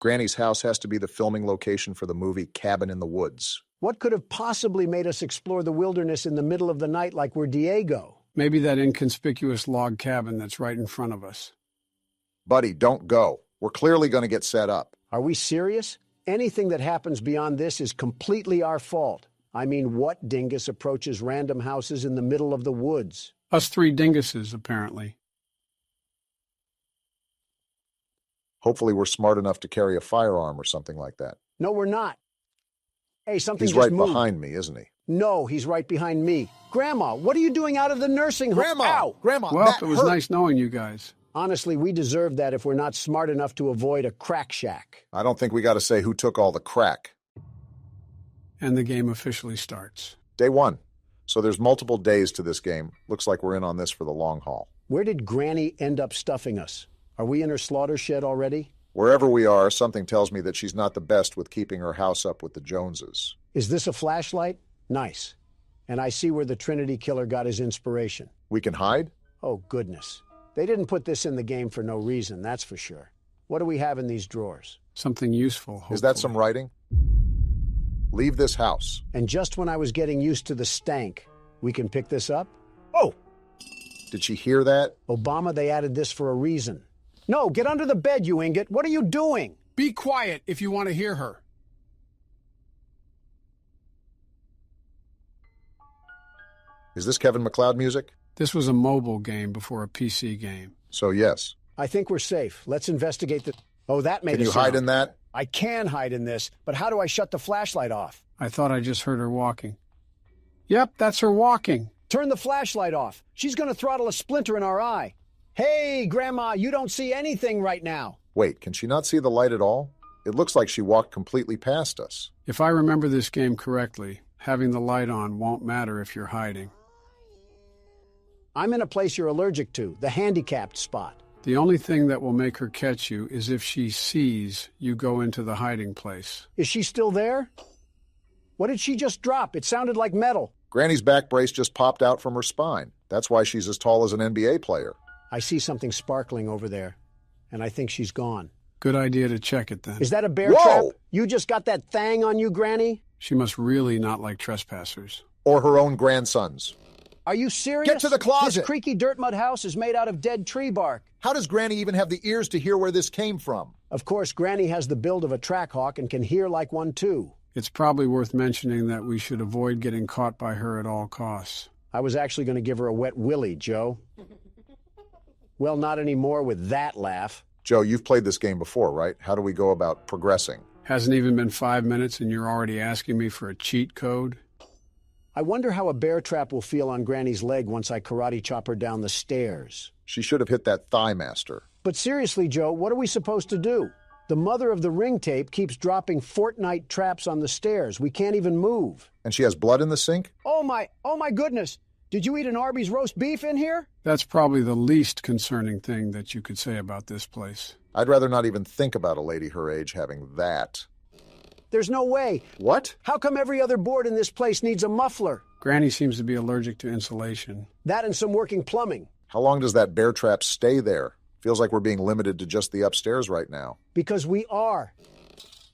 Granny's house has to be the filming location for the movie Cabin in the Woods. What could have possibly made us explore the wilderness in the middle of the night like we're Diego? Maybe that inconspicuous log cabin that's right in front of us. Buddy, don't go. We're clearly going to get set up. Are we serious? Anything that happens beyond this is completely our fault. I mean, what dingus approaches random houses in the middle of the woods? Us three dinguses, apparently. Hopefully we're smart enough to carry a firearm or something like that. No, we're not. Hey, something He's just right moved. behind me, isn't he? No, he's right behind me. Grandma, what are you doing out of the nursing home? Grandma! Ow! Grandma, Well, that it was hurt. nice knowing you guys. Honestly, we deserve that if we're not smart enough to avoid a crack shack. I don't think we got to say who took all the crack. And the game officially starts. Day 1. So there's multiple days to this game. Looks like we're in on this for the long haul. Where did Granny end up stuffing us? Are we in her slaughter shed already? Wherever we are, something tells me that she's not the best with keeping her house up with the Joneses. Is this a flashlight? Nice. And I see where the Trinity Killer got his inspiration. We can hide? Oh, goodness. They didn't put this in the game for no reason, that's for sure. What do we have in these drawers? Something useful, hopefully. Is that some writing? Leave this house. And just when I was getting used to the stank, we can pick this up? Oh! Did she hear that? Obama, they added this for a reason. No, get under the bed, you ingot. What are you doing? Be quiet if you want to hear her. Is this Kevin MacLeod music? This was a mobile game before a PC game. So yes. I think we're safe. Let's investigate the... Oh, that made Can a you sound. hide in that? I can hide in this, but how do I shut the flashlight off? I thought I just heard her walking. Yep, that's her walking. Turn the flashlight off. She's going to throttle a splinter in our eye. Hey, Grandma, you don't see anything right now. Wait, can she not see the light at all? It looks like she walked completely past us. If I remember this game correctly, having the light on won't matter if you're hiding. I'm in a place you're allergic to, the handicapped spot. The only thing that will make her catch you is if she sees you go into the hiding place. Is she still there? What did she just drop? It sounded like metal. Granny's back brace just popped out from her spine. That's why she's as tall as an NBA player. I see something sparkling over there, and I think she's gone. Good idea to check it then. Is that a bear Whoa! trap? You just got that thing on you, Granny? She must really not like trespassers. Or her own grandsons. Are you serious? Get to the closet! This creaky dirt mud house is made out of dead tree bark. How does Granny even have the ears to hear where this came from? Of course, Granny has the build of a trackhawk and can hear like one too. It's probably worth mentioning that we should avoid getting caught by her at all costs. I was actually going to give her a wet willy, Joe. Well, not anymore with that laugh. Joe, you've played this game before, right? How do we go about progressing? Hasn't even been 5 minutes and you're already asking me for a cheat code? I wonder how a bear trap will feel on Granny's leg once I karate chop her down the stairs. She should have hit that thigh master. But seriously, Joe, what are we supposed to do? The mother of the ring tape keeps dropping Fortnite traps on the stairs. We can't even move. And she has blood in the sink? Oh my goodness. Did you eat an Arby's roast beef in here? That's probably the least concerning thing that you could say about this place. I'd rather not even think about a lady her age having that. There's no way. What? How come every other board in this place needs a muffler? Granny seems to be allergic to insulation. That and some working plumbing. How long does that bear trap stay there? Feels like we're being limited to just the upstairs right now. Because we are.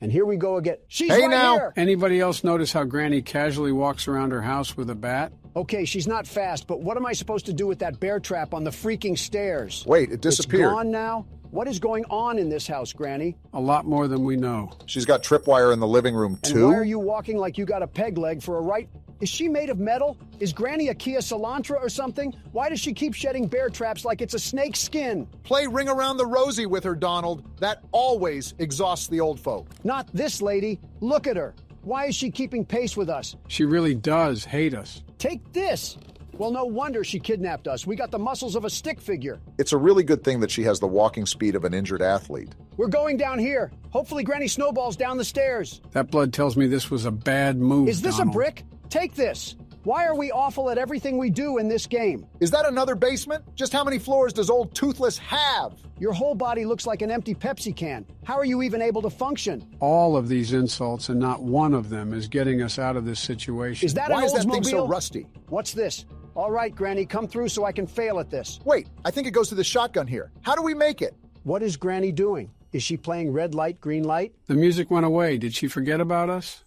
And here we go again. She's Hey, right now! here! Anybody else notice how Granny casually walks around her house with a bat? Okay, she's not fast, but what am I supposed to do with that bear trap on the freaking stairs? Wait, it disappeared. It's gone now? What is going on in this house, Granny? A lot more than we know. She's got tripwire in the living room, And too? why are you walking like you got a peg leg for a right... Is she made of metal? Is Granny a Kia Elantra or something? Why does she keep shedding bear traps like it's a snake's skin? Play Ring Around the Rosie with her, Donald. That always exhausts the old folk. Not this lady. Look at her. Why is she keeping pace with us? She really does hate us. Take this. Well, no wonder she kidnapped us. We got the muscles of a stick figure. It's a really good thing that she has the walking speed of an injured athlete. We're going down here. Hopefully Granny snowballs down the stairs. That blood tells me this was a bad move, Is this Donald. a brick? Take this. Why are we awful at everything we do in this game? Is that another basement? Just how many floors does old Toothless have? Your whole body looks like an empty Pepsi can. How are you even able to function? All of these insults and not one of them is getting us out of this situation. Is that Why an is that thing Oldsmobile? so rusty? What's this? All right, Granny, come through so I can fail at this. Wait, I think it goes to the shotgun here. How do we make it? What is Granny doing? Is she playing red light, green light? The music went away. Did she forget about us?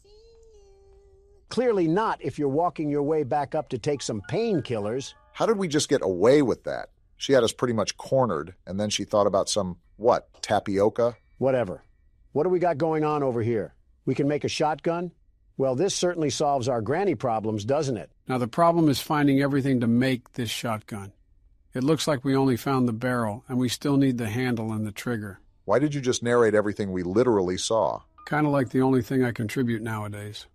Clearly not if you're walking your way back up to take some painkillers. How did we just get away with that? She had us pretty much cornered, and then she thought about some, what, tapioca? Whatever. What do we got going on over here? We can make a shotgun? Well, this certainly solves our granny problems, doesn't it? Now, the problem is finding everything to make this shotgun. It looks like we only found the barrel, and we still need the handle and the trigger. Why did you just narrate everything we literally saw? Kind of like the only thing I contribute nowadays.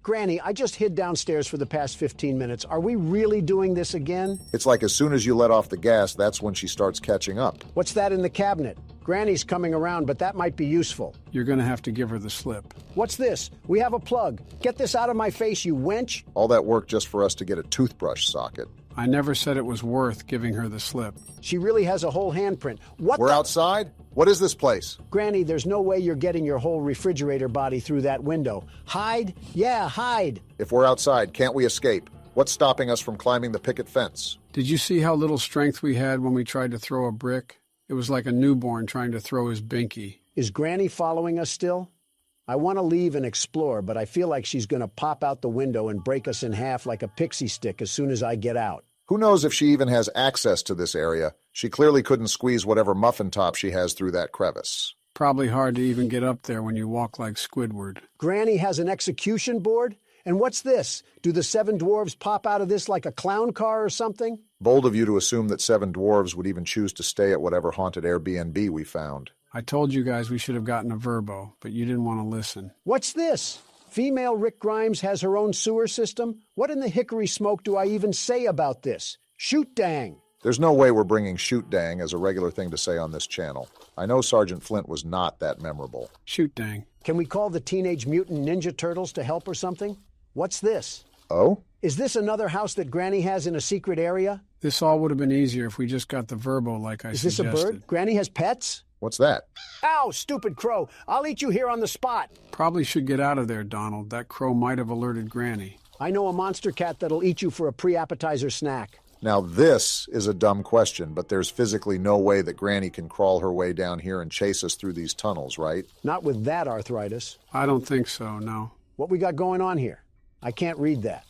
Granny, I just hid downstairs for the past 15 minutes. Are we really doing this again? It's like as soon as you let off the gas, that's when she starts catching up. What's that in the cabinet? Granny's coming around, but that might be useful. You're going to have to give her the slip. What's this? We have a plug. Get this out of my face, you wench. All that work just for us to get a toothbrush socket. I never said it was worth giving her the slip. She really has a whole handprint. We're outside? What is this place? Granny, there's no way you're getting your whole refrigerator body through that window. Hide? Yeah, hide. If we're outside, can't we escape? What's stopping us from climbing the picket fence? Did you see how little strength we had when we tried to throw a brick? It was like a newborn trying to throw his binky. Is Granny following us still? I want to leave and explore, but I feel like she's going to pop out the window and break us in half like a pixie stick as soon as I get out. Who knows if she even has access to this area? She clearly couldn't squeeze whatever muffin top she has through that crevice. Probably hard to even get up there when you walk like Squidward. Granny has an execution board? And what's this? Do the 7 dwarves pop out of this like a clown car or something? Bold of you to assume that 7 dwarves would even choose to stay at whatever haunted Airbnb we found. I told you guys we should have gotten a Verbo, but you didn't want to listen. What's this? Female Rick Grimes has her own sewer system? What in the hickory smoke do I even say about this? Shoot dang! There's no way we're bringing shoot dang as a regular thing to say on this channel. I know Sergeant Flint was not that memorable. Shoot dang. Can we call the Teenage Mutant Ninja Turtles to help or something? What's this? Oh? Is this another house that Granny has in a secret area? This all would have been easier if we just got the Verbo like I suggested. Is this a bird? Granny has pets? What's that? Ow, stupid crow. I'll eat you here on the spot. Probably should get out of there, Donald. That crow might have alerted Granny. I know a monster cat that'll eat you for a pre-appetizer snack. Now this is a dumb question, but there's physically no way that Granny can crawl her way down here and chase us through these tunnels, right? Not with that arthritis. I don't think so, no. What we got going on here? I can't read that.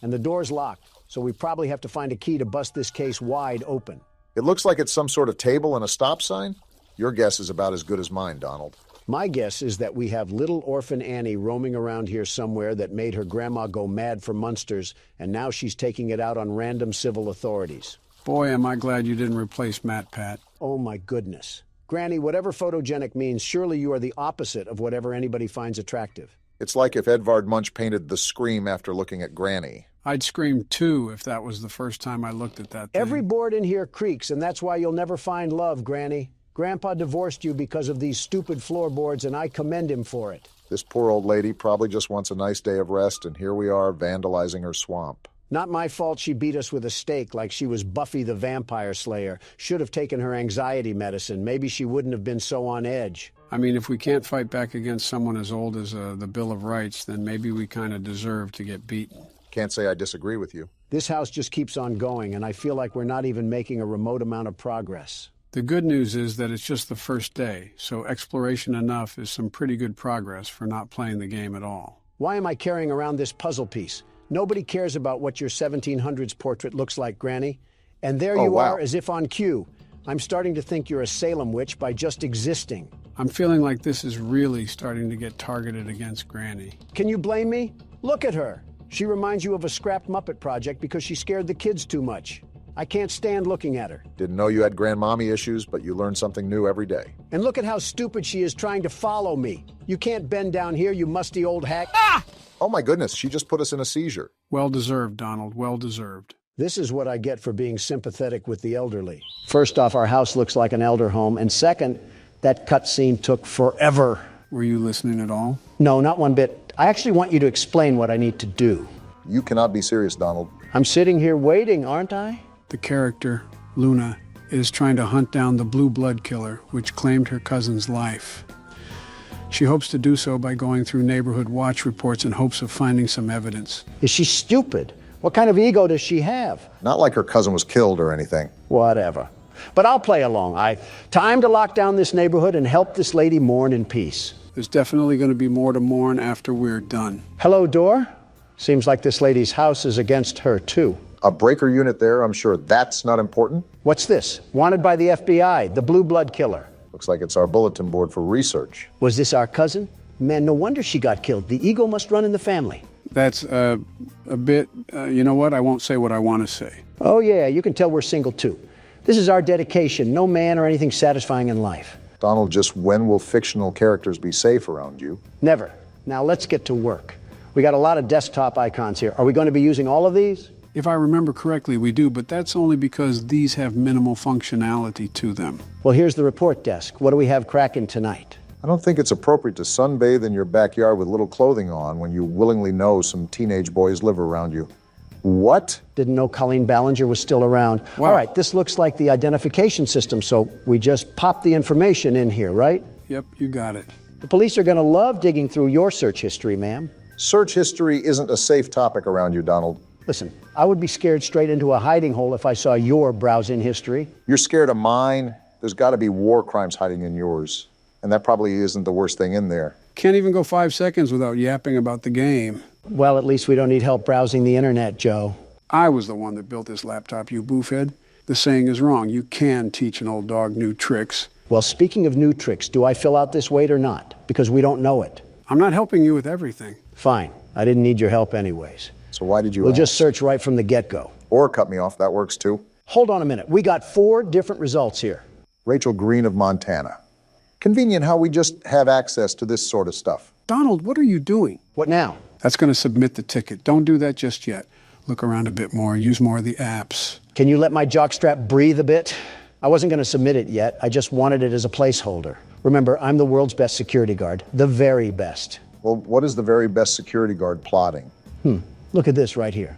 And the door's locked, so we probably have to find a key to bust this case wide open. It looks like it's some sort of table and a stop sign. Your guess is about as good as mine, Donald. My guess is that we have little orphan Annie roaming around here somewhere that made her grandma go mad for monsters, and now she's taking it out on random civil authorities. Boy, am I glad you didn't replace Matt Pat. Oh, my goodness. Granny, whatever photogenic means, surely you are the opposite of whatever anybody finds attractive. It's like if Edvard Munch painted The Scream after looking at Granny. I'd scream too if that was the first time I looked at that thing. Every board in here creaks, and that's why you'll never find love, Granny. Grandpa divorced you because of these stupid floorboards, and I commend him for it. This poor old lady probably just wants a nice day of rest, and here we are vandalizing her swamp. Not my fault she beat us with a stake like she was Buffy the Vampire Slayer. Should have taken her anxiety medicine. Maybe she wouldn't have been so on edge. I mean, if we can't fight back against someone as old as the Bill of Rights, then maybe we kind of deserve to get beaten. Can't say I disagree with you. This house just keeps on going, and I feel like we're not even making a remote amount of progress. The good news is that it's just the first day, so exploration enough is some pretty good progress for not playing the game at all. Why am I carrying around this puzzle piece? Nobody cares about what your 1700s portrait looks like, Granny. And there you are, as if on cue. I'm starting to think you're a Salem witch by just existing. I'm feeling like this is really starting to get targeted against Granny. Can you blame me? Look at her. She reminds you of a scrapped Muppet project because she scared the kids too much. I can't stand looking at her. Didn't know you had grandmommy issues, but you learn something new every day. And look at how stupid she is trying to follow me. You can't bend down here, you musty old hack. Ah! Oh my goodness, she just put us in a seizure. Well deserved, Donald, well deserved. This is what I get for being sympathetic with the elderly. First off, our house looks like an elder home, and second, that cutscene took forever. Were you listening at all? No, not one bit. I actually want you to explain what I need to do. You cannot be serious, Donald. I'm sitting here waiting, aren't I? The character, Luna, is trying to hunt down the blue blood killer, which claimed her cousin's life. She hopes to do so by going through neighborhood watch reports in hopes of finding some evidence. Is she stupid? What kind of ego does she have? Not like her cousin was killed or anything. Whatever. But I'll play along. Time to lock down this neighborhood and help this lady mourn in peace. There's definitely going to be more to mourn after we're done. Hello, door. Seems like this lady's house is against her, too. A breaker unit there, I'm sure that's not important. What's this? Wanted by the FBI, the blue blood killer. Looks like it's our bulletin board for research. Was this our cousin? Man, no wonder she got killed. The ego must run in the family. That's a bit, you know what? I won't say what I want to say. Oh, yeah, you can tell we're single, too. This is our dedication. No man or anything satisfying in life. Donald, just when will fictional characters be safe around you? Never. Now let's get to work. We got a lot of desktop icons here. Are we going to be using all of these? If I remember correctly, we do, but that's only because these have minimal functionality to them. Well, here's the report desk. What do we have cracking tonight? I don't think it's appropriate to sunbathe in your backyard with little clothing on when you willingly know some teenage boys live around you. What? Didn't know Colleen Ballinger was still around. Wow. All right, this looks like the identification system, so we just pop the information in here, right? Yep, you got it. The police are going to love digging through your search history, ma'am. Search history isn't a safe topic around you, Donald. Listen, I would be scared straight into a hiding hole if I saw your browsing history. You're scared of mine. There's got to be war crimes hiding in yours. And that probably isn't the worst thing in there. Can't even go 5 seconds without yapping about the game. Well, at least we don't need help browsing the internet, Joe. I was the one that built this laptop, you boofhead. The saying is wrong. You can teach an old dog new tricks. Well, speaking of new tricks, do I fill out this weight or not? Because we don't know it. I'm not helping you with everything. Fine. I didn't need your help anyways. So why did you We'll ask? just search right from the get-go. Or cut me off, that works too. Hold on a minute. We got 4 different results here. Rachel Green of Montana. Convenient how we just have access to this sort of stuff. Donald, what are you doing? What now? That's going to submit the ticket. Don't do that just yet. Look around a bit more. Use more of the apps. Can you let my jockstrap breathe a bit? I wasn't going to submit it yet. I just wanted it as a placeholder. Remember, I'm the world's best security guard. The very best. Well, what is the very best security guard plotting? Look at this right here.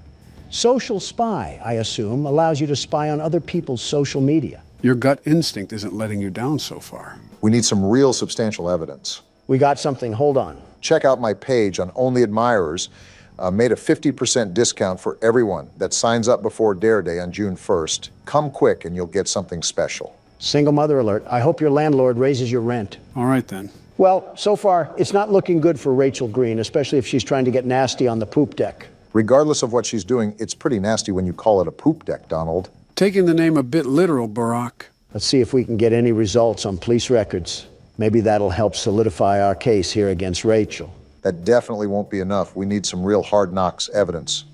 Social spy, I assume, allows you to spy on other people's social media. Your gut instinct isn't letting you down so far. We need some real substantial evidence. We got something. Hold on. Check out my page on Only Admirers. Made a 50% discount for everyone that signs up before Dare Day on June 1st. Come quick and you'll get something special. Single mother alert. I hope your landlord raises your rent. All right, then. Well, so far, it's not looking good for Rachel Green, especially if she's trying to get nasty on the poop deck. Regardless of what she's doing, it's pretty nasty when you call it a poop deck, Donald. Taking the name a bit literal, Barack. Let's see if we can get any results on police records. Maybe that'll help solidify our case here against Rachel. That definitely won't be enough. We need some real hard knocks evidence.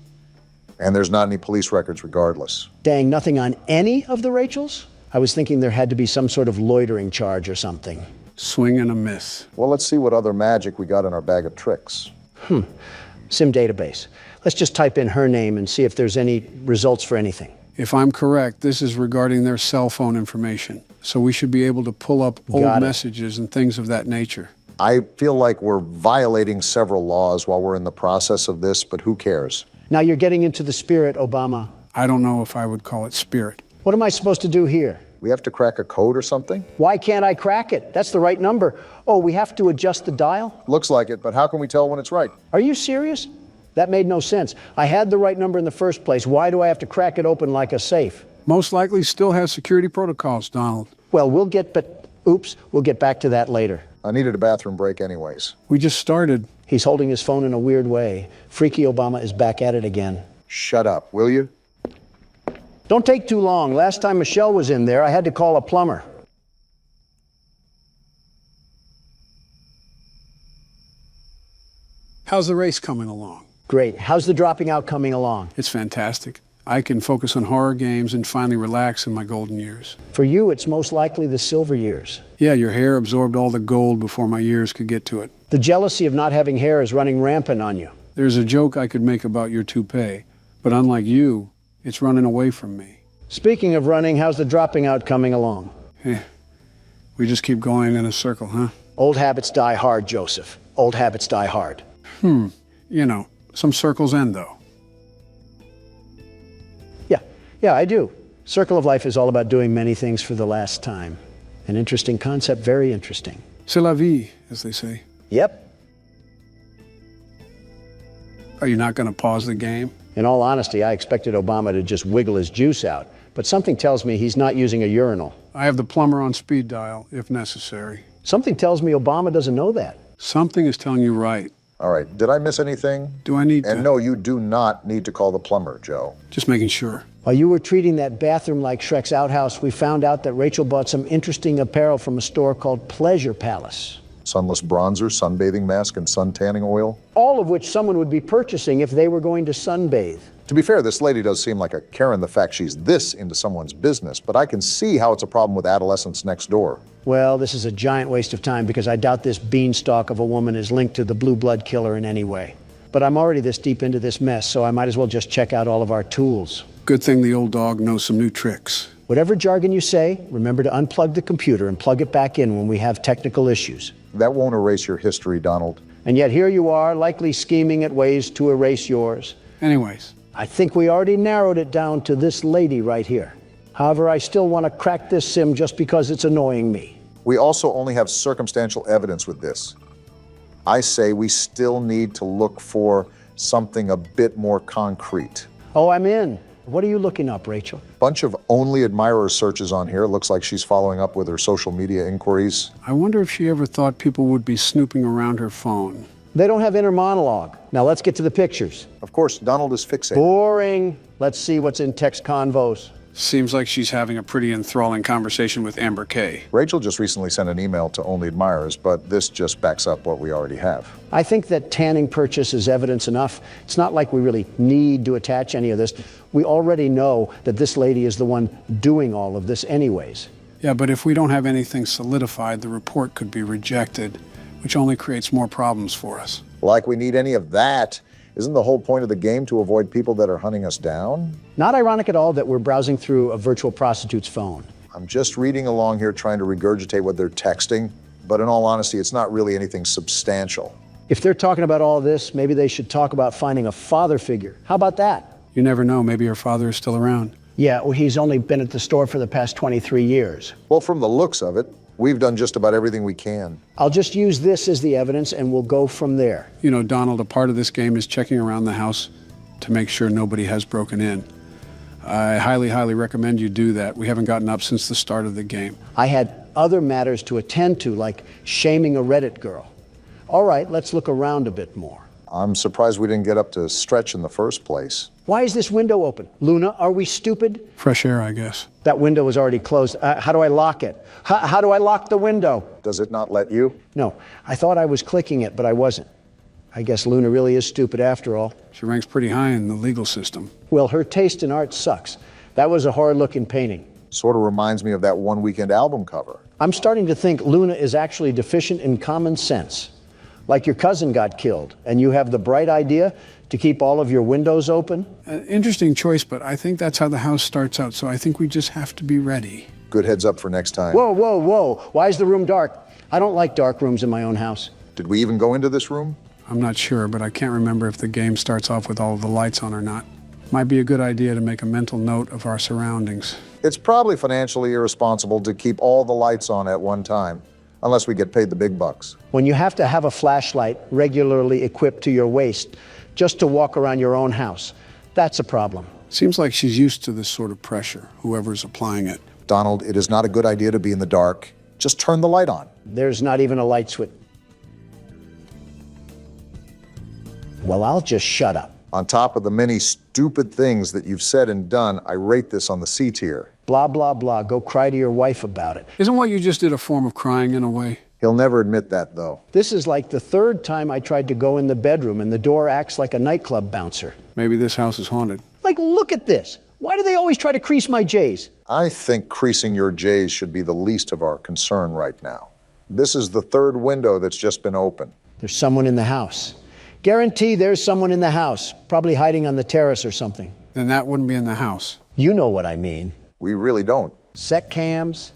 And there's not any police records regardless. Dang, nothing on any of the Rachels? I was thinking there had to be some sort of loitering charge or something. Swing and a miss. Well, let's see what other magic we got in our bag of tricks. SIM database. Let's just type in her name and see if there's any results for anything. If I'm correct, this is regarding their cell phone information. So we should be able to pull up old messages and things of that nature. I feel like we're violating several laws while we're in the process of this, but who cares? Now you're getting into the spirit, Obama. I don't know if I would call it spirit. What am I supposed to do here? We have to crack a code or something? Why can't I crack it? That's the right number. Oh, we have to adjust the dial? Looks like it, but how can we tell when it's right? Are you serious? That made no sense. I had the right number in the first place. Why do I have to crack it open like a safe? Most likely still has security protocols, Donald. Well, we'll get back to that later. I needed a bathroom break anyways. We just started. He's holding his phone in a weird way. Freaky Obama is back at it again. Shut up, will you? Don't take too long. Last time Michelle was in there, I had to call a plumber. How's the race coming along? Great. How's the dropping out coming along? It's fantastic. I can focus on horror games and finally relax in my golden years. For you, it's most likely the silver years. Yeah, your hair absorbed all the gold before my years could get to it. The jealousy of not having hair is running rampant on you. There's a joke I could make about your toupee, but unlike you, it's running away from me. Speaking of running, how's the dropping out coming along? We just keep going in a circle, huh? Old habits die hard, Joseph. Old habits die hard. You know, some circles end, though. Yeah, I do. Circle of life is all about doing many things for the last time. An interesting concept, very interesting. C'est la vie, as they say. Yep. Are you not going to pause the game? In all honesty, I expected Obama to just wiggle his juice out. but something tells me he's not using a urinal. I have the plumber on speed dial, if necessary. Something tells me Obama doesn't know that. Something is telling you right. All right, did I miss anything? Do I need to? And no, you do not need to call the plumber, Joe. Just making sure. While you were treating that bathroom like Shrek's outhouse, we found out that Rachel bought some interesting apparel from a store called Pleasure Palace. Sunless bronzer, sunbathing mask, and sun tanning oil. All of which someone would be purchasing if they were going to sunbathe. To be fair, this lady does seem like a Karen, the fact she's this into someone's business, but I can see how it's a problem with adolescents next door. Well, this is a giant waste of time because I doubt this beanstalk of a woman is linked to the blue blood killer in any way. But I'm already this deep into this mess, so I might as well just check out all of our tools. Good thing the old dog knows some new tricks. Whatever jargon you say, remember to unplug the computer and plug it back in when we have technical issues. That won't erase your history, Donald. And yet here you are, likely scheming at ways to erase yours. Anyways. I think we already narrowed it down to this lady right here. However, I still want to crack this sim just because it's annoying me. We also only have circumstantial evidence with this. I say we still need to look for something a bit more concrete. Oh, I'm in. What are you looking up, Rachel? Bunch of only admirer searches on here. Looks like she's following up with her social media inquiries. I wonder if she ever thought people would be snooping around her phone. They don't have inner monologue. Now let's get to the pictures. Of course, Donald is fixated. Boring. Let's see what's in text convos. Seems like she's having a pretty enthralling conversation with Amber Kay. Rachel just recently sent an email to only admirers, but this just backs up what we already have. I think that tanning purchase is evidence enough. It's not like we really need to attach any of this. We already know that this lady is the one doing all of this anyways. Yeah, but if we don't have anything solidified, the report could be rejected, which only creates more problems for us. Like we need any of that. Isn't the whole point of the game to avoid people that are hunting us down? Not ironic at all that we're browsing through a virtual prostitute's phone. I'm just reading along here trying to regurgitate what they're texting, but in all honesty, it's not really anything substantial. If they're talking about all this, maybe they should talk about finding a father figure. How about that? You never know, maybe her father is still around. Yeah, well, he's only been at the store for the past 23 years. Well, from the looks of it, we've done just about everything we can. I'll just use this as the evidence and we'll go from there. You know, Donald, a part of this game is checking around the house to make sure nobody has broken in. I highly, highly recommend you do that. We haven't gotten up since the start of the game. I had other matters to attend to, like shaming a Reddit girl. All right, let's look around a bit more. I'm surprised we didn't get up to stretch in the first place. Why is this window open? Luna, are we stupid? Fresh air, I guess. That window was already closed. How do I lock it? How do I lock the window? Does it not let you? No, I thought I was clicking it, but I wasn't. I guess Luna really is stupid after all. She ranks pretty high in the legal system. Well, her taste in art sucks. That was a horrid-looking painting. Sort of reminds me of that One Weekend album cover. I'm starting to think Luna is actually deficient in common sense. Like your cousin got killed, and you have the bright idea to keep all of your windows open? Interesting choice, but I think that's how the house starts out, so I think we just have to be ready. Good heads up for next time. Whoa, whoa, whoa. Why is the room dark? I don't like dark rooms in my own house. Did we even go into this room? I'm not sure, but I can't remember if the game starts off with all of the lights on or not. Might be a good idea to make a mental note of our surroundings. It's probably financially irresponsible to keep all the lights on at one time, unless we get paid the big bucks. When you have to have a flashlight regularly equipped to your waist just to walk around your own house, that's a problem. Seems like she's used to this sort of pressure, whoever's applying it. Donald, it is not a good idea to be in the dark. Just turn the light on. There's not even a light switch. Well, I'll just shut up. On top of the many stupid things that you've said and done, I rate this on the C tier. Blah, blah, blah. Go cry to your wife about it. Isn't what you just did a form of crying in a way? He'll never admit that, though. This is like the third time I tried to go in the bedroom and the door acts like a nightclub bouncer. Maybe this house is haunted. Like, look at this. Why do they always try to crease my J's? I think creasing your J's should be the least of our concern right now. This is the third window that's just been opened. There's someone in the house. Guarantee there's someone in the house, probably hiding on the terrace or something. Then that wouldn't be in the house. You know what I mean. We really don't. Sec cams.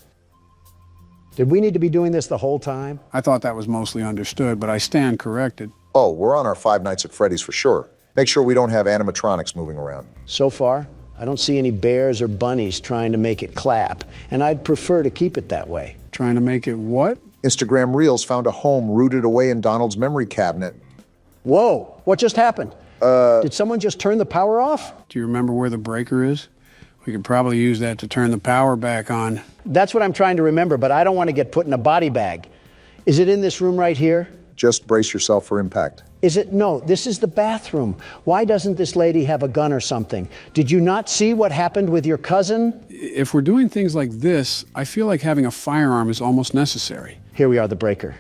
Did we need to be doing this the whole time? I thought that was mostly understood, but I stand corrected. Oh, we're on our Five Nights at Freddy's for sure. Make sure we don't have animatronics moving around. So far, I don't see any bears or bunnies trying to make it clap, and I'd prefer to keep it that way. Trying to make it what? Instagram Reels found a home rooted away in Donald's memory cabinet. Whoa, what just happened? Did someone just turn the power off? Do you remember where the breaker is? We could probably use that to turn the power back on. That's what I'm trying to remember, but I don't want to get put in a body bag. Is it in this room right here? Just brace yourself for impact. Is it? No, this is the bathroom. Why doesn't this lady have a gun or something? Did you not see what happened with your cousin? If we're doing things like this, I feel like having a firearm is almost necessary. Here we are, the breaker.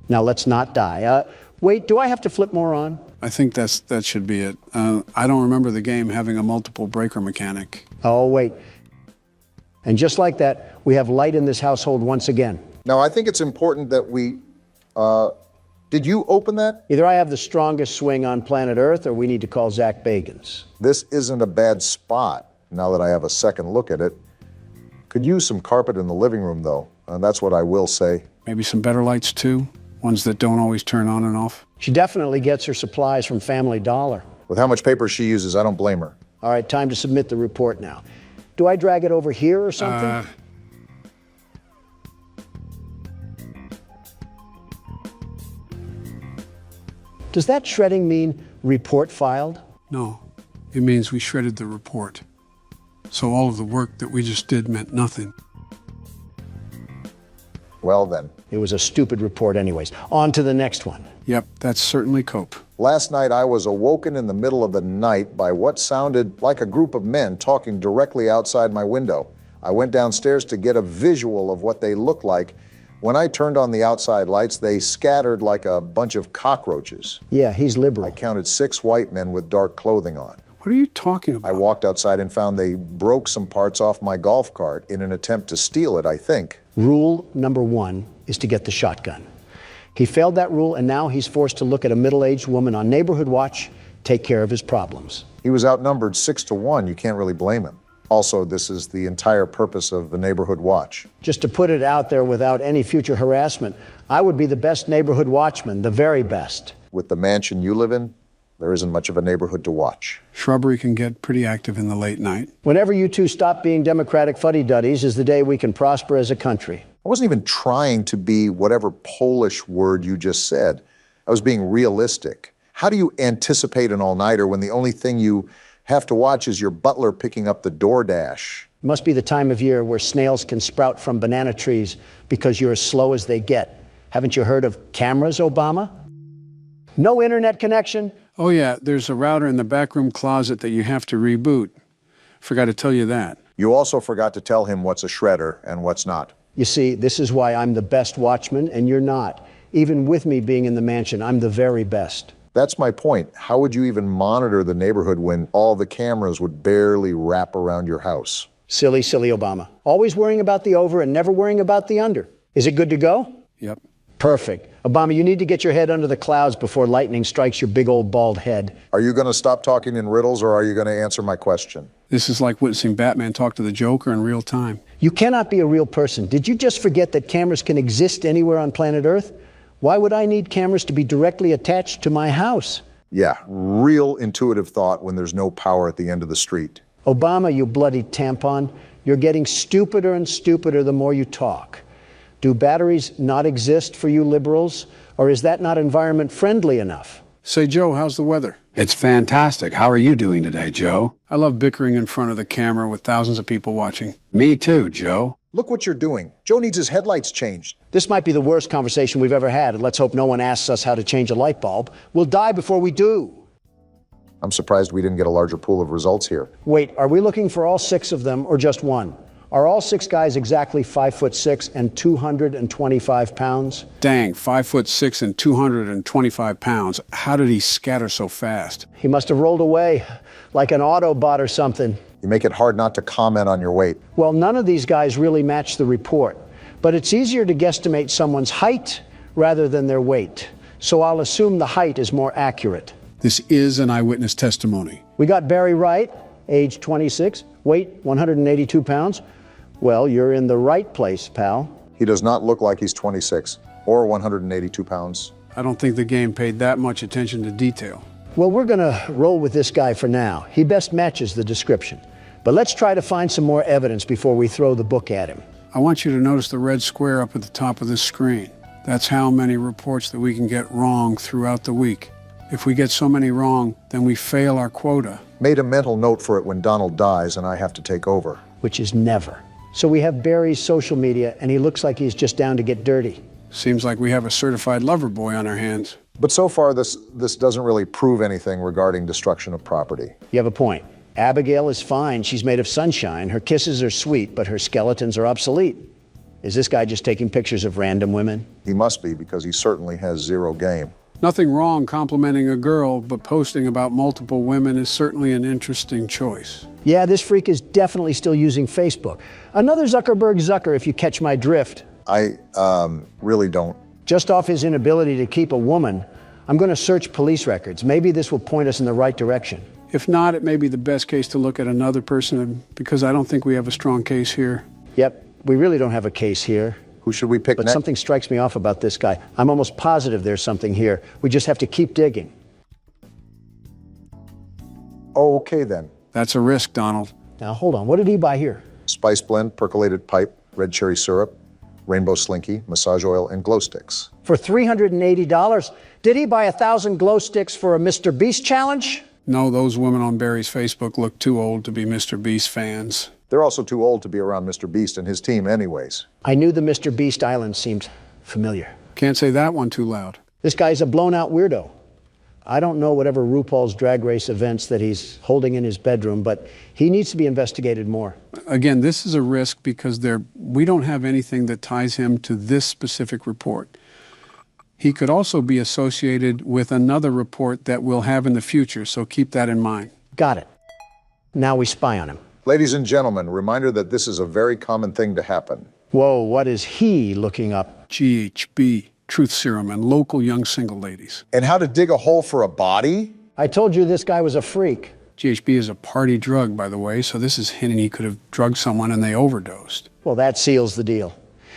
Now let's not die. Wait, do I have to flip more on? I think that should be it. I don't remember the game having a multiple breaker mechanic. Oh, wait. And just like that, we have light in this household once again. Now, I think it's important that we, did you open that? Either I have the strongest swing on planet Earth or we need to call Zach Bagans. This isn't a bad spot, now that I have a second look at it. Could use some carpet in the living room, though. That's what I will say. Maybe some better lights, too? Ones that don't always turn on and off? She definitely gets her supplies from Family Dollar. With how much paper she uses, I don't blame her. All right, time to submit the report now. Do I drag it over here or something? Does that shredding mean report filed? No, it means we shredded the report. So all of the work that we just did meant nothing. Well then. It was a stupid report anyways. On to the next one. Yep, that's certainly cope. Last night I was awoken in the middle of the night by what sounded like a group of men talking directly outside my window. I went downstairs to get a visual of what they looked like. When I turned on the outside lights, they scattered like a bunch of cockroaches. Yeah, he's liberal. I counted 6 white men with dark clothing on. What are you talking about? I walked outside and found they broke some parts off my golf cart in an attempt to steal it, I think. Rule number 1 is to get the shotgun. He failed that rule, and now he's forced to look at a middle-aged woman on Neighborhood Watch, take care of his problems. He was outnumbered 6-1. You can't really blame him. Also, this is the entire purpose of the Neighborhood Watch. Just to put it out there without any future harassment, I would be the best neighborhood watchman, the very best. With the mansion you live in, there isn't much of a neighborhood to watch. Shrubbery can get pretty active in the late night. Whenever you two stop being Democratic fuddy-duddies is the day we can prosper as a country. I wasn't even trying to be whatever Polish word you just said. I was being realistic. How do you anticipate an all-nighter when the only thing you have to watch is your butler picking up the DoorDash? It must be the time of year where snails can sprout from banana trees because you're as slow as they get. Haven't you heard of cameras, Obama? No internet connection? Oh yeah, there's a router in the backroom closet that you have to reboot. Forgot to tell you that. You also forgot to tell him what's a shredder and what's not. You see, this is why I'm the best watchman and you're not. Even with me being in the mansion, I'm the very best. That's my point. How would you even monitor the neighborhood when all the cameras would barely wrap around your house? Silly, silly Obama. Always worrying about the over and never worrying about the under. Is it good to go? Yep. Perfect. Obama, you need to get your head under the clouds before lightning strikes your big old bald head. Are you going to stop talking in riddles or are you going to answer my question? This is like witnessing Batman talk to the Joker in real time. You cannot be a real person. Did you just forget that cameras can exist anywhere on planet Earth? Why would I need cameras to be directly attached to my house? Yeah, real intuitive thought when there's no power at the end of the street. Obama, you bloody tampon, you're getting stupider and stupider the more you talk. Do batteries not exist for you liberals, or is that not environment friendly enough? Say, Joe, how's the weather? It's fantastic. How are you doing today, Joe? I love bickering in front of the camera with thousands of people watching. Me too, Joe. Look what you're doing. Joe needs his headlights changed. This might be the worst conversation we've ever had, and let's hope no one asks us how to change a light bulb. We'll die before we do. I'm surprised we didn't get a larger pool of results here. Wait, are we looking for all 6 of them or just one? Are all 6 guys exactly 5'6" and 225 pounds? Dang, 5'6" and 225 pounds. How did he scatter so fast? He must have rolled away like an Autobot or something. You make it hard not to comment on your weight. Well, none of these guys really match the report, but it's easier to guesstimate someone's height rather than their weight. So I'll assume the height is more accurate. This is an eyewitness testimony. We got Barry Wright, age 26, weight 182 pounds. Well, you're in the right place, pal. He does not look like he's 26 or 182 pounds. I don't think the game paid that much attention to detail. Well, we're gonna roll with this guy for now. He best matches the description. But let's try to find some more evidence before we throw the book at him. I want you to notice the red square up at the top of this screen. That's how many reports that we can get wrong throughout the week. If we get so mmany wrong, then we fail our quota. Made a mental note for it when Donald dies and I have to take over. Which is never. So we have Barry's social media, and he looks like he's just down to get dirty. Seems like we have a certified lover boy on our hands. But so far, this doesn't really prove anything regarding destruction of property. You have a point. Abigail is fine. She's made of sunshine. Her kisses are sweet, but her skeletons are obsolete. Is this guy just taking pictures of random women? He must be, because he certainly has zero game. Nothing wrong complimenting a girl, but posting about multiple women is certainly an interesting choice. Yeah, this freak is definitely still using Facebook. Another Zuckerberg Zucker, if you catch my drift. I really don't. Just off his inability to keep a woman, I'm going to search police records. Maybe this will point us in the right direction. If not, it may be the best case to look at another person, because I don't think we have a strong case here. Yep, we really don't have a case here. Who should we pick But next? something strikes me off about this guy. I'm almost positive there's something here. We just have to keep digging. Oh, okay then. That's a risk, Donald. Now, hold on. What did he buy here? Spice blend, percolated pipe, red cherry syrup, rainbow slinky, massage oil, and glow sticks. For $380. Did he buy 1,000 glow sticks for a Mr. Beast challenge? No, those women on Barry's Facebook look too old to be Mr. Beast fans. They're also too old to be around Mr. Beast and his team anyways. I knew the Mr. Beast Island seemed familiar. Can't say that one too loud. This guy's a blown-out weirdo. I don't know whatever RuPaul's Drag Race events that he's holding in his bedroom, but he needs to be investigated more. Again, this is a risk because we don't have anything that ties him to this specific report. He could also be associated with another report that we'll have in the future, so keep that in mind. Got it. Now we spy on him. Ladies and gentlemen, reminder that this is a very common thing to happen. Whoa, what is he looking up? GHB, truth serum, and local young single ladies. And how to dig a hole for a body? I told you this guy was a freak. GHB is a party drug, by the way, so this is hinting he could have drugged someone and they overdosed. Well, that seals the deal.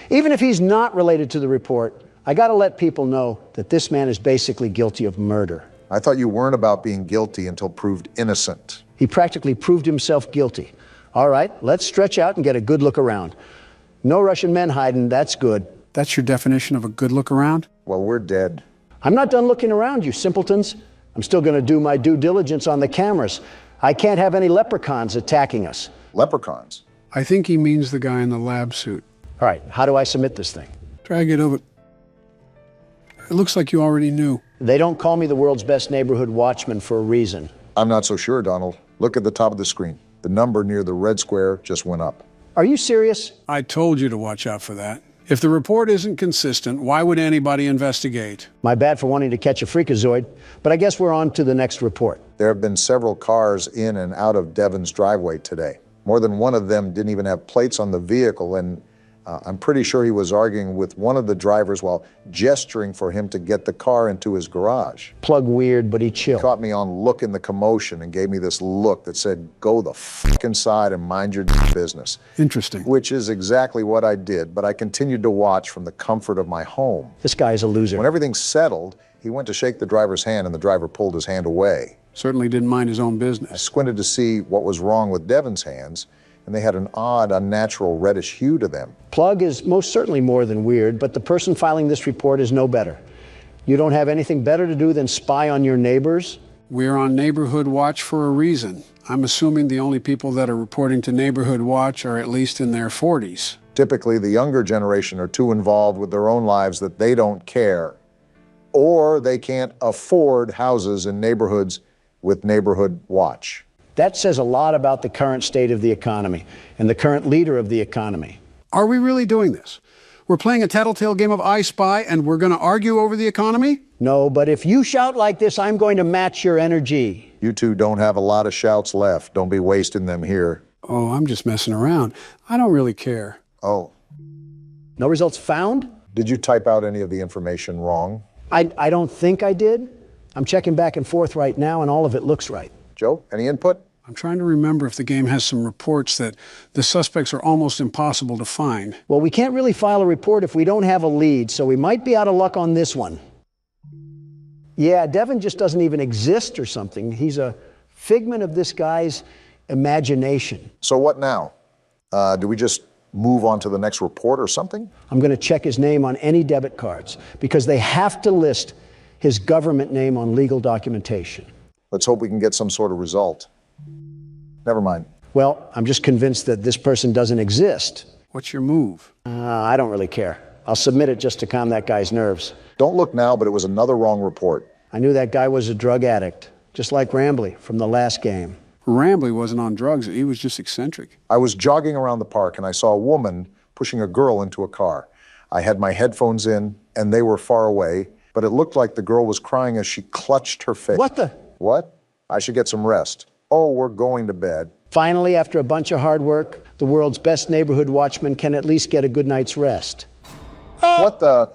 Even if he's not related to the report, I gotta let people know that this man is basically guilty of murder. I thought you weren't about being guilty until proved innocent. He practically proved himself guilty. All right, let's stretch out and get a good look around. No Russian men hiding, that's good. That's your definition of a good look around? Well, we're dead. I'm not done looking around, you simpletons. I'm still gonna do my due diligence on the cameras. I can't have any leprechauns attacking us. Leprechauns? I think he means the guy in the lab suit. All right, how do I submit this thing? Drag it over. It looks like you already knew. They don't call me the world's best neighborhood watchman for a reason. I'm not so sure, Donald. Look at the top of the screen. The number near the red square just went up. Are you serious? I told you to watch out for that. If the report isn't consistent, why would anybody investigate? My bad for wanting to catch a freakazoid, but I guess we're on to the next report. There have been several cars in and out of Devon's driveway today. More than one of them didn't even have plates on the vehicle, and I'm pretty sure he was arguing with one of the drivers while gesturing for him to get the car into his garage. Plug weird, but he chill. Caught me on look in the commotion and gave me this look that said, go the fuck inside and mind your business. Interesting. Which is exactly what I did, but I continued to watch from the comfort of my home. This guy's a loser. When everything settled, he went to shake the driver's hand and the driver pulled his hand away. Certainly didn't mind his own I business. squinted to see what was wrong with Devon's hands, and they had an odd, unnatural reddish hue to them. Plug is most certainly more than weird, but the person filing this report is no better. You don't have anything better to do than spy on your neighbors? We're on Neighborhood Watch for a reason. I'm assuming the only people that are reporting to Neighborhood Watch are at least in their 40s. Typically, the younger generation are too involved with their own lives that they don't care, or they can't afford houses in neighborhoods with Neighborhood Watch. That says a lot about the current state of the economy and the current leader of the economy. Are we really doing this? We're playing a tattletale game of I Spy and we're going to argue over the economy? No, but if you shout like this, I'm going to match your energy. You two don't have a lot of shouts left. Don't be wasting them here. Oh, I'm just messing around. I don't really care. Oh, No results found? did you type out any of the information wrong? I don't think I did. I'm checking back and forth right now, and all of it looks right. Joe, any input? I'm trying to remember if the game has some reports that the suspects are almost impossible to find. Well, we can't really file a report if we don't have a lead, so we might be out of luck on this one. Yeah, Devon just doesn't even exist or something. He's a figment of this guy's imagination. So what now? Do we just move on to the next report or something? I'm going to check his name on any debit cards because they have to list his government name on legal documentation. Let's hope we can get some sort of result. Never mind. Well, I'm just convinced that this person doesn't exist. What's your move? I don't really care. I'll submit it just to calm that guy's nerves. Don't look now, but it was another wrong report. I knew that guy was a drug addict, just like Rambley from the last game. Rambley wasn't on drugs. He was just eccentric. I was jogging around the park and I saw a woman pushing a girl into a car. I had my headphones in and they were far away, but it looked like the girl was crying as she clutched her face. What the? What? I should get some rest. Oh, we're going to bed. Finally, after a bunch of hard work, the world's best neighborhood watchman can at least get a good night's rest. What the?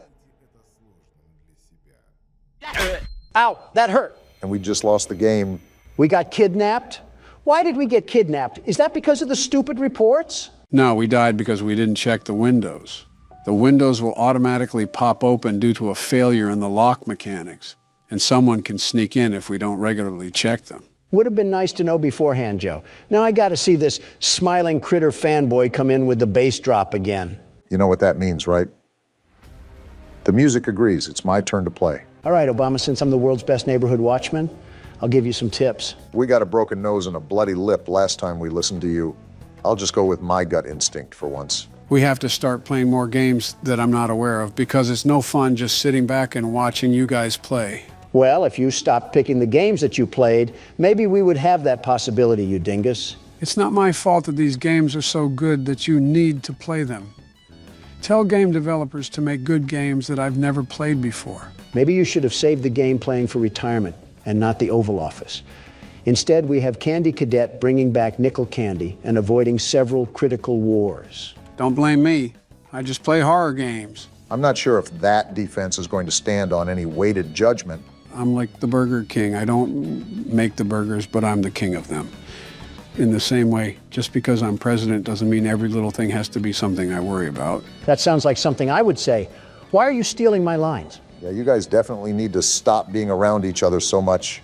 Ow, that hurt. And we just lost the game. We got kidnapped? Why did we get kidnapped? Is that because of the stupid reports? No, we died because we didn't check the windows. The windows will automatically pop open due to a failure in the lock mechanics, and someone can sneak in if we don't regularly check them. Would have been nice to know beforehand, Joe. Now I got to see this smiling critter fanboy come in with the bass drop again. You know what that means, right? The music agrees. It's my turn to play. All right, Obama, since I'm the world's best neighborhood watchman, I'll give you some tips. We got a broken nose and a bloody lip last time we listened to you. I'll just go with my gut instinct for once. We have to start playing more games that I'm not aware of because it's no fun just sitting back and watching you guys play. Well, if you stopped picking the games that you played, maybe we would have that possibility, you dingus. It's not my fault that these games are so good that you need to play them. Tell game developers to make good games that I've never played before. Maybe you should have saved the game playing for retirement and not the Oval Office. Instead, we have Candy Cadet bringing back nickel candy and avoiding several critical wars. Don't blame me. I just play horror games. I'm not sure if that defense is going to stand on any weighted judgment. I'm like the Burger King. I don't make the burgers, but I'm the king of them. In the same way, just because I'm president doesn't mean every little thing has to be something I worry about. That sounds like something I would say. Why are you stealing my lines? Yeah, you guys definitely need to stop being around each other so much.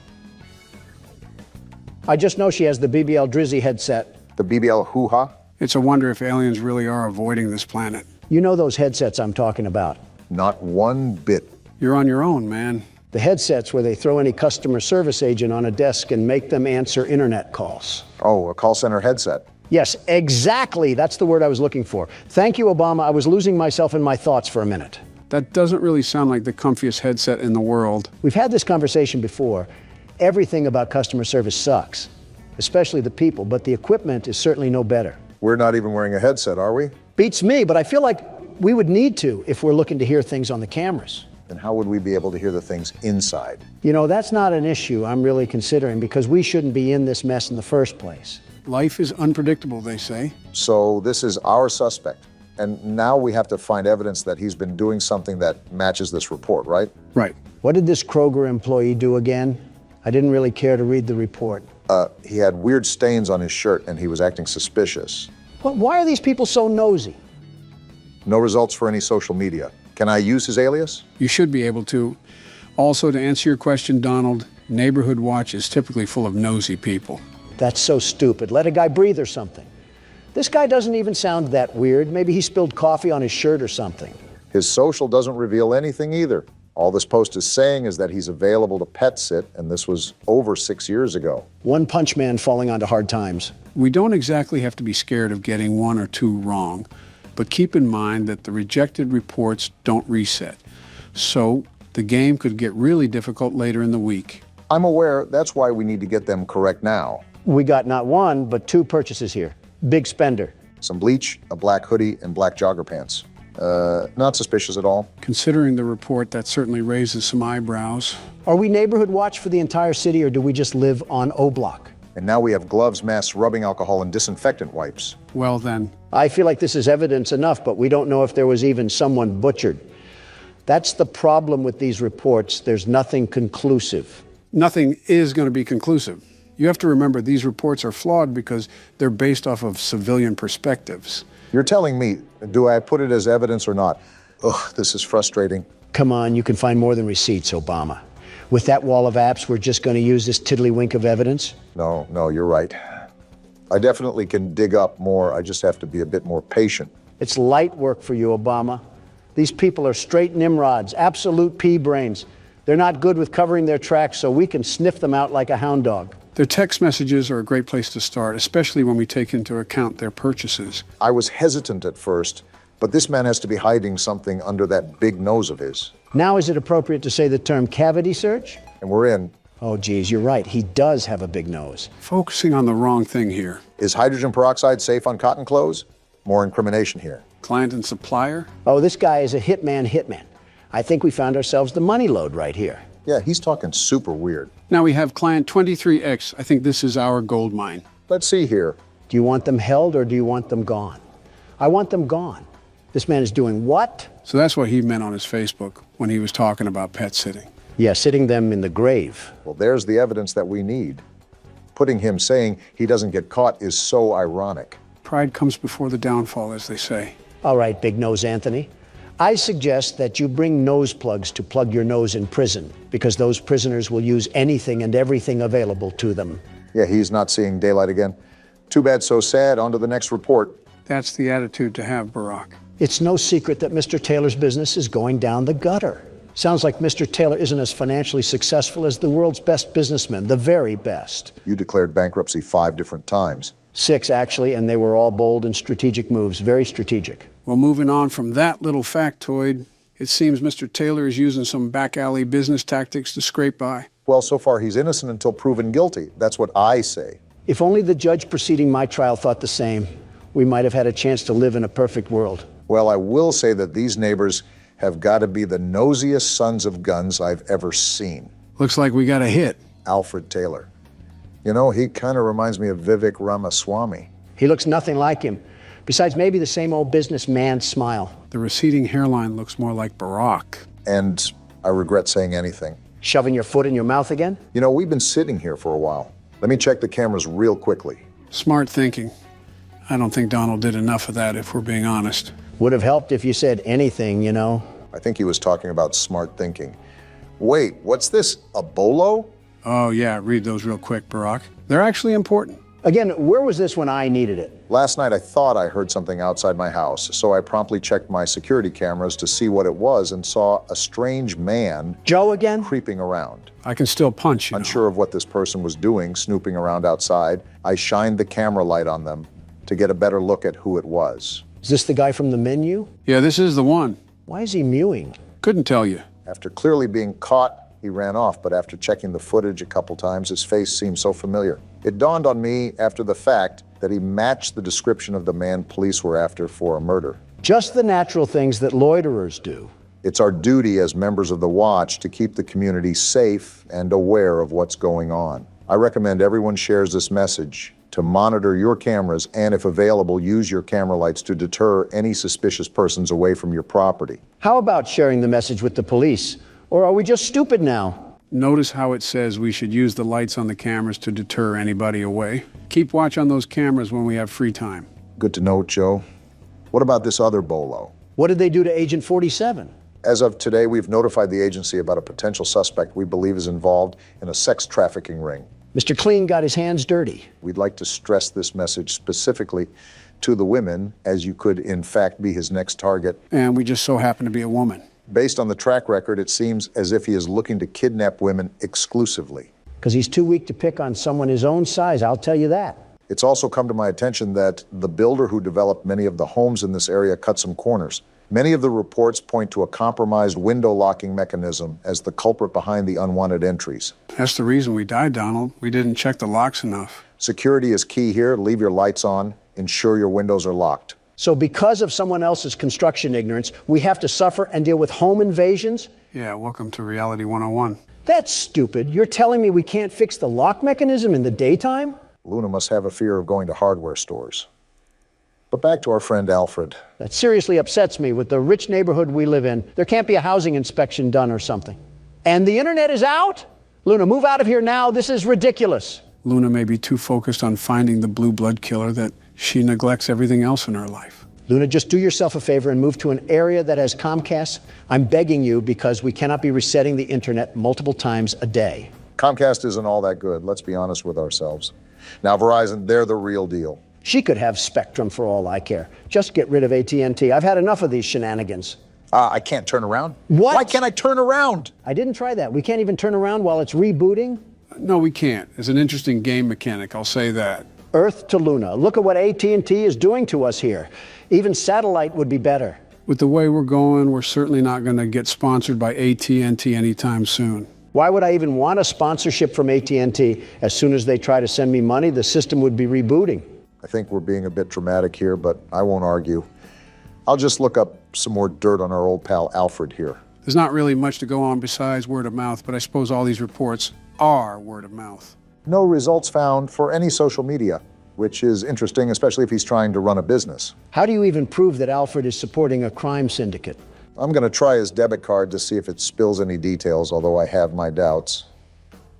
I just know she has the BBL Drizzy headset. The BBL hoo-ha? It's a wonder if aliens really are avoiding this planet. You know those headsets I'm talking about. Not one bit. You're on your own, man. The headsets where they throw any customer service agent on a desk and make them answer internet calls. Oh, a call center headset. Yes, exactly. That's the word I was looking for. Thank you, Obama. I was losing myself in my thoughts for a minute. That doesn't really sound like the comfiest headset in the world. We've had this conversation before. Everything about customer service sucks, especially the people, but the equipment is certainly no better. We're not even wearing a headset, are we? Beats me, but I feel like we would need to if we're looking to hear things on the cameras. Then how would we be able to hear the things inside? You know, that's not an issue I'm really considering because we shouldn't be in this mess in the first place. Life is unpredictable, they say. So this is our suspect. And now we have to find evidence that he's been doing something that matches this report, right? Right. What did this Kroger employee do again? I didn't really care to read the report. He had weird stains on his shirt and he was acting suspicious. Why are these people so nosy? No results for any social media. Can I use his alias? You should be able to. Also, to answer your question, Donald, Neighborhood Watch is typically full of nosy people. That's so stupid. Let a guy breathe or something. This guy doesn't even sound that weird. Maybe he spilled coffee on his shirt or something. His social doesn't reveal anything either. All this post is saying is that he's available to pet sit, and this was over 6 years ago. One punch man falling onto hard times. We don't exactly have to be scared of getting one or two wrong, but keep in mind that the rejected reports don't reset. So the game could get really difficult later in the week. I'm aware. That's why we need to get them correct now. We got not one, but two purchases here. Big spender. Some bleach, a black hoodie, and black jogger pants. Not suspicious at all. Considering the report, that certainly raises some eyebrows. Are we neighborhood watch for the entire city, or do we just live on O Block? And now we have gloves, masks, rubbing alcohol, and disinfectant wipes. Well then. I feel like this is evidence enough, but we don't know if there was even someone butchered. That's the problem with these reports. There's nothing conclusive. Nothing is going to be conclusive. You have to remember these reports are flawed because they're based off of civilian perspectives. You're telling me, do I put it as evidence or not? Ugh, this is frustrating. Come on, you can find more than receipts, Obama. With that wall of apps, we're just going to use this tiddlywink of evidence? No, you're right. I definitely can dig up more. I just have to be a bit more patient. It's light work for you, Obama. These people are straight Nimrods, absolute pea brains. They're not good with covering their tracks, so we can sniff them out like a hound dog. Their text messages are a great place to start, especially when we take into account their purchases. I was hesitant at first, but this man has to be hiding something under that big nose of his. Now is it appropriate to say the term cavity search? And we're in. Oh, geez, you're right. He does have a big nose. Focusing on the wrong thing here. Is hydrogen peroxide safe on cotton clothes? More incrimination here. Client and supplier? Oh, this guy is a hitman. I think we found ourselves the money load right here. Yeah, he's talking super weird. Now we have client 23X. I think this is our gold mine. Let's see here. Do you want them held or do you want them gone? I want them gone. This man is doing what? So that's what he meant on his Facebook when he was talking about pet sitting. Yeah, sitting them in the grave. Well, there's the evidence that we need. Putting him saying he doesn't get caught is so ironic. Pride comes before the downfall, as they say. All right, Big Nose Anthony. I suggest that you bring nose plugs to plug your nose in prison, because those prisoners will use anything and everything available to them. Yeah, he's not seeing daylight again. Too bad, so sad. On to the next report. That's the attitude to have, Barack. It's no secret that Mr. Taylor's business is going down the gutter. Sounds like Mr. Taylor isn't as financially successful as the world's best businessmen, the very best. You declared bankruptcy 5 different times. 6, actually, and they were all bold and strategic moves, very strategic. Well, moving on from that little factoid, it seems Mr. Taylor is using some back alley business tactics to scrape by. Well, so far he's innocent until proven guilty. That's what I say. If only the judge preceding my trial thought the same, we might have had a chance to live in a perfect world. Well, I will say that these neighbors have got to be the nosiest sons of guns I've ever seen. Looks like we got a hit. Alfred Taylor. You know, he kind of reminds me of Vivek Ramaswamy. He looks nothing like him. Besides, maybe the same old businessman smile. The receding hairline looks more like Barack. And I regret saying anything. Shoving your foot in your mouth again? You know, we've been sitting here for a while. Let me check the cameras real quickly. Smart thinking. I don't think Donald did enough of that, if we're being honest. Would have helped if you said anything, you know. I think he was talking about smart thinking. Wait, what's this? A bolo? Oh, yeah, read those real quick, Barack. They're actually important. Again, where was this when I needed it? Last night I thought I heard something outside my house, so I promptly checked my security cameras to see what it was and saw a strange man Joe again? creeping around. I can still punch, you know. Unsure of what this person was doing, snooping around outside, I shined the camera light on them to get a better look at who it was. Is this the guy from the menu? Yeah, this is the one. Why is he mewing? Couldn't tell you. After clearly being caught, he ran off, but after checking the footage a couple times, his face seemed so familiar. It dawned on me after the fact that he matched the description of the man police were after for a murder. Just the natural things that loiterers do. It's our duty as members of the Watch to keep the community safe and aware of what's going on. I recommend everyone shares this message to monitor your cameras and, if available, use your camera lights to deter any suspicious persons away from your property. How about sharing the message with the police? Or are we just stupid now? Notice how it says we should use the lights on the cameras to deter anybody away. Keep watch on those cameras when we have free time. Good to know, Joe. What about this other bolo? What did they do to Agent 47? As of today, we've notified the agency about a potential suspect we believe is involved in a sex trafficking ring. Mr. Clean got his hands dirty. We'd like to stress this message specifically to the women, as you could in fact be his next target. And we just so happen to be a woman. Based on the track record, it seems as if he is looking to kidnap women exclusively. Because he's too weak to pick on someone his own size, I'll tell you that. It's also come to my attention that the builder who developed many of the homes in this area cut some corners. Many of the reports point to a compromised window locking mechanism as the culprit behind the unwanted entries. That's the reason we died, Donald. We didn't check the locks enough. Security is key here. Leave your lights on. Ensure your windows are locked. So because of someone else's construction ignorance, we have to suffer and deal with home invasions? Yeah, welcome to Reality 101. That's stupid. You're telling me we can't fix the lock mechanism in the daytime? Luna must have a fear of going to hardware stores. But back to our friend Alfred. That seriously upsets me. With the rich neighborhood we live in, there can't be a housing inspection done or something. And the internet is out? Luna, move out of here now. This is ridiculous. Luna may be too focused on finding the blue blood killer that she neglects everything else in her life. Luna, just do yourself a favor and move to an area that has Comcast. I'm begging you, because we cannot be resetting the internet multiple times a day. Comcast isn't all that good. Let's be honest with ourselves. Now, Verizon, they're the real deal. She could have Spectrum for all I care. Just get rid of AT&T. I've had enough of these shenanigans. I can't turn around. What? Why can't I turn around? I didn't try that. We can't even turn around while it's rebooting. No, we can't. It's an interesting game mechanic, I'll say that. Earth to Luna. Look at what AT&T is doing to us here. Even satellite would be better. With the way we're going, we're certainly not going to get sponsored by AT&T anytime soon. Why would I even want a sponsorship from AT&T? As soon as they try to send me money, the system would be rebooting. I think we're being a bit dramatic here, but I won't argue. I'll just look up some more dirt on our old pal Alfred here. There's not really much to go on besides word of mouth, but I suppose all these reports are word of mouth. No results found for any social media, which is interesting, especially if he's trying to run a business. How do you even prove that Alfred is supporting a crime syndicate? I'm going to try his debit card to see if it spills any details, although I have my doubts.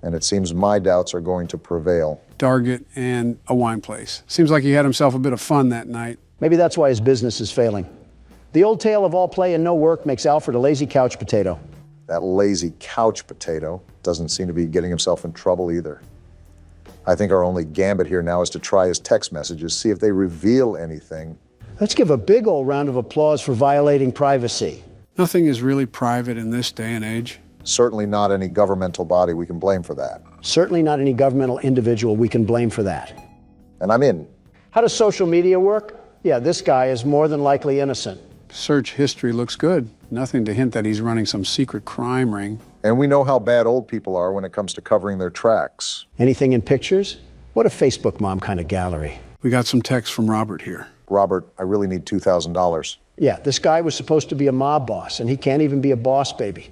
And it seems my doubts are going to prevail. Target and a wine place. Seems like he had himself a bit of fun that night. Maybe that's why his business is failing. The old tale of all play and no work makes Alfred a lazy couch potato. That lazy couch potato doesn't seem to be getting himself in trouble either. I think our only gambit here now is to try his text messages, see if they reveal anything. Let's give a big old round of applause for violating privacy. Nothing is really private in this day and age. Certainly not any governmental body we can blame for that. Certainly not any governmental individual we can blame for that. And I'm in. How does social media work? Yeah, this guy is more than likely innocent. Search history looks good. Nothing to hint that he's running some secret crime ring. And we know how bad old people are when it comes to covering their tracks. Anything in pictures? What a Facebook mom kind of gallery. We got some text from Robert here. Robert, I really need $2,000. Yeah, this guy was supposed to be a mob boss, and he can't even be a boss baby.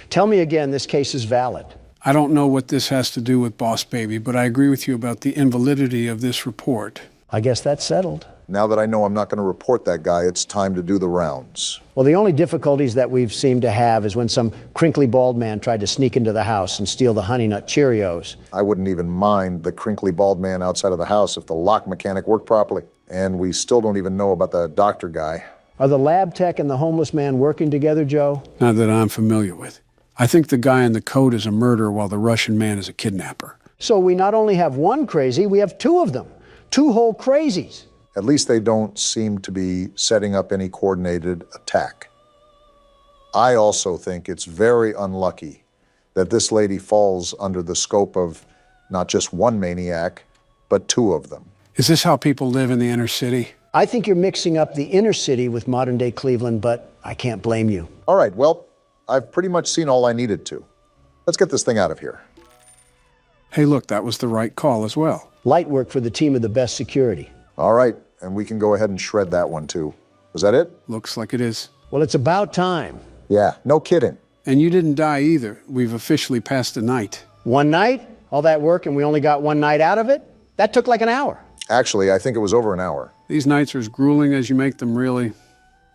Tell me again, this case is valid. I don't know what this has to do with Boss Baby, but I agree with you about the invalidity of this report. I guess that's settled. Now that I know I'm not going to report that guy, it's time to do the rounds. Well, the only difficulties that we've seemed to have is when some crinkly bald man tried to sneak into the house and steal the Honey Nut Cheerios. I wouldn't even mind the crinkly bald man outside of the house if the lock mechanic worked properly. And we still don't even know about the doctor guy. Are the lab tech and the homeless man working together, Joe? Not that I'm familiar with. I think the guy in the coat is a murderer while the Russian man is a kidnapper. So we not only have one crazy, we have two of them. Two whole crazies. At least they don't seem to be setting up any coordinated attack. I also think it's very unlucky that this lady falls under the scope of not just one maniac, but two of them. Is this how people live in the inner city? I think you're mixing up the inner city with modern-day Cleveland, but I can't blame you. All right, well, I've pretty much seen all I needed to. Let's get this thing out of here. Hey, look, that was the right call as well. Light work for the team of the best security. All right, and we can go ahead and shred that one too. Was that it? Looks like it is. Well, it's about time. Yeah, no kidding. And you didn't die either. We've officially passed the night. One night, all that work, and we only got one night out of it? That took like an hour. Actually, I think it was over an hour. These nights are as grueling as you make them, really.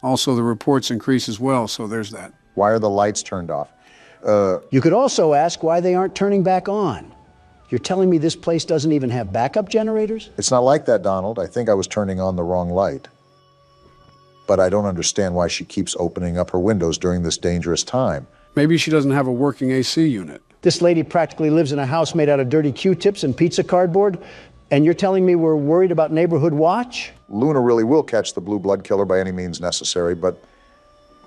Also, the reports increase as well, so there's that. Why are the lights turned off? You could also ask why they aren't turning back on. You're telling me this place doesn't even have backup generators? It's not like that, Donald. I think I was turning on the wrong light. But I don't understand why she keeps opening up her windows during this dangerous time. Maybe she doesn't have a working AC unit. This lady practically lives in a house made out of dirty Q-tips and pizza cardboard, and you're telling me we're worried about neighborhood watch? Luna really will catch the blue blood killer by any means necessary, but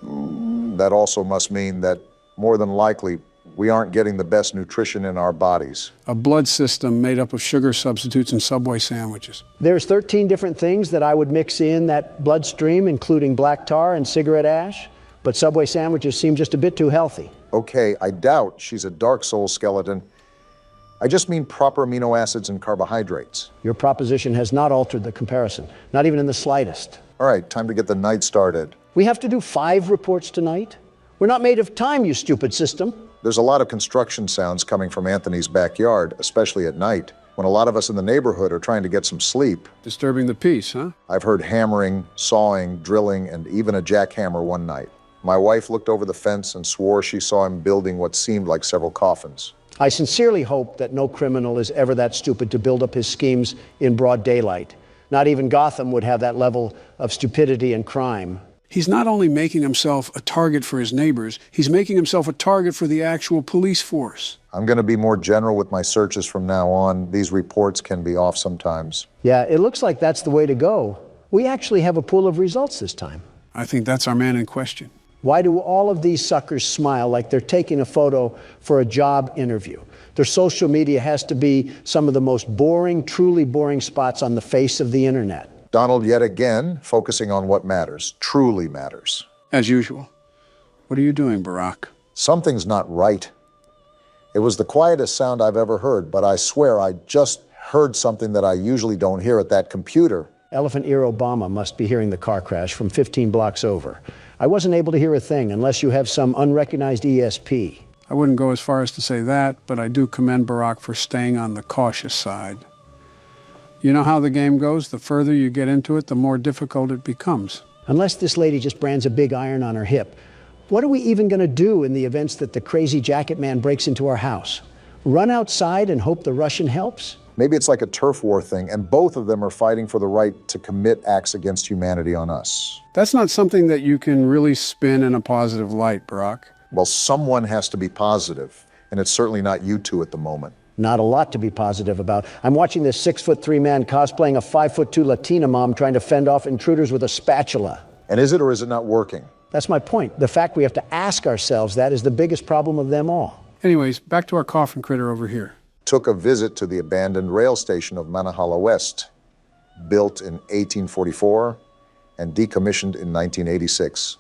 that also must mean that more than likely we aren't getting the best nutrition in our bodies. A blood system made up of sugar substitutes and Subway sandwiches. There's 13 different things that I would mix in that bloodstream, including black tar and cigarette ash, but Subway sandwiches seem just a bit too healthy. Okay, I doubt she's a Dark Soul skeleton. I just mean proper amino acids and carbohydrates. Your proposition has not altered the comparison, not even in the slightest. All right, time to get the night started. We have to do 5 reports tonight? We're not made of time, you stupid system. There's a lot of construction sounds coming from Anthony's backyard, especially at night, when a lot of us in the neighborhood are trying to get some sleep. Disturbing the peace, huh? I've heard hammering, sawing, drilling, and even a jackhammer one night. My wife looked over the fence and swore she saw him building what seemed like several coffins. I sincerely hope that no criminal is ever that stupid to build up his schemes in broad daylight. Not even Gotham would have that level of stupidity and crime. He's not only making himself a target for his neighbors, he's making himself a target for the actual police force. I'm going to be more general with my searches from now on. These reports can be off sometimes. Yeah, it looks like that's the way to go. We actually have a pool of results this time. I think that's our man in question. Why do all of these suckers smile like they're taking a photo for a job interview? Their social media has to be some of the most boring, truly boring spots on the face of the internet. Donald, yet again, focusing on what matters, truly matters. As usual. What are you doing, Barack? Something's not right. It was the quietest sound I've ever heard, but I swear I just heard something that I usually don't hear at that computer. Elephant Ear Obama must be hearing the car crash from 15 blocks over. I wasn't able to hear a thing unless you have some unrecognized ESP. I wouldn't go as far as to say that, but I do commend Barack for staying on the cautious side. You know how the game goes? The further you get into it, the more difficult it becomes. Unless this lady just brands a big iron on her hip, what are we even going to do in the events that the crazy jacket man breaks into our house? Run outside and hope the Russian helps? Maybe it's like a turf war thing, and both of them are fighting for the right to commit acts against humanity on us. That's not something that you can really spin in a positive light, Barack. Well, someone has to be positive, and it's certainly not you two at the moment. Not a lot to be positive about. I'm watching this 6'3" man cosplaying a 5'2" Latina mom trying to fend off intruders with a spatula. And is it or is it not working? That's my point. The fact we have to ask ourselves that is the biggest problem of them all. Anyways, back to our coffin critter over here. Took a visit to the abandoned rail station of Manahala West, built in 1844 and decommissioned in 1986.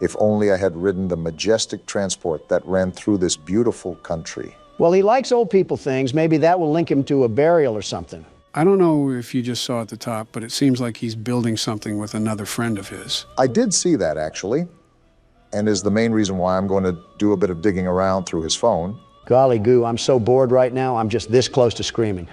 If only I had ridden the majestic transport that ran through this beautiful country. Well, he likes old people things. Maybe that will link him to a burial or something. I don't know if you just saw at the top, but it seems like he's building something with another friend of his. I did see that, actually, and is the main reason why I'm going to do a bit of digging around through his phone. Golly goo, I'm so bored right now, I'm just this close to screaming.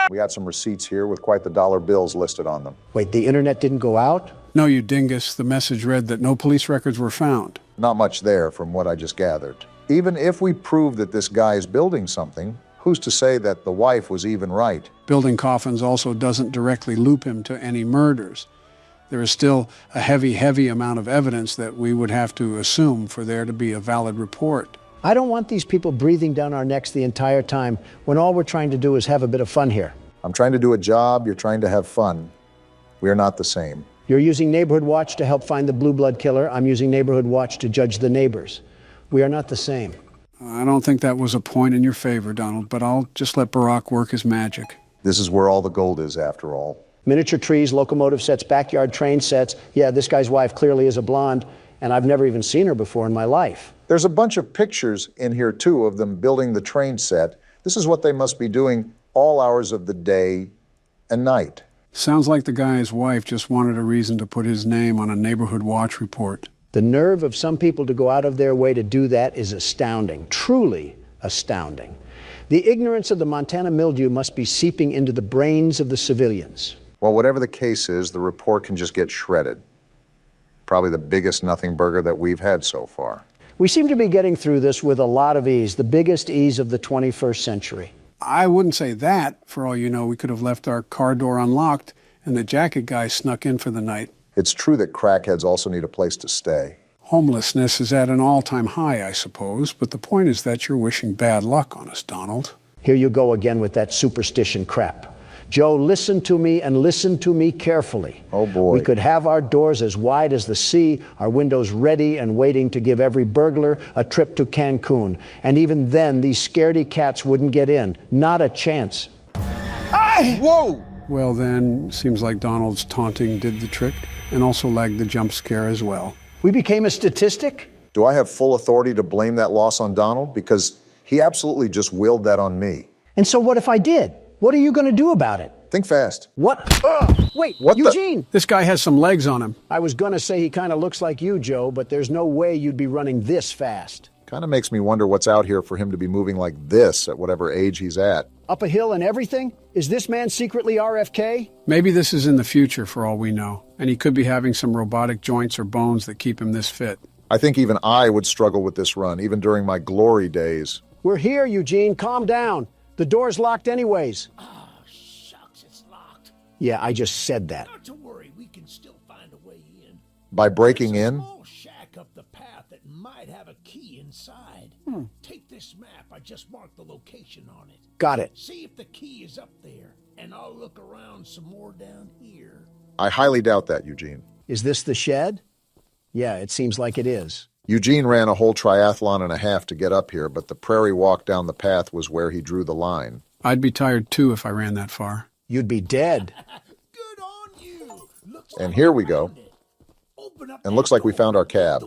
We got some receipts here with quite the dollar bills listed on them. Wait, the internet didn't go out? No, you dingus. The message read that no police records were found. Not much there from what I just gathered. Even if we prove that this guy is building something, who's to say that the wife was even right? Building coffins also doesn't directly loop him to any murders. There is still a heavy amount of evidence that we would have to assume for there to be a valid report. I don't want these people breathing down our necks the entire time when all we're trying to do is have a bit of fun here. I'm trying to do a job, you're trying to have fun. We are not the same. You're using Neighborhood Watch to help find the Blue Blood killer. I'm using Neighborhood Watch to judge the neighbors. We are not the same. I don't think that was a point in your favor, Donald, but I'll just let Barack work his magic. This is where all the gold is, after all. Miniature trees, locomotive sets, backyard train sets. Yeah, this guy's wife clearly is a blonde, and I've never even seen her before in my life. There's a bunch of pictures in here, too, of them building the train set. This is what they must be doing all hours of the day and night. Sounds like the guy's wife just wanted a reason to put his name on a Neighborhood Watch report. The nerve of some people to go out of their way to do that is astounding, truly astounding. The ignorance of the Montana mildew must be seeping into the brains of the civilians. Well, whatever the case is, the report can just get shredded. Probably the biggest nothing burger that we've had so far. We seem to be getting through this with a lot of ease, the biggest ease of the 21st century. I wouldn't say that. For all you know, we could have left our car door unlocked and the jacket guy snuck in for the night. It's true that crackheads also need a place to stay. Homelessness is at an all-time high, I suppose, but the point is that you're wishing bad luck on us, Donald. Here you go again with that superstition crap. Joe, listen to me and listen to me carefully. Oh, boy. We could have our doors as wide as the sea, our windows ready and waiting to give every burglar a trip to Cancun. And even then, these scaredy cats wouldn't get in. Not a chance. Whoa! Well then, seems like Donald's taunting did the trick, and also lagged the jump scare as well. We became a statistic? Do I have full authority to blame that loss on Donald? Because he absolutely just willed that on me. And so what if I did? What are you going to do about it? Think fast. What? Wait, What the- Eugene! This guy has some legs on him. I was going to say he kind of looks like you, Joe, but there's no way you'd be running this fast. Kind of makes me wonder what's out here for him to be moving like this at whatever age he's at. Up a hill and everything? Is this man secretly RFK? Maybe this is in the future for all we know, and he could be having some robotic joints or bones that keep him this fit. I think even I would struggle with this run, even during my glory days. We're here, Eugene. Calm down. The door's locked anyways. Oh, shucks, it's locked. Yeah, I just said that. Not to worry, we can still find a way in. By breaking in? Small shack up the path that might have a key inside. Take this map. I just marked the location on it. Got it. See if the key is up there, and I'll look around some more down here. I highly doubt that, Eugene. Is this the shed? Yeah, it seems like it is. Eugene ran a whole triathlon and a half to get up here, but the prairie walk down the path was where he drew the line. I'd be tired too if I ran that far. You'd be dead. Good on you. And here we go. And looks like we found our cab.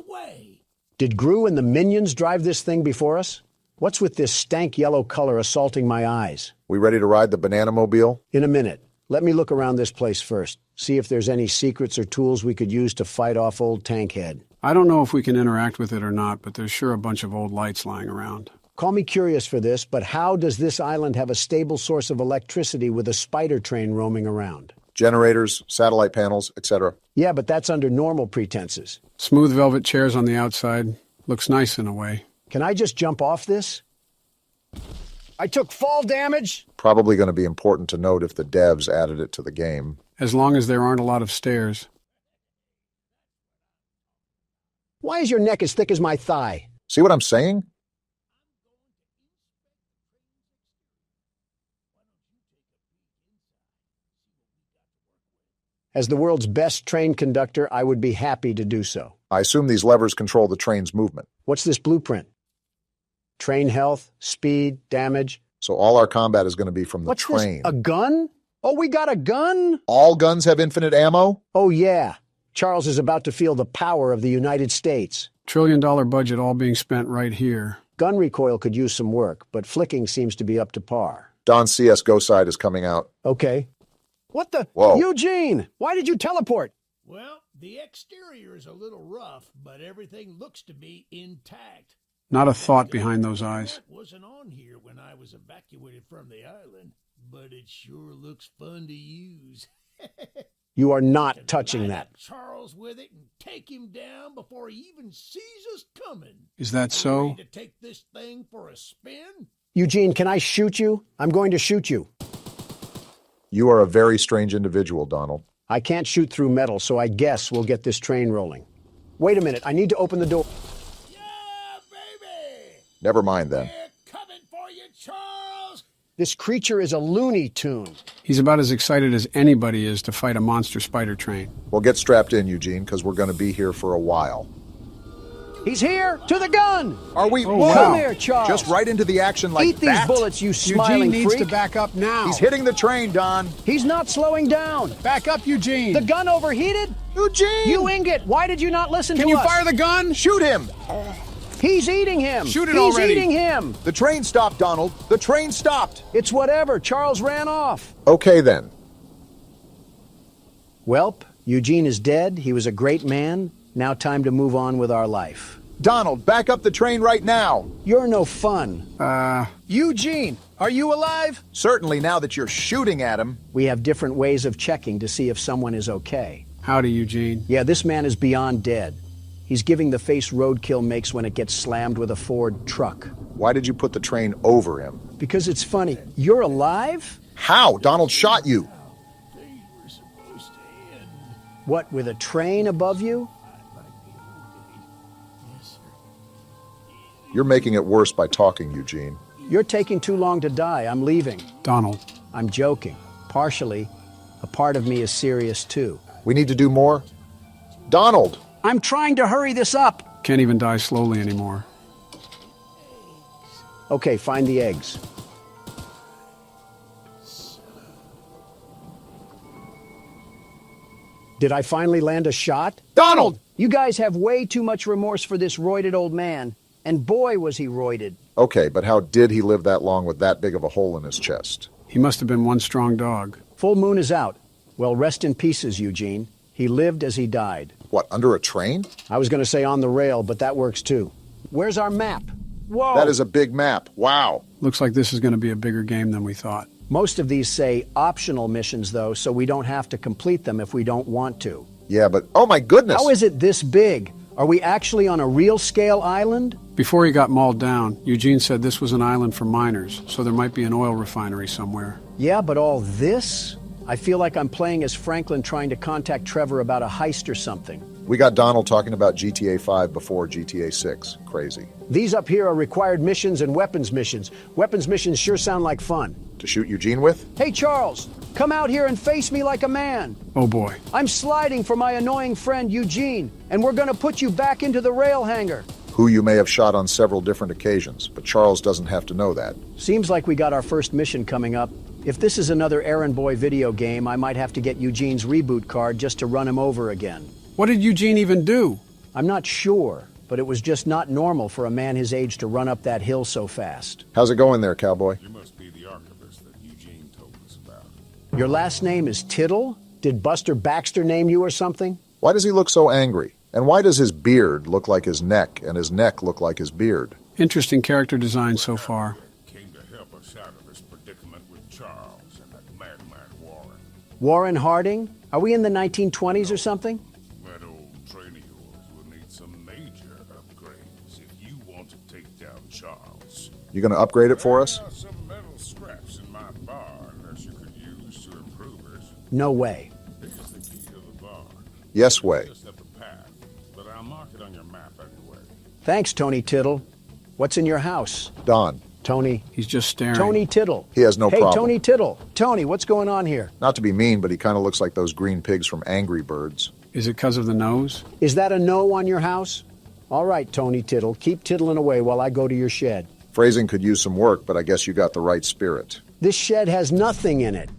Did Gru and the minions drive this thing before us? What's with this stank yellow color assaulting my eyes? We ready to ride the banana mobile? In a minute. Let me look around this place first. See if there's any secrets or tools we could use to fight off old Tankhead. I don't know if we can interact with it or not, but there's sure a bunch of old lights lying around. Call me curious for this, but how does this island have a stable source of electricity with a spider train roaming around? Generators, satellite panels, etc. Yeah, but that's under normal pretenses. Smooth velvet chairs on the outside. Looks nice in a way. Can I just jump off this? I took fall damage. Probably going to be important to note if the devs added it to the game. As long as there aren't a lot of stairs. Why is your neck as thick as my thigh? See what I'm saying? As the world's best train conductor, I would be happy to do so. I assume these levers control the train's movement. What's this blueprint? Train health, speed, damage. So all our combat is going to be from the What's train. this? A gun? Oh, we got a gun? All guns have infinite ammo? Oh, yeah. Charles is about to feel the power of the United States. $1 trillion budget all being spent right here. Gun recoil could use some work, but flicking seems to be up to par. Don's CSGO side is coming out. Okay. What the? Whoa. Eugene, why did you teleport? Well, the exterior is a little rough, but everything looks to be intact. Not a thought behind those eyes. That wasn't on here when I was evacuated from the island, but it sure looks fun to use. You are not Can touching light that. up Charles with it and take him down before he even sees us coming. Is that so? Ready to take this thing for a spin? Eugene, can I shoot you? I'm going to shoot you. You are a very strange individual, Donald. I can't shoot through metal, so I guess we'll get this train rolling. Wait a minute, I need to open the door. Yeah, baby! Never mind then. We're coming for you, Charles! This creature is a Looney Tune. He's about as excited as anybody is to fight a monster spider train. Well, get strapped in, Eugene, because we're going to be here for a while. He's here! To the gun! Are we? wow. Come here, Charles. Just right into the action like Eat these that? bullets, you smiling Eugene needs freak. to back up now. He's hitting the train, Don. He's not slowing down. Back up, Eugene. The gun overheated? Eugene! You ingot, why did you not listen Can to you us? fire the gun? Shoot him! He's eating him. Shoot it He's already. eating him. The train stopped, Donald. The train stopped. It's whatever. Charles ran off. Okay, then. Welp, Eugene is dead. He was a great man. Now time to move on with our life. Donald, back up the train right now. You're no fun. Eugene, are you alive? Certainly, now that you're shooting at him. We have different ways of checking to see if someone is okay. Howdy, Eugene. Yeah, this man is beyond dead. He's giving the face roadkill makes when it gets slammed with a Ford truck. Why did you put the train over him? Because it's funny. You're alive? How? Donald shot you. They were supposed to end. What, with a train above you? Yes, sir. You're making it worse by talking, Eugene. You're taking too long to die. I'm leaving. Donald. I'm joking. Partially. A part of me is serious too. We need to do more. Donald! I'm trying to hurry this up. Can't even die slowly anymore. Okay, find the eggs. Did I finally land a shot? Donald! You guys have way too much remorse for this roided old man. And boy, was he roided. Okay, but how did he live that long with that big of a hole in his chest? He must have been one strong dog. Full moon is out. Well, rest in pieces, Eugene. He lived as he died. What, under a train? I was going to say on the rail, but that works too. Where's our map? Whoa! That is a big map. Wow. Looks like this is going to be a bigger game than we thought. Most of these say optional missions, though, so we don't have to complete them if we don't want to. Yeah, but oh my goodness! How is it this big? Are we actually on a real-scale island? Before he got mauled down, Eugene said this was an island for miners, so there might be an oil refinery somewhere. Yeah, but all this? I feel like I'm playing as Franklin trying to contact Trevor about a heist or something. We got Donald talking about GTA 5 before GTA 6. Crazy. These up here are required missions and weapons missions. Weapons missions sure sound like fun. To shoot Eugene with? Hey, Charles, come out here and face me like a man. Oh boy. I'm sliding for my annoying friend Eugene, and we're gonna put you back into the rail hangar. Who you may have shot on several different occasions, but Charles doesn't have to know that. Seems like we got our first mission coming up. If this is another errand boy video game, I might have to get Eugene's reboot card just to run him over again. What did Eugene even do? I'm not sure, but it was just not normal for a man his age to run up that hill so fast. How's it going there, cowboy? You must be the archivist that Eugene told us about. Your last name is Tittle? Did Buster Baxter name you or something? Why does he look so angry? And why does his beard look like his neck and his neck look like his beard? Interesting character design so far. Came to help us out of this predicament with Charles and that madman Warren. Warren Harding? Are we in the 1920s or something? That old train of yours will need some major upgrades if you want to take down Charles. You gonna upgrade it for us? There are some metal scraps in my barn that you could use to improve it. No way. Here's the key to the barn. Yes way. Just up the path, but I'll mark it on your map anyway. Thanks, Tony Tittle. What's in your house? Don. Tony. He's just staring. Tony Tittle. He has no hey, problem. Tony Tittle. Tony, what's going on here? Not to be mean, but he kind of looks like those green pigs from Angry Birds. Is it because of the nose? Is that a no on your house? All right, Tony Tittle. Keep tittling away while I go to your shed. Phrasing could use some work, but I guess you got the right spirit. This shed has nothing in it.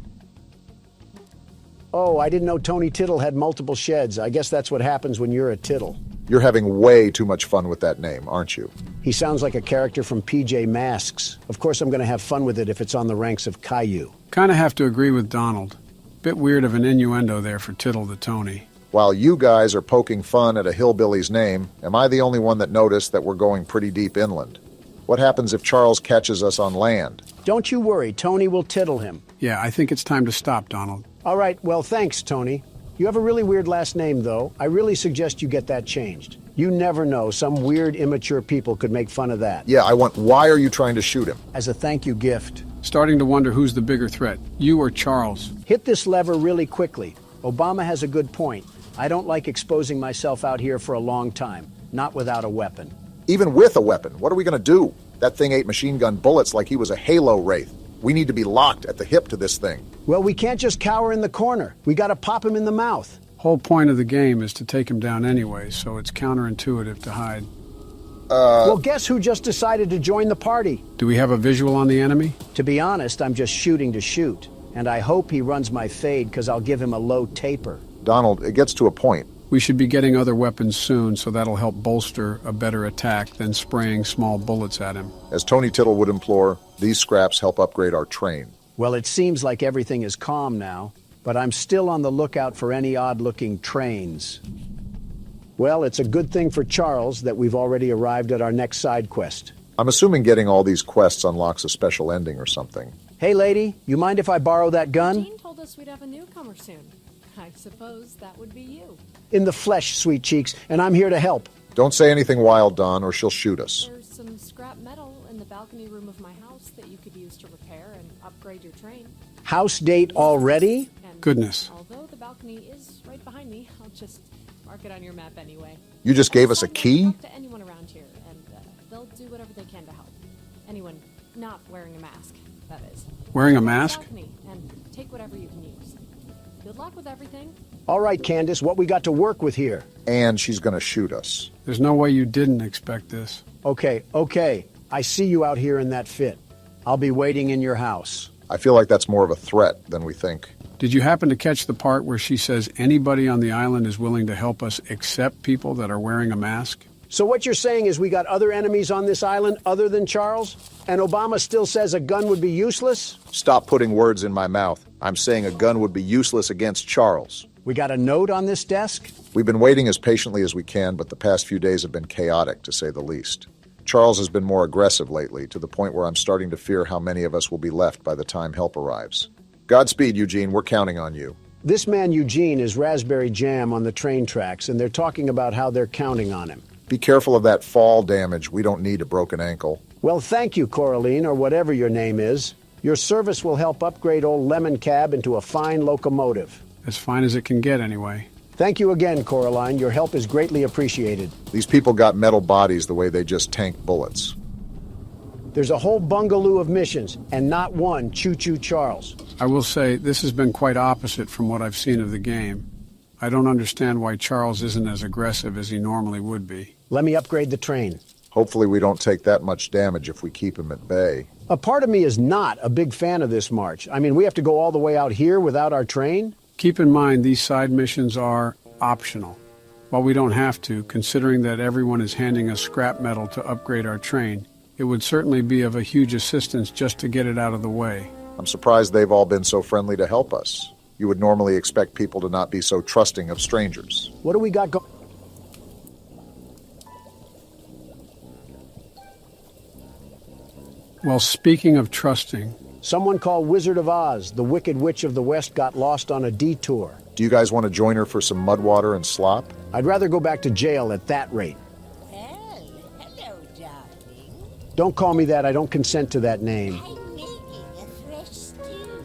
Oh, I didn't know Tony Tittle had multiple sheds. I guess that's what happens when you're a Tittle. You're having way too much fun with that name, aren't you? He sounds like a character from PJ Masks. Of course I'm going to have fun with it if it's on the ranks of Caillou. Kind of have to agree with Donald. Bit weird of an innuendo there for Tittle the Tony. While you guys are poking fun at a hillbilly's name, am I the only one that noticed that we're going pretty deep inland? What happens if Charles catches us on land? Don't you worry, Tony will tittle him. Yeah, I think it's time to stop, Donald. All right, well, thanks, Tony. You have a really weird last name, though. I really suggest you get that changed. You never know. Some weird, immature people could make fun of that. Yeah, why are you trying to shoot him? As a thank you gift. Starting to wonder who's the bigger threat, you or Charles. Hit this lever really quickly. Obama has a good point. I don't like exposing myself out here for a long time, not without a weapon. Even with a weapon, what are we gonna do? That thing ate machine gun bullets like he was a Halo Wraith. We need to be locked at the hip to this thing. Well, we can't just cower in the corner. We gotta pop him in the mouth. Whole point of the game is to take him down anyway, so it's counterintuitive to hide. Well, guess who just decided to join the party? Do we have a visual on the enemy? To be honest, I'm just shooting to shoot. And I hope he runs my fade, because I'll give him a low taper. Donald, it gets to a point. We should be getting other weapons soon, so that'll help bolster a better attack than spraying small bullets at him. As Tony Tittle would implore, these scraps help upgrade our train. Well, it seems like everything is calm now, but I'm still on the lookout for any odd-looking trains. Well, it's a good thing for Charles that we've already arrived at our next side quest. I'm assuming getting all these quests unlocks a special ending or something. Hey, lady, you mind if I borrow that gun? Dean told us we'd have a newcomer soon. I suppose that would be you. In the flesh, sweet cheeks, and I'm here to help. Don't say anything wild, Don, or she'll shoot us. There's some scrap metal in the balcony room of my house that you could use to repair and upgrade your train. House date already? And Goodness. although the balcony is right behind me, I'll just mark it on your map anyway. You just gave us a key? Talk to anyone around here, and they'll do whatever they can to help. Anyone not wearing a mask, that is. Wearing a Go to the mask? balcony and take whatever you can use. Good luck with everything. All right, Candace, what we got to work with here? And she's gonna shoot us. There's no way you didn't expect this. Okay. I see you out here in that fit. I'll be waiting in your house. I feel like that's more of a threat than we think. Did you happen to catch the part where she says anybody on the island is willing to help us except people that are wearing a mask? So what you're saying is we got other enemies on this island other than Charles? And Obama still says a gun would be useless? Stop putting words in my mouth. I'm saying a gun would be useless against Charles. We got a note on this desk? We've been waiting as patiently as we can, but the past few days have been chaotic, to say the least. Charles has been more aggressive lately, to the point where I'm starting to fear how many of us will be left by the time help arrives. Godspeed, Eugene. We're counting on you. This man Eugene is raspberry jam on the train tracks, and they're talking about how they're counting on him. Be careful of that fall damage. We don't need a broken ankle. Well, thank you, Coraline, or whatever your name is. Your service will help upgrade old Lemon Cab into a fine locomotive. As fine as it can get, anyway. Thank you again, Coraline. Your help is greatly appreciated. These people got metal bodies the way they just tank bullets. There's a whole bungaloo of missions, and not one Choo-Choo Charles. I will say this has been quite opposite from what I've seen of the game. I don't understand why Charles isn't as aggressive as he normally would be. Let me upgrade the train. Hopefully we don't take that much damage if we keep him at bay. A part of me is not a big fan of this march. I mean, we have to go all the way out here without our train? Keep in mind these side missions are optional. While we don't have to, considering that everyone is handing us scrap metal to upgrade our train, it would certainly be of a huge assistance just to get it out of the way. I'm surprised they've all been so friendly to help us. You would normally expect people to not be so trusting of strangers. What do we got going? Well, speaking of trusting, Someone called Wizard of Oz, the Wicked Witch of the West, got lost on a detour. Do you guys want to join her for some mud water and slop? I'd rather go back to jail at that rate. Well, hello, darling. Don't call me that. I don't consent to that name. I'm making a fresh stew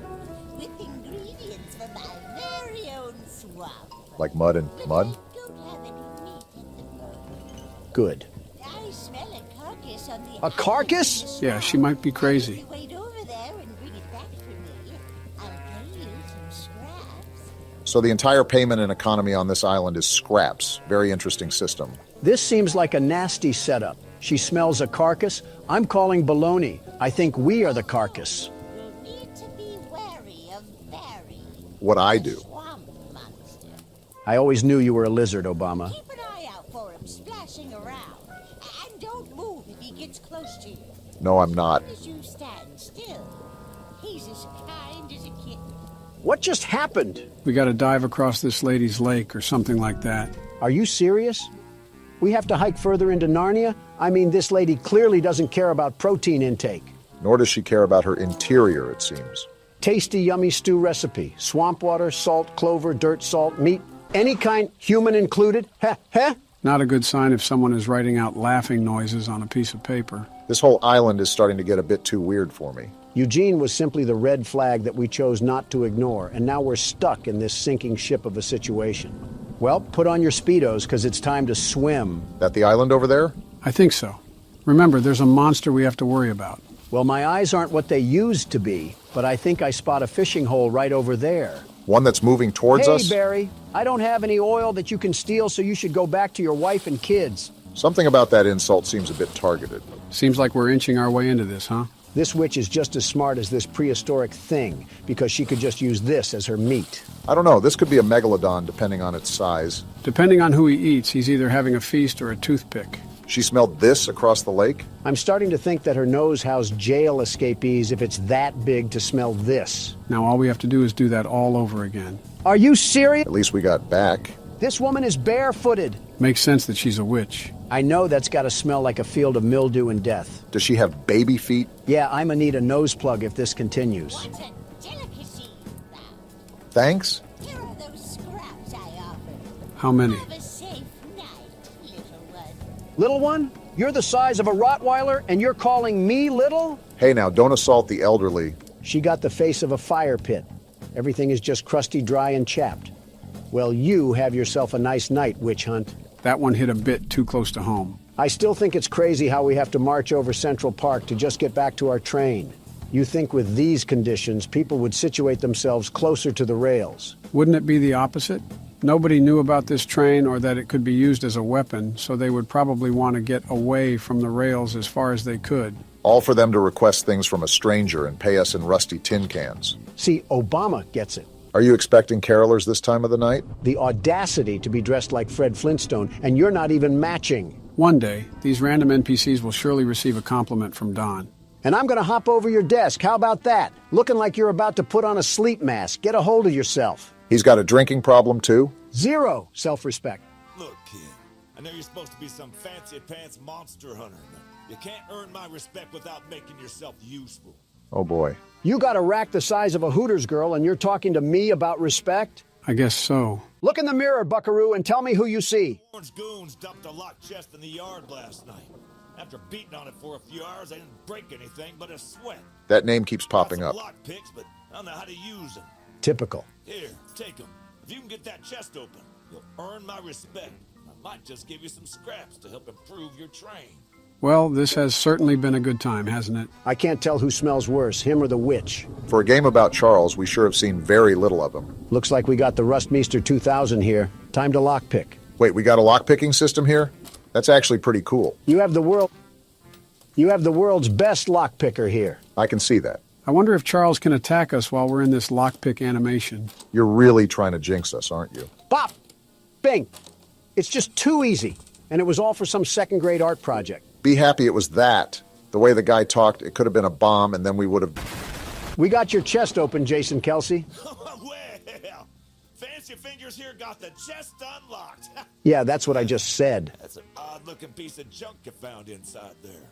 with ingredients from my very own swamp. Like mud and mud? Don't have any meat at the moment. Good. I smell a carcass on the A carcass? yeah, she might be crazy. Wait over there and bring it back for me. I'll pay you some scraps. So the entire payment and economy on this island is scraps. Very interesting system. This seems like a nasty setup. She smells a carcass. I'm calling baloney. I think we are the carcass. You'll need to be wary of Barry. What I the do. Swamp monster. I always knew you were a lizard, Obama. Keep an eye out for him splashing around. And don't move if he gets close to you. No, I'm not. As you stand still, he's as kind as a kitten. What just happened? We got to dive across this lady's lake or something like that. Are you serious? We have to hike further into Narnia? I mean, this lady clearly doesn't care about protein intake. Nor does she care about her interior, it seems. Tasty, yummy stew recipe. Swamp water, salt, clover, dirt, salt, meat. Any kind, human included. Heh, heh. Not a good sign if someone is writing out laughing noises on a piece of paper. This whole island is starting to get a bit too weird for me. Eugene was simply the red flag that we chose not to ignore, and now we're stuck in this sinking ship of a situation. Well, put on your Speedos, because it's time to swim. That the island over there? I think so. Remember, there's a monster we have to worry about. Well, my eyes aren't what they used to be, but I think I spot a fishing hole right over there. One that's moving towards Hey, us? Barry, I don't have any oil that you can steal, so you should go back to your wife and kids. Something about that insult seems a bit targeted. Seems like we're inching our way into this, huh? This witch is just as smart as this prehistoric thing, because she could just use this as her meat. I don't know, this could be a megalodon depending on its size. Depending on who he eats, he's either having a feast or a toothpick. She smelled this across the lake? I'm starting to think that her nose housed jail escapees if it's that big to smell this. Now all we have to do is do that all over again. Are you serious? At least we got back. This woman is barefooted. Makes sense that she's a witch. I know that's got to smell like a field of mildew and death. Does she have baby feet? Yeah, I'ma need a nose plug if this continues. What's a delicacy, thou? Thanks? Here are those scraps I offered. How many? Have a safe night, little one. Little one, you're the size of a Rottweiler and you're calling me little? Hey now, don't assault the elderly. She got the face of a fire pit. Everything is just crusty, dry, and chapped. Well, you have yourself a nice night, witch hunt. That one hit a bit too close to home. I still think it's crazy how we have to march over Central Park to just get back to our train. You think with these conditions, people would situate themselves closer to the rails. Wouldn't it be the opposite? Nobody knew about this train or that it could be used as a weapon, so they would probably want to get away from the rails as far as they could. All for them to request things from a stranger and pay us in rusty tin cans. See, Obama gets it. Are you expecting carolers this time of the night? The audacity to be dressed like Fred Flintstone, and you're not even matching. One day, these random NPCs will surely receive a compliment from Don. And I'm gonna hop over your desk. How about that? Looking like you're about to put on a sleep mask. Get a hold of yourself. He's got a drinking problem too? Zero self-respect. Look, kid, I know you're supposed to be some fancy-pants monster hunter, but you can't earn my respect without making yourself useful. Oh boy. You got a rack the size of a Hooters girl, and you're talking to me about respect? I guess so. Look in the mirror, buckaroo, and tell me who you see. Orange goons dumped a locked chest in the yard last night. After beating on it for a few hours, they didn't break anything but a sweat. That name keeps popping up. Lock picks, but I don't know how to use them. Typical. Here, take them. If you can get that chest open, you'll earn my respect. I might just give you some scraps to help improve your train. Well, this has certainly been a good time, hasn't it? I can't tell who smells worse, him or the witch. For a game about Charles, we sure have seen very little of him. Looks like we got the Rustmeister 2000 here. Time to lockpick. Wait, we got a lock-picking system here? That's actually pretty cool. You have the world's best lockpicker here. I can see that. I wonder if Charles can attack us while we're in this lockpick animation. You're really trying to jinx us, aren't you? Bop! Bing! It's just too easy. And it was all for some second-grade art project. Be happy it was that. The way the guy talked, it could have been a bomb, and then we would have... We got your chest open, Jason Kelsey. Well, Fancy Fingers here got the chest unlocked. Yeah, that's what I just said. That's an odd-looking piece of junk you found inside there.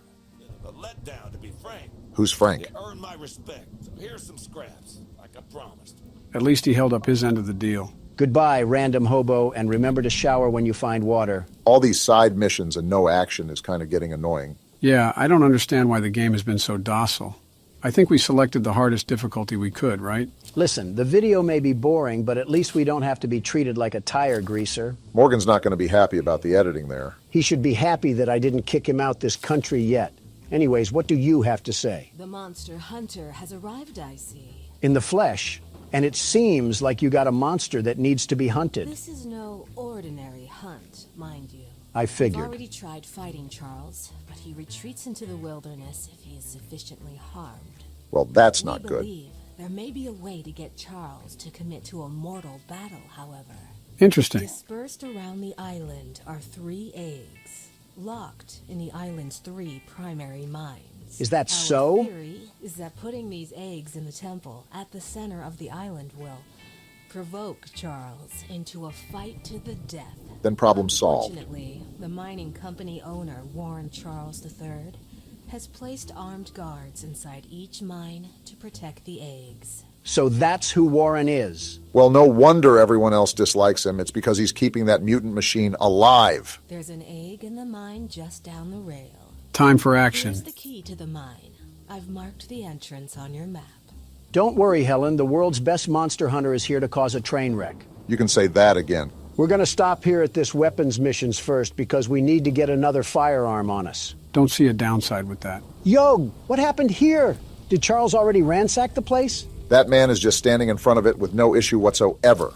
A letdown, to be frank. Who's Frank? You earned my respect. So here's some scraps, like I promised. At least he held up his end of the deal. Goodbye, random hobo, and remember to shower when you find water. All these side missions and no action is kind of getting annoying. Yeah, I don't understand why the game has been so docile. I think we selected the hardest difficulty we could, right? Listen, the video may be boring, but at least we don't have to be treated like a tire greaser. Morgan's not going to be happy about the editing there. He should be happy that I didn't kick him out this country yet. Anyways, what do you have to say? The monster hunter has arrived, I see. In the flesh. And it seems like you got a monster that needs to be hunted. This is no ordinary hunt, mind you. I figured. We've already tried fighting Charles, but he retreats into the wilderness if he is sufficiently harmed. Well, that's not We good. believe there may be a way to get Charles to commit to a mortal battle, however. Interesting. Dispersed around the island are 3 eggs, locked in the island's 3 primary mines. Is that Our so? theory is that putting these eggs in the temple at the center of the island will provoke Charles into a fight to the death. Then problem solved. Unfortunately, the mining company owner, Warren Charles III, has placed armed guards inside each mine to protect the eggs. So that's who Warren is. Well, no wonder everyone else dislikes him. It's because he's keeping that mutant machine alive. There's an egg in the mine just down the rail. Time for action. Here's the key to the mine. I've marked the entrance on your map. Don't worry, Helen. The world's best monster hunter is here to cause a train wreck. You can say that again. We're going to stop here at this weapons missions first because we need to get another firearm on us. Don't see a downside with that. Yo, what happened here? Did Charles already ransack the place? That man is just standing in front of it with no issue whatsoever.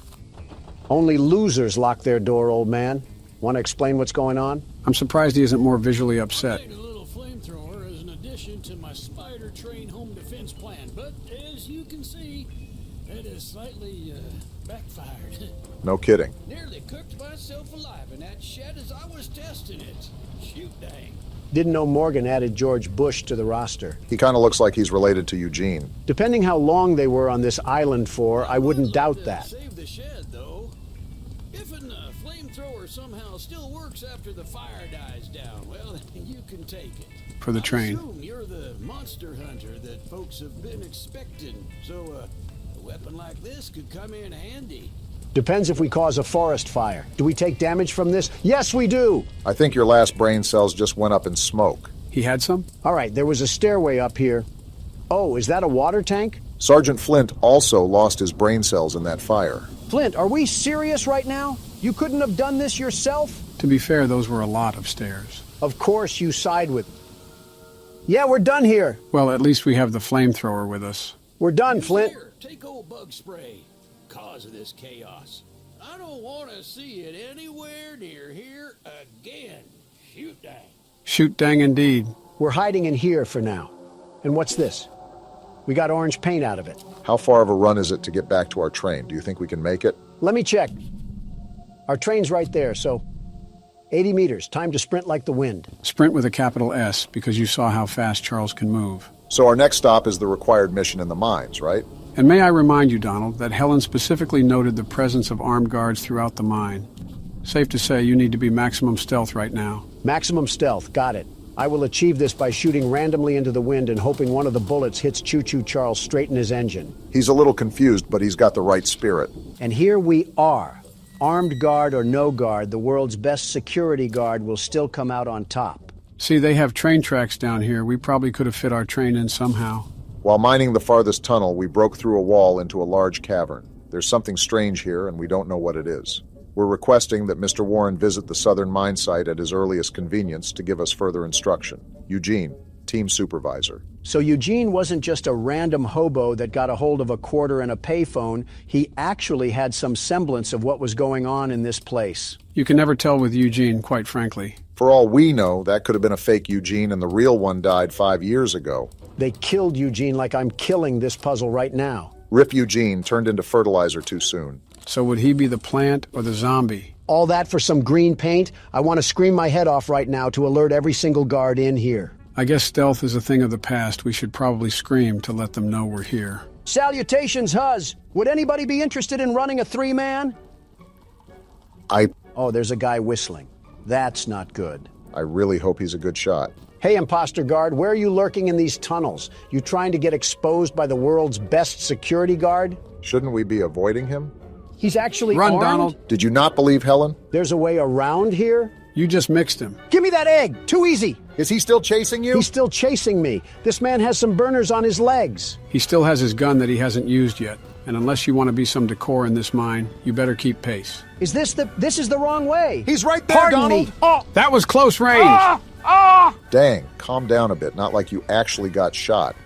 Only losers lock their door, old man. Want to explain what's going on? I'm surprised he isn't more visually upset. A little flamethrower as an addition to my spider train home defense plan, but as you can see, it has slightly backfired. No kidding. Nearly cooked myself alive in that shed as I was testing it. Shoot dang. Didn't know Morgan added George Bush to the roster. He kind of looks like he's related to Eugene. Depending how long they were on this island for, I wouldn't doubt that. Save the shed, though. If a flamethrower somehow still works after the fire dies down, well, you can take it. For the train. I assume you're the monster hunter that folks have been expecting, so a weapon like this could come in handy. Depends if we cause a forest fire. Do we take damage from this? Yes, we do! I think your last brain cells just went up in smoke. He had some? All right, there was a stairway up here. Oh, is that a water tank? Sergeant Flint also lost his brain cells in that fire. Flint, are we serious right now? You couldn't have done this yourself? To be fair, those were a lot of stairs. Of course you side with... Yeah, we're done here. Well, at least we have the flamethrower with us. We're done, Flint. Here, take old bug spray. Cause of this chaos. I don't want to see it anywhere near here again. Shoot dang. Shoot dang indeed. We're hiding in here for now. And what's this? We got orange paint out of it. How far of a run is it to get back to our train? Do you think we can make it? Let me check. Our train's right there, so 80 meters. Time to sprint like the wind. Sprint with a capital S, because you saw how fast Charles can move. So our next stop is the required mission in the mines, right? And may I remind you, Donald, that Helen specifically noted the presence of armed guards throughout the mine. Safe to say you need to be maximum stealth right now. Maximum stealth, got it. I will achieve this by shooting randomly into the wind and hoping one of the bullets hits Choo Choo Charles straight in his engine. He's a little confused, but he's got the right spirit. And here we are. Armed guard or no guard, the world's best security guard will still come out on top. See, they have train tracks down here. We probably could have fit our train in somehow. While mining the farthest tunnel, we broke through a wall into a large cavern. There's something strange here, and we don't know what it is. We're requesting that Mr. Warren visit the southern mine site at his earliest convenience to give us further instruction. Eugene, team supervisor. So Eugene wasn't just a random hobo that got a hold of a quarter and a payphone. He actually had some semblance of what was going on in this place. You can never tell with Eugene, quite frankly. For all we know, that could have been a fake Eugene and the real one died 5 years ago. They killed Eugene like I'm killing this puzzle right now. Rip Eugene turned into fertilizer too soon. So would he be the plant or the zombie? All that for some green paint? I want to scream my head off right now to alert every single guard in here. I guess stealth is a thing of the past. We should probably scream to let them know we're here. Salutations, Huz. Would anybody be interested in running a three-man? Oh, there's a guy whistling. That's not good. I really hope he's a good shot. Hey, imposter guard, where are you lurking in these tunnels? You trying to get exposed by the world's best security guard? Shouldn't we be avoiding him? He's actually Run, armed? Donald. Did you not believe Helen? There's a way around here? You just mixed him. Give me that egg! Too easy! Is he still chasing you? He's still chasing me. This man has some burners on his legs. He still has his gun that he hasn't used yet. And unless you want to be some decor in this mine, you better keep pace. This is the wrong way. He's right there, Pardon Donald! me. Oh! That was close range! Dang, calm down a bit. Not like you actually got shot.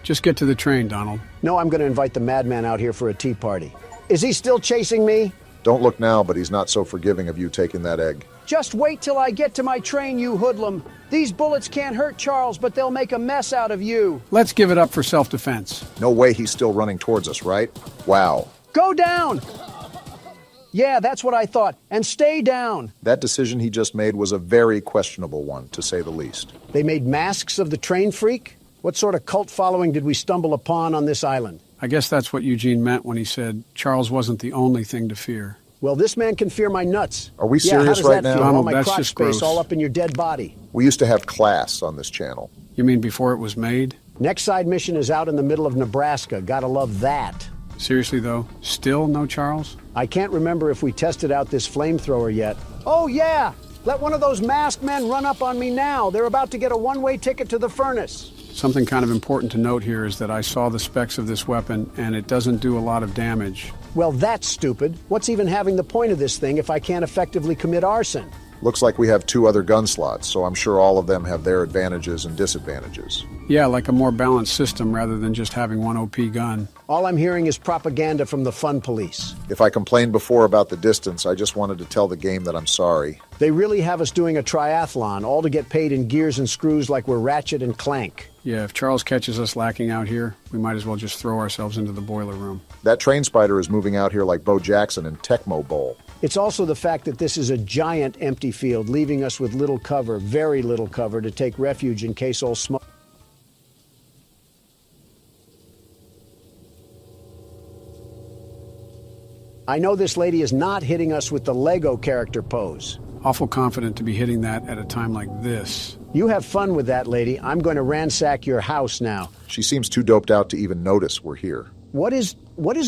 Just get to the train, Donald. No, I'm going to invite the madman out here for a tea party. Is he still chasing me? Don't look now, but he's not so forgiving of you taking that egg. Just wait till I get to my train, you hoodlum. These bullets can't hurt Charles, but they'll make a mess out of you. Let's give it up for self-defense. No way he's still running towards us, right? Wow. Go down! Yeah, that's what I thought. And stay down. That decision he just made was a very questionable one, to say the least. They made masks of the train freak? What sort of cult following did we stumble upon on this island? I guess that's what Eugene meant when he said Charles wasn't the only thing to fear. Well, this man can fear my nuts. Are we Yeah, serious how does right that now? feel? Donald, All my that's crotch just space gross. all up in your dead body. We used to have class on this channel. You mean before it was made? Next side mission is out in the middle of Nebraska. Gotta love that. Seriously, though? Still no Charles? I can't remember if we tested out this flamethrower yet. Oh, yeah! Let one of those masked men run up on me now. They're about to get a one-way ticket to the furnace. Something kind of important to note here is that I saw the specs of this weapon, and it doesn't do a lot of damage. Well, that's stupid. What's even having the point of this thing if I can't effectively commit arson? Looks like we have 2 other gun slots, so I'm sure all of them have their advantages and disadvantages. Yeah, like a more balanced system rather than just having one OP gun. All I'm hearing is propaganda from the fun police. If I complained before about the distance, I just wanted to tell the game that I'm sorry. They really have us doing a triathlon, all to get paid in gears and screws like we're Ratchet and Clank. Yeah, if Charles catches us lacking out here, we might as well just throw ourselves into the boiler room. That train spider is moving out here like Bo Jackson in Tecmo Bowl. It's also the fact that this is a giant empty field, leaving us with little cover, very little cover, to take refuge in case all smoke. I know this lady is not hitting us with the Lego character pose. Awful confident to be hitting that at a time like this. You have fun with that, lady. I'm going to ransack your house now. She seems too doped out to even notice we're here. What is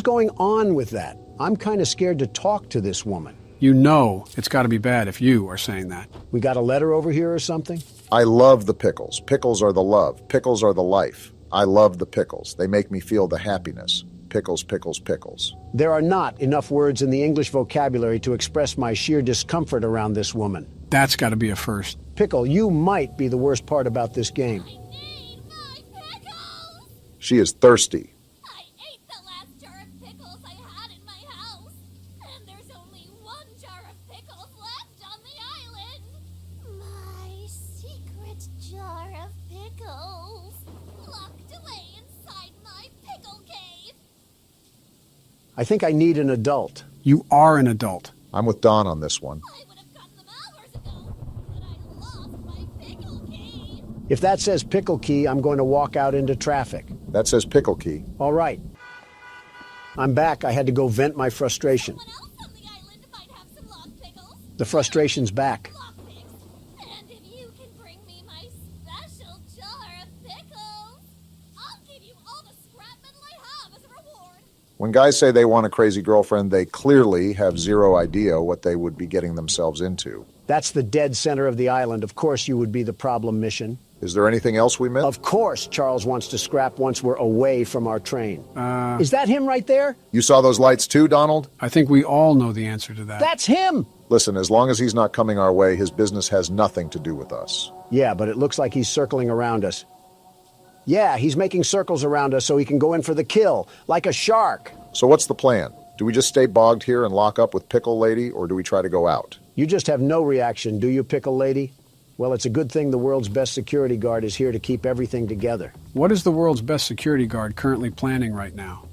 going on with that? I'm kind of scared to talk to this woman. You know it's got to be bad if you are saying that. We got a letter over here or something? I love the pickles. Pickles are the love. Pickles are the life. I love the pickles. They make me feel the happiness. Pickles, pickles, pickles. There are not enough words in the English vocabulary to express my sheer discomfort around this woman. That's got to be a first. Pickle, you might be the worst part about this game. I need my pickles! She is thirsty. I ate the last jar of pickles I had in my house, and there's only 1 jar of pickles left on the island. My secret jar of pickles, locked away inside my pickle cave. I think I need an adult. You are an adult. I'm with Don on this one. I would have gotten them hours ago, but I lost my pickle key. If that says pickle key, I'm going to walk out into traffic. That says pickle key. All right. I'm back. I had to go vent my frustration. Someone else on the island might have some lost pickles. The frustration's back. Lockpicks. And if you can bring me my special jar of pickles, I'll give you all the scrap metal I have as a reward. When guys say they want a crazy girlfriend, they clearly have zero idea what they would be getting themselves into. That's the dead center of the island. Of course you would be the problem mission. Is there anything else we missed? Of course Charles wants to scrap once we're away from our train. Is that him right there? You saw those lights too, Donald? I think we all know the answer to that. That's him! Listen, as long as he's not coming our way, his business has nothing to do with us. Yeah, but it looks like he's circling around us. Yeah, he's making circles around us so he can go in for the kill, like a shark. So what's the plan? Do we just stay bogged here and lock up with Pickle Lady, or do we try to go out? You just have no reaction, do you, Pickle Lady? Well, it's a good thing the world's best security guard is here to keep everything together. What is the world's best security guard currently planning right now?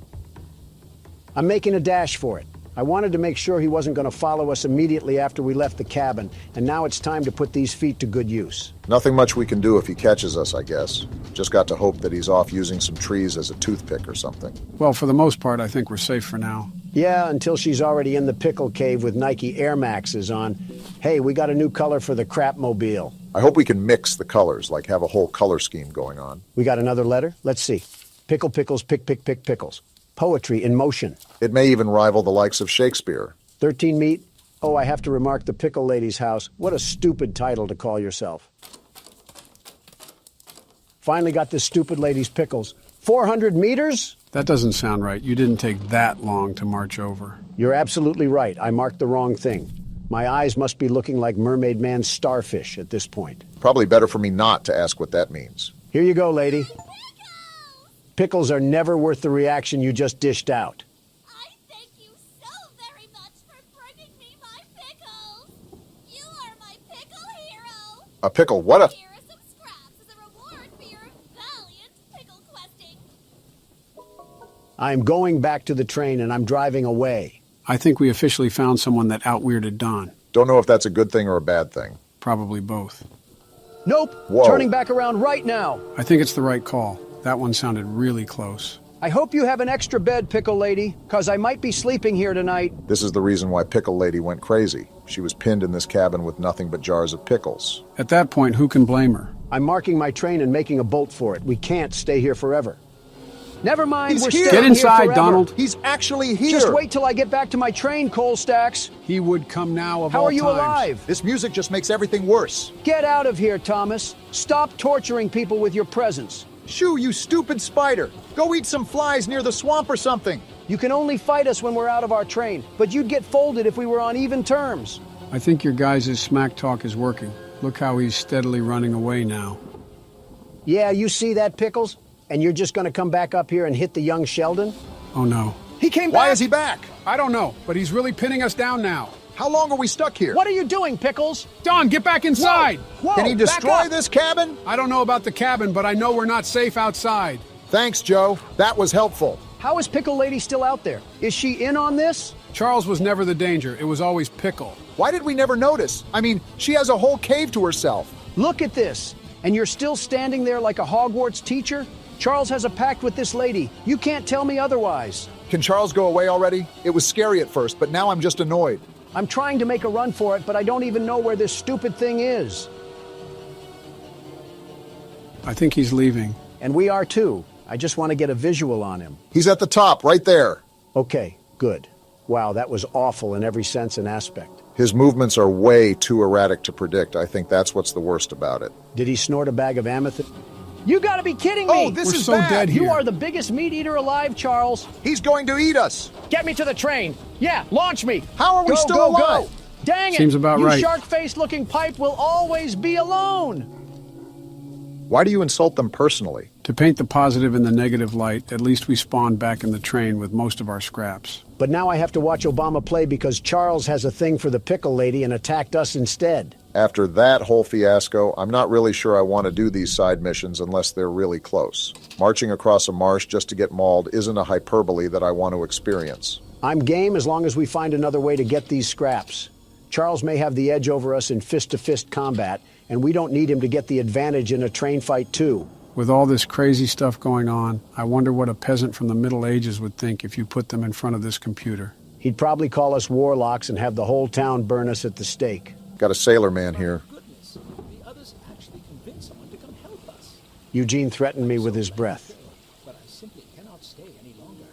I'm making a dash for it. I wanted to make sure he wasn't going to follow us immediately after we left the cabin, and now it's time to put these feet to good use. Nothing much we can do if he catches us, I guess. Just got to hope that he's off using some trees as a toothpick or something. Well, for the most part, I think we're safe for now. Yeah, until she's already in the pickle cave with Nike Air Maxes on. Hey, we got a new color for the crapmobile. I hope we can mix the colors, like have a whole color scheme going on. We got another letter? Let's see. Pickle, pickles, pick, pick, pick, pickles. Poetry in motion. It may even rival the likes of Shakespeare. 13 meat? Oh, I have to remark the Pickle Lady's house. What a stupid title to call yourself. Finally got this stupid lady's pickles. 400 meters? That doesn't sound right. You didn't take that long to march over. You're absolutely right. I marked the wrong thing. My eyes must be looking like Mermaid Man's starfish at this point. Probably better for me not to ask what that means. Here you go, lady. Pickles are never worth the reaction you just dished out. I thank you so very much for bringing me my pickles. You are my pickle hero. A pickle, what a... Here are some scraps as a reward for your valiant pickle questing. I'm going back to the train and I'm driving away. I think we officially found someone that out-weirded Don. Don't know if that's a good thing or a bad thing. Probably both. Nope. Whoa. Turning back around right now. I think it's the right call. That one sounded really close. I hope you have an extra bed, Pickle Lady, because I might be sleeping here tonight. This is the reason why Pickle Lady went crazy. She was pinned in this cabin with nothing but jars of pickles. At that point, who can blame her? I'm marking my train and making a bolt for it. We can't stay here forever. Never mind, He's we're here. staying Get inside, here forever. Donald. He's actually here! Just wait till I get back to my train, Coal Stacks. He would come now of How all are you times. alive? This music just makes everything worse. Get out of here, Thomas. Stop torturing people with your presence. Shoo, you stupid spider! Go eat some flies near the swamp or something! You can only fight us when we're out of our train, but you'd get folded if we were on even terms. I think your guys' smack talk is working. Look how he's steadily running away now. Yeah, you see that, Pickles? And you're just gonna come back up here and hit the young Sheldon? Oh no. He came Why back! is he back? I don't know, but he's really pinning us down now. How long are we stuck here? What are you doing, Pickles? Don, get back inside! Whoa, Can he back destroy up. this cabin? I don't know about the cabin, but I know we're not safe outside. Thanks, Joe. That was helpful. How is Pickle Lady still out there? Is she in on this? Charles was never the danger. It was always Pickle. Why did we never notice? I mean, she has a whole cave to herself. Look at this. And you're still standing there like a Hogwarts teacher? Charles has a pact with this lady. You can't tell me otherwise. Can Charles go away already? It was scary at first, but now I'm just annoyed. I'm trying to make a run for it, but I don't even know where this stupid thing is. I think he's leaving. And we are too. I just want to get a visual on him. He's at the top, right there. Okay, good. Wow, that was awful in every sense and aspect. His movements are way too erratic to predict. I think that's what's the worst about it. Did he snort a bag of amethyst? You gotta be kidding me! Oh, this We're is so bad. dead here. You are the biggest meat eater alive, Charles. He's going to eat us. Get me to the train. Yeah, launch me. How are we Go, still go, alive? Go. Dang it! Seems about you right. shark-faced looking pipe will always be alone. Why do you insult them personally? To paint the positive in the negative light, at least we spawned back in the train with most of our scraps. But now I have to watch Obama play because Charles has a thing for the Pickle Lady and attacked us instead. After that whole fiasco, I'm not really sure I want to do these side missions unless they're really close. Marching across a marsh just to get mauled isn't a hyperbole that I want to experience. I'm game as long as we find another way to get these scraps. Charles may have the edge over us in fist-to-fist combat, and we don't need him to get the advantage in a train fight too. With all this crazy stuff going on, I wonder what a peasant from the Middle Ages would think if you put them in front of this computer. He'd probably call us warlocks and have the whole town burn us at the stake. Got a sailor man here. Goodness, the others actually convinced someone to come help us. Eugene threatened me with his breath. But I simply cannot stay any longer.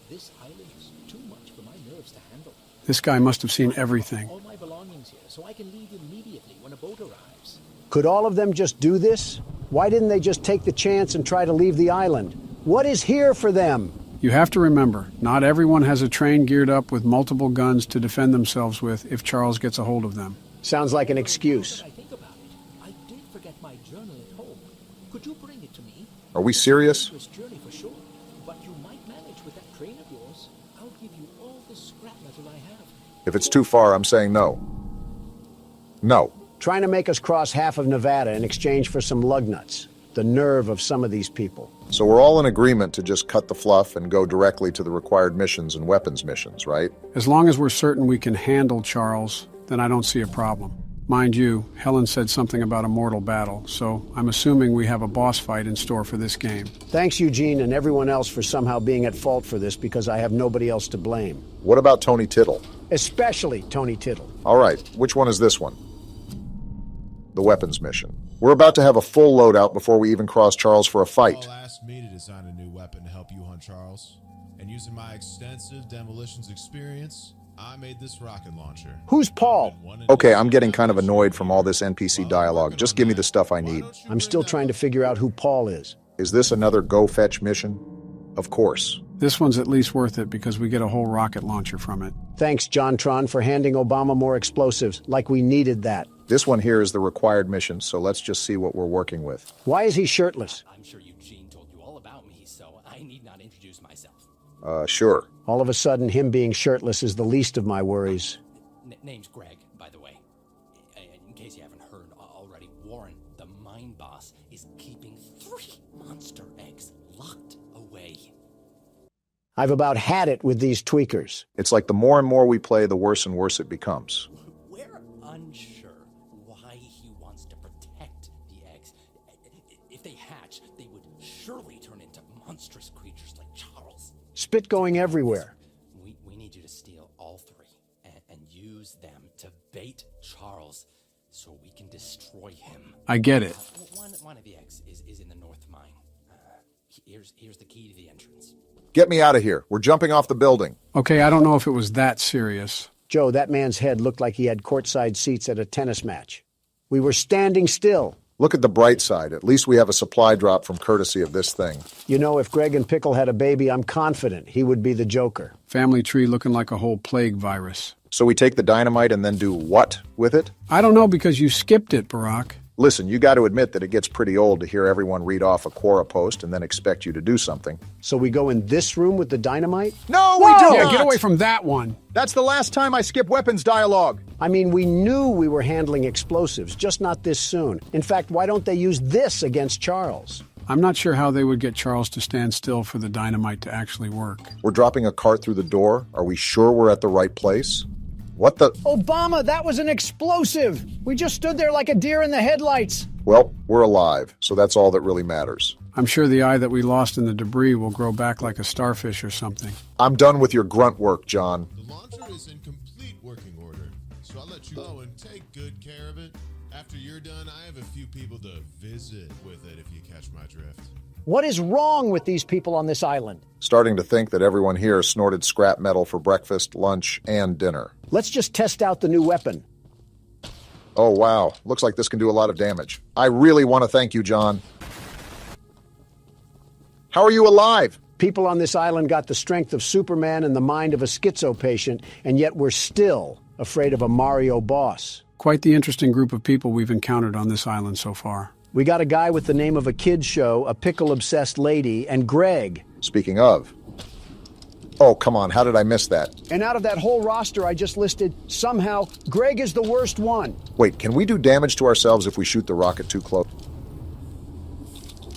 This island is too much for my nerves to handle. This guy must have seen everything. All my belongings here, so I can leave immediately when a boat arrives. Could all of them just do this? Why didn't they just take the chance and try to leave the island? What is here for them? You have to remember, not everyone has a train geared up with multiple guns to defend themselves with if Charles gets a hold of them. Sounds like an excuse. I think about it. I did forget my journal at home. Could you bring it to me? Are we serious? This journey for sure, but you might manage with that train of yours. I'll give you all the scrap metal I have. If it's too far, I'm saying no. No. Trying to make us cross half of Nevada in exchange for some lug nuts. The nerve of some of these people. So we're all in agreement to just cut the fluff and go directly to the required missions and weapons missions, right? As long as we're certain we can handle Charles, then I don't see a problem. Mind you, Helen said something about a mortal battle, so I'm assuming we have a boss fight in store for this game. Thanks, Eugene, and everyone else for somehow being at fault for this because I have nobody else to blame. What about Tony Tittle? Especially Tony Tittle. All right, which one is this one? The weapons mission. We're about to have a full loadout before we even cross Charles for a fight. Paul asked me to design a new weapon to help you hunt Charles. And using my extensive demolitions experience, I made this rocket launcher. Who's Paul? Okay, I'm getting kind of annoyed from all this NPC dialogue. Just give me the stuff I need. I'm still trying to figure out who Paul is. Is this another go fetch mission? Of course. This one's at least worth it because we get a whole rocket launcher from it. Thanks, John Tron, for handing Obama more explosives, like we needed that. This one here is the required mission, so let's just see what we're working with. Why is he shirtless? I'm sure Eugene told you all about me, so I need not introduce myself. Sure. All of a sudden, him being shirtless is the least of my worries. Name's Greg, by the way. In case you haven't heard already, Warren, the mine boss, is keeping 3 monster eggs locked away. I've about had it with these tweakers. It's like the more and more we play, the worse and worse it becomes. We're unsure why he wants to protect the eggs. If they hatch, they would surely turn into monstrous creatures like Charles. Spit going everywhere. We need you to steal all 3 and use them to bait Charles so we can destroy him. I get it. One of the eggs is in the north mine. Here's the key to the entrance. Get me out of here. We're jumping off the building. Okay, I don't know if it was that serious. Joe, that man's head looked like he had courtside seats at a tennis match. We were standing still. Look at the bright side. At least we have a supply drop from courtesy of this thing. You know, if Greg and Pickle had a baby, I'm confident he would be the Joker. Family tree looking like a whole plague virus. So we take the dynamite and then do what with it? I don't know because you skipped it, Barack. Listen, you got to admit that it gets pretty old to hear everyone read off a Quora post and then expect you to do something. So we go in this room with the dynamite? No, we don't! Yeah, get away from that one. That's the last time I skip weapons dialogue. I mean, we knew we were handling explosives, just not this soon. In fact, why don't they use this against Charles? I'm not sure how they would get Charles to stand still for the dynamite to actually work. We're dropping a cart through the door. Are we sure we're at the right place? What the? Obama, that was an explosive! We just stood there like a deer in the headlights. Well, we're alive, so that's all that really matters. I'm sure the eye that we lost in the debris will grow back like a starfish or something. I'm done with your grunt work, John. The launcher is in complete working order, so I'll let you go and take good care of it. After you're done, I have a few people to visit with it if you catch my drift. What is wrong with these people on this island? Starting to think that everyone here snorted scrap metal for breakfast, lunch, and dinner. Let's just test out the new weapon. Oh, wow. Looks like this can do a lot of damage. I really want to thank you, John. How are you alive? People on this island got the strength of Superman and the mind of a schizo patient, and yet we're still afraid of a Mario boss. Quite the interesting group of people we've encountered on this island so far. We got a guy with the name of a kid's show, a pickle-obsessed lady, and Greg. Speaking of. Oh, come on, how did I miss that? And out of that whole roster I just listed, somehow, Greg is the worst one. Wait, can we do damage to ourselves if we shoot the rocket too close?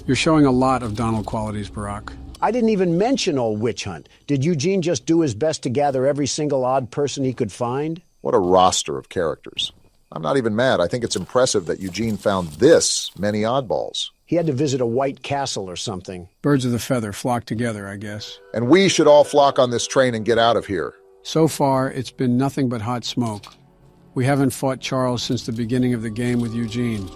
You're showing a lot of Donald qualities, Barack. I didn't even mention old Witch Hunt. Did Eugene just do his best to gather every single odd person he could find? What a roster of characters. I'm not even mad. I think it's impressive that Eugene found this many oddballs. He had to visit a White Castle or something. Birds of the feather flock together, I guess. And we should all flock on this train and get out of here. So far, it's been nothing but hot smoke. We haven't fought Charles since the beginning of the game with Eugene.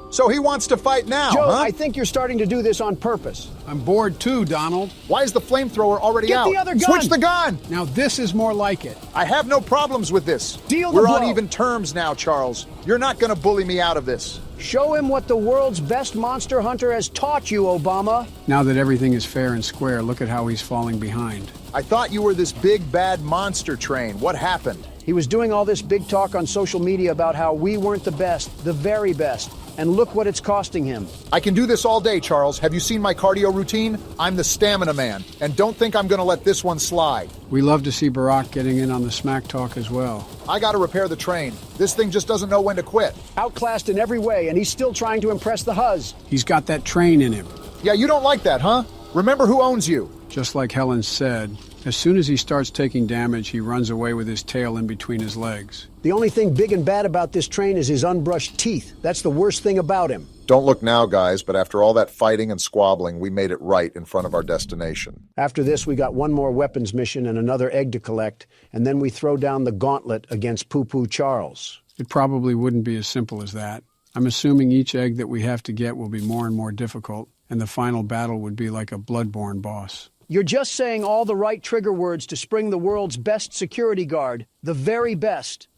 So he wants to fight now, Joe, huh? I think you're starting to do this on purpose. I'm bored too, Donald. Why is the flamethrower already Get out? the other gun! Switch the gun! Now this is more like it. I have no problems with this. Deal the We're on blow. even terms now, Charles. You're not going to bully me out of this. Show him what the world's best monster hunter has taught you, Obama. Now that everything is fair and square, look at how he's falling behind. I thought you were this big, bad monster train. What happened? He was doing all this big talk on social media about how we weren't the best, the very best. And look what it's costing him. I can do this all day, Charles. Have you seen my cardio routine? I'm the stamina man. And don't think I'm going to let this one slide. We love to see Barack getting in on the smack talk as well. I got to repair the train. This thing just doesn't know when to quit. Outclassed in every way, and he's still trying to impress the Huz. He's got that train in him. Yeah, you don't like that, huh? Remember who owns you. Just like Helen said, as soon as he starts taking damage, he runs away with his tail in between his legs. The only thing big and bad about this train is his unbrushed teeth. That's the worst thing about him. Don't look now, guys, but after all that fighting and squabbling, we made it right in front of our destination. After this, we got one more weapons mission and another egg to collect, and then we throw down the gauntlet against Poo-Poo Charles. It probably wouldn't be as simple as that. I'm assuming each egg that we have to get will be more and more difficult, and the final battle would be like a bloodborne boss. You're just saying all the right trigger words to spring the world's best security guard, the very best.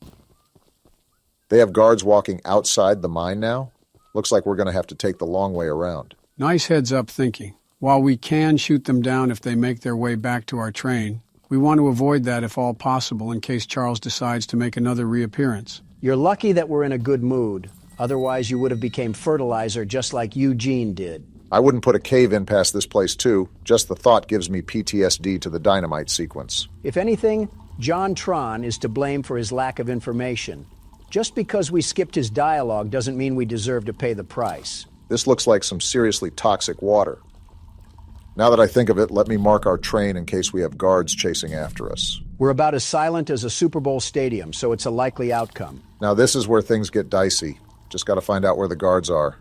They have guards walking outside the mine now? Looks like we're going to have to take the long way around. Nice heads-up thinking. While we can shoot them down if they make their way back to our train, we want to avoid that if all possible in case Charles decides to make another reappearance. You're lucky that we're in a good mood. Otherwise, you would have became fertilizer just like Eugene did. I wouldn't put a cave in past this place, too. Just the thought gives me PTSD to the dynamite sequence. If anything, John Tron is to blame for his lack of information. Just because we skipped his dialogue doesn't mean we deserve to pay the price. This looks like some seriously toxic water. Now that I think of it, let me mark our train in case we have guards chasing after us. We're about as silent as a Super Bowl stadium, so it's a likely outcome. Now this is where things get dicey. Just got to find out where the guards are.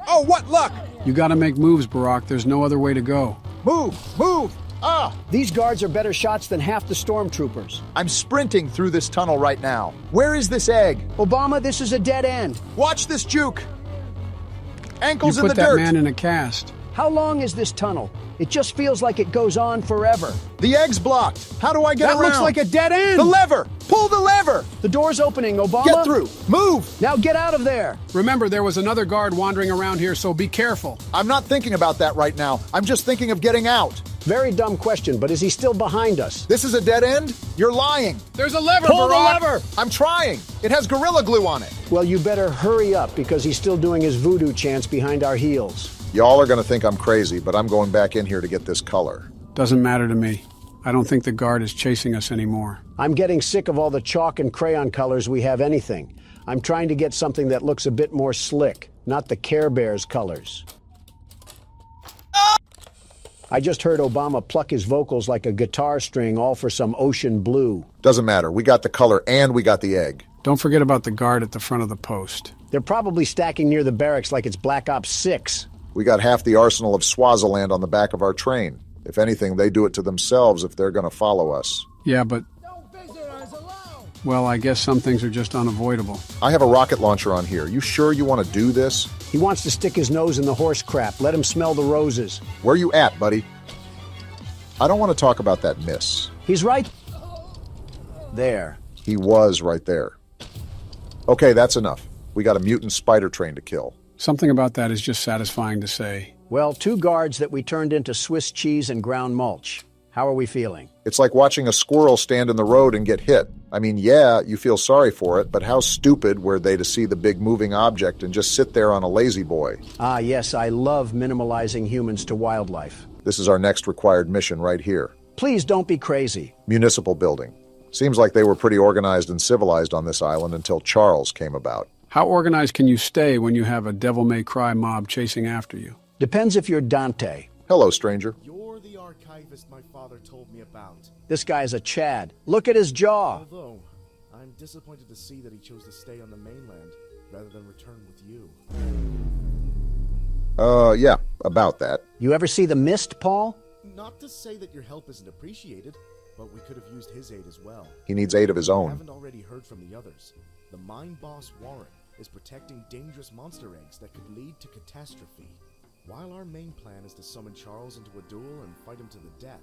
Oh, what luck! You gotta make moves, Barack. There's no other way to go. Move! Move! Ah! These guards are better shots than half the stormtroopers. I'm sprinting through this tunnel right now. Where is this egg? Obama, this is a dead end. Watch this juke! Ankles You in put the that dirt! man in a cast. How long is this tunnel? It just feels like it goes on forever. The egg's blocked. How do I get That around? looks like a dead end! The lever! Pull the lever! The door's opening, Obama. Get through! Move! Now get out of there! Remember, there was another guard wandering around here, so be careful. I'm not thinking about that right now. I'm just thinking of getting out. Very dumb question, but is he still behind us? This is a dead end? You're lying. There's a lever, Pull the Barack! lever! I'm trying. It has Gorilla Glue on it. Well, you better hurry up because he's still doing his voodoo chants behind our heels. Y'all are going to think I'm crazy, but I'm going back in here to get this color. Doesn't matter to me. I don't think the guard is chasing us anymore. I'm getting sick of all the chalk and crayon colors we have anything. I'm trying to get something that looks a bit more slick, not the Care Bears colors. I just heard Obama pluck his vocals like a guitar string, all for some ocean blue. Doesn't matter. We got the color and we got the egg. Don't forget about the guard at the front of the post. They're probably stacking near the barracks like it's Black Ops 6. We got half the arsenal of Swaziland on the back of our train. If anything, they do it to themselves if they're going to follow us. Yeah, but... Well, I guess some things are just unavoidable. I have a rocket launcher on here. You sure you want to do this? He wants to stick his nose in the horse crap. Let him smell the roses. Where you at, buddy? I don't want to talk about that miss. He's right there. He was right there. Okay, that's enough. We got a mutant spider train to kill. Something about that is just satisfying to say. Well, 2 guards that we turned into Swiss cheese and ground mulch. How are we feeling? It's like watching a squirrel stand in the road and get hit. I mean, yeah, you feel sorry for it, but how stupid were they to see the big moving object and just sit there on a lazy boy? Ah, yes, I love minimalizing humans to wildlife. This is our next required mission right here. Please don't be crazy. Municipal building. Seems like they were pretty organized and civilized on this island until Charles came about. How organized can you stay when you have a devil-may-cry mob chasing after you? Depends if you're Dante. Hello, stranger. You're the archivist my father told me about. This guy's a Chad. Look at his jaw. Although, I'm disappointed to see that he chose to stay on the mainland rather than return with you. Yeah, about that. You ever see The Mist, Paul? Not to say that your help isn't appreciated, but we could have used his aid as well. He needs aid of his I own. haven't already heard from the others. The mine boss, Warren. is protecting dangerous monster eggs that could lead to catastrophe. While our main plan is to summon Charles into a duel and fight him to the death,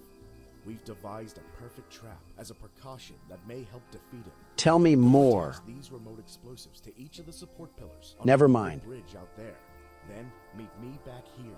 we've devised a perfect trap as a precaution that may help defeat him. Tell me more. Attach these remote explosives to each of the support pillars on Never the mind. bridge out there. Then meet me back here.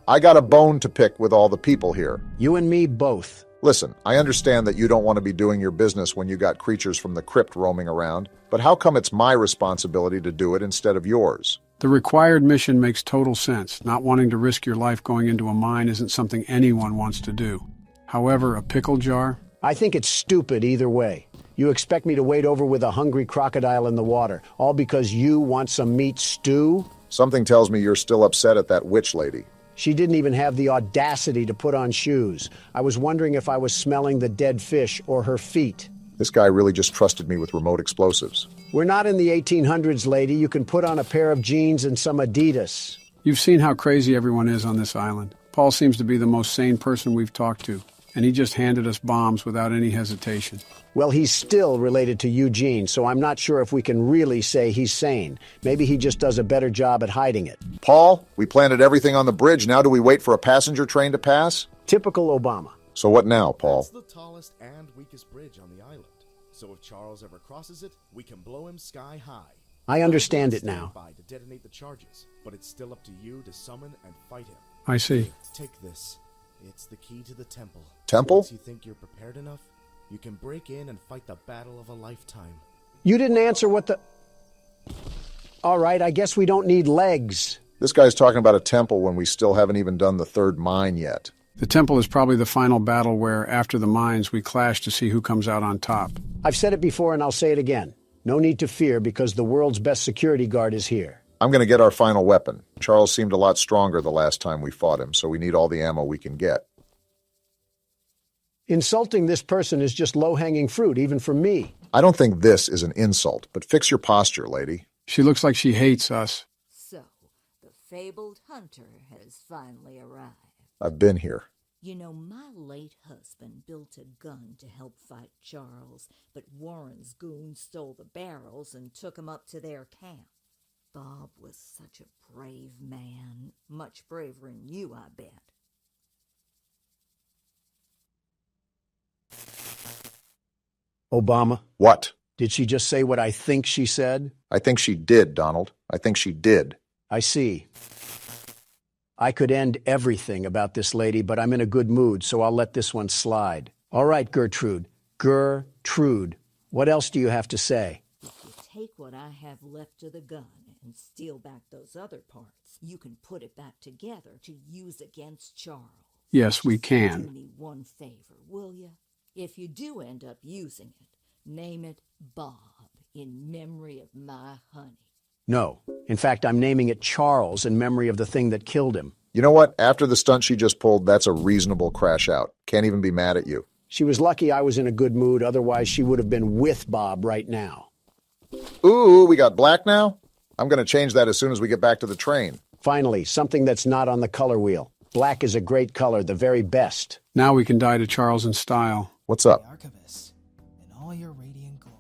I got a bone to pick with all the people here. You and me both. Listen, I understand that you don't want to be doing your business when you got creatures from the crypt roaming around, but how come it's my responsibility to do it instead of yours? The required mission makes total sense. Not wanting to risk your life going into a mine isn't something anyone wants to do. However, a pickle jar? I think it's stupid either way. You expect me to wade over with a hungry crocodile in the water, all because you want some meat stew? Something tells me you're still upset at that witch lady. She didn't even have the audacity to put on shoes. I was wondering if I was smelling the dead fish or her feet. This guy really just trusted me with remote explosives. We're not in the 1800s, lady. You can put on a pair of jeans and some Adidas. You've seen how crazy everyone is on this island. Paul seems to be the most sane person we've talked to, and he just handed us bombs without any hesitation. Well, he's still related to Eugene, so I'm not sure if we can really say he's sane. Maybe he just does a better job at hiding it. Paul, we planted everything on the bridge. Now do we wait for a passenger train to pass? Typical Obama. So what now, Paul? It's the tallest and weakest bridge on the island. So if Charles ever crosses it, we can blow him sky high. I understand it now. To detonate the charges, but it's still up to you to summon and fight him. I see. Take this. It's the key to the temple. Temple? Once you think you're prepared enough, you can break in and fight the battle of a lifetime. You didn't answer what the... All right, I guess we don't need legs. This guy's talking about a temple when we still haven't even done the third mine yet. The temple is probably the final battle where, after the mines, we clash to see who comes out on top. I've said it before and I'll say it again. No need to fear because the world's best security guard is here. I'm going to get our final weapon. Charles seemed a lot stronger the last time we fought him, so we need all the ammo we can get. Insulting this person is just low-hanging fruit, even for me. I don't think this is an insult, but fix your posture, lady. She looks like she hates us. So, the fabled hunter has finally arrived. I've been here. You know, my late husband built a gun to help fight Charles, but Warren's goons stole the barrels and took him up to their camp. Bob was such a brave man. Much braver than you, I bet. Obama? What? Did she just say what I think she said? I think she did, Donald. I think she did. I see. I could end everything about this lady, but I'm in a good mood, so I'll let this one slide. All right, Gertrude. Gertrude. What else do you have to say? If you take what I have left of the gun and steal back those other parts, you can put it back together to use against Charles. Yes, we Do can. me one favor, will you? If you do end up using it, name it Bob in memory of my honey. No. In fact, I'm naming it Charles in memory of the thing that killed him. You know what? After the stunt she just pulled, that's a reasonable crash out. Can't even be mad at you. She was lucky I was in a good mood, otherwise she would have been with Bob right now. Ooh, we got black now? I'm going to change that as soon as we get back to the train. Finally, something that's not on the color wheel. Black is a great color, the very best. Now we can die to Charles in style. What's up? Archivist, in all your radiant glory.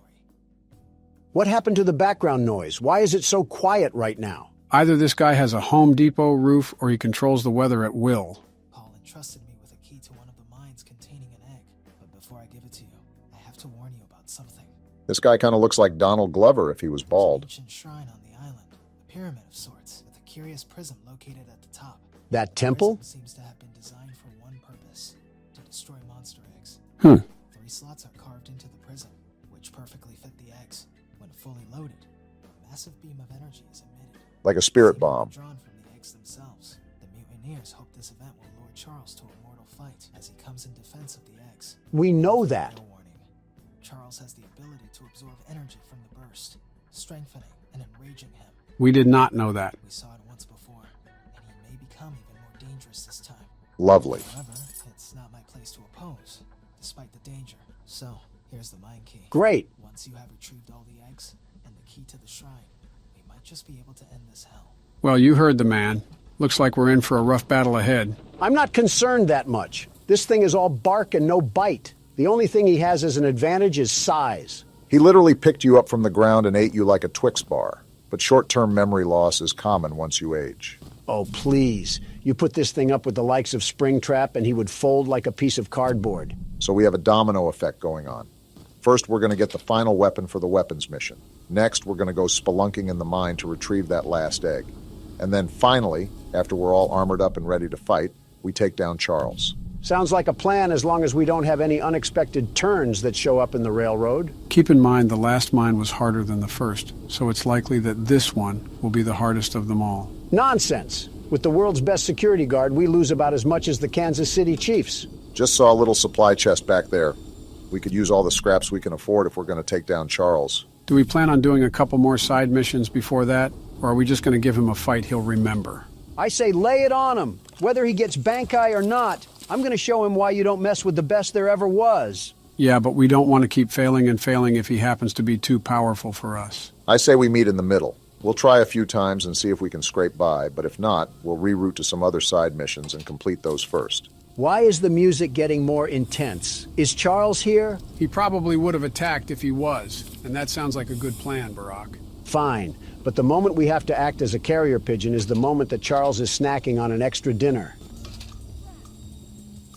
What happened to the background noise? Why is it so quiet right now? Either this guy has a Home Depot roof or he controls the weather at will. Paul entrusted me with a key to one of the mines containing an egg. But before I give it to you, I have to warn you about something. This guy kind of looks like Donald Glover if he was bald. An ancient shrine on the island, a pyramid of sorts, with a curious prism located at the top. That temple? The prism seems to have been designed for one purpose, to destroy monster eggs. 3 slots are carved into the prism, which perfectly fit the eggs. When fully loaded, a massive beam of energy is emitted. Like a spirit bomb. Drawn from the eggs themselves. The mutineers hope this event will lure Charles to a mortal fight as he comes in defense of the eggs. We know that. No warning. Charles has the ability to absorb energy from the burst, strengthening and enraging him. We did not know that. We saw it once before, and he may become even more dangerous this time. Lovely. However, it's not my place to oppose, despite the danger. So, here's the mine key. Great. Once you have retrieved all the eggs and the key to the shrine, we might just be able to end this hell. Well, you heard the man. Looks like we're in for a rough battle ahead. I'm not concerned that much. This thing is all bark and no bite. The only thing he has as an advantage is size. He literally picked you up from the ground and ate you like a Twix bar. but short-term memory loss is common once you age. Oh, please. You put this thing up with the likes of Springtrap and he would fold like a piece of cardboard. So we have a domino effect going on. First, we're going to get the final weapon for the weapons mission. Next, we're going to go spelunking in the mine to retrieve that last egg. And then finally, after we're all armored up and ready to fight, we take down Charles. Sounds like a plan as long as we don't have any unexpected turns that show up in the railroad. Keep in mind the last mine was harder than the first, so it's likely that this one will be the hardest of them all. Nonsense! With the world's best security guard, we lose about as much as the Kansas City Chiefs. Just saw a little supply chest back there. We could use all the scraps we can afford if we're going to take down Charles. Do we plan on doing a couple more side missions before that, or are we just going to give him a fight he'll remember? I say lay it on him. Whether he gets bank-eye or not, I'm going to show him why you don't mess with the best there ever was. Yeah, but we don't want to keep failing and failing if he happens to be too powerful for us. I say we meet in the middle. We'll try a few times and see if we can scrape by, but if not, we'll reroute to some other side missions and complete those first. Why is the music getting more intense? Is Charles here? He probably would have attacked if he was, and that sounds like a good plan, Barack. Fine, but the moment we have to act as a carrier pigeon is the moment that Charles is snacking on an extra dinner.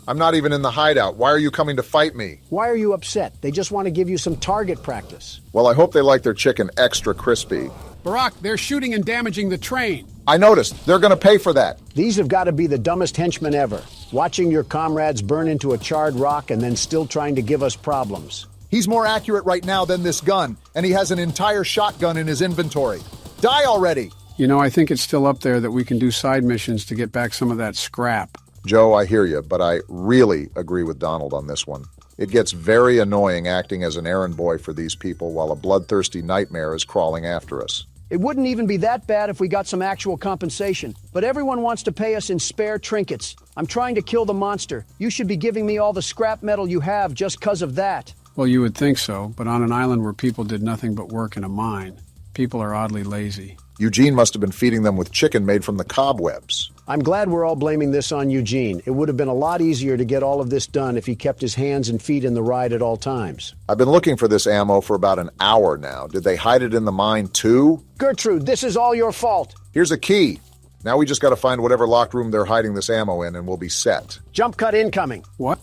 I'm not even in the hideout. Why are you coming to fight me? Why are you upset? They just want to give you some target practice. Well, I hope they like their chicken extra crispy. Barack, they're shooting and damaging the train. I noticed. They're going to pay for that. These have got to be the dumbest henchmen ever. Watching your comrades burn into a charred rock and then still trying to give us problems. He's more accurate right now than this gun, and he has an entire shotgun in his inventory. Die already! You know, I think it's still up there that we can do side missions to get back some of that scrap. Joe, I hear you, but I really agree with Donald on this one. It gets very annoying acting as an errand boy for these people while a bloodthirsty nightmare is crawling after us. It wouldn't even be that bad if we got some actual compensation, but everyone wants to pay us in spare trinkets. I'm trying to kill the monster. You should be giving me all the scrap metal you have just 'cause of that. Well, you would think so, but on an island where people did nothing but work in a mine, people are oddly lazy. Eugene must have been feeding them with chicken made from the cobwebs. I'm glad we're all blaming this on Eugene. It would have been a lot easier to get all of this done if he kept his hands and feet in the ride at all times. I've been looking for this ammo for about an hour now. Did they hide it in the mine too? Gertrude, this is all your fault. Here's a key. Now we just got to find whatever locked room they're hiding this ammo in and we'll be set. Jump cut incoming. What?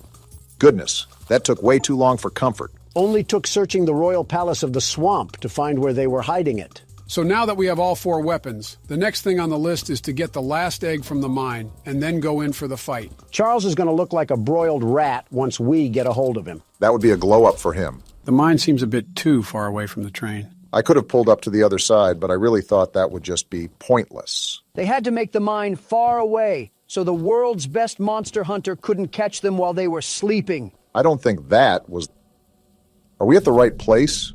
Goodness, that took way too long for comfort. Only took searching the royal palace of the swamp to find where they were hiding it. So now that we have all 4 weapons, the next thing on the list is to get the last egg from the mine and then go in for the fight. Charles is going to look like a broiled rat once we get a hold of him. That would be a glow-up for him. The mine seems a bit too far away from the train. I could have pulled up to the other side, but I really thought that would just be pointless. They had to make the mine far away, so the world's best monster hunter couldn't catch them while they were sleeping. I don't think that was... Are we at the right place?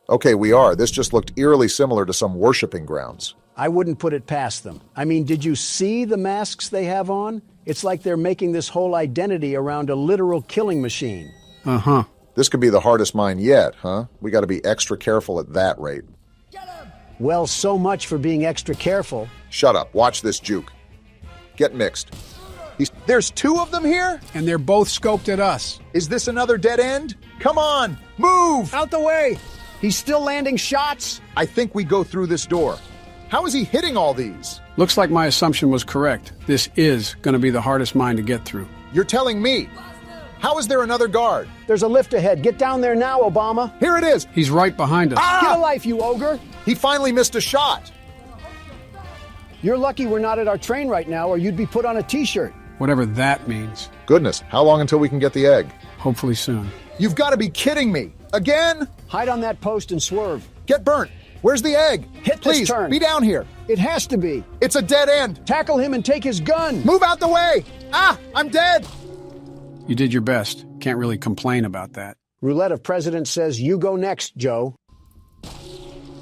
Okay, we are. This just looked eerily similar to some worshipping grounds. I wouldn't put it past them. I mean, did you see the masks they have on? It's like they're making this whole identity around a literal killing machine. Uh-huh. This could be the hardest mine yet, huh? We got to be extra careful at that rate. Well, so much for being extra careful. Shut up. Watch this juke. Get mixed. There's 2 of them here? And they're both scoped at us. Is this another dead end? Come on, move! Out the way! He's still landing shots? I think we go through this door. How is he hitting all these? Looks like my assumption was correct. This is going to be the hardest mine to get through. You're telling me. How is there another guard? There's a lift ahead. Get down there now, Obama. Here it is. He's right behind us. Get a life, you ogre. He finally missed a shot. You're lucky we're not at our train right now, or you'd be put on a t-shirt. Whatever that means. Goodness, how long until we can get the egg? Hopefully soon. You've got to be kidding me. Again? Hide on that post and swerve. Get burnt. Where's the egg? Hit Please, this turn. Be down here. It has to be. It's a dead end. Tackle him and take his gun. Move out the way. Ah, I'm dead. You did your best. Can't really complain about that. Roulette of President says you go next, Joe.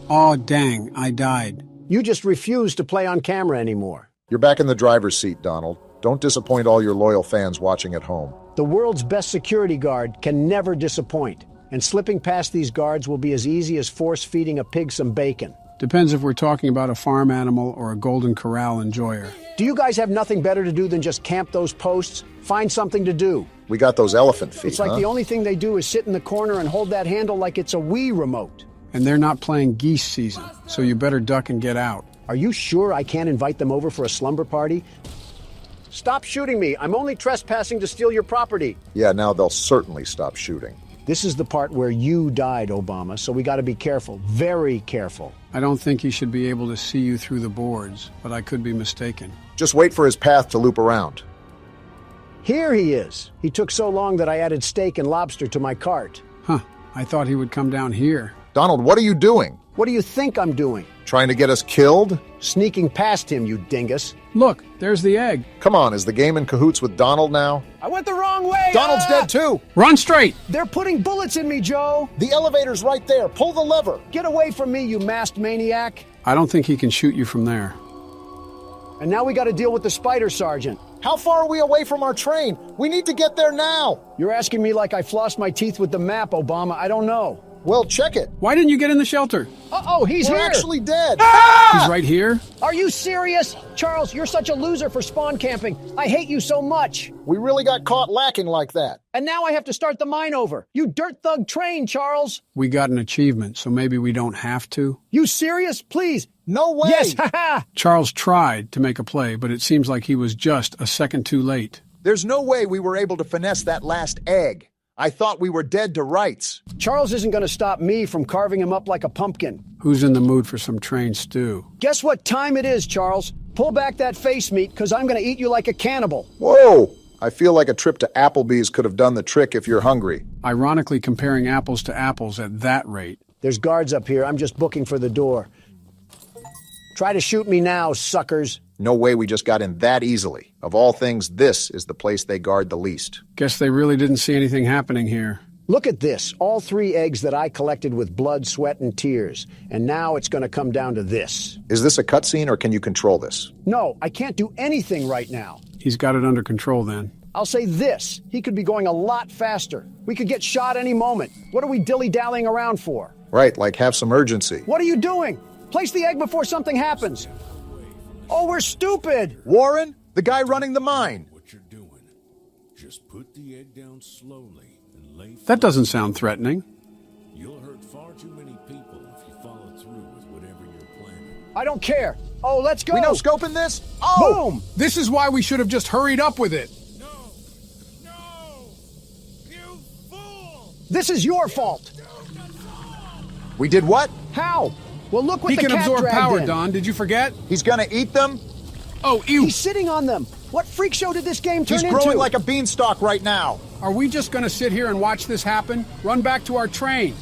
Aw, dang, I died. You just refuse to play on camera anymore. You're back in the driver's seat, Donald. Don't disappoint all your loyal fans watching at home. The world's best security guard can never disappoint. And slipping past these guards will be as easy as force-feeding a pig some bacon. Depends if we're talking about a farm animal or a Golden Corral enjoyer. Do you guys have nothing better to do than just camp those posts? Find something to do. We got those elephant feet, It's like the only thing they do is sit in the corner and hold that handle like it's a Wii remote. And they're not playing geese season, so you better duck and get out. Are you sure I can't invite them over for a slumber party? Stop shooting me. I'm only trespassing to steal your property. Yeah, now they'll certainly stop shooting. This is the part where you died, Obama, so we got to be careful. Very careful. I don't think he should be able to see you through the boards, but I could be mistaken. Just wait for his path to loop around. Here he is. He took so long that I added steak and lobster to my cart. Huh. I thought he would come down here. Donald, what are you doing? What do you think I'm doing? Trying to get us killed? Sneaking past him, you dingus. Look, there's the egg. Come on, is the game in cahoots with Donald now? I went the wrong way! Donald's dead too! Run straight! They're putting bullets in me, Joe! The elevator's right there. Pull the lever. Get away from me, you masked maniac! I don't think he can shoot you from there. And now we got to deal with the spider sergeant. How far are we away from our train? We need to get there now. You're asking me like I flossed my teeth with the map, Obama. I don't know. Well, check it. Why didn't you get in the shelter? Uh-oh, he's We're here! actually dead. He's right here? Are you serious? Charles, you're such a loser for spawn camping. I hate you so much. We really got caught lacking like that. And now I have to start the mine over. You dirt thug train, Charles. We got an achievement, so maybe we don't have to. You serious? Please. No way. Yes, haha. Charles tried to make a play, but it seems like he was just a second too late. There's no way we were able to finesse that last egg. I thought we were dead to rights. Charles isn't going to stop me from carving him up like a pumpkin. Who's in the mood for some train stew? Guess what time it is, Charles? Pull back that face meat, because I'm going to eat you like a cannibal. Whoa! I feel like a trip to Applebee's could have done the trick if you're hungry. Ironically, comparing apples to apples at that rate. There's guards up here. I'm just booking for the door. Try to shoot me now, suckers. No way we just got in that easily. Of all things, this is the place they guard the least. Guess they really didn't see anything happening here. Look at this. All 3 eggs that I collected with blood, sweat, and tears. And now it's going to come down to this. Is this a cutscene or can you control this? No, I can't do anything right now. He's got it under control then. I'll say this. He could be going a lot faster. We could get shot any moment. What are we dilly-dallying around for? Right, like have some urgency. What are you doing? Place the egg before something happens. Oh, we're stupid! Warren, the guy running the mine. What you're doing, just put the egg down slowly and lay flat. That doesn't sound threatening. You'll hurt far too many people if you follow through with whatever you're planning. I don't care. Oh, let's go. We no scoping this? Oh! Boom! This is why we should have just hurried up with it. No! You fool! This is your fault. We did what? How? Well, look what He the can cat absorb dragged power, in. Don. Did you forget? He's gonna eat them? Oh, ew. He's sitting on them. What freak show did this game turn He's into? growing like a beanstalk right now. Are we just going to sit here and watch this happen? Run back to our train.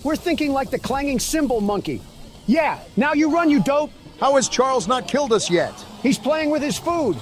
We're thinking like the clanging cymbal monkey. Yeah, now you run, you dope. How has Charles not killed us yet? He's playing with his food.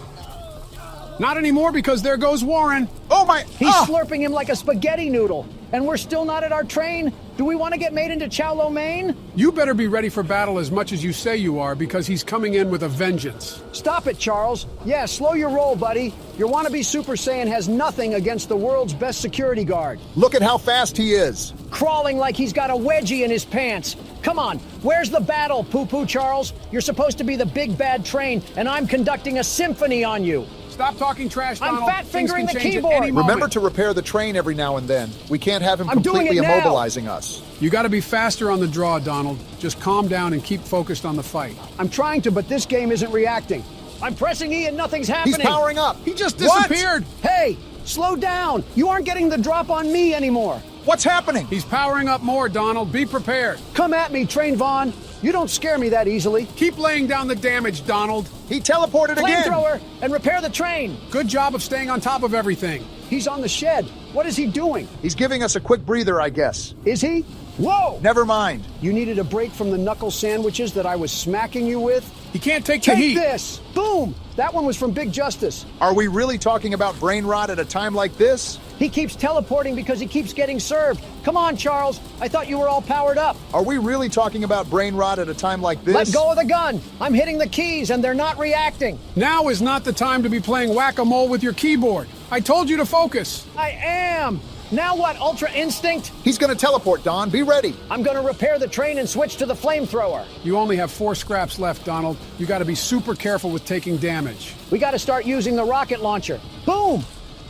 Not anymore because there goes Warren. Oh my... He's slurping him like a spaghetti noodle. And we're still not at our train? Do we want to get made into chow lo mein? You better be ready for battle as much as you say you are because he's coming in with a vengeance. Stop it, Charles. Yeah, slow your roll, buddy. Your wannabe Super Saiyan has nothing against the world's best security guard. Look at how fast he is. Crawling like he's got a wedgie in his pants. Come on, where's the battle, Poo-Poo Charles? You're supposed to be the big bad train, and I'm conducting a symphony on you. Stop talking trash, Donald. I'm fat-fingering the keyboard. Remember to repair the train every now and then. We can't have him completely immobilizing us. You got to be faster on the draw, Donald. Just calm down and keep focused on the fight. I'm trying to, but this game isn't reacting. I'm pressing E and nothing's happening. He's powering up. He just disappeared. Hey, slow down. You aren't getting the drop on me anymore. What's happening? He's powering up more, Donald. Be prepared. Come at me, Train Vaughn. You don't scare me that easily. Keep laying down the damage, Donald. He teleported again. Flamethrower and repair the train. Good job of staying on top of everything. He's on the shed. What is he doing? He's giving us a quick breather, I guess. Is he? Whoa! Never mind. You needed a break from the knuckle sandwiches that I was smacking you with? He can't take the heat. Take this! Boom! That one was from Big Justice. Are we really talking about brain rot at a time like this? He keeps teleporting because he keeps getting served. Come on, Charles. I thought you were all powered up. Are we really talking about brain rot at a time like this? Let go of the gun. I'm hitting the keys and they're not reacting. Now is not the time to be playing whack-a-mole with your keyboard. I told you to focus. I am. Now what, Ultra Instinct? He's gonna teleport, Don. Be ready. I'm gonna repair the train and switch to the flamethrower. You only have 4 scraps left, Donald. You gotta be super careful with taking damage. We gotta start using the rocket launcher. Boom!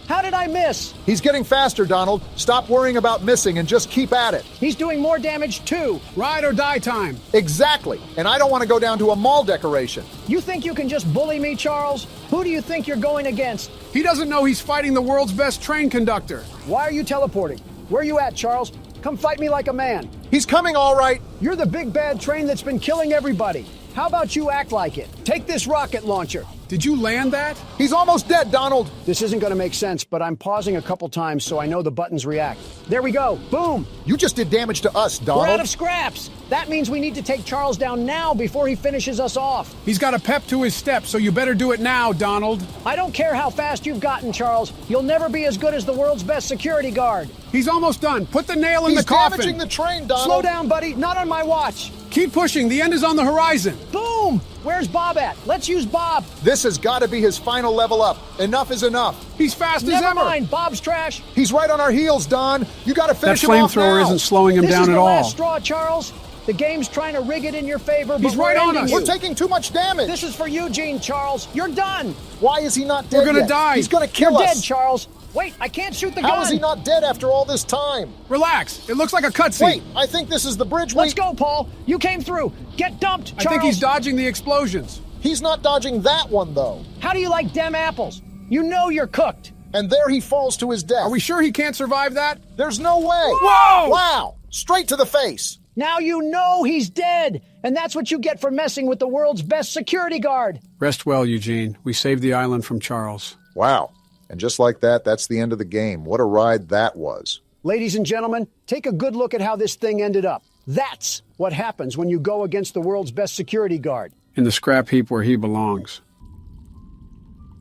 How did I miss? He's getting faster, Donald. Stop worrying about missing and just keep at it. He's doing more damage too. Ride or die time. Exactly. And I don't want to go down to a mall decoration. You think you can just bully me, Charles? Who do you think you're going against? He doesn't know he's fighting the world's best train conductor. Why are you teleporting? Where are you at, Charles? Come fight me like a man. He's coming all right. You're the big bad train that's been killing everybody. How about you act like it? Take this rocket launcher. Did you land that? He's almost dead, Donald. This isn't going to make sense, but I'm pausing a couple times so I know the buttons react. There we go. Boom. You just did damage to us, Donald. We're out of scraps. That means we need to take Charles down now before he finishes us off. He's got a pep to his step, so you better do it now, Donald. I don't care how fast you've gotten, Charles. You'll never be as good as the world's best security guard. He's almost done. Put the nail in the coffin. He's damaging the train, Donald. Slow down, buddy. Not on my watch. Keep pushing. The end is on the horizon. Boom! Where's Bob at? Let's use Bob. This has got to be his final level up. Enough is enough. He's fast as Never ever. mind. Bob's trash. He's right on our heels, Don. You got to finish him off now. That flamethrower isn't slowing him This down is at the all. last straw, Charles. The game's trying to rig it in your favor, but He's right on us. We're taking too much damage. This is for Eugene, Charles. You're done. Why is he not dead We're gonna yet? die. He's going to kill You're us. dead, Charles. Wait, I can't shoot the gun. How is he not dead after all this time? Relax. It looks like a cutscene. Wait, I think this is the bridge. Let's go, Paul. You came through. Get dumped, Charles. I think he's dodging the explosions. He's not dodging that one, though. How do you like dem apples? You know you're cooked. And there he falls to his death. Are we sure he can't survive that? There's no way. Whoa! Wow! Straight to the face. Now you know he's dead. And that's what you get for messing with the world's best security guard. Rest well, Eugene. We saved the island from Charles. Wow. And just like that, that's the end of the game. What a ride that was. Ladies and gentlemen, take a good look at how this thing ended up. That's what happens when you go against the world's best security guard. In the scrap heap where he belongs.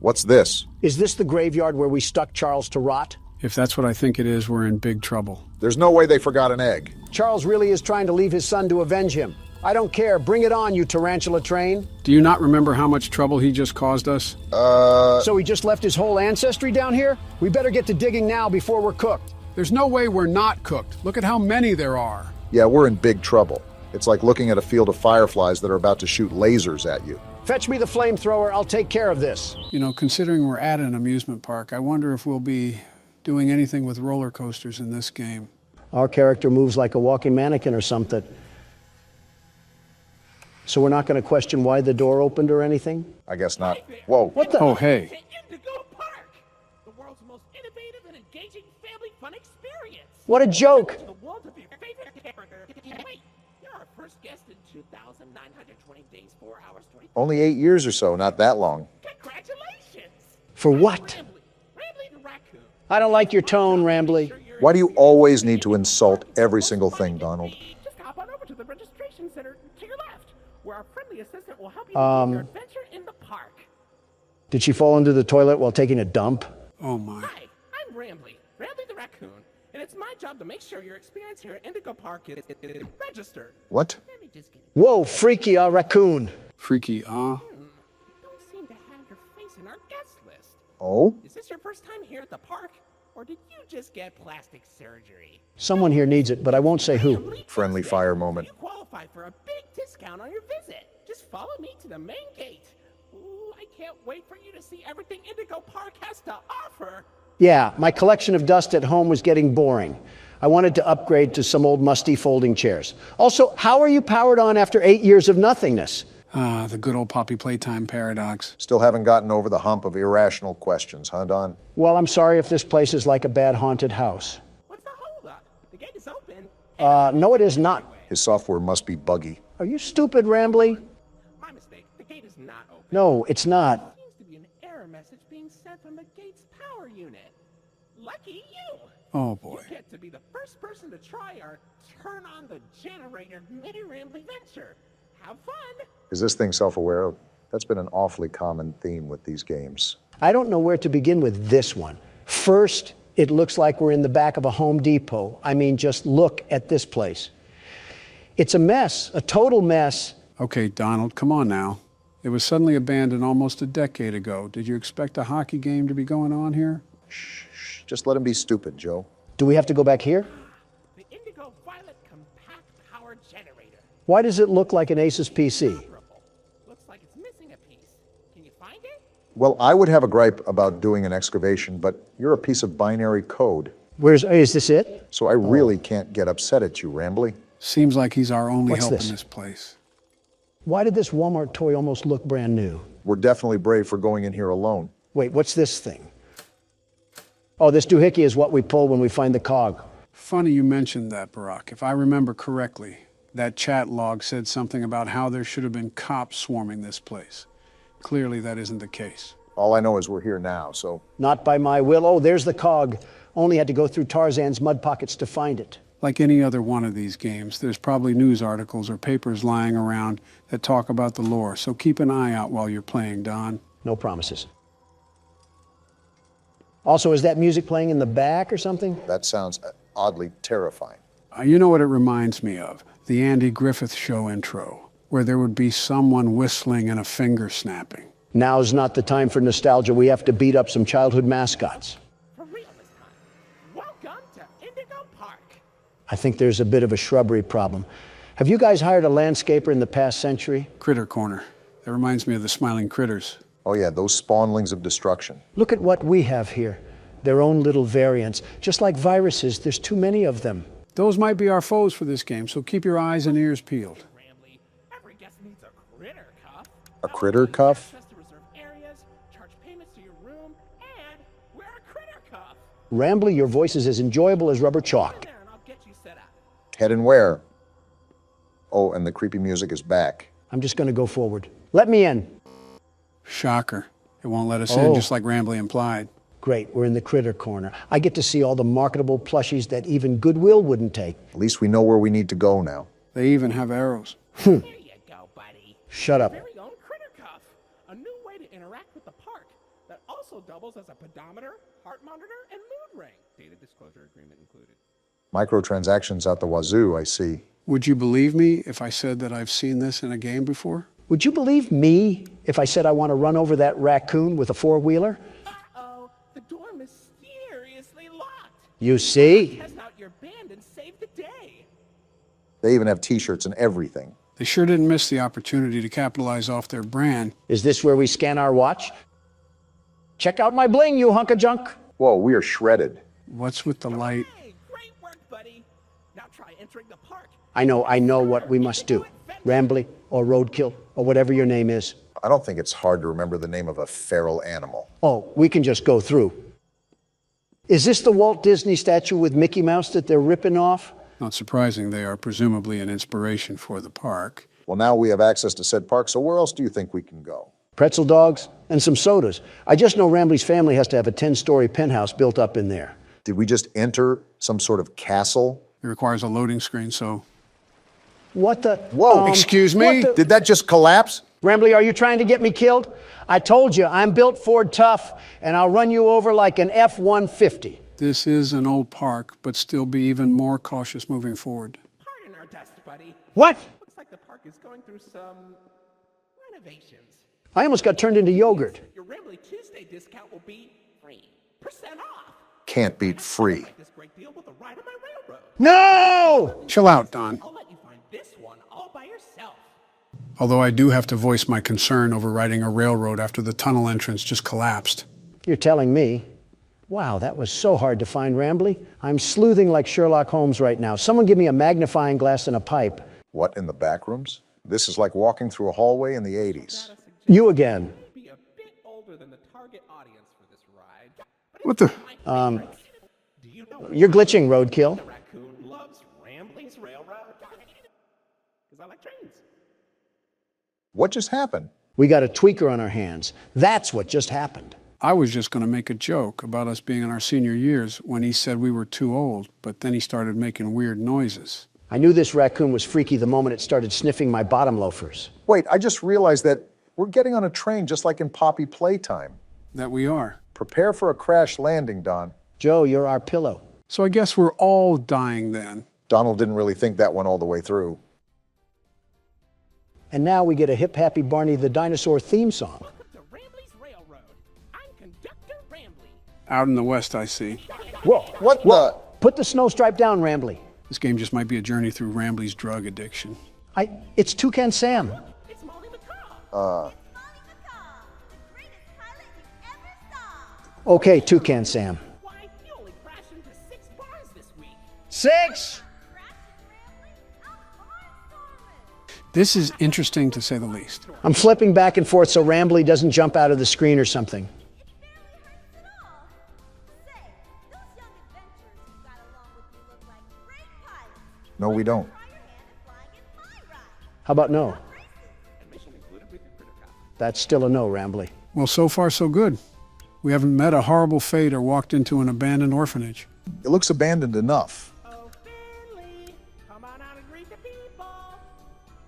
What's this? Is this the graveyard where we stuck Charles to rot? If that's what I think it is, we're in big trouble. There's no way they forgot an egg. Charles really is trying to leave his son to avenge him. I don't care. Bring it on, you tarantula train. Do you not remember how much trouble he just caused us? So he just left his whole ancestry down here? We better get to digging now before we're cooked. There's no way we're not cooked. Look at how many there are. Yeah, we're in big trouble. It's like looking at a field of fireflies that are about to shoot lasers at you. Fetch me the flamethrower. I'll take care of this. You know, considering we're at an amusement park, I wonder if we'll be doing anything with roller coasters in this game. Our character moves like a walking mannequin or something. So we're not going to question why the door opened or anything? I guess not. Whoa. What the? Oh, hey. Indigo Park, the world's most innovative and engaging family fun experience. What a joke. The world of your favorite character. Wait, you're our first guest in 2,920 days, 4 hours, 20. Only 8 years or so, not that long. Congratulations. For what? Rambly the raccoon. I don't like your tone, Rambly. Why do you always need to insult every single thing, Donald? Just hop on over to the registration center to your left, where our friendly assistant will help you begin your adventure in the park. Did she fall into the toilet while taking a dump? Oh, my. Hi, I'm Rambly the raccoon, and it's my job to make sure your experience here at Indigo Park is registered. What? Let me just get it. Whoa, freaky raccoon. Freaky, You don't seem to have your face in our guest list. Oh? Is this your first time here at the park, or did you just get plastic surgery? Someone here needs it, but I won't say who. Friendly fire moment. You qualify for a big discount on your visit. Just follow me to the main gate. Ooh, I can't wait for you to see everything Indigo Park has to offer. Yeah, my collection of dust at home was getting boring. I wanted to upgrade to some old musty folding chairs. Also, how are you powered on after 8 years of nothingness? Ah, the good old Poppy Playtime paradox. Still haven't gotten over the hump of irrational questions, huh, Don? Well, I'm sorry if this place is like a bad haunted house. What's the holdup? The gate is open. No, it is not. His software must be buggy. Are you stupid, Rambly? My mistake. The gate is not open. No, it's not. There seems to be an error message being sent from the gate's power unit. Lucky you. Oh, boy. You get to be the first person to try our turn on the generator mini Rambly venture. Have fun. Is this thing self-aware? That's been an awfully common theme with these games. I don't know where to begin with this one. First, it looks like we're in the back of a Home Depot. I mean, just look at this place. It's a mess, a total mess. Okay, Donald, come on now. It was suddenly abandoned almost a decade ago. Did you expect a hockey game to be going on here? Shh. Just let him be stupid, Joe. Do we have to go back here? The Indigo Violet Compact Power Generator. Why does it look like an Asus PC? Looks like it's missing a piece. Can you find it? Well, I would have a gripe about doing an excavation, but you're a piece of binary code. Is this it? So I really can't get upset at you, Rambly. Seems like he's our only What's help this? in this place. Why did this Walmart toy almost look brand new? We're definitely brave for going in here alone. Wait, what's this thing? Oh, this doohickey is what we pull when we find the cog. Funny you mentioned that, Barack. If I remember correctly, that chat log said something about how there should have been cops swarming this place. Clearly, that isn't the case. All I know is we're here now, so... Not by my will. Oh, there's the cog. Only had to go through Tarzan's mud pockets to find it. Like any other one of these games, there's probably news articles or papers lying around that talk about the lore, so keep an eye out while you're playing, Don. No promises. Also, is that music playing in the back or something? That sounds oddly terrifying. You know what it reminds me of? The Andy Griffith Show intro, where there would be someone whistling and a finger snapping. Now's not the time for nostalgia. We have to beat up some childhood mascots. For real this time. Welcome to Indigo Park. I think there's a bit of a shrubbery problem. Have you guys hired a landscaper in the past century? Critter Corner. That reminds me of the Smiling Critters. Oh yeah, those spawnlings of destruction. Look at what we have here. Their own little variants. Just like viruses, there's too many of them. Those might be our foes for this game, so keep your eyes and ears peeled. Rambly, every guest needs a critter cuff. A critter cuff? Access to reserved areas, charge payments to your room, and wear a critter cuff. Rambly, your voice is as enjoyable as rubber chalk. There, and I'll get you set up. Head and where? Oh, and the creepy music is back. I'm just going to go forward. Let me in. Shocker. It won't let us in, just like Rambly implied. Great, we're in the critter corner. I get to see all the marketable plushies that even Goodwill wouldn't take. At least we know where we need to go now. They even have arrows. There you go, buddy. Shut up. Very own critter cuff. A new way to interact with the park that also doubles as a pedometer, heart monitor, and mood ring. Data disclosure agreement included. Microtransactions out the wazoo, I see. Would you believe me if I said that I've seen this in a game before? Would you believe me if I said I want to run over that raccoon with a four-wheeler? Uh-oh, the door mysteriously locked. You see? Test out your band and save the day. They even have t-shirts and everything. They sure didn't miss the opportunity to capitalize off their brand. Is this where we scan our watch? Check out my bling, you hunk of junk. Whoa, we are shredded. What's with the light? Hey, great work, buddy. Now try entering the park. I know what we must do. Rambly or Roadkill or whatever your name is. I don't think it's hard to remember the name of a feral animal. Oh, we can just go through. Is this the Walt Disney statue with Mickey Mouse that they're ripping off? Not surprising, they are presumably an inspiration for the park. Well, now we have access to said park, so where else do you think we can go? Pretzel dogs and some sodas. I just know Rambly's family has to have a 10-story penthouse built up in there. Did we just enter some sort of castle? It requires a loading screen, so... What the? Whoa! Excuse me? Did that just collapse? Rambly, are you trying to get me killed? I told you, I'm built Ford tough, and I'll run you over like an F-150. This is an old park, but still be even more cautious moving forward. Pardon our dust, buddy. What? Looks like the park is going through some renovations. I almost got turned into yogurt. Your Rambly Tuesday discount will be 3% off. Can't beat free. This great deal with a ride on my railroad. No! Chill out, Don. I'll let you find this one all by yourself. Although I do have to voice my concern over riding a railroad after the tunnel entrance just collapsed. You're telling me? Wow, that was so hard to find, Rambly. I'm sleuthing like Sherlock Holmes right now. Someone give me a magnifying glass and a pipe. What, in the back rooms? This is like walking through a hallway in the 80s. You again. Be a bit older than the target audience for this ride. What the? Do you know You're glitching, Roadkill. the raccoon loves Rambling's Railroad? Because I like trains. What just happened? We got a tweaker on our hands. That's what just happened. I was just going to make a joke about us being in our senior years when he said we were too old, but then he started making weird noises. I knew this raccoon was freaky the moment it started sniffing my bottom loafers. Wait, I just realized that we're getting on a train just like in Poppy Playtime. That we are. Prepare for a crash landing, Don. Joe, you're our pillow. So I guess we're all dying then. Donald didn't really think that one all the way through. And now we get a Hip Happy Barney the Dinosaur theme song. Welcome to Rambling's Railroad. I'm Conductor Rambly. Out in the west, I see. Whoa, What the? put the snow stripe down, Rambly. This game just might be a journey through Rambly's drug addiction. It's Toucan Sam. It's Molly the Cop. Okay, Toucan Sam. Why, you only crashed into 6 bars this week. 6? This is interesting to say the least. I'm flipping back and forth so Rambly doesn't jump out of the screen or something. No, we don't. How about no? That's still a no, Rambly. Well, so far so good. We haven't met a horrible fate or walked into an abandoned orphanage. It looks abandoned enough.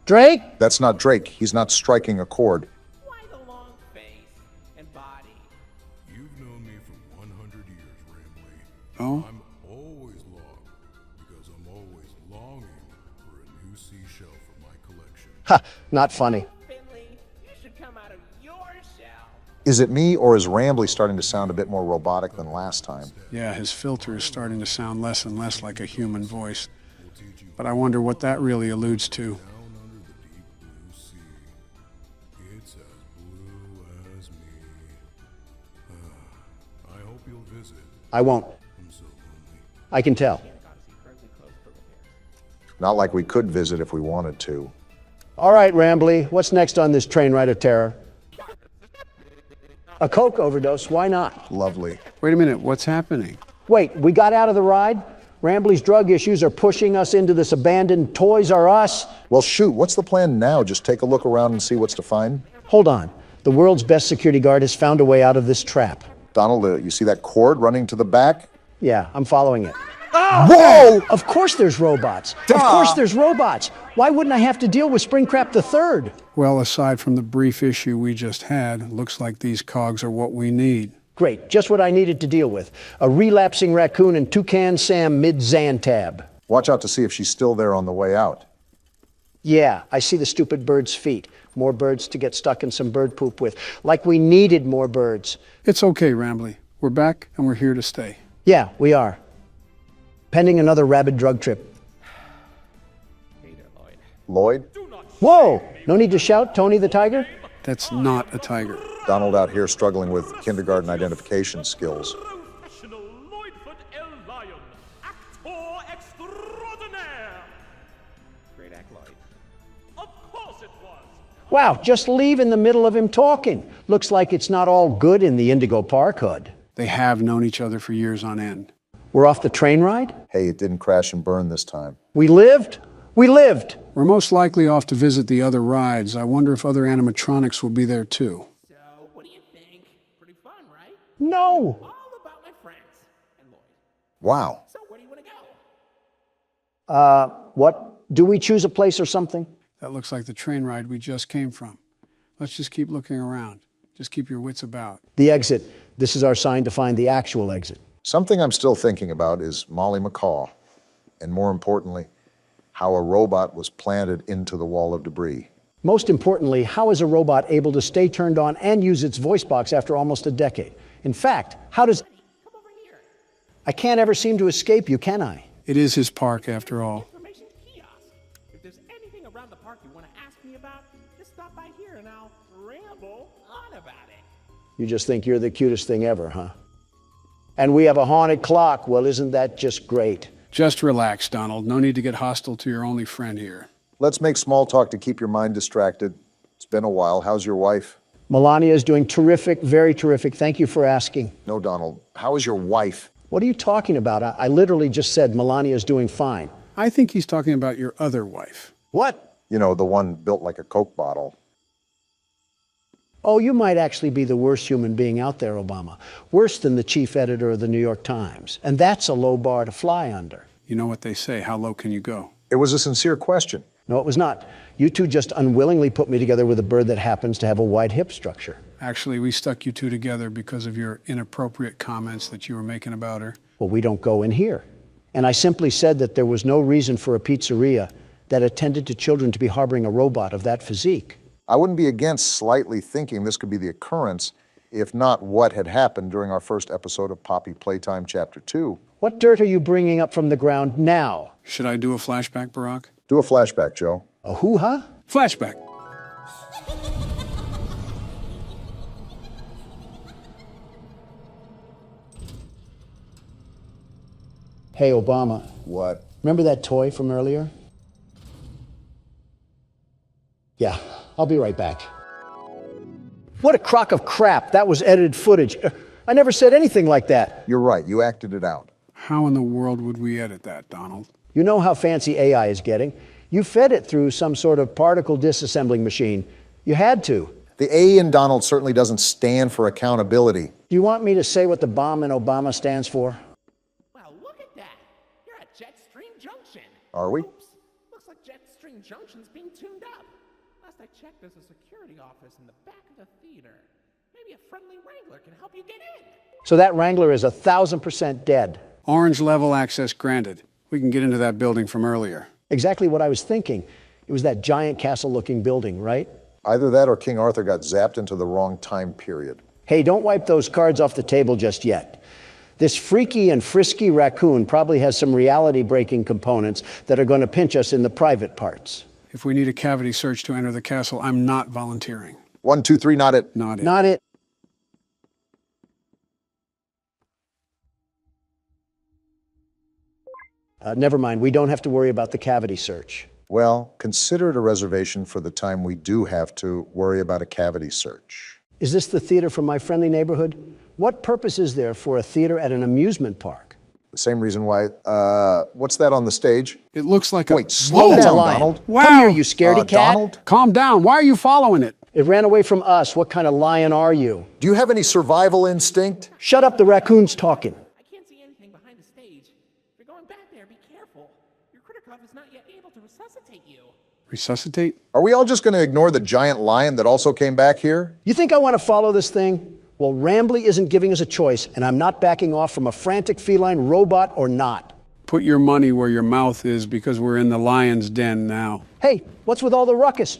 Drake? That's not Drake. He's not striking a chord. Why the long face and body? You've known me for 100 years, Rambly. Oh? I'm always long because I'm always longing for a new seashell for my collection. Ha, not funny. Finley, you should come out of your shell. Is it me, or is Rambly starting to sound a bit more robotic than last time? Yeah, his filter is starting to sound less and less like a human voice. But I wonder what that really alludes to. It's as blue as me. I hope you'll visit. I won't. I'm so lonely. I can tell. Not like we could visit if we wanted to. All right, Rambly, what's next on this train ride of terror? A coke overdose, why not? Lovely. Wait a minute, what's happening? Wait, we got out of the ride? Rambly's drug issues are pushing us into this abandoned Toys R Us. Well, shoot, what's the plan now? Just take a look around and see what's to find? Hold on. The world's best security guard has found a way out of this trap. Donald, you see that cord running to the back? Yeah, I'm following it. Whoa! Of course there's robots. Duh! Of course there's robots. Why wouldn't I have to deal with Springtrap III? Well, aside from the brief issue we just had, looks like these cogs are what we need. Great, just what I needed to deal with. A relapsing raccoon and Toucan Sam mid-Xantab. Watch out to see if she's still there on the way out. Yeah, I see the stupid bird's feet. More birds to get stuck in some bird poop with. Like we needed more birds. It's okay, Rambly. We're back and we're here to stay. Yeah, we are. Pending another rabid drug trip. Lloyd? Whoa! No need to shout, Tony the Tiger? That's not a tiger. Donald out here struggling with kindergarten identification skills. Professional Lloydfoot El Lion, actor extraordinaire. Great act, Lloyd. Of course it was. Wow, just leave in the middle of him talking. Looks like it's not all good in the Indigo Park hood. They have known each other for years on end. We're off the train ride? Hey, it didn't crash and burn this time. We lived? We lived! We're most likely off to visit the other rides. I wonder if other animatronics will be there too. So, what do you think? Pretty fun, right? No! All about my friends and Lloyd. Wow. So, where do you want to go? What? Do we choose a place or something? That looks like the train ride we just came from. Let's just keep looking around. Just keep your wits about. The exit. This is our sign to find the actual exit. Something I'm still thinking about is Molly McCaw. And more importantly, how a robot was planted into the wall of debris. Most importantly, how is a robot able to stay turned on and use its voice box after almost a decade? In fact, how does... I can't ever seem to escape you, can I? It is his park after all. Information kiosk. If there's anything around the park you want to ask me about, just stop by here and I'll ramble on about it. You just think you're the cutest thing ever, huh? And we have a haunted clock. Well, isn't that just great? Just relax, Donald. No need to get hostile to your only friend here. Let's make small talk to keep your mind distracted. It's been a while. How's your wife? Melania is doing terrific, very terrific. Thank you for asking. No, Donald. How is your wife? What are you talking about? I literally just said Melania is doing fine. I think he's talking about your other wife. What? You know, the one built like a Coke bottle. Oh, you might actually be the worst human being out there, Obama. Worse than the chief editor of the New York Times. And that's a low bar to fly under. You know what they say, how low can you go? It was a sincere question. No, it was not. You two just unwillingly put me together with a bird that happens to have a wide hip structure. Actually, we stuck you two together because of your inappropriate comments that you were making about her. Well, we don't go in here. And I simply said that there was no reason for a pizzeria that attended to children to be harboring a robot of that physique. I wouldn't be against slightly thinking this could be the occurrence, if not what had happened during our first episode of Poppy Playtime Chapter 2. What dirt are you bringing up from the ground now? Should I do a flashback, Barack? Do a flashback, Joe. A hoo-ha? Flashback. Hey, Obama. What? Remember that toy from earlier? Yeah, I'll be right back. What a crock of crap. That was edited footage. I never said anything like that. You're right. You acted it out. How in the world would we edit that, Donald? You know how fancy AI is getting. You fed it through some sort of particle disassembling machine. You had to. The A in Donald certainly doesn't stand for accountability. Do you want me to say what the bomb in Obama stands for? Well, look at that. You're at Jetstream Junction. Are we? Oops. Looks like Jetstream Junction's being tuned up. Last I checked, there's a security office in the back of the theater. Maybe a friendly wrangler can help you get in. So that Wrangler is 1,000% dead. Orange level access granted. We can get into that building from earlier. Exactly what I was thinking. It was that giant castle-looking building, right? Either that or King Arthur got zapped into the wrong time period. Hey, don't wipe those cards off the table just yet. This freaky and frisky raccoon probably has some reality-breaking components that are going to pinch us in the private parts. If we need a cavity search to enter the castle, I'm not volunteering. 1, 2, 3, not it. Not it. Not it. Never mind, we don't have to worry about the cavity search. Well, consider it a reservation for the time we do have to worry about a cavity search. Is this the theater from my friendly neighborhood? What purpose is there for a theater at an amusement park? The same reason why, what's that on the stage? It looks like Wait, a... slow That down, lion. Donald. Wow. Come here, you scaredy cat. Donald? Calm down. Why are you following it? It ran away from us. What kind of lion are you? Do you have any survival instinct? Shut up, the raccoon's talking. I can't see anything behind the stage. If you're going back there, be careful. Your Kritikov is not yet able to resuscitate you. Resuscitate? Are we all just going to ignore the giant lion that also came back here? You think I want to follow this thing? Well, Rambly isn't giving us a choice, and I'm not backing off from a frantic feline robot or not. Put your money where your mouth is, because we're in the lion's den now. Hey, what's with all the ruckus?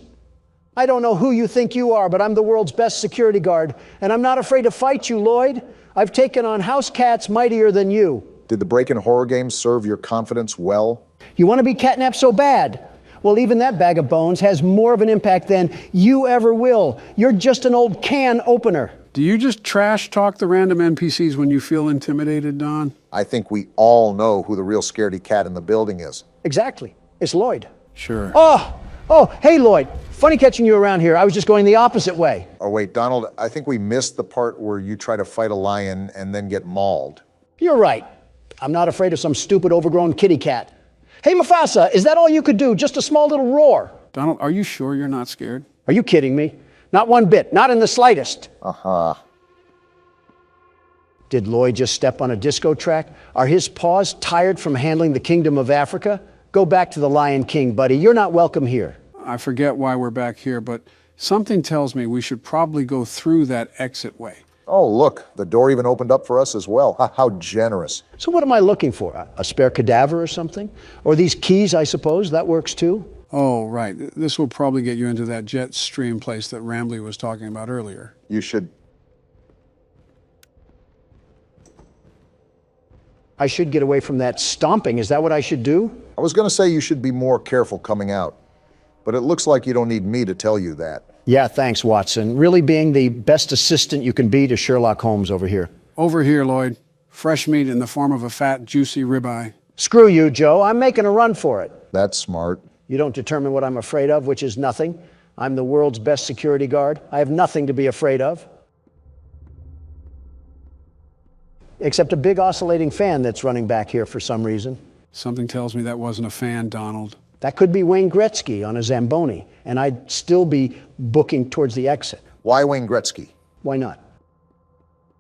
I don't know who you think you are, but I'm the world's best security guard, and I'm not afraid to fight you, Lloyd. I've taken on house cats mightier than you. Did the break-in horror game serve your confidence well? You want to be catnapped so bad? Well, even that bag of bones has more of an impact than you ever will. You're just an old can opener. Do you just trash talk the random NPCs when you feel intimidated, Don? I think we all know who the real scaredy cat in the building is. Exactly. It's Lloyd. Sure. Oh, hey, Lloyd. Funny catching you around here. I was just going the opposite way. Oh, wait, Donald, I think we missed the part where you try to fight a lion and then get mauled. You're right. I'm not afraid of some stupid overgrown kitty cat. Hey, Mufasa, is that all you could do? Just a small little roar? Donald, are you sure you're not scared? Are you kidding me? Not one bit. Not in the slightest. Uh-huh. Did Lloyd just step on a disco track? Are his paws tired from handling the kingdom of Africa? Go back to the Lion King, buddy. You're not welcome here. I forget why we're back here, but something tells me we should probably go through that exit way. Oh, look, the door even opened up for us as well. How generous. So what am I looking for? A spare cadaver or something? Or these keys, I suppose? That works too? Oh, right. This will probably get you into that jet stream place that Rambly was talking about earlier. You should... I should get away from that stomping. Is that what I should do? I was going to say you should be more careful coming out, but it looks like you don't need me to tell you that. Yeah, thanks, Watson. Really being the best assistant you can be to Sherlock Holmes over here. Over here, Lloyd. Fresh meat in the form of a fat, juicy ribeye. Screw you, Joe. I'm making a run for it. That's smart. You don't determine what I'm afraid of, which is nothing. I'm the world's best security guard. I have nothing to be afraid of. Except a big oscillating fan that's running back here for some reason. Something tells me that wasn't a fan, Donald. That could be Wayne Gretzky on a Zamboni, and I'd still be booking towards the exit. Why Wayne Gretzky? Why not?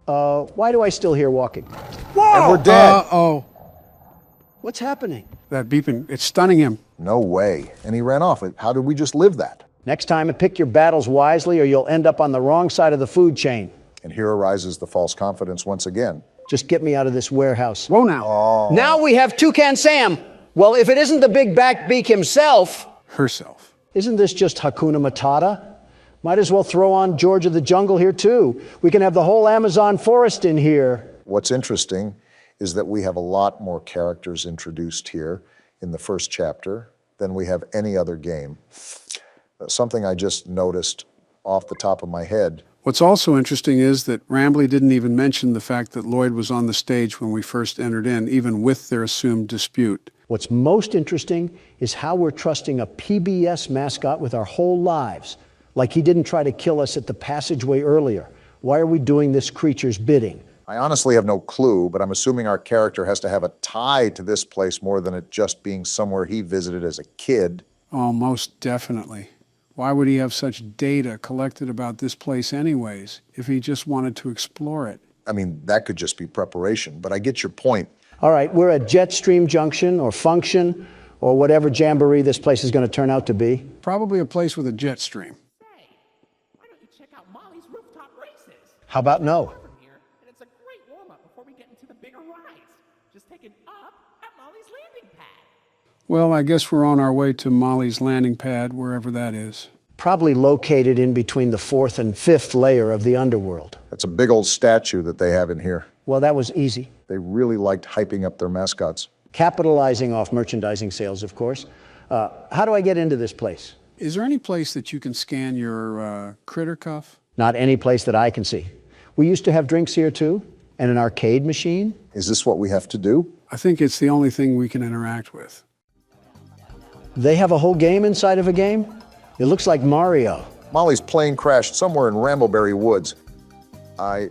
Why do I still hear walking? Whoa! And we're dead. Uh-oh. What's happening? That beeping, it's stunning him. No way. And he ran off. How did we just live that? Next time, pick your battles wisely or you'll end up on the wrong side of the food chain. And here arises the false confidence once again. Just get me out of this warehouse. Whoa now. Oh. Now we have Toucan Sam. Well, if it isn't the big backbeak himself. Herself. Isn't this just Hakuna Matata? Might as well throw on George of the Jungle here too. We can have the whole Amazon forest in here. What's interesting is that we have a lot more characters introduced here in the first chapter than we have any other game. Something I just noticed off the top of my head. What's also interesting is that Rambley didn't even mention the fact that Lloyd was on the stage when we first entered in, even with their assumed dispute. What's most interesting is how we're trusting a PBS mascot with our whole lives, like he didn't try to kill us at the passageway earlier. Why are we doing this creature's bidding? I honestly have no clue, but I'm assuming our character has to have a tie to this place more than it just being somewhere he visited as a kid. Oh, most definitely. Why would he have such data collected about this place anyways, if he just wanted to explore it? I mean, that could just be preparation, but I get your point. All right, we're at Jetstream Junction or Function or whatever jamboree this place is going to turn out to be. Probably a place with a jet stream. Why don't you check out Molly's rooftop races? How about no? From here, and it's a great warm-up before we get into the bigger rides. Just take it up at Molly's landing pad. Well, I guess we're on our way to Molly's landing pad, wherever that is. Probably located in between the 4th and 5th layer of the underworld. That's a big old statue that they have in here. Well, that was easy. They really liked hyping up their mascots. Capitalizing off merchandising sales, of course. How do I get into this place? Is there any place that you can scan your critter cuff? Not any place that I can see. We used to have drinks here too, and an arcade machine. Is this what we have to do? I think it's the only thing we can interact with. They have a whole game inside of a game? It looks like Mario. Molly's plane crashed somewhere in Rambleberry Woods. I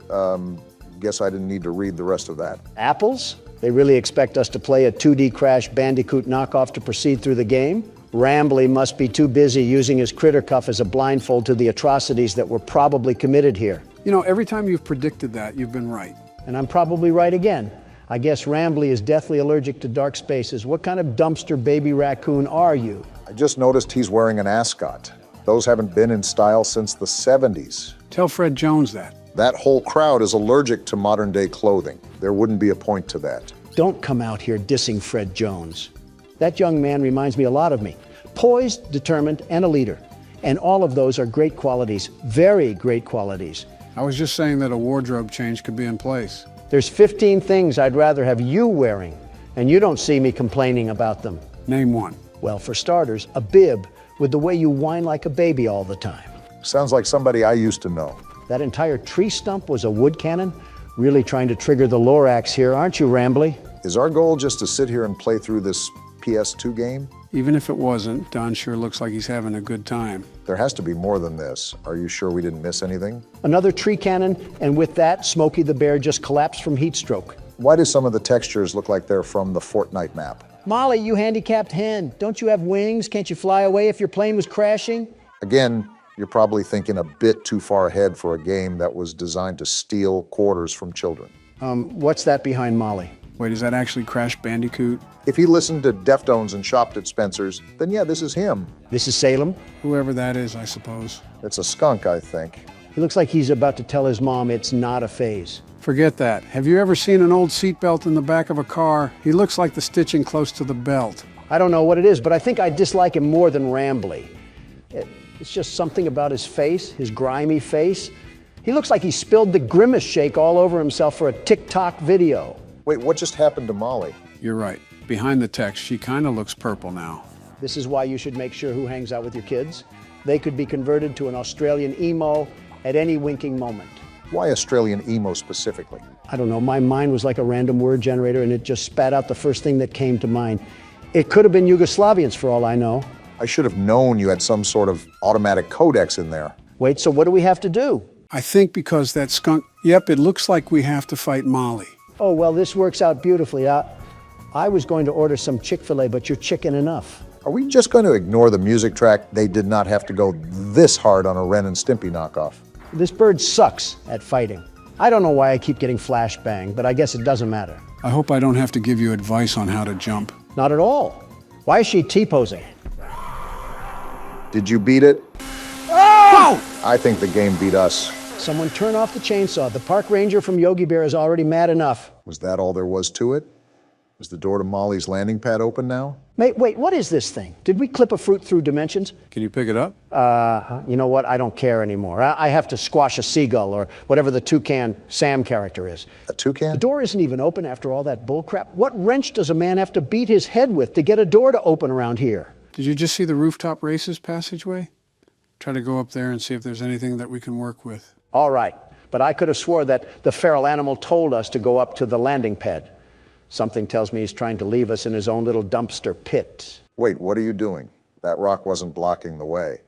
guess I didn't need to read the rest of that. Apples? They really expect us to play a 2D Crash Bandicoot knockoff to proceed through the game? Rambley must be too busy using his critter cuff as a blindfold to the atrocities that were probably committed here. You know, every time you've predicted that, you've been right. And I'm probably right again. I guess Rambley is deathly allergic to dark spaces. What kind of dumpster baby raccoon are you? I just noticed he's wearing an ascot. Those haven't been in style since the 70s. Tell Fred Jones that. That whole crowd is allergic to modern-day clothing. There wouldn't be a point to that. Don't come out here dissing Fred Jones. That young man reminds me a lot of me. Poised, determined, and a leader. And all of those are great qualities, very great qualities. I was just saying that a wardrobe change could be in place. There's 15 things I'd rather have you wearing, and you don't see me complaining about them. Name one. Well, for starters, a bib with the way you whine like a baby all the time. Sounds like somebody I used to know. That entire tree stump was a wood cannon? Really trying to trigger the Lorax here, aren't you, Rambley? Is our goal just to sit here and play through this PS2 game? Even if it wasn't, Don sure looks like he's having a good time. There has to be more than this. Are you sure we didn't miss anything? Another tree cannon, and with that, Smokey the Bear just collapsed from heat stroke. Why do some of the textures look like they're from the Fortnite map? Molly, you handicapped hen. Don't you have wings? Can't you fly away if your plane was crashing? Again, you're probably thinking a bit too far ahead for a game that was designed to steal quarters from children. What's that behind Molly? Wait, is that actually Crash Bandicoot? If he listened to Deftones and shopped at Spencer's, then yeah, this is him. This is Salem? Whoever that is, I suppose. It's a skunk, I think. He looks like he's about to tell his mom it's not a phase. Forget that. Have you ever seen an old seatbelt in the back of a car? He looks like the stitching close to the belt. I don't know what it is, but I think I dislike him more than Rambley. It's just something about his face, his grimy face. He looks like he spilled the Grimace shake all over himself for a TikTok video. Wait, what just happened to Molly? You're right. Behind the text, she kind of looks purple now. This is why you should make sure who hangs out with your kids. They could be converted to an Australian emo at any winking moment. Why Australian emo specifically? I don't know, my mind was like a random word generator and it just spat out the first thing that came to mind. It could have been Yugoslavians for all I know. I should have known you had some sort of automatic codex in there. Wait, so what do we have to do? I think because that skunk, yep, it looks like we have to fight Molly. Oh, well, this works out beautifully. I was going to order some Chick-fil-A, but you're chicken enough. Are we just going to ignore the music track? They did not have to go this hard on a Ren and Stimpy knockoff. This bird sucks at fighting. I don't know why I keep getting flashbang, but I guess it doesn't matter. I hope I don't have to give you advice on how to jump. Not at all. Why is she T-posing? Did you beat it? Oh! I think the game beat us. Someone turn off the chainsaw. The park ranger from Yogi Bear is already mad enough. Was that all there was to it? Is the door to Molly's landing pad open now? Wait, what is this thing? Did we clip a fruit through dimensions? Can you pick it up? You know what? I don't care anymore. I have to squash a seagull or whatever the toucan Sam character is. A toucan? The door isn't even open after all that bullcrap. What wrench does a man have to beat his head with to get a door to open around here? Did you just see the rooftop races passageway? Try to go up there and see if there's anything that we can work with. All right, but I could have swore that the feral animal told us to go up to the landing pad. Something tells me he's trying to leave us in his own little dumpster pit. Wait, what are you doing? That rock wasn't blocking the way.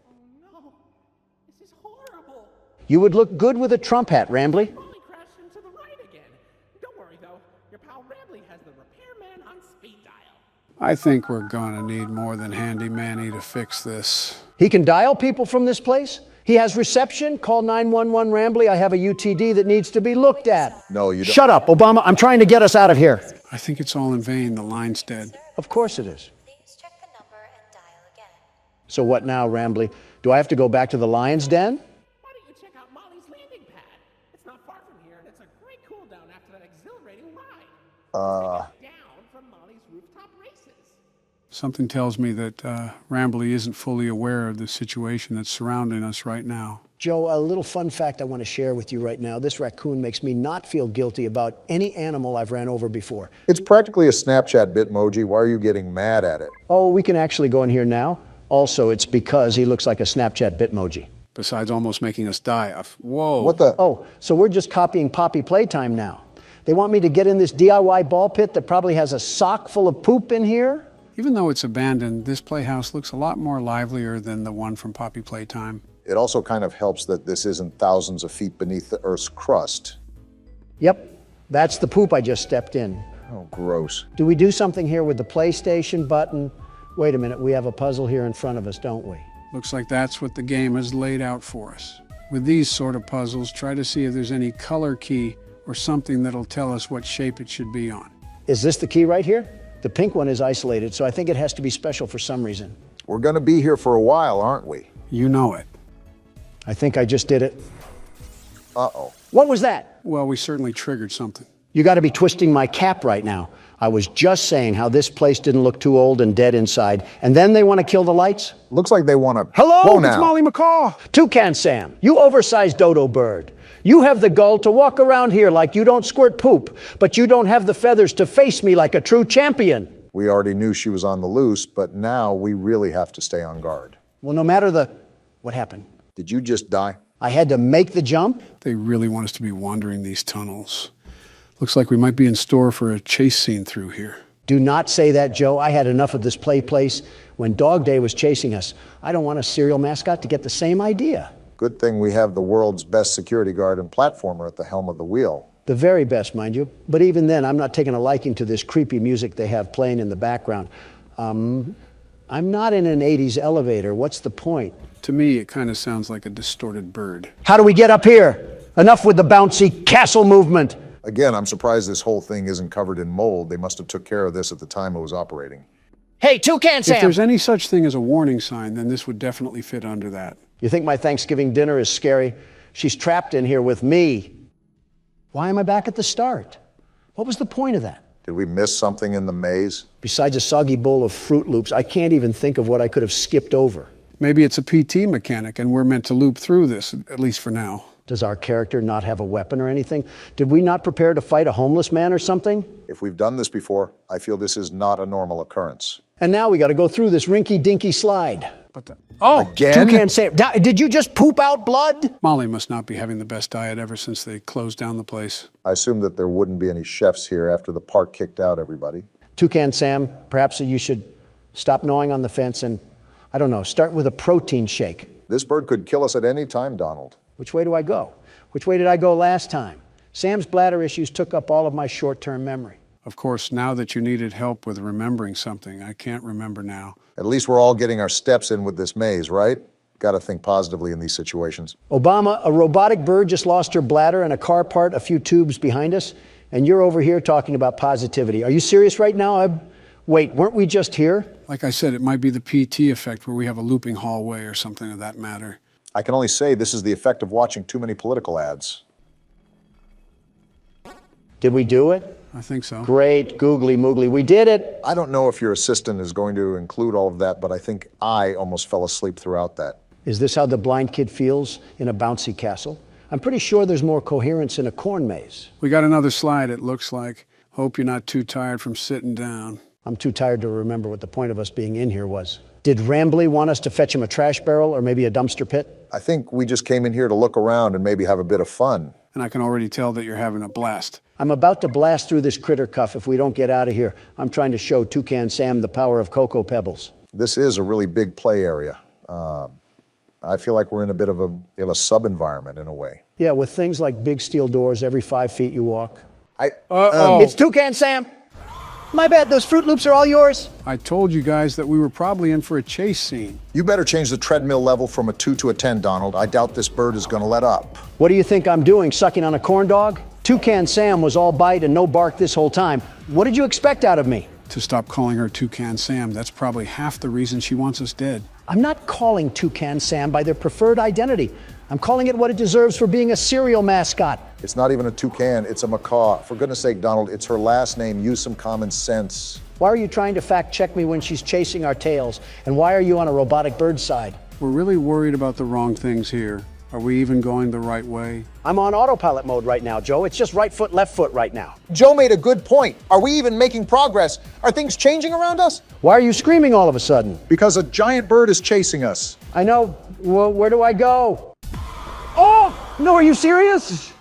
You would look good with a Trump hat, Rambley. Molly crashed into the right again. Don't worry though, your pal Rambley has the repairman on speed dial. I think we're gonna need more than Handy Manny to fix this. He can dial people from this place? He has reception? Call 911 Rambley. I have a UTD that needs to be looked at. No, you don't. Shut up, Obama. I'm trying to get us out of here. I think it's all in vain. The line's dead. Of course it is. So what now, Rambley? Do I have to go back to the lion's den? Why don't you check out Molly's landing pad? It's not far from here, and it's a great cool down after that exhilarating ride. Down from Molly's rooftop races. Something tells me that Rambley isn't fully aware of the situation that's surrounding us right now. Joe, a little fun fact I want to share with you right now. This raccoon makes me not feel guilty about any animal I've ran over before. It's practically a Snapchat Bitmoji. Why are you getting mad at it? Oh, we can actually go in here now. Also, it's because he looks like a Snapchat Bitmoji. Besides almost making us die. Whoa. What the? Oh, so we're just copying Poppy Playtime now. They want me to get in this DIY ball pit that probably has a sock full of poop in here? Even though it's abandoned, this playhouse looks a lot more livelier than the one from Poppy Playtime. It also kind of helps that this isn't thousands of feet beneath the Earth's crust. Yep, that's the poop I just stepped in. Oh, gross. Do we do something here with the PlayStation button? Wait a minute, we have a puzzle here in front of us, don't we? Looks like that's what the game has laid out for us. With these sort of puzzles, try to see if there's any color key or something that'll tell us what shape it should be on. Is this the key right here? The pink one is isolated, so I think it has to be special for some reason. We're going to be here for a while, aren't we? You know it. I think I just did it. Uh-oh. What was that? Well, we certainly triggered something. You got to be twisting my cap right now. I was just saying how this place didn't look too old and dead inside, and then they want to kill the lights? Looks like they want to... Hello, Whoa, it's now. Molly McCaw. Toucan Sam, you oversized dodo bird. You have the gall to walk around here like you don't squirt poop, but you don't have the feathers to face me like a true champion. We already knew she was on the loose, but now we really have to stay on guard. Well, no matter the... What happened? Did you just die? I had to make the jump? They really want us to be wandering these tunnels. Looks like we might be in store for a chase scene through here. Do not say that, Joe. I had enough of this play place when Dog Day was chasing us. I don't want a cereal mascot to get the same idea. Good thing we have the world's best security guard and platformer at the helm of the wheel. The very best, mind you. But even then, I'm not taking a liking to this creepy music they have playing in the background. I'm not in an 80s elevator. What's the point? To me, it kind of sounds like a distorted bird. How do we get up here? Enough with the bouncy castle movement. Again, I'm surprised this whole thing isn't covered in mold. They must have took care of this at the time it was operating. Hey, Toucan Sam! If there's any such thing as a warning sign, then this would definitely fit under that. You think my Thanksgiving dinner is scary? She's trapped in here with me. Why am I back at the start? What was the point of that? Did we miss something in the maze? Besides a soggy bowl of Fruit Loops, I can't even think of what I could have skipped over. Maybe it's a PT mechanic and we're meant to loop through this, at least for now. Does our character not have a weapon or anything? Did we not prepare to fight a homeless man or something? If we've done this before, I feel this is not a normal occurrence. And now we got to go through this rinky-dinky slide. Oh, again? Toucan Sam, did you just poop out blood? Molly must not be having the best diet ever since they closed down the place. I assumed that there wouldn't be any chefs here after the park kicked out everybody. Toucan Sam, perhaps you should stop gnawing on the fence and, I don't know, start with a protein shake. This bird could kill us at any time, Donald. Which way do I go? Which way did I go last time? Sam's bladder issues took up all of my short-term memory. Of course, now that you needed help with remembering something, I can't remember now. At least we're all getting our steps in with this maze, right? Got to think positively in these situations. Obama, a robotic bird just lost her bladder and a car part a few tubes behind us, and you're over here talking about positivity. Are you serious right now? Wait, weren't we just here? Like I said, it might be the PT effect where we have a looping hallway or something of that matter. I can only say this is the effect of watching too many political ads. Did we do it? I think so. Great, googly moogly, we did it. I don't know if your assistant is going to include all of that, but I think I almost fell asleep throughout that. Is this how the blind kid feels in a bouncy castle? I'm pretty sure there's more coherence in a corn maze. We got another slide, it looks like. Hope you're not too tired from sitting down. I'm too tired to remember what the point of us being in here was. Did Rambley want us to fetch him a trash barrel or maybe a dumpster pit? I think we just came in here to look around and maybe have a bit of fun. And I can already tell that you're having a blast. I'm about to blast through this critter cuff if we don't get out of here. I'm trying to show Toucan Sam the power of Cocoa Pebbles. This is a really big play area. I feel like we're in a bit of a sub-environment in a way. Yeah, with things like big steel doors every 5 feet you walk. Uh-oh. It's Toucan Sam! My bad, those Fruit Loops are all yours. I told you guys that we were probably in for a chase scene. You better change the treadmill level from a 2 to a 10, Donald. I doubt this bird is going to let up. What do you think I'm doing, sucking on a corn dog? Toucan Sam was all bite and no bark this whole time. What did you expect out of me? To stop calling her Toucan Sam. That's probably half the reason she wants us dead. I'm not calling Toucan Sam by their preferred identity. I'm calling it what it deserves for being a serial mascot. It's not even a toucan, it's a macaw. For goodness sake, Donald, it's her last name. Use some common sense. Why are you trying to fact check me when she's chasing our tails? And why are you on a robotic bird's side? We're really worried about the wrong things here. Are we even going the right way? I'm on autopilot mode right now, Joe. It's just right foot, left foot right now. Joe made a good point. Are we even making progress? Are things changing around us? Why are you screaming all of a sudden? Because a giant bird is chasing us. I know. Well, where do I go? Oh, no, are you serious?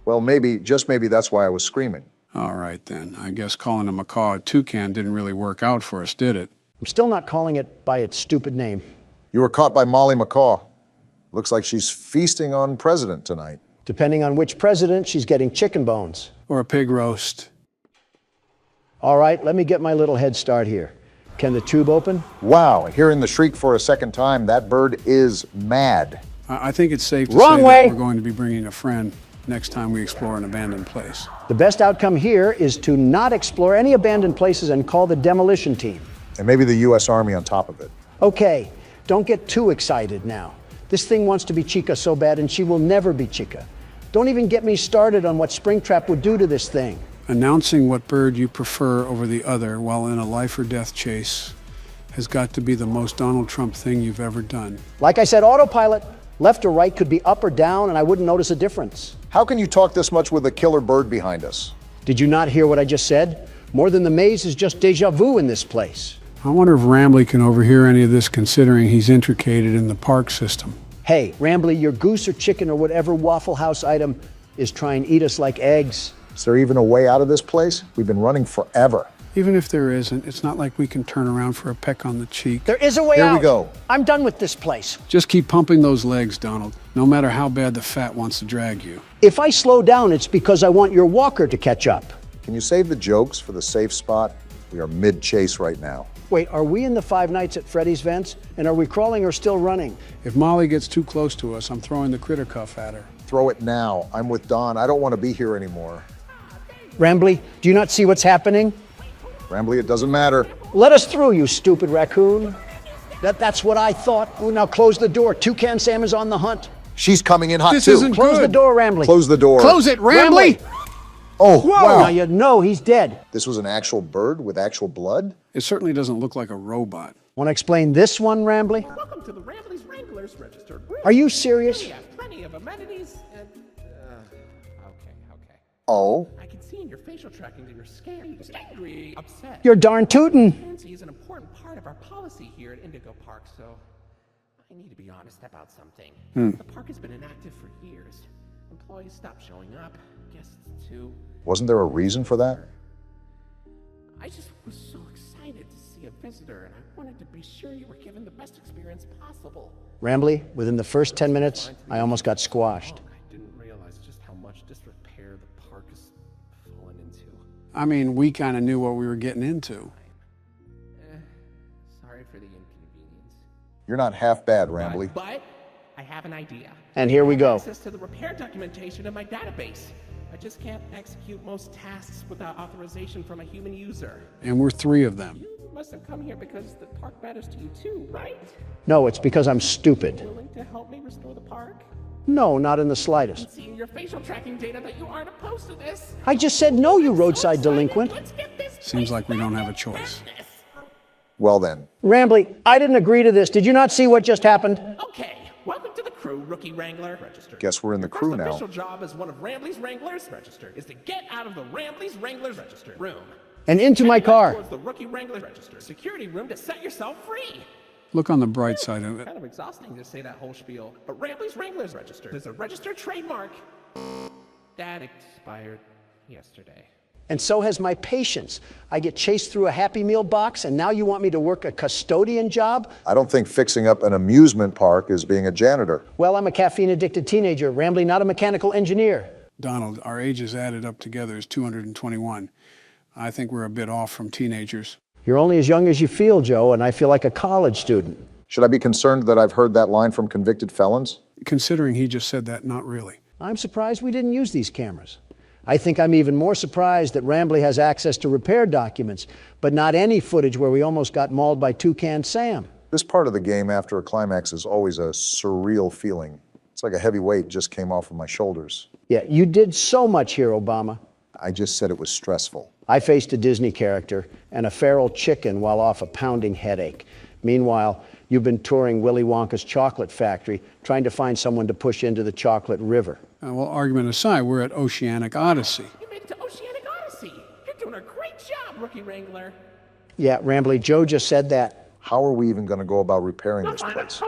Well, maybe, just maybe that's why I was screaming. All right, then. I guess calling a macaw a toucan didn't really work out for us, did it? I'm still not calling it by its stupid name. You were caught by Molly Macaw. Looks like she's feasting on President tonight. Depending on which president, she's getting chicken bones. Or a pig roast. All right, let me get my little head start here. Can the tube open? Wow, hearing the shriek for a second time, that bird is mad. I think it's safe to Wrong say way. that we're going to be bringing a friend next time we explore an abandoned place. The best outcome here is to not explore any abandoned places and call the demolition team. And maybe the U.S. Army on top of it. Okay, don't get too excited now. This thing wants to be Chica so bad, and she will never be Chica. Don't even get me started on what Springtrap would do to this thing. Announcing what bird you prefer over the other while in a life or death chase has got to be the most Donald Trump thing you've ever done. Like I said, autopilot. Left or right could be up or down, and I wouldn't notice a difference. How can you talk this much with a killer bird behind us? Did you not hear what I just said? More than the maze is just deja vu in this place. I wonder if Rambley can overhear any of this, considering he's intricated in the park system. Hey, Rambley, your goose or chicken or whatever Waffle House item is trying to eat us like eggs. Is there even a way out of this place? We've been running forever. Even if there isn't, it's not like we can turn around for a peck on the cheek. There is a way out. Here we go. I'm done with this place. Just keep pumping those legs, Donald, no matter how bad the fat wants to drag you. If I slow down, it's because I want your walker to catch up. Can you save the jokes for the safe spot? We are mid-chase right now. Wait, are we in the Five Nights at Freddy's vents? And are we crawling or still running? If Molly gets too close to us, I'm throwing the critter cuff at her. Throw it now. I'm with Don. I don't want to be here anymore. Rambley, do you not see what's happening? Rambley, it doesn't matter. Let us through, you stupid raccoon. That's what I thought. Oh, now close the door. Toucan Sam is on the hunt. She's coming in hot This too. isn't Close good. the door, Rambley. Close the door. Close it, Rambley! Oh, Now wow. you know he's dead. This was an actual bird with actual blood? It certainly doesn't look like a robot. Want to explain this one, Rambley? Welcome to the Rambley's Wranglers Registered Room. Are you serious? We have plenty of amenities and... okay. Oh? I can see in your facial tracking that you're scared, angry, upset. You're darn tootin'. Transparency is an important part of our policy here at Indigo Park, so I need to be honest about something. The park has been inactive for years. Employees stopped showing up, guests too. Wasn't there a reason for that? I just was so excited to see a visitor, and I wanted to be sure you were given the best experience possible. Rambley, within the first 10 minutes, I almost got squashed. I didn't realize just how much disrepair the park has fallen into. I mean, we kind of knew what we were getting into. Sorry for the inconvenience. You're not half bad, Rambley. But I have an idea. And here we go. Access to the repair documentation in my database. I just can't execute most tasks without authorization from a human user. And we're 3 of them. You must have come here because the park matters to you too, right? No, it's because I'm stupid. Willing to help me restore the park? No, not in the slightest. See in your facial tracking data that you aren't opposed to this. I just said no, you roadside delinquent. Let's get this Seems like we don't have a choice. Well then. Rambley, I didn't agree to this. Did you not see what just happened? Okay, welcome to the crew, Rookie Wrangler. Registered. Guess we're in the crew now. Official job as one of Rambley's Wranglers registered is to get out of the Rambley's Wranglers registered room. and into my car. Towards the Rookie Wrangler Register security room to set yourself free. Look on the bright side of it. Kind of exhausting to say that whole spiel, but Rambley's Wrangler's Register is a registered trademark that expired yesterday. And so has my patience. I get chased through a Happy Meal box, and now you want me to work a custodian job? I don't think fixing up an amusement park is being a janitor. Well, I'm a caffeine-addicted teenager, Rambley, not a mechanical engineer. Donald, our ages added up together is 221. I think we're a bit off from teenagers. You're only as young as you feel, Joe, and I feel like a college student. Should I be concerned that I've heard that line from convicted felons? Considering he just said that, not really. I'm surprised we didn't use these cameras. I think I'm even more surprised that Rambley has access to repair documents, but not any footage where we almost got mauled by Toucan Sam. This part of the game after a climax is always a surreal feeling. It's like a heavy weight just came off of my shoulders. Yeah, you did so much here, Obama. I just said it was stressful. I faced a Disney character and a feral chicken while off a pounding headache. Meanwhile, you've been touring Willy Wonka's chocolate factory, trying to find someone to push into the chocolate river. Well, argument aside, we're at Oceanic Odyssey. You made it to Oceanic Odyssey. You're doing a great job, Rookie Wrangler. Yeah, Rambley, Joe just said that. How are we even going to go about repairing this place?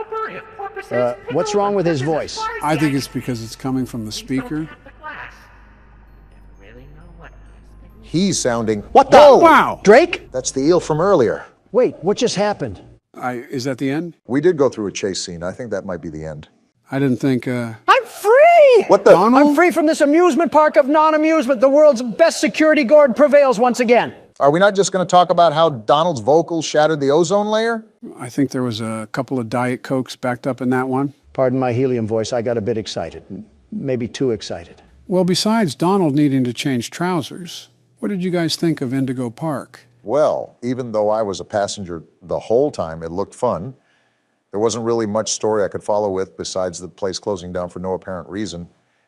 What's wrong with his voice? I think it's because it's coming from the speaker. He's sounding... What the? Whoa! Wow! Drake? That's the eel from earlier. Wait, what just happened? Is that the end? We did go through a chase scene. I think that might be the end. I didn't think, I'm free! What the? Donald? I'm free from this amusement park of non-amusement. The world's best security guard prevails once again. Are we not just going to talk about how Donald's vocals shattered the ozone layer? I think there was a couple of Diet Cokes backed up in that one. Pardon my helium voice, I got a bit excited. Maybe too excited. Well, besides Donald needing to change trousers, what did you guys think of Indigo Park? Well, even though I was a passenger the whole time, it looked fun. There wasn't really much story I could follow with besides the place closing down for no apparent reason,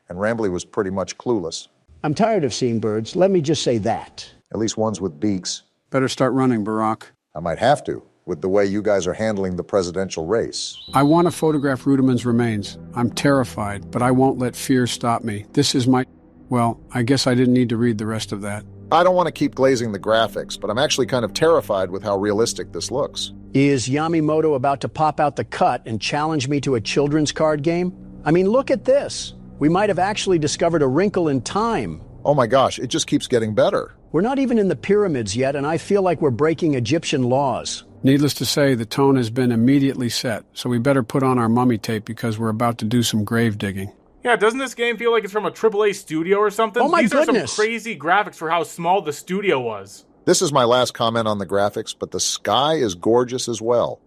and Rambley was pretty much clueless. I'm tired of seeing birds, let me just say that. At least ones with beaks. Better start running, Barack. I might have to, with the way you guys are handling the presidential race. I want to photograph Ruderman's remains. I'm terrified, but I won't let fear stop me. This is my... Well, I guess I didn't need to read the rest of that. I don't want to keep glazing the graphics, but I'm actually kind of terrified with how realistic this looks. Is Yamimoto about to pop out the cut and challenge me to a children's card game? I mean, look at this. We might have actually discovered a wrinkle in time. Oh my gosh, it just keeps getting better. We're not even in the pyramids yet, and I feel like we're breaking Egyptian laws. Needless to say, the tone has been immediately set, so we better put on our mummy tape because we're about to do some grave digging. Yeah, doesn't this game feel like it's from a AAA studio or something? Oh my These goodness. are some crazy graphics for how small the studio was. This is my last comment on the graphics, but the sky is gorgeous as well.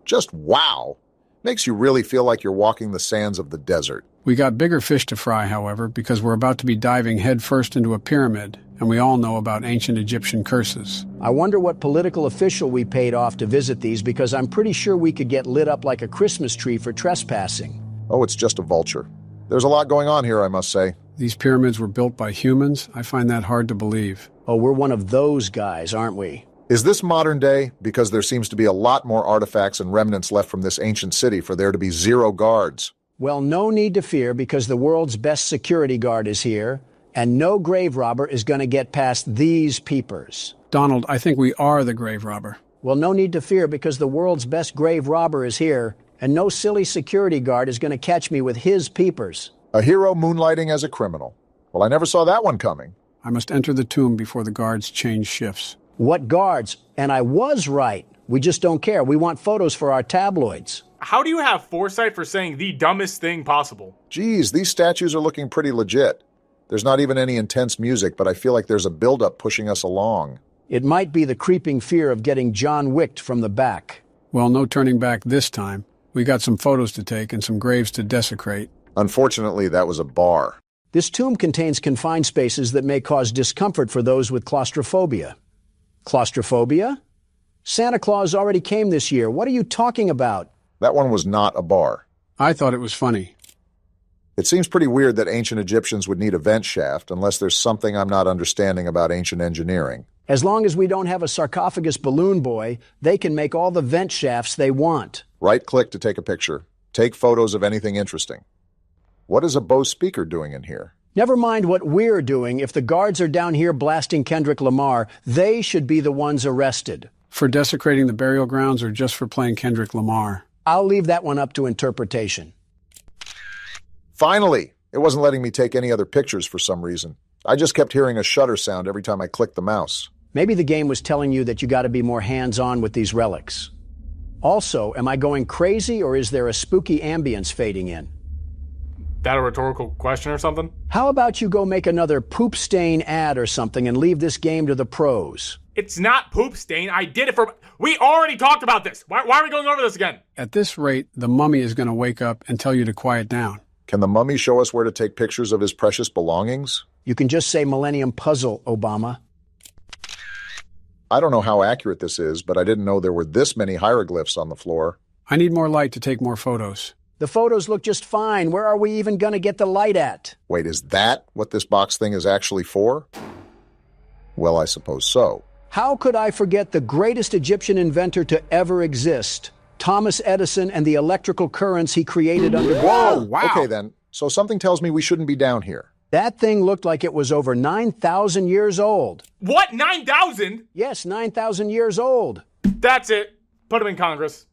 Just wow. Makes you really feel like you're walking the sands of the desert. We got bigger fish to fry, however, because we're about to be diving headfirst into a pyramid, and we all know about ancient Egyptian curses. I wonder what political official we paid off to visit these, because I'm pretty sure we could get lit up like a Christmas tree for trespassing. Oh, it's just a vulture. There's a lot going on here, I must say. These pyramids were built by humans? I find that hard to believe. Oh, we're one of those guys, aren't we? Is this modern day? Because there seems to be a lot more artifacts and remnants left from this ancient city for there to be 0 guards. Well, no need to fear, because the world's best security guard is here, and no grave robber is going to get past these peepers. Donald, I think we are the grave robber. Well, no need to fear, because the world's best grave robber is here, and no silly security guard is going to catch me with his peepers. A hero moonlighting as a criminal. Well, I never saw that one coming. I must enter the tomb before the guards change shifts. What guards? And I was right. We just don't care. We want photos for our tabloids. How do you have foresight for saying the dumbest thing possible? Geez, these statues are looking pretty legit. There's not even any intense music, but I feel like there's a buildup pushing us along. It might be the creeping fear of getting John Wicked from the back. Well, no turning back this time. We got some photos to take and some graves to desecrate. Unfortunately, that was a bar. This tomb contains confined spaces that may cause discomfort for those with claustrophobia. Claustrophobia? Santa Claus already came this year. What are you talking about? That one was not a bar. I thought it was funny. It seems pretty weird that ancient Egyptians would need a vent shaft unless there's something I'm not understanding about ancient engineering. As long as we don't have a sarcophagus balloon boy, they can make all the vent shafts they want. Right-click to take a picture. Take photos of anything interesting. What is a Bose speaker doing in here? Never mind what we're doing. If the guards are down here blasting Kendrick Lamar, they should be the ones arrested. For desecrating the burial grounds or just for playing Kendrick Lamar? I'll leave that one up to interpretation. Finally! It wasn't letting me take any other pictures for some reason. I just kept hearing a shutter sound every time I clicked the mouse. Maybe the game was telling you that you got to be more hands-on with these relics. Also, am I going crazy or is there a spooky ambience fading in? That a rhetorical question or something? How about you go make another poop stain ad or something and leave this game to the pros? It's not poop stain. I did it for... We already talked about this. Why are we going over this again? At this rate, the mummy is going to wake up and tell you to quiet down. Can the mummy show us where to take pictures of his precious belongings? You can just say Millennium Puzzle, Obama. I don't know how accurate this is, but I didn't know there were this many hieroglyphs on the floor. I need more light to take more photos. The photos look just fine. Where are we even going to get the light at? Wait, is that what this box thing is actually for? Well, I suppose so. How could I forget the greatest Egyptian inventor to ever exist? Thomas Edison and the electrical currents he created underground. Whoa! Wow. Okay, then. So something tells me we shouldn't be down here. That thing looked like it was over 9,000 years old. What? 9,000? Yes, 9,000 years old. That's it. Put him in Congress.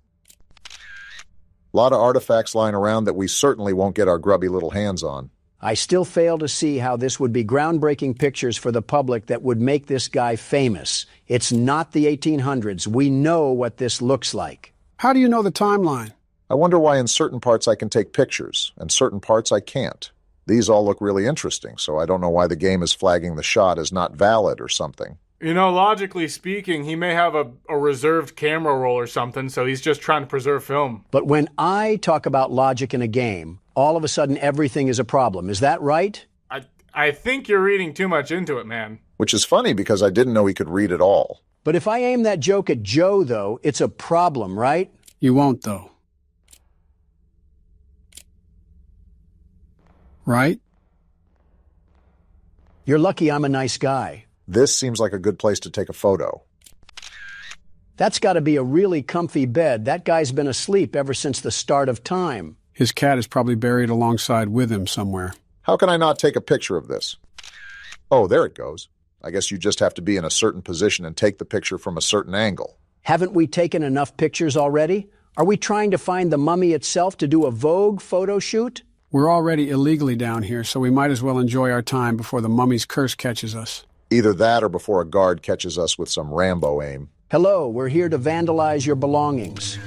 A lot of artifacts lying around that we certainly won't get our grubby little hands on. I still fail to see how this would be groundbreaking pictures for the public that would make this guy famous. It's not the 1800s. We know what this looks like. How do you know the timeline? I wonder why in certain parts I can take pictures and certain parts I can't. These all look really interesting, so I don't know why the game is flagging the shot as not valid or something. You know, logically speaking, he may have a reserved camera roll or something, so he's just trying to preserve film. But when I talk about logic in a game, all of a sudden everything is a problem. Is that right? I think you're reading too much into it, man. Which is funny because I didn't know he could read at all. But if I aim that joke at Joe, though, it's a problem, right? You won't, though. Right? You're lucky I'm a nice guy. This seems like a good place to take a photo. That's got to be a really comfy bed. That guy's been asleep ever since the start of time. His cat is probably buried alongside with him somewhere. How can I not take a picture of this? Oh, there it goes. I guess you just have to be in a certain position and take the picture from a certain angle. Haven't we taken enough pictures already? Are we trying to find the mummy itself to do a Vogue photo shoot? We're already illegally down here, so we might as well enjoy our time before the mummy's curse catches us. Either that or before a guard catches us with some Rambo aim. Hello, we're here to vandalize your belongings.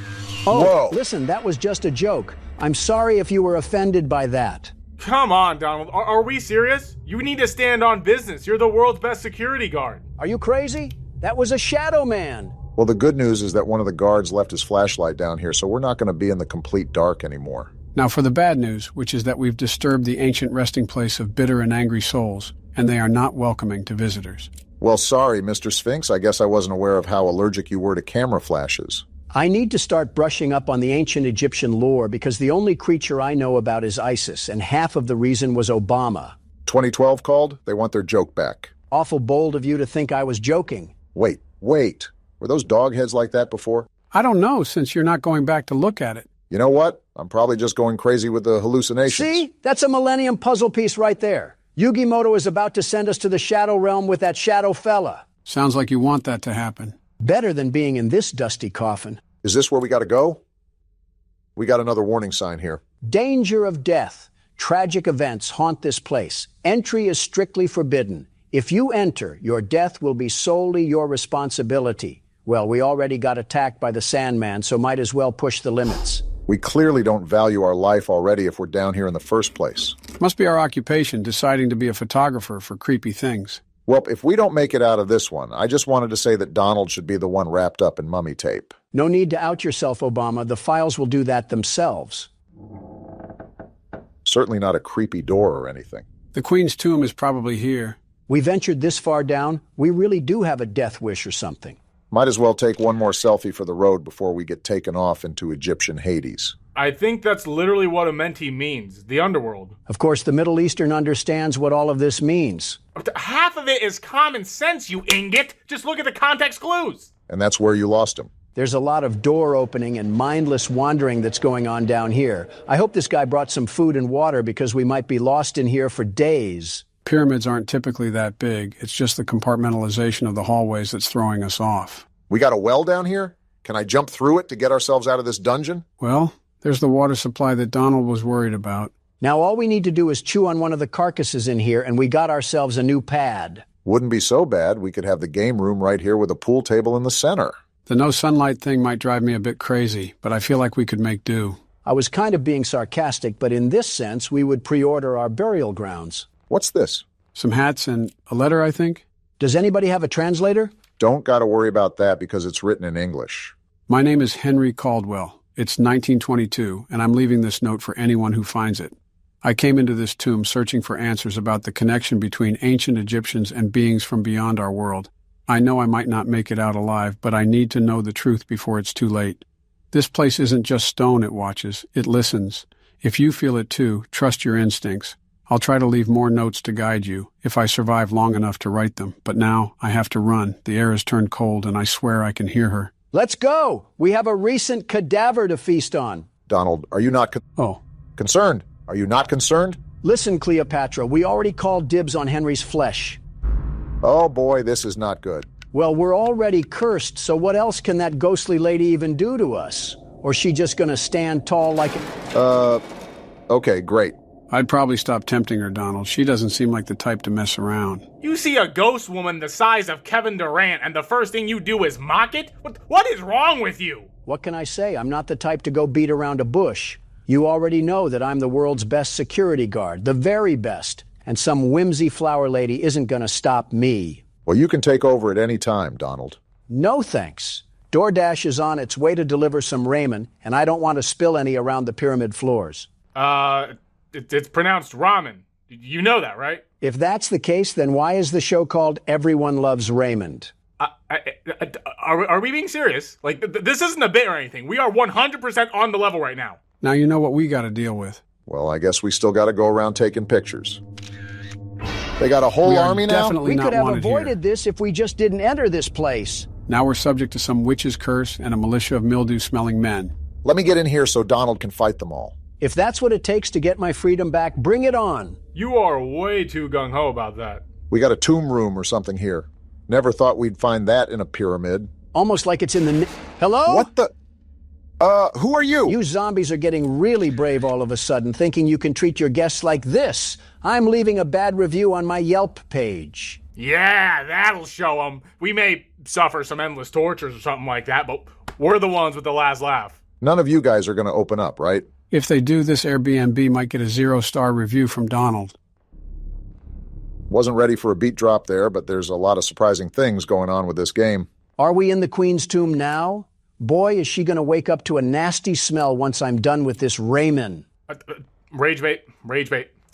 Oh, whoa. Listen, that was just a joke. I'm sorry if you were offended by that. Come on, Donald. Are we serious? You need to stand on business. You're the world's best security guard. Are you crazy? That was a shadow man. Well, the good news is that one of the guards left his flashlight down here, so we're not going to be in the complete dark anymore. Now for the bad news, which is that we've disturbed the ancient resting place of bitter and angry souls, and they are not welcoming to visitors. Well, sorry, Mr. Sphinx. I guess I wasn't aware of how allergic you were to camera flashes. I need to start brushing up on the ancient Egyptian lore because the only creature I know about is ISIS, and half of the reason was Obama. 2012 called? They want their joke back. Awful bold of you to think I was joking. Wait. Were those dog heads like that before? I don't know, since you're not going back to look at it. You know what? I'm probably just going crazy with the hallucinations. See? That's a Millennium Puzzle piece right there. Yugimoto is about to send us to the Shadow Realm with that shadow fella. Sounds like you want that to happen. Better than being in this dusty coffin. Is this where we gotta go? We got another warning sign here. Danger of death. Tragic events haunt this place. Entry is strictly forbidden. If you enter, your death will be solely your responsibility. Well, we already got attacked by the Sandman, so might as well push the limits. We clearly don't value our life already if we're down here in the first place. Must be our occupation, deciding to be a photographer for creepy things. Well, if we don't make it out of this one, I just wanted to say that Donald should be the one wrapped up in mummy tape. No need to out yourself, Obama. The files will do that themselves. Certainly not a creepy door or anything. The Queen's tomb is probably here. We ventured this far down. We really do have a death wish or something. Might as well take one more selfie for the road before we get taken off into Egyptian Hades. I think that's literally what a mentee means, the underworld. Of course, the Middle Eastern understands what all of this means. Half of it is common sense, you ingot. Just look at the context clues. And that's where you lost him. There's a lot of door opening and mindless wandering that's going on down here. I hope this guy brought some food and water because we might be lost in here for days. Pyramids aren't typically that big. It's just the compartmentalization of the hallways that's throwing us off. We got a well down here? Can I jump through it to get ourselves out of this dungeon? Well, there's the water supply that Donald was worried about. Now all we need to do is chew on one of the carcasses in here and we got ourselves a new pad. Wouldn't be so bad. We could have the game room right here with a pool table in the center. The no sunlight thing might drive me a bit crazy, but I feel like we could make do. I was kind of being sarcastic, but in this sense, we would pre-order our burial grounds. What's this? Some hats and a letter, I think. Does anybody have a translator? Don't gotta worry about that because it's written in English. My name is Henry Caldwell. It's 1922, and I'm leaving this note for anyone who finds it. I came into this tomb searching for answers about the connection between ancient Egyptians and beings from beyond our world. I know I might not make it out alive, but I need to know the truth before it's too late. This place isn't just stone it watches, it listens. If you feel it too, trust your instincts. I'll try to leave more notes to guide you, if I survive long enough to write them. But now, I have to run. The air has turned cold, and I swear I can hear her. Let's go! We have a recent cadaver to feast on. Donald, are you not concerned? Are you not concerned? Listen, Cleopatra, we already called dibs on Henry's flesh. Oh boy, this is not good. Well, we're already cursed, so what else can that ghostly lady even do to us? Or is she just gonna stand tall like a... Okay, great. I'd probably stop tempting her, Donald. She doesn't seem like the type to mess around. You see a ghost woman the size of Kevin Durant, and the first thing you do is mock it? What is wrong with you? What can I say? I'm not the type to go beat around a bush. You already know that I'm the world's best security guard, the very best. And some whimsy flower lady isn't gonna stop me. Well, you can take over at any time, Donald. No thanks. DoorDash is on its way to deliver some ramen, and I don't want to spill any around the pyramid floors. It's pronounced ramen. You know that, right? If that's the case, then why is the show called Everyone Loves Raymond? Are we being serious? Like, this isn't a bit or anything. We are 100% on the level right now. Now you know what we gotta deal with. Well, I guess we still gotta go around taking pictures. They got a whole army now? We could have avoided this if we just didn't enter this place. Now we're subject to some witch's curse and a militia of mildew-smelling men. Let me get in here so Donald can fight them all. If that's what it takes to get my freedom back, bring it on. You are way too gung-ho about that. We got a tomb room or something here. Never thought we'd find that in a pyramid. Almost like it's in the... Hello? What the... who are you? You zombies are getting really brave all of a sudden, thinking you can treat your guests like this. I'm leaving a bad review on my Yelp page. Yeah, that'll show them. We may suffer some endless tortures or something like that, but we're the ones with the last laugh. None of you guys are going to open up, right? If they do, this Airbnb might get a 0-star review from Donald. Wasn't ready for a beat drop there, but there's a lot of surprising things going on with this game. Are we in the Queen's tomb now? Boy, is she going to wake up to a nasty smell once I'm done with this ramen. Rage bait.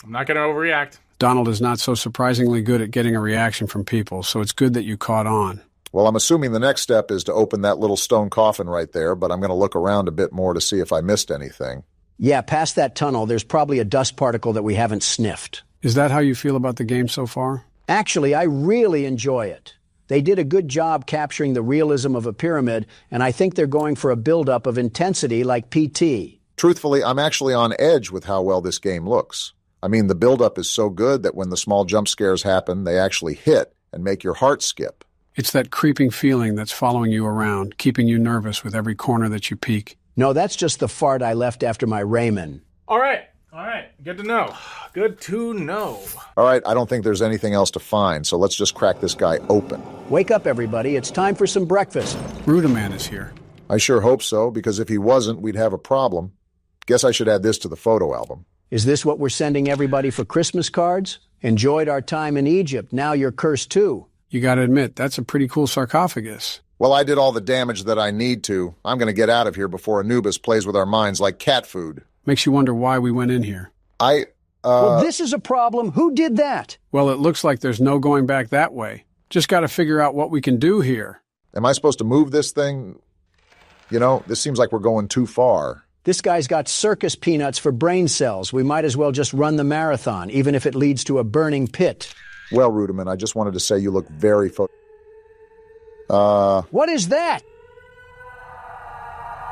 I'm not going to overreact. Donald is not so surprisingly good at getting a reaction from people, so it's good that you caught on. Well, I'm assuming the next step is to open that little stone coffin right there, but I'm going to look around a bit more to see if I missed anything. Yeah, past that tunnel, there's probably a dust particle that we haven't sniffed. Is that how you feel about the game so far? Actually, I really enjoy it. They did a good job capturing the realism of a pyramid, and I think they're going for a buildup of intensity like PT. Truthfully, I'm actually on edge with how well this game looks. I mean, the buildup is so good that when the small jump scares happen, they actually hit and make your heart skip. It's that creeping feeling that's following you around, keeping you nervous with every corner that you peek. No, that's just the fart I left after my ramen. All right. Good to know. Good to know. All right, I don't think there's anything else to find, so let's just crack this guy open. Wake up, everybody. It's time for some breakfast. Rudaman is here. I sure hope so, because if he wasn't, we'd have a problem. Guess I should add this to the photo album. Is this what we're sending everybody for Christmas cards? Enjoyed our time in Egypt. Now you're cursed too. You gotta admit, that's a pretty cool sarcophagus. Well, I did all the damage that I need to. I'm going to get out of here before Anubis plays with our minds like cat food. Makes you wonder why we went in here. Well, this is a problem. Who did that? Well, it looks like there's no going back that way. Just gotta figure out what we can do here. Am I supposed to move this thing? You know, this seems like we're going too far. This guy's got circus peanuts for brain cells. We might as well just run the marathon, even if it leads to a burning pit. Well, Rudiman, I just wanted to say you look very What is that?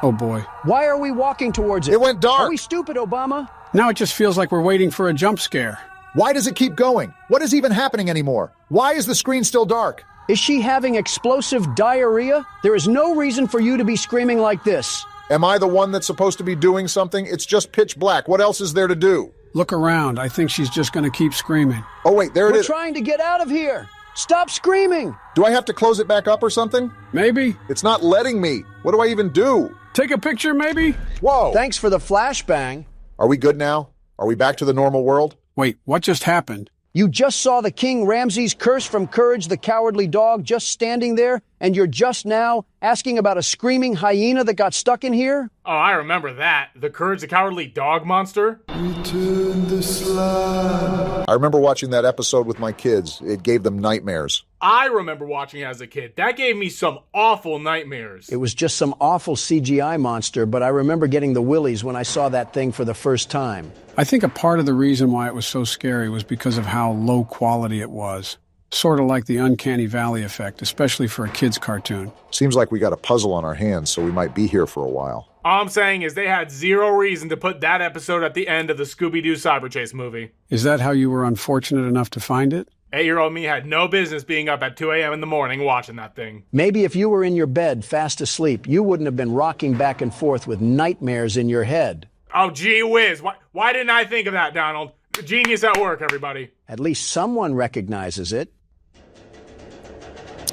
Oh boy. Why are we walking towards it? It went dark. Are we stupid, Obama? Now it just feels like we're waiting for a jump scare. Why does it keep going? What is even happening anymore? Why is the screen still dark? Is she having explosive diarrhea? There is no reason for you to be screaming like this. Am I the one that's supposed to be doing something? It's just pitch black. What else is there to do? Look around. I think she's just going to keep screaming. Oh, wait, there it is. We're trying to get out of here. Stop screaming. Do I have to close it back up or something? Maybe. It's not letting me. What do I even do? Take a picture, maybe? Whoa. Thanks for the flashbang. Are we good now? Are we back to the normal world? Wait, what just happened? You just saw the King Ramses curse from Courage the Cowardly Dog just standing there, and you're just now asking about a screaming hyena that got stuck in here? Oh, I remember that. The Courage the Cowardly Dog monster? Return the slime. I remember watching that episode with my kids. It gave them nightmares. I remember watching it as a kid. That gave me some awful nightmares. It was just some awful CGI monster, but I remember getting the willies when I saw that thing for the first time. I think a part of the reason why it was so scary was because of how low quality it was. Sort of like the Uncanny Valley effect, especially for a kid's cartoon. Seems like we got a puzzle on our hands, so we might be here for a while. All I'm saying is they had zero reason to put that episode at the end of the Scooby-Doo Cyberchase movie. Is that how you were unfortunate enough to find it? 8-year-old me had no business being up at 2 a.m. in the morning watching that thing. Maybe if you were in your bed fast asleep, you wouldn't have been rocking back and forth with nightmares in your head. Oh, gee whiz. Why didn't I think of that, Donald? Genius at work, everybody. At least someone recognizes it.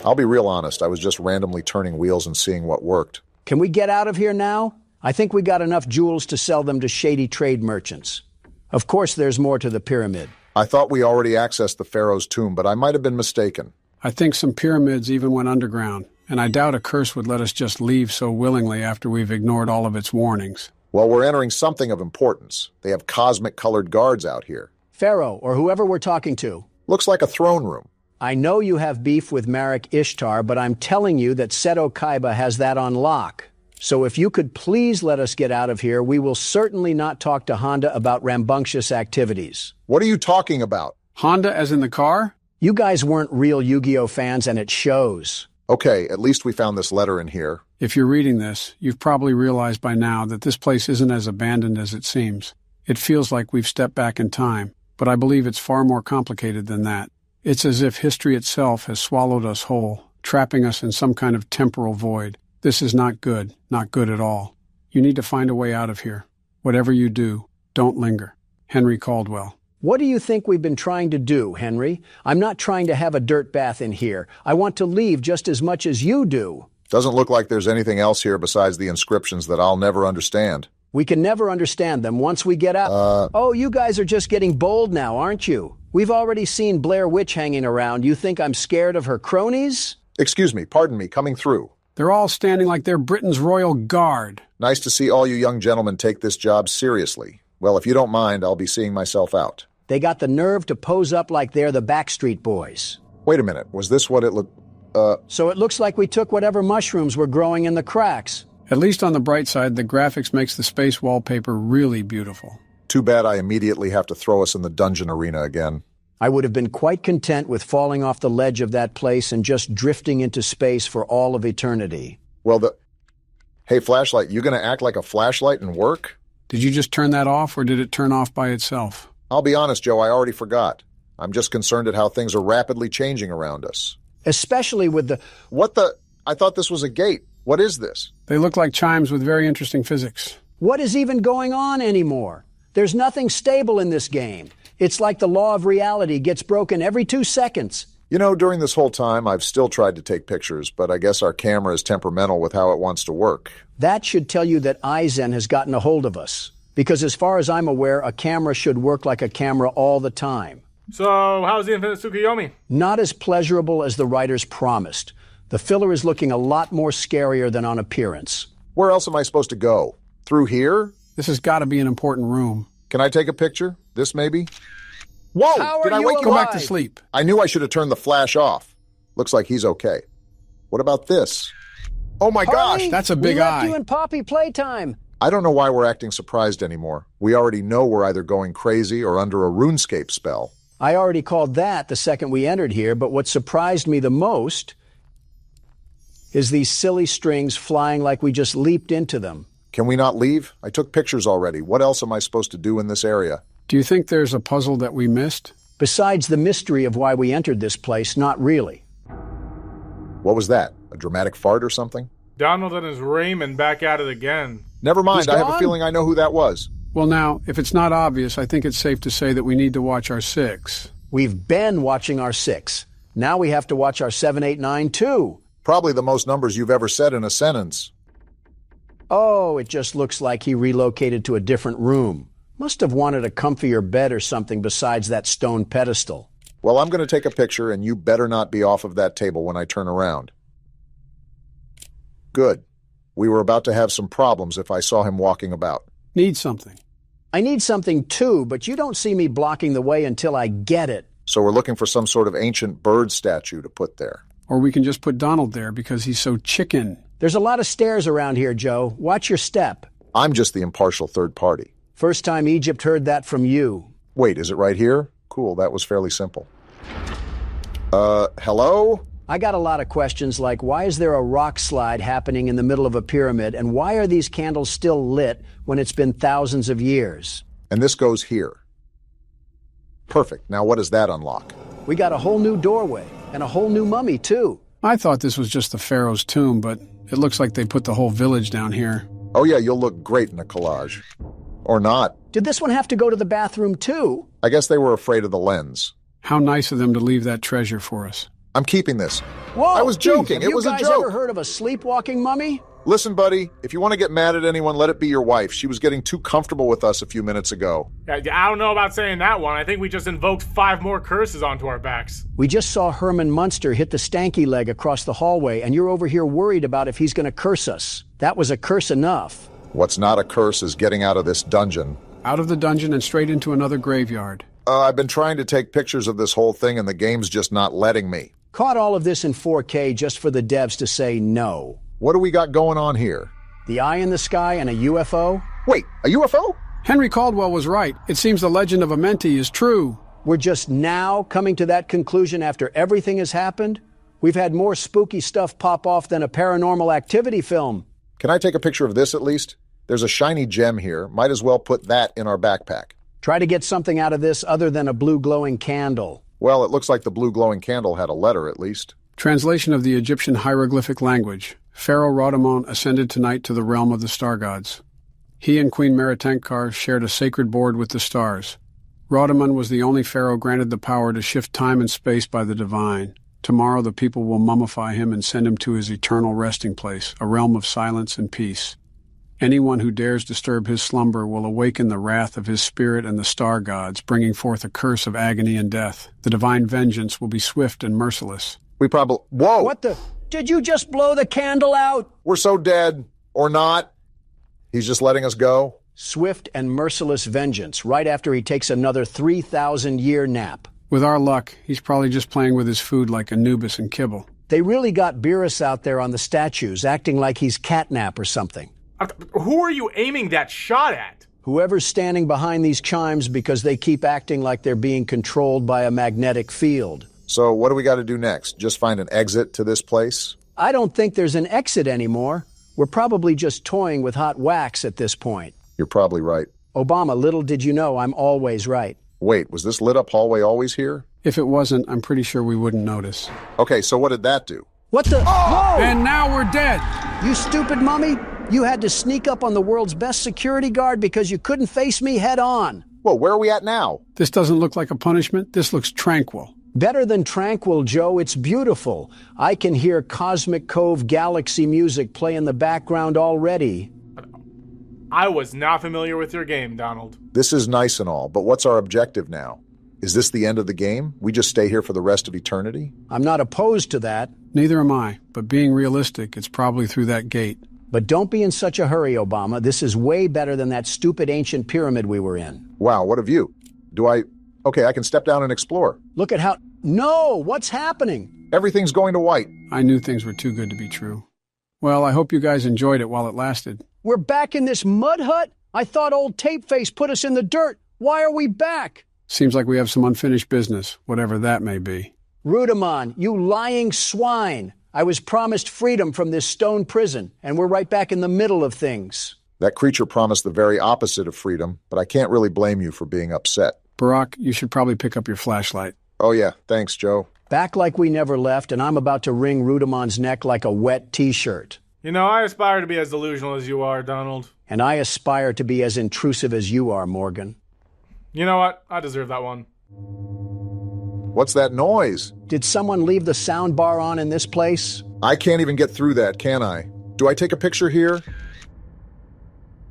I'll be real honest. I was just randomly turning wheels and seeing what worked. Can we get out of here now? I think we got enough jewels to sell them to shady trade merchants. Of course, there's more to the pyramid. I thought we already accessed the Pharaoh's tomb, but I might have been mistaken. I think some pyramids even went underground, and I doubt a curse would let us just leave so willingly after we've ignored all of its warnings. Well, we're entering something of importance. They have cosmic-colored guards out here. Pharaoh, or whoever we're talking to. Looks like a throne room. I know you have beef with Marek Ishtar, but I'm telling you that Seto Kaiba has that on lock. So if you could please let us get out of here, we will certainly not talk to Honda about rambunctious activities. What are you talking about? Honda as in the car? You guys weren't real Yu-Gi-Oh fans, and it shows. Okay, at least we found this letter in here. If you're reading this, you've probably realized by now that this place isn't as abandoned as it seems. It feels like we've stepped back in time, but I believe it's far more complicated than that. It's as if history itself has swallowed us whole, trapping us in some kind of temporal void. This is not good at all. You need to find a way out of here. Whatever you do, don't linger. Henry Caldwell. What do you think we've been trying to do, Henry? I'm not trying to have a dirt bath in here. I want to leave just as much as you do. Doesn't look like there's anything else here besides the inscriptions that I'll never understand. We can never understand them once we get out. Oh, you guys are just getting bold now, aren't you? We've already seen Blair Witch hanging around. You think I'm scared of her cronies? Excuse me, pardon me, coming through. They're all standing like they're Britain's royal guard. Nice to see all you young gentlemen take this job seriously. Well, if you don't mind, I'll be seeing myself out. They got the nerve to pose up like they're the Backstreet Boys. Wait a minute, was this what it looked... So it looks like we took whatever mushrooms were growing in the cracks. At least on the bright side, the graphics makes the space wallpaper really beautiful. Too bad I immediately have to throw us in the dungeon arena again. I would have been quite content with falling off the ledge of that place and just drifting into space for all of eternity. Well, Hey, flashlight, you gonna act like a flashlight and work? Did you just turn that off, or did it turn off by itself? I'll be honest, Joe, I already forgot. I'm just concerned at how things are rapidly changing around us. Especially with the... What the... I thought this was a gate. What is this? They look like chimes with very interesting physics. What is even going on anymore? There's nothing stable in this game. It's like the law of reality gets broken every 2 seconds. You know, during this whole time, I've still tried to take pictures, but I guess our camera is temperamental with how it wants to work. That should tell you that Aizen has gotten a hold of us. Because as far as I'm aware, a camera should work like a camera all the time. So, how's the Infinite Tsukuyomi? Not as pleasurable as the writers promised. The filler is looking a lot more scarier than on appearance. Where else am I supposed to go? Through here? This has got to be an important room. Can I take a picture? This maybe? Whoa! Did I wake you? Go back to sleep. I knew I should have turned the flash off. Looks like he's okay. What about this? Oh my gosh! That's a big we left eye. You in Poppy Playtime. I don't know why we're acting surprised anymore. We already know we're either going crazy or under a RuneScape spell. I already called that the second we entered here, but what surprised me the most is these silly strings flying like we just leaped into them. Can we not leave? I took pictures already. What else am I supposed to do in this area? Do you think there's a puzzle that we missed? Besides the mystery of why we entered this place, not really. What was that? A dramatic fart or something? Donald and his Raymond back at it again. Never mind, I have a feeling I know who that was. Well, now, if it's not obvious, I think it's safe to say that we need to watch our 6. We've been watching our 6. Now we have to watch our 7, 8, 9, too. Probably the most numbers you've ever said in a sentence. Oh, it just looks like he relocated to a different room. Must have wanted a comfier bed or something besides that stone pedestal. Well, I'm going to take a picture, and you better not be off of that table when I turn around. Good. We were about to have some problems if I saw him walking about. Need something. I need something too, but you don't see me blocking the way until I get it. So we're looking for some sort of ancient bird statue to put there. Or we can just put Donald there because he's so chicken. There's a lot of stairs around here, Joe. Watch your step. I'm just the impartial third party. First time Egypt heard that from you. Wait, is it right here? Cool, that was fairly simple. Hello? I got a lot of questions like, why is there a rock slide happening in the middle of a pyramid, and why are these candles still lit when it's been thousands of years? And this goes here. Perfect. Now what does that unlock? We got a whole new doorway, and a whole new mummy, too. I thought this was just the pharaoh's tomb, but it looks like they put the whole village down here. Oh yeah, you'll look great in a collage. Or not. Did this one have to go to the bathroom, too? I guess they were afraid of the lens. How nice of them to leave that treasure for us. I'm keeping this. Whoa! I was joking. Geez, it was a joke. Have you guys ever heard of a sleepwalking mummy? Listen, buddy, if you want to get mad at anyone, let it be your wife. She was getting too comfortable with us a few minutes ago. I don't know about saying that one. I think we just invoked 5 more curses onto our backs. We just saw Herman Munster hit the stanky leg across the hallway, and you're over here worried about if he's going to curse us. That was a curse enough. What's not a curse is getting out of this dungeon. Out of the dungeon and straight into another graveyard. I've been trying to take pictures of this whole thing, and the game's just not letting me. Caught all of this in 4K just for the devs to say no. What do we got going on here? The eye in the sky and a UFO? Wait, a UFO? Henry Caldwell was right. It seems the legend of Amenti is true. We're just now coming to that conclusion after everything has happened? We've had more spooky stuff pop off than a Paranormal Activity film. Can I take a picture of this at least? There's a shiny gem here. Might as well put that in our backpack. Try to get something out of this other than a blue glowing candle. Well, it looks like the blue glowing candle had a letter at least. Translation of the Egyptian hieroglyphic language. Pharaoh Radamon ascended tonight to the realm of the star gods. He and Queen Merentenkar shared a sacred board with the stars. Radamon was the only pharaoh granted the power to shift time and space by the divine. Tomorrow the people will mummify him and send him to his eternal resting place, a realm of silence and peace. Anyone who dares disturb his slumber will awaken the wrath of his spirit and the star gods, bringing forth a curse of agony and death. The divine vengeance will be swift and merciless. We probably... Whoa! What the... Did you just blow the candle out? We're so dead. Or not. He's just letting us go. Swift and merciless vengeance, right after he takes another 3,000-year nap. With our luck, he's probably just playing with his food like Anubis and Kibble. They really got Beerus out there on the statues, acting like he's catnap or something. Who are you aiming that shot at? Whoever's standing behind these chimes because they keep acting like they're being controlled by a magnetic field. So what do we got to do next? Just find an exit to this place? I don't think there's an exit anymore. We're probably just toying with hot wax at this point. You're probably right. Obama, little did you know I'm always right. Wait, was this lit up hallway always here? If it wasn't, I'm pretty sure we wouldn't notice. Okay, so what did that do? What the? Oh! Whoa! And now we're dead! You stupid mummy! You had to sneak up on the world's best security guard because you couldn't face me head on. Whoa, where are we at now? This doesn't look like a punishment. This looks tranquil. Better than tranquil, Joe. It's beautiful. I can hear Cosmic Cove Galaxy music play in the background already. I was not familiar with your game, Donald. This is nice and all, but what's our objective now? Is this the end of the game? We just stay here for the rest of eternity? I'm not opposed to that. Neither am I, but being realistic, it's probably through that gate. But don't be in such a hurry, Obama. This is way better than that stupid ancient pyramid we were in. Wow, what a view. Okay, I can step down and explore. Look at how... No! What's happening? Everything's going to white. I knew things were too good to be true. Well, I hope you guys enjoyed it while it lasted. We're back in this mud hut? I thought old Tapeface put us in the dirt. Why are we back? Seems like we have some unfinished business, whatever that may be. Rudimon, you lying swine. I was promised freedom from this stone prison, and we're right back in the middle of things. That creature promised the very opposite of freedom, but I can't really blame you for being upset. Barack, you should probably pick up your flashlight. Oh yeah, thanks, Joe. Back like we never left, and I'm about to wring Rudimon's neck like a wet t-shirt. You know, I aspire to be as delusional as you are, Donald. And I aspire to be as intrusive as you are, Morgan. You know what? I deserve that one. What's that noise? Did someone leave the sound bar on in this place? I can't even get through that, can I? Do I take a picture here?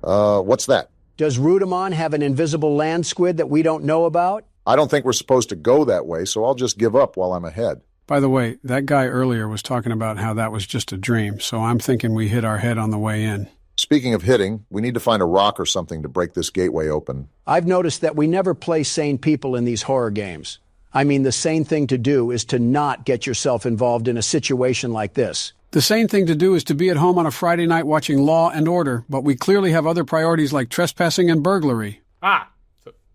What's that? Does Rudimon have an invisible land squid that we don't know about? I don't think we're supposed to go that way, so I'll just give up while I'm ahead. By the way, that guy earlier was talking about how that was just a dream, so I'm thinking we hit our head on the way in. Speaking of hitting, we need to find a rock or something to break this gateway open. I've noticed that we never play sane people in these horror games. I mean, the sane thing to do is to not get yourself involved in a situation like this. The sane thing to do is to be at home on a Friday night watching Law and Order, but we clearly have other priorities like trespassing and burglary.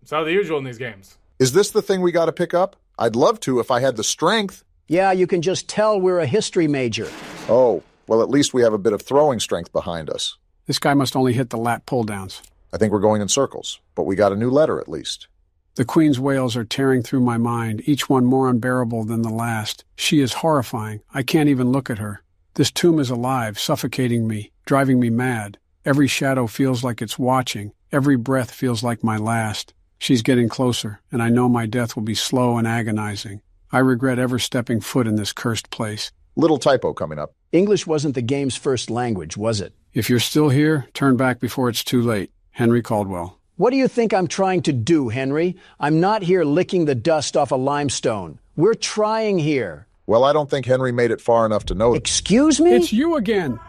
So the usual in these games. Is this the thing we got to pick up? I'd love to if I had the strength. Yeah, you can just tell we're a history major. Oh, well, at least we have a bit of throwing strength behind us. This guy must only hit the lat pull-downs. I think we're going in circles, but we got a new letter at least. The Queen's wails are tearing through my mind, each one more unbearable than the last. She is horrifying. I can't even look at her. This tomb is alive, suffocating me, driving me mad. Every shadow feels like it's watching. Every breath feels like my last. She's getting closer, and I know my death will be slow and agonizing. I regret ever stepping foot in this cursed place. Little typo coming up. English wasn't the game's first language, was it? If you're still here, turn back before it's too late. Henry Caldwell. What do you think I'm trying to do, Henry? I'm not here licking the dust off a limestone. We're trying here. Well, I don't think Henry made it far enough to know. Excuse me? It's you again.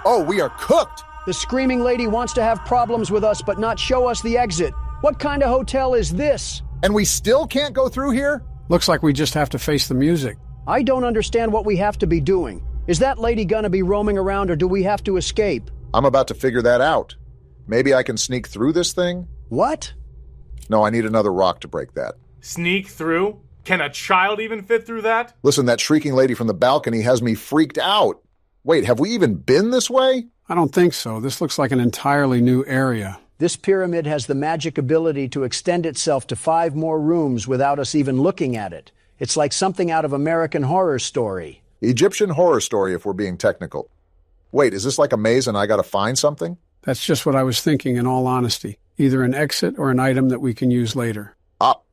Oh, we are cooked. The screaming lady wants to have problems with us but not show us the exit. What kind of hotel is this? And we still can't go through here? Looks like we just have to face the music. I don't understand what we have to be doing. Is that lady gonna be roaming around or do we have to escape? I'm about to figure that out. Maybe I can sneak through this thing? What? No, I need another rock to break that. Sneak through? Can a child even fit through that? Listen, that shrieking lady from the balcony has me freaked out. Wait, have we even been this way? I don't think so. This looks like an entirely new area. This pyramid has the magic ability to extend itself to 5 more rooms without us even looking at it. It's like something out of American Horror Story. Egyptian Horror Story, if we're being technical. Wait, is this like a maze and I gotta find something? That's just what I was thinking, in all honesty. Either an exit or an item that we can use later.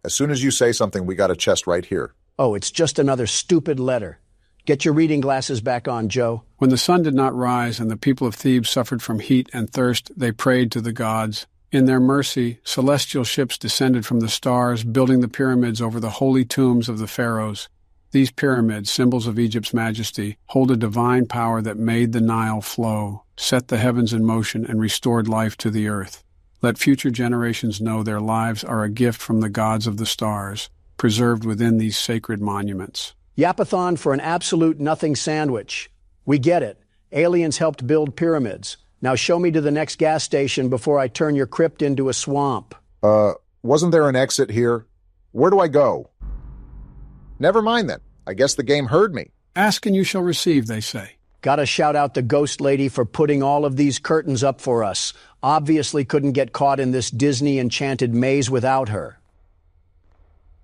As soon as you say something, we got a chest right here. Oh, it's just another stupid letter. Get your reading glasses back on, Joe. When the sun did not rise and the people of Thebes suffered from heat and thirst, they prayed to the gods. In their mercy, celestial ships descended from the stars, building the pyramids over the holy tombs of the pharaohs. These pyramids, symbols of Egypt's majesty, hold a divine power that made the Nile flow, set the heavens in motion, and restored life to the earth. Let future generations know their lives are a gift from the gods of the stars, preserved within these sacred monuments. Yapathon for an absolute nothing sandwich. We get it. Aliens helped build pyramids. Now show me to the next gas station before I turn your crypt into a swamp. Wasn't there an exit here? Where do I go? Never mind then. I guess the game heard me. Ask and you shall receive, they say. Gotta shout out the ghost lady for putting all of these curtains up for us. Obviously couldn't get caught in this Disney enchanted maze without her.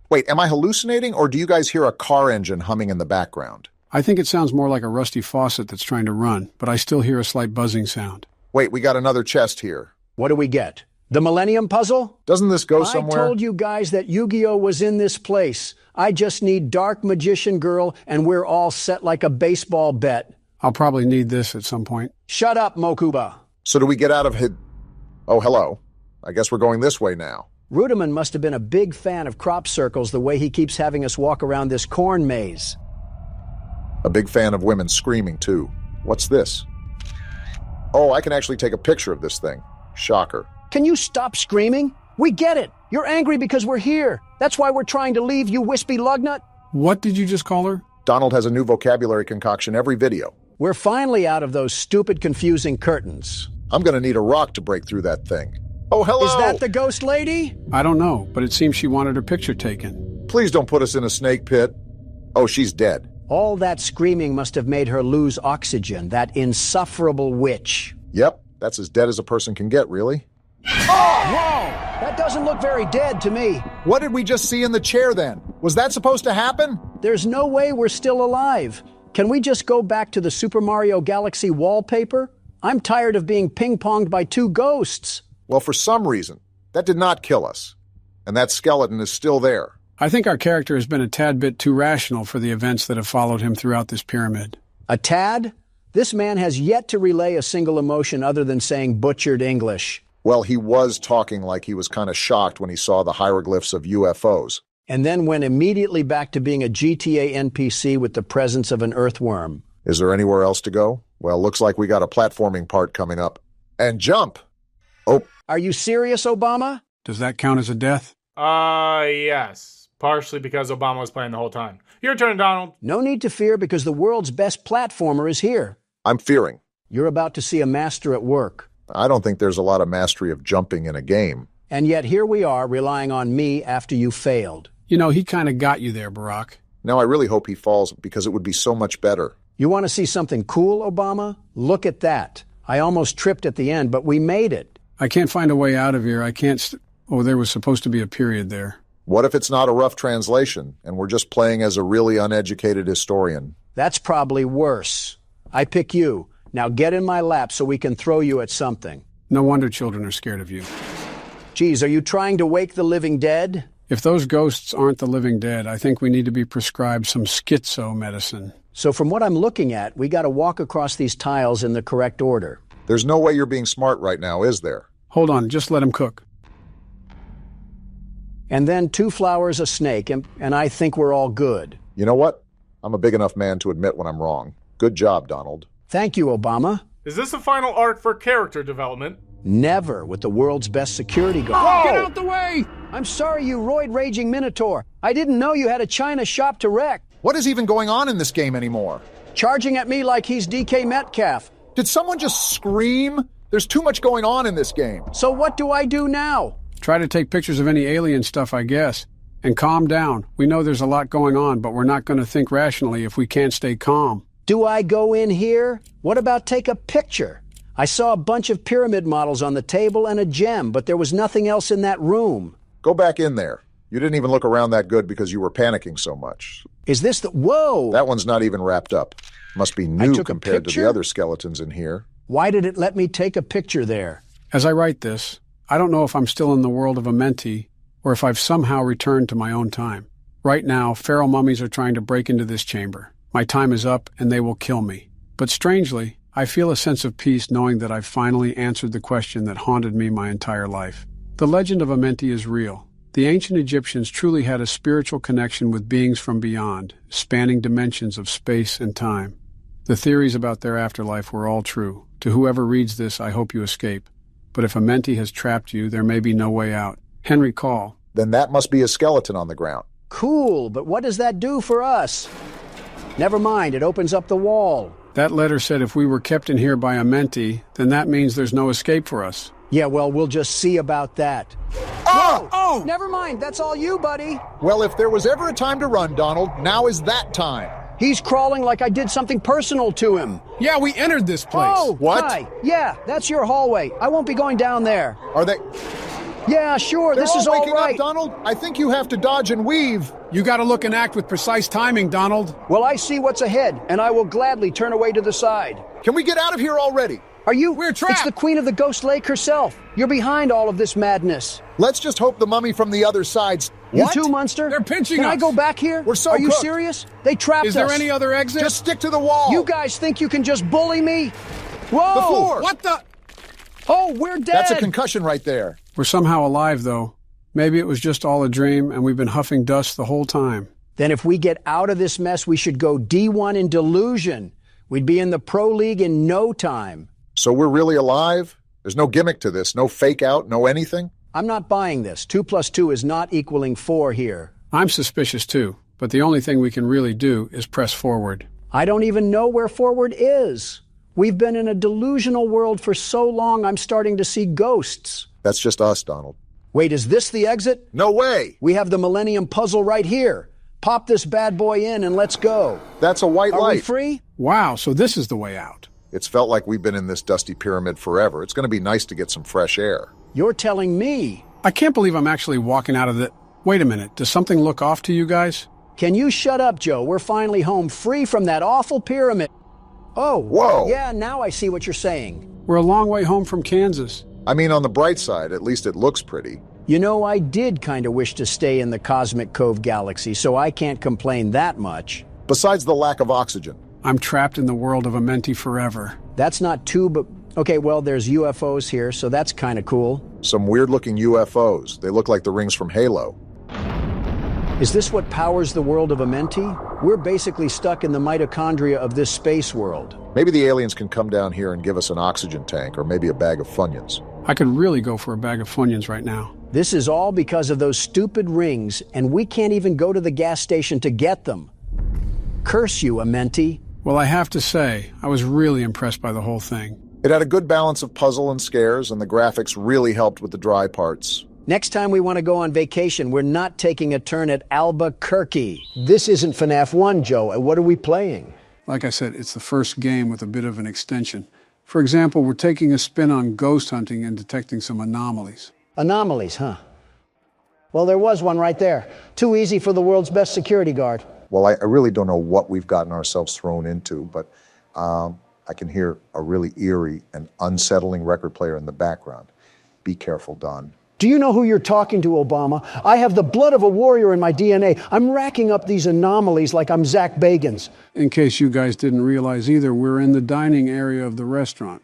Wait, am I hallucinating or do you guys hear a car engine humming in the background? I think it sounds more like a rusty faucet that's trying to run, but I still hear a slight buzzing sound. Wait, we got another chest here. What do we get? The Millennium Puzzle? Doesn't this go somewhere? I told you guys that Yu-Gi-Oh! Was in this place. I just need Dark Magician Girl and we're all set like a baseball bet. I'll probably need this at some point. Shut up, Mokuba. So do we get out of Oh, hello. I guess we're going this way now. Rudiman must have been a big fan of crop circles the way he keeps having us walk around this corn maze. A big fan of women screaming, too. What's this? Oh, I can actually take a picture of this thing. Shocker. Can you stop screaming? We get it. You're angry because we're here. That's why we're trying to leave, you wispy lugnut. What did you just call her? Donald has a new vocabulary concoction every video. We're finally out of those stupid, confusing curtains. I'm gonna need a rock to break through that thing. Oh, hello! Is that the ghost lady? I don't know, but it seems she wanted her picture taken. Please don't put us in a snake pit. Oh, she's dead. All that screaming must have made her lose oxygen, that insufferable witch. Yep, that's as dead as a person can get, really. Oh! Whoa! That doesn't look very dead to me. What did we just see in the chair then? Was that supposed to happen? There's no way we're still alive. Can we just go back to the Super Mario Galaxy wallpaper? I'm tired of being ping-ponged by two ghosts. Well, for some reason, that did not kill us. And that skeleton is still there. I think our character has been a tad bit too rational for the events that have followed him throughout this pyramid. A tad? This man has yet to relay a single emotion other than saying butchered English. Well, he was talking like he was kind of shocked when he saw the hieroglyphs of UFOs. And then went immediately back to being a GTA NPC with the presence of an earthworm. Is there anywhere else to go? Well, looks like we got a platforming part coming up. And jump! Oh. Are you serious, Obama? Does that count as a death? Yes. Partially because Obama was playing the whole time. Your turn, Donald. No need to fear because the world's best platformer is here. I'm fearing. You're about to see a master at work. I don't think there's a lot of mastery of jumping in a game. And yet here we are relying on me after you failed. You know, he kind of got you there, Barack. Now I really hope he falls because it would be so much better. You want to see something cool, Obama? Look at that. I almost tripped at the end, but we made it. I can't find a way out of here. I can't Oh, there was supposed to be a period there. What if it's not a rough translation, and we're just playing as a really uneducated historian? That's probably worse. I pick you. Now get in my lap so we can throw you at something. No wonder children are scared of you. Geez, are you trying to wake the living dead? If those ghosts aren't the living dead, I think we need to be prescribed some schizo medicine. So from what I'm looking at, we got to walk across these tiles in the correct order. There's no way you're being smart right now, is there? Hold on, just let him cook. And then 2 flowers, a snake, and I think we're all good. You know what? I'm a big enough man to admit when I'm wrong. Good job, Donald. Thank you, Obama. Is this a final arc for character development? Never with the world's best security guard. Oh, get out the way! I'm sorry, you roid-raging Minotaur. I didn't know you had a China shop to wreck. What is even going on in this game anymore? Charging at me like he's DK Metcalf. Did someone just scream? There's too much going on in this game. So what do I do now? Try to take pictures of any alien stuff, I guess. And calm down. We know there's a lot going on, but we're not going to think rationally if we can't stay calm. Do I go in here? What about take a picture? I saw a bunch of pyramid models on the table and a gem, but there was nothing else in that room. Go back in there. You didn't even look around that good because you were panicking so much. Is this the... Whoa! That one's not even wrapped up. Must be new compared to the other skeletons in here. Why did it let me take a picture there? As I write this, I don't know if I'm still in the world of a mentee or if I've somehow returned to my own time. Right now, feral mummies are trying to break into this chamber. My time is up and they will kill me. But strangely, I feel a sense of peace knowing that I've finally answered the question that haunted me my entire life. The legend of a mentee is real. The ancient Egyptians truly had a spiritual connection with beings from beyond, spanning dimensions of space and time. The theories about their afterlife were all true. To whoever reads this, I hope you escape. But if a mentee has trapped you, there may be no way out. Henry Call. Then that must be a skeleton on the ground. Cool, but what does that do for us? Never mind, it opens up the wall. That letter said if we were kept in here by a mentee, then that means there's no escape for us. Yeah, well, we'll just see about that. Oh! Oh! Never mind, that's all you, buddy. Well, if there was ever a time to run, Donald, now is that time. He's crawling like I did something personal to him. Yeah, we entered this place. Oh, what? Hi. Yeah, that's your hallway. I won't be going down there. Are they... Yeah, sure, They're this is all waking right. up, Donald. I think you have to dodge and weave. You gotta look and act with precise timing, Donald. Well, I see what's ahead, and I will gladly turn away to the side. Can we get out of here already? Are you? We're trapped. It's the Queen of the Ghost Lake herself. You're behind all of this madness. Let's just hope the mummy from the other side's... You What? too, Munster? They're pinching Can us. I go back here? We're so Are you cooked. serious? They trapped us. Is there any other exit? Just stick to the wall. You guys think you can just bully me? Whoa! The floor. What the? Oh, we're dead. That's a concussion right there. We're somehow alive, though. Maybe it was just all a dream, and we've been huffing dust the whole time. Then if we get out of this mess, we should go D1 in delusion. We'd be in the Pro League in no time. So we're really alive? There's no gimmick to this, no fake out, no anything? I'm not buying this. 2 + 2 is not equaling 4 here. I'm suspicious, too, but the only thing we can really do is press forward. I don't even know where forward is. We've been in a delusional world for so long, I'm starting to see ghosts. That's just us, Donald. Wait, is this the exit? No way! We have the Millennium Puzzle right here. Pop this bad boy in and let's go. That's a white Are light. we free? Wow, so this is the way out. It's felt like we've been in this dusty pyramid forever. It's going to be nice to get some fresh air. You're telling me. I can't believe I'm actually walking out of the... Wait a minute, does something look off to you guys? Can you shut up, Joe? We're finally home, free from that awful pyramid. Oh, whoa. Yeah, now I see what you're saying. We're a long way home from Kansas. I mean, on the bright side, at least it looks pretty. You know, I did kind of wish to stay in the Cosmic Cove galaxy, so I can't complain that much. Besides the lack of oxygen. I'm trapped in the world of Amenti forever. That's not too, but... Okay, well, there's UFOs here, so that's kind of cool. Some weird-looking UFOs. They look like the rings from Halo. Is this what powers the world of Amenti? We're basically stuck in the mitochondria of this space world. Maybe the aliens can come down here and give us an oxygen tank, or maybe a bag of Funyuns. I could really go for a bag of Funyuns right now. This is all because of those stupid rings, and we can't even go to the gas station to get them. Curse you, Amenti. Well, I have to say, I was really impressed by the whole thing. It had a good balance of puzzle and scares, and the graphics really helped with the dry parts. Next time we want to go on vacation, we're not taking a turn at Albuquerque. This isn't FNAF 1, Joe. What are we playing? Like I said, it's the first game with a bit of an extension. For example, we're taking a spin on ghost hunting and detecting some anomalies. Anomalies, huh? Well, there was one right there. Too easy for the world's best security guard. Well, I really don't know what we've gotten ourselves thrown into, but I can hear a really eerie and unsettling record player in the background. Be careful, Don. Do you know who you're talking to, Obama? I have the blood of a warrior in my DNA. I'm racking up these anomalies like I'm Zach Bagans. In case you guys didn't realize either, we're in the dining area of the restaurant.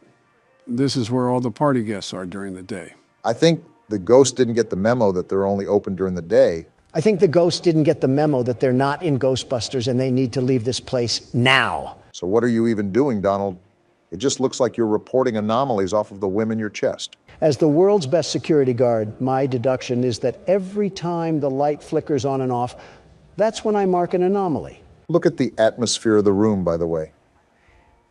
This is where all the party guests are during the day. I think the ghost didn't get the memo that they're only open during the day. I think the ghost didn't get the memo that they're not in Ghostbusters and they need to leave this place now. So what are you even doing, Donald? It just looks like you're reporting anomalies off of the whim in your chest. As the world's best security guard, my deduction is that every time the light flickers on and off, that's when I mark an anomaly. Look at the atmosphere of the room, by the way.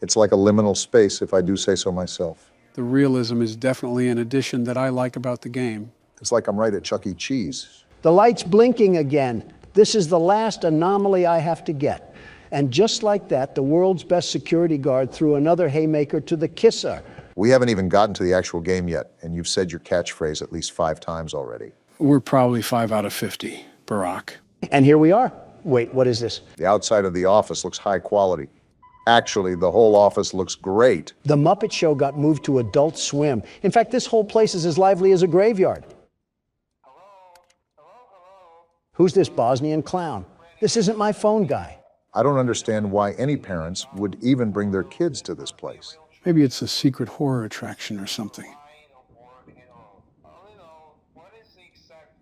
It's like a liminal space, if I do say so myself. The realism is definitely an addition that I like about the game. It's like I'm right at Chuck E. Cheese. The light's blinking again. This is the last anomaly I have to get. And just like that, the world's best security guard threw another haymaker to the kisser. We haven't even gotten to the actual game yet, and you've said your catchphrase at least 5 times already. We're probably 5 out of 50, Barack. And here we are. Wait, what is this? The outside of the office looks high quality. Actually, the whole office looks great. The Muppet Show got moved to Adult Swim. In fact, this whole place is as lively as a graveyard. Who's this Bosnian clown? This isn't my phone guy. I don't understand why any parents would even bring their kids to this place. Maybe it's a secret horror attraction or something.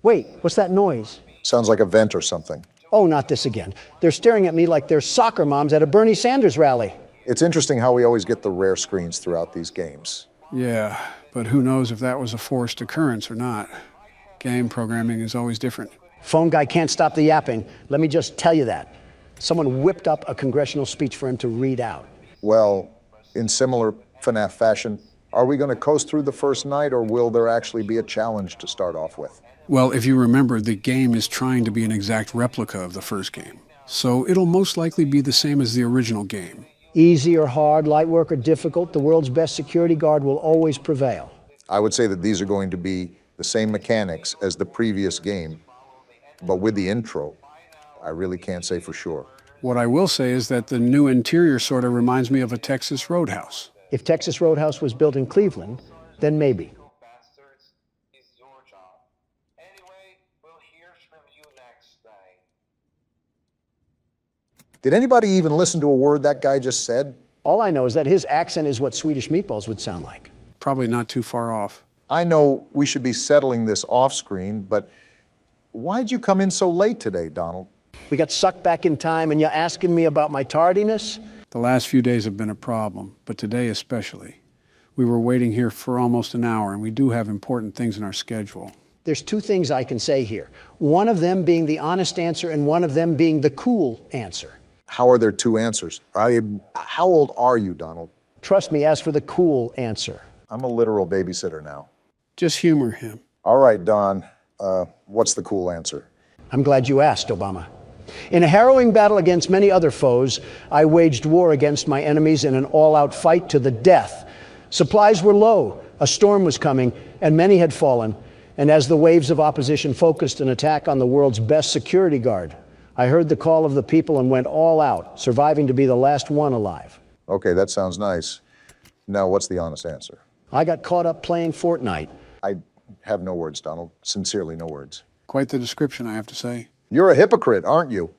Wait, what's that noise? Sounds like a vent or something. Oh, not this again. They're staring at me like they're soccer moms at a Bernie Sanders rally. It's interesting how we always get the rare screens throughout these games. Yeah, but who knows if that was a forced occurrence or not. Game programming is always different. Phone guy can't stop the yapping. Let me just tell you that. Someone whipped up a congressional speech for him to read out. Well, in similar FNAF fashion, are we going to coast through the first night, or will there actually be a challenge to start off with? Well, if you remember, the game is trying to be an exact replica of the first game. So it'll most likely be the same as the original game. Easy or hard, light work or difficult, the world's best security guard will always prevail. I would say that these are going to be the same mechanics as the previous game, but with the intro, I really can't say for sure. What I will say is that the new interior sort of reminds me of a Texas Roadhouse. If Texas Roadhouse was built in Cleveland, then maybe. Did anybody even listen to a word that guy just said? All I know is that his accent is what Swedish meatballs would sound like. Probably not too far off. I know we should be settling this off screen, but why'd you come in so late today, Donald? We got sucked back in time and you're asking me about my tardiness? The last few days have been a problem, but today especially. We were waiting here for almost an hour, and we do have important things in our schedule. There's 2 things I can say here. One of them being the honest answer and one of them being the cool answer. How are there 2 answers? How old are you, Donald? Trust me, as for the cool answer. I'm a literal babysitter now. Just humor him. All right, Don. What's the cool answer? I'm glad you asked, Obama. In a harrowing battle against many other foes, I waged war against my enemies in an all-out fight to the death. Supplies were low, a storm was coming, and many had fallen. And as the waves of opposition focused an attack on the world's best security guard, I heard the call of the people and went all out, surviving to be the last one alive. Okay, that sounds nice. Now, what's the honest answer? I got caught up playing Fortnite. I have no words, Donald. Sincerely, no words. Quite the description, I have to say. You're a hypocrite, aren't you?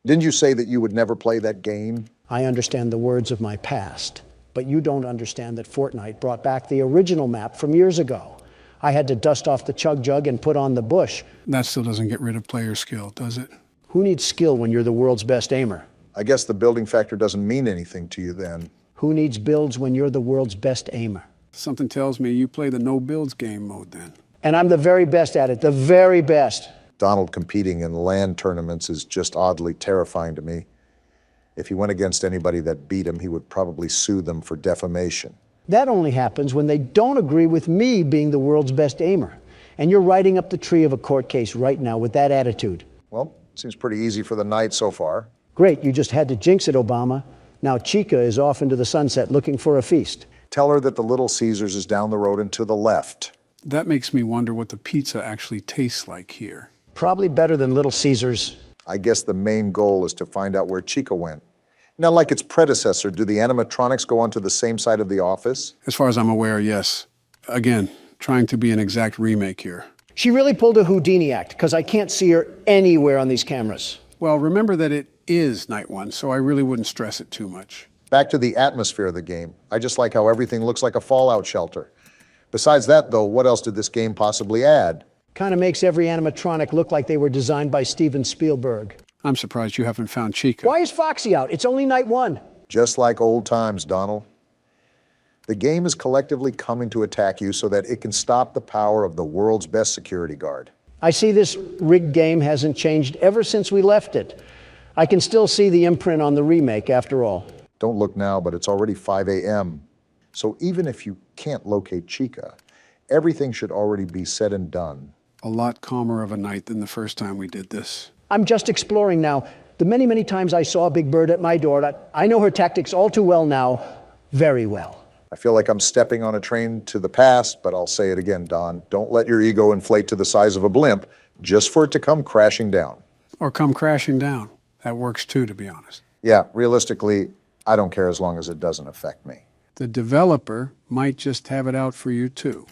Didn't you say that you would never play that game? I understand the words of my past, but you don't understand that Fortnite brought back the original map from years ago. I had to dust off the chug jug and put on the bush. That still doesn't get rid of player skill, does it? Who needs skill when you're the world's best aimer? I guess the building factor doesn't mean anything to you then. Who needs builds when you're the world's best aimer? Something tells me you play the no builds game mode then. And I'm the very best at it, the very best. Donald competing in LAN tournaments is just oddly terrifying to me. If he went against anybody that beat him, he would probably sue them for defamation. That only happens when they don't agree with me being the world's best aimer. And you're riding up the tree of a court case right now with that attitude. Well, seems pretty easy for the night so far. Great, you just had to jinx it, Obama. Now Chica is off into the sunset looking for a feast. Tell her that the Little Caesars is down the road and to the left. That makes me wonder what the pizza actually tastes like here. Probably better than Little Caesars. I guess the main goal is to find out where Chica went. Now, like its predecessor, do the animatronics go onto the same side of the office? As far as I'm aware, yes. Again, trying to be an exact remake here. She really pulled a Houdini act, because I can't see her anywhere on these cameras. Well, remember that it is night one, so I really wouldn't stress it too much. Back to the atmosphere of the game. I just like how everything looks like a fallout shelter. Besides that, though, what else did this game possibly add? Kind of makes every animatronic look like they were designed by Steven Spielberg. I'm surprised you haven't found Chica. Why is Foxy out? It's only night one. Just like old times, Donald. The game is collectively coming to attack you so that it can stop the power of the world's best security guard. I see this rigged game hasn't changed ever since we left it. I can still see the imprint on the remake, after all. Don't look now, but it's already 5 a.m. So even if you can't locate Chica, everything should already be said and done. A lot calmer of a night than the first time we did this. I'm just exploring now. The many, many times I saw Big Bird at my door, I know her tactics all too well now, very well. I feel like I'm stepping on a train to the past, but I'll say it again, Don. Don't let your ego inflate to the size of a blimp just for it to come crashing down. Or come crashing down. That works too, to be honest. Yeah, realistically, I don't care as long as it doesn't affect me. The developer might just have it out for you too.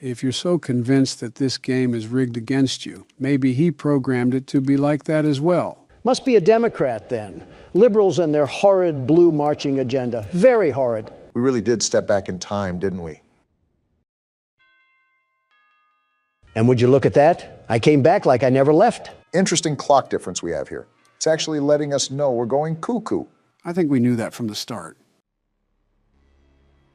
If you're so convinced that this game is rigged against you, maybe he programmed it to be like that as well. Must be a Democrat then. Liberals and their horrid blue marching agenda. Very horrid. We really did step back in time, didn't we? And would you look at that? I came back like I never left. Interesting clock difference we have here. It's actually letting us know we're going cuckoo. I think we knew that from the start.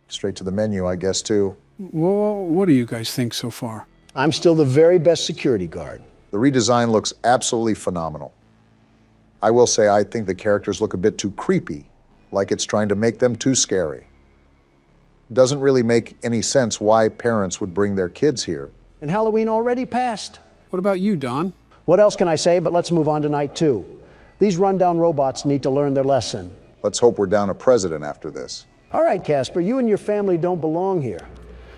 Straight to the menu, I guess, too. Well, what do you guys think so far? I'm still the very best security guard. The redesign looks absolutely phenomenal. I will say I think the characters look a bit too creepy, like it's trying to make them too scary. Doesn't really make any sense why parents would bring their kids here. And Halloween already passed. What about you, Don? What else can I say, but let's move on to night two. These rundown robots need to learn their lesson. Let's hope we're down a president after this. All right, Casper, you and your family don't belong here.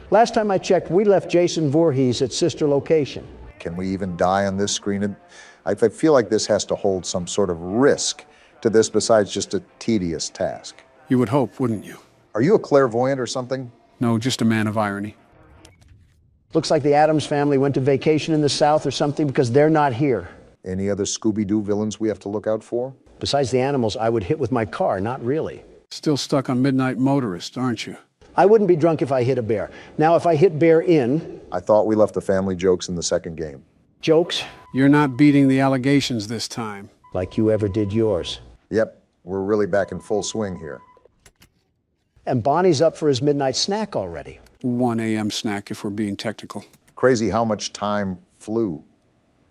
Last time I checked, we left Jason Voorhees at sister location. Can we even die on this screen? I feel like this has to hold some sort of risk to this besides just a tedious task. You would hope, wouldn't you? Are you a clairvoyant or something? No, just a man of irony. Looks like the Addams family went to vacation in the South or something because they're not here. Any other Scooby-Doo villains we have to look out for? Besides the animals I would hit with my car, not really. Still stuck on Midnight Motorist, aren't you? I wouldn't be drunk if I hit a bear. Now, if I hit bear in... I thought we left the family jokes in the second game. Jokes? You're not beating the allegations this time. Like you ever did yours. Yep, we're really back in full swing here. And Bonnie's up for his midnight snack already. 1 a.m. snack, if we're being technical. Crazy how much time flew.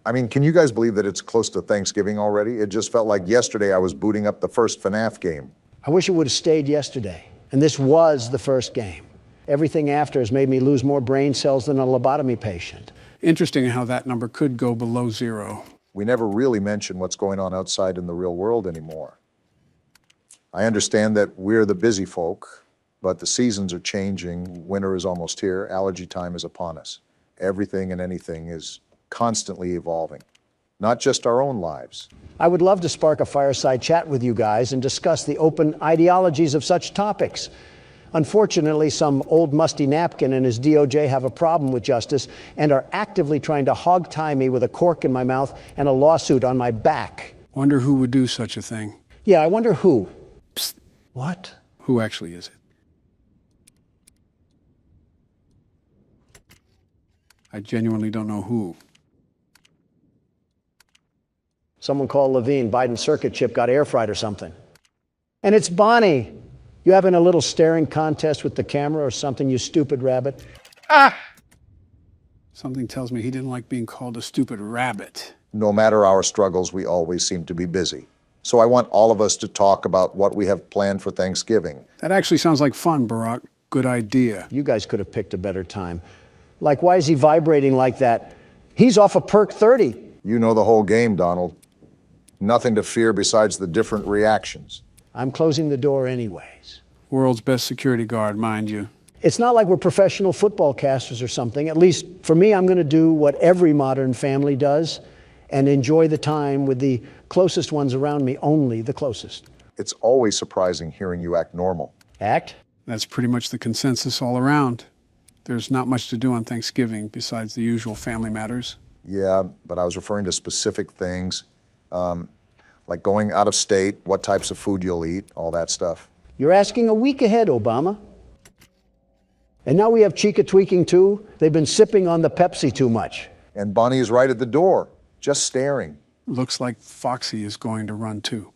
I mean, can you guys believe that it's close to Thanksgiving already? It just felt like yesterday I was booting up the first FNAF game. I wish it would have stayed yesterday. And this was the first game. Everything after has made me lose more brain cells than a lobotomy patient. Interesting how that number could go below 0. We never really mention what's going on outside in the real world anymore. I understand that we're the busy folk, but the seasons are changing. Winter is almost here. Allergy time is upon us. Everything and anything is constantly evolving, not just our own lives. I would love to spark a fireside chat with you guys and discuss the open ideologies of such topics. Unfortunately, some old musty napkin and his DOJ have a problem with justice and are actively trying to hog-tie me with a cork in my mouth and a lawsuit on my back. Wonder who would do such a thing. Yeah, I wonder who. Psst. What? Who actually is it? I genuinely don't know who. Someone called Levine. Biden's circuit chip got air fried or something. And it's Bonnie. You having a little staring contest with the camera or something, you stupid rabbit? Ah! Something tells me he didn't like being called a stupid rabbit. No matter our struggles, we always seem to be busy. So I want all of us to talk about what we have planned for Thanksgiving. That actually sounds like fun, Barack. Good idea. You guys could have picked a better time. Like, why is he vibrating like that? He's off a perk 30. You know the whole game, Donald. Nothing to fear besides the different reactions. I'm closing the door anyways. World's best security guard, mind you. It's not like we're professional football casters or something. At least for me, I'm going to do what every modern family does and enjoy the time with the closest ones around me, only the closest. It's always surprising hearing you act normal. Act? That's pretty much the consensus all around. There's not much to do on Thanksgiving besides the usual family matters. Yeah, but I was referring to specific things, like going out of state, what types of food you'll eat, all that stuff. You're asking a week ahead, Obama. And now we have Chica tweaking too. They've been sipping on the Pepsi too much. And Bonnie is right at the door, just staring. Looks like Foxy is going to run too.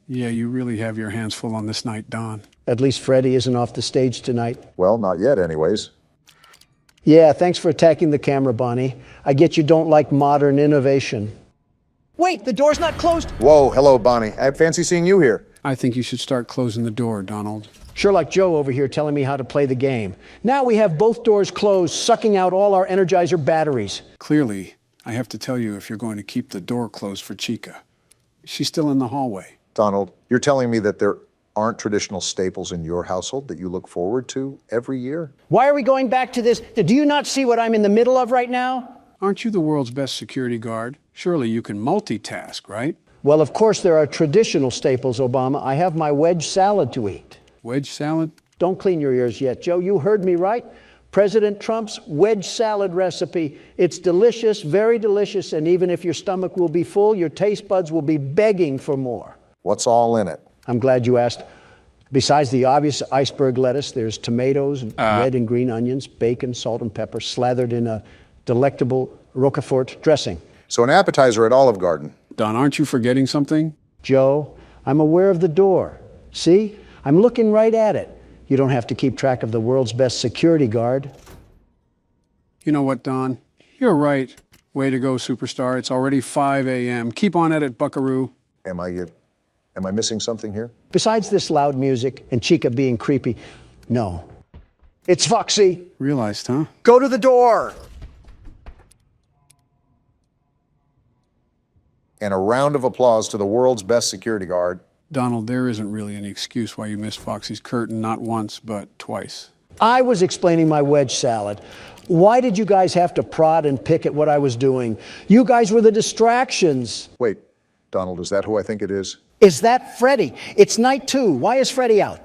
Yeah, you really have your hands full on this night, Don. At least Freddie isn't off the stage tonight. Well, not yet anyways. Yeah, thanks for attacking the camera, Bonnie. I get you don't like modern innovation. Wait, the door's not closed? Whoa, hello, Bonnie. I fancy seeing you here. I think you should start closing the door, Donald. Sherlock Joe over here telling me how to play the game. Now we have both doors closed, sucking out all our Energizer batteries. Clearly, I have to tell you if you're going to keep the door closed for Chica. She's still in the hallway. Donald, you're telling me that there aren't traditional staples in your household that you look forward to every year? Why are we going back to this? Do you not see what I'm in the middle of right now? Aren't you the world's best security guard? Surely you can multitask, right? Well, of course there are traditional staples, Obama. I have my wedge salad to eat. Wedge salad? Don't clean your ears yet, Joe. You heard me right. President Trump's wedge salad recipe. It's delicious, very delicious, and even if your stomach will be full, your taste buds will be begging for more. What's all in it? I'm glad you asked. Besides the obvious iceberg lettuce, there's tomatoes, red and green onions, bacon, salt and pepper, slathered in a delectable Roquefort dressing. So an appetizer at Olive Garden. Don, aren't you forgetting something? Joe, I'm aware of the door. See? I'm looking right at it. You don't have to keep track of the world's best security guard. You know what, Don? You're right. Way to go, superstar. It's already 5 a.m. Keep on at it, buckaroo. Am I missing something here? Besides this loud music and Chica being creepy, no. It's Foxy. Realized, huh? Go to the door. And a round of applause to the world's best security guard. Donald, there isn't really any excuse why you missed Foxy's curtain, not once, but twice. I was explaining my wedge salad. Why did you guys have to prod and pick at what I was doing? You guys were the distractions. Wait, Donald, is that who I think it is? Is that Freddie? It's night 2. Why is Freddie out?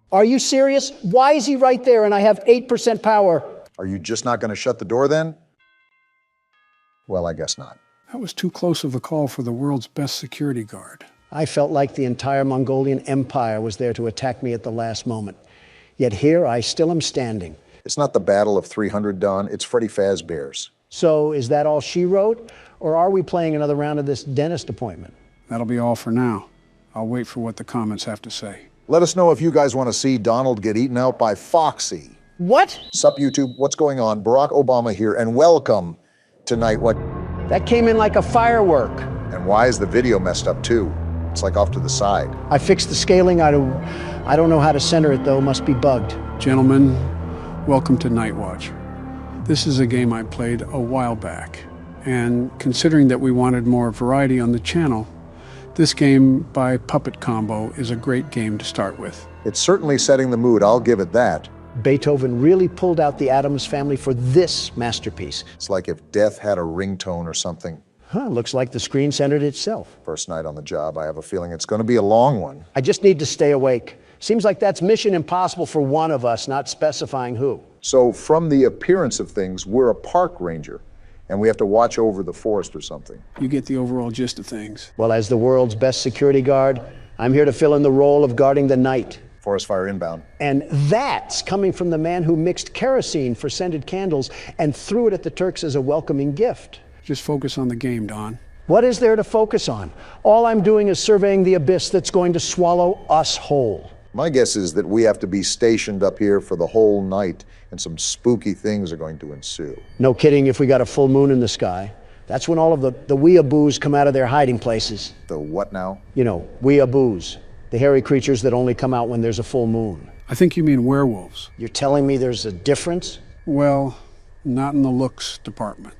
Are you serious? Why is he right there and I have 8% power? Are you just not going to shut the door then? Well, I guess not. That was too close of a call for the world's best security guard. I felt like the entire Mongolian Empire was there to attack me at the last moment. Yet here I still am standing. It's not the Battle of 300, Don. It's Freddy Fazbear's. So is that all she wrote? Or are we playing another round of this dentist appointment? That'll be all for now. I'll wait for what the comments have to say. Let us know if you guys want to see Donald get eaten out by Foxy. What? Sup, YouTube? What's going on? Barack Obama here, and welcome to Night What? That came in like a firework. And why is the video messed up too? It's like off to the side. I fixed the scaling. I don't know how to center it though. Must be bugged. Gentlemen, welcome to Night Watch. This is a game I played a while back, And considering that we wanted more variety on the channel, this game by Puppet Combo is a great game to start with. It's certainly setting the mood, I'll give it that. Beethoven really pulled out the Addams Family for this masterpiece. It's like if death had a ringtone or something. Huh, looks like the screen centered itself. First night on the job, I have a feeling it's going to be a long one. I just need to stay awake. Seems like that's mission impossible for one of us, not specifying who. So from the appearance of things, we're a park ranger, and we have to watch over the forest or something. You get the overall gist of things. Well, as the world's best security guard, I'm here to fill in the role of guarding the night. Forest fire inbound. And that's coming from the man who mixed kerosene for scented candles and threw it at the Turks as a welcoming gift. Just focus on the game, Don. What is there to focus on? All I'm doing is surveying the abyss that's going to swallow us whole. My guess is that we have to be stationed up here for the whole night, and some spooky things are going to ensue. No kidding if we got a full moon in the sky. That's when all of the weeaboos come out of their hiding places. The what now? You know, weeaboos. The hairy creatures that only come out when there's a full moon. I think you mean werewolves. You're telling me there's a difference? Well, not in the looks department.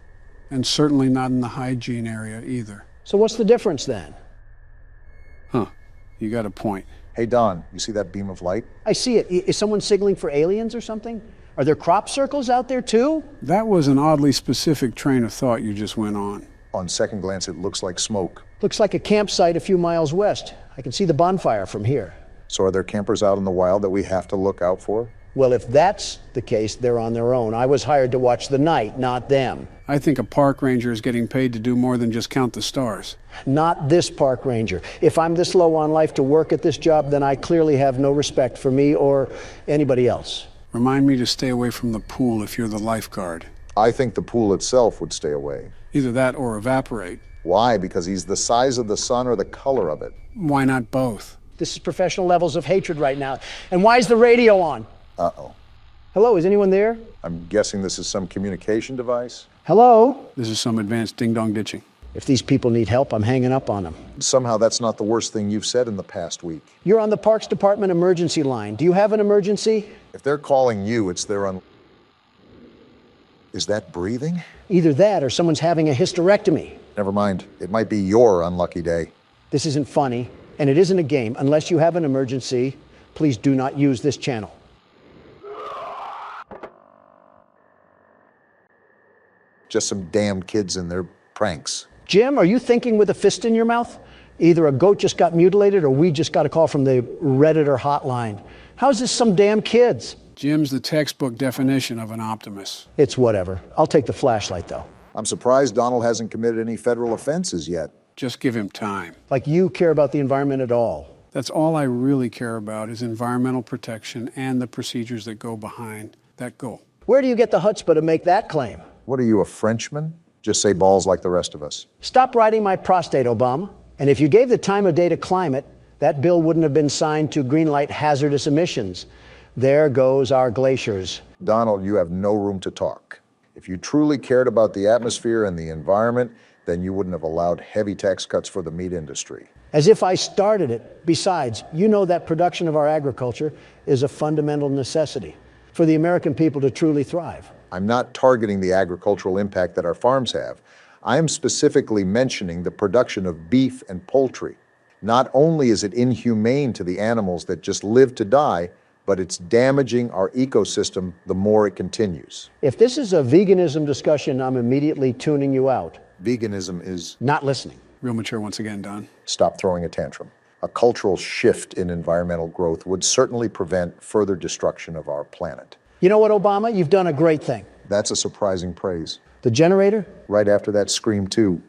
And certainly not in the hygiene area either. So what's the difference then? Huh, you got a point. Hey, Don, you see that beam of light? I see it. Is someone signaling for aliens or something? Are there crop circles out there too? That was an oddly specific train of thought you just went on. On second glance, it looks like smoke. Looks like a campsite a few miles west. I can see the bonfire from here. So are there campers out in the wild that we have to look out for? Well, if that's the case, they're on their own. I was hired to watch the night, not them. I think a park ranger is getting paid to do more than just count the stars. Not this park ranger. If I'm this low on life to work at this job, then I clearly have no respect for me or anybody else. Remind me to stay away from the pool if you're the lifeguard. I think the pool itself would stay away. Either that or evaporate. Why? Because he's the size of the sun or the color of it? Why not both? This is professional levels of hatred right now. And why is the radio on? Uh-oh. Hello, is anyone there? I'm guessing this is some communication device? Hello? This is some advanced ding-dong ditching. If these people need help, I'm hanging up on them. Somehow that's not the worst thing you've said in the past week. You're on the Parks Department emergency line. Do you have an emergency? If they're calling you, it's their Is that breathing? Either that or someone's having a hysterectomy. Never mind. It might be your unlucky day. This isn't funny, and it isn't a game. Unless you have an emergency, please do not use this channel. Just some damn kids and their pranks. Jim, are you thinking with a fist in your mouth? Either a goat just got mutilated or we just got a call from the Redditor hotline. How's this some damn kids? Jim's the textbook definition of an optimist. It's whatever. I'll take the flashlight, though. I'm surprised Donald hasn't committed any federal offenses yet. Just give him time. Like you care about the environment at all. That's all I really care about is environmental protection and the procedures that go behind that goal. Where do you get the chutzpah to make that claim? What are you, a Frenchman? Just say balls like the rest of us. Stop riding my prostate, Obama. And if you gave the time of day to climate, that bill wouldn't have been signed to greenlight hazardous emissions. There goes our glaciers. Donald, you have no room to talk. If you truly cared about the atmosphere and the environment, then you wouldn't have allowed heavy tax cuts for the meat industry. As if I started it. Besides, you know that production of our agriculture is a fundamental necessity for the American people to truly thrive. I'm not targeting the agricultural impact that our farms have. I am specifically mentioning the production of beef and poultry. Not only is it inhumane to the animals that just live to die, but it's damaging our ecosystem the more it continues. If this is a veganism discussion, I'm immediately tuning you out. Veganism is not listening. Real mature once again, Don. Stop throwing a tantrum. A cultural shift in environmental growth would certainly prevent further destruction of our planet. You know what, Obama? You've done a great thing. That's a surprising praise. The generator? Right after that scream, too.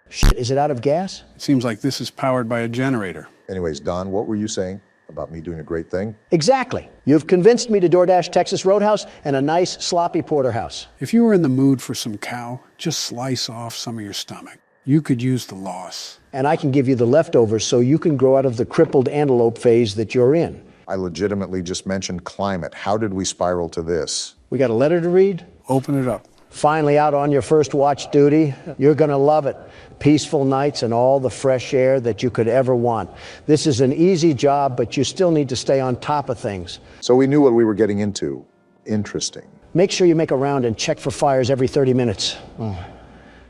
Shit, is it out of gas? It seems like this is powered by a generator. Anyways, Don, what were you saying about me doing a great thing? Exactly. You've convinced me to DoorDash Texas Roadhouse and a nice sloppy porterhouse. If you were in the mood for some cow, just slice off some of your stomach. You could use the loss. And I can give you the leftovers so you can grow out of the crippled antelope phase that you're in. I legitimately just mentioned climate. How did we spiral to this? We got a letter to read? Open it up. Finally out on your first watch duty. You're gonna love it. Peaceful nights and all the fresh air that you could ever want. This is an easy job, but you still need to stay on top of things. So we knew what we were getting into. Interesting. Make sure you make a round and check for fires every 30 minutes.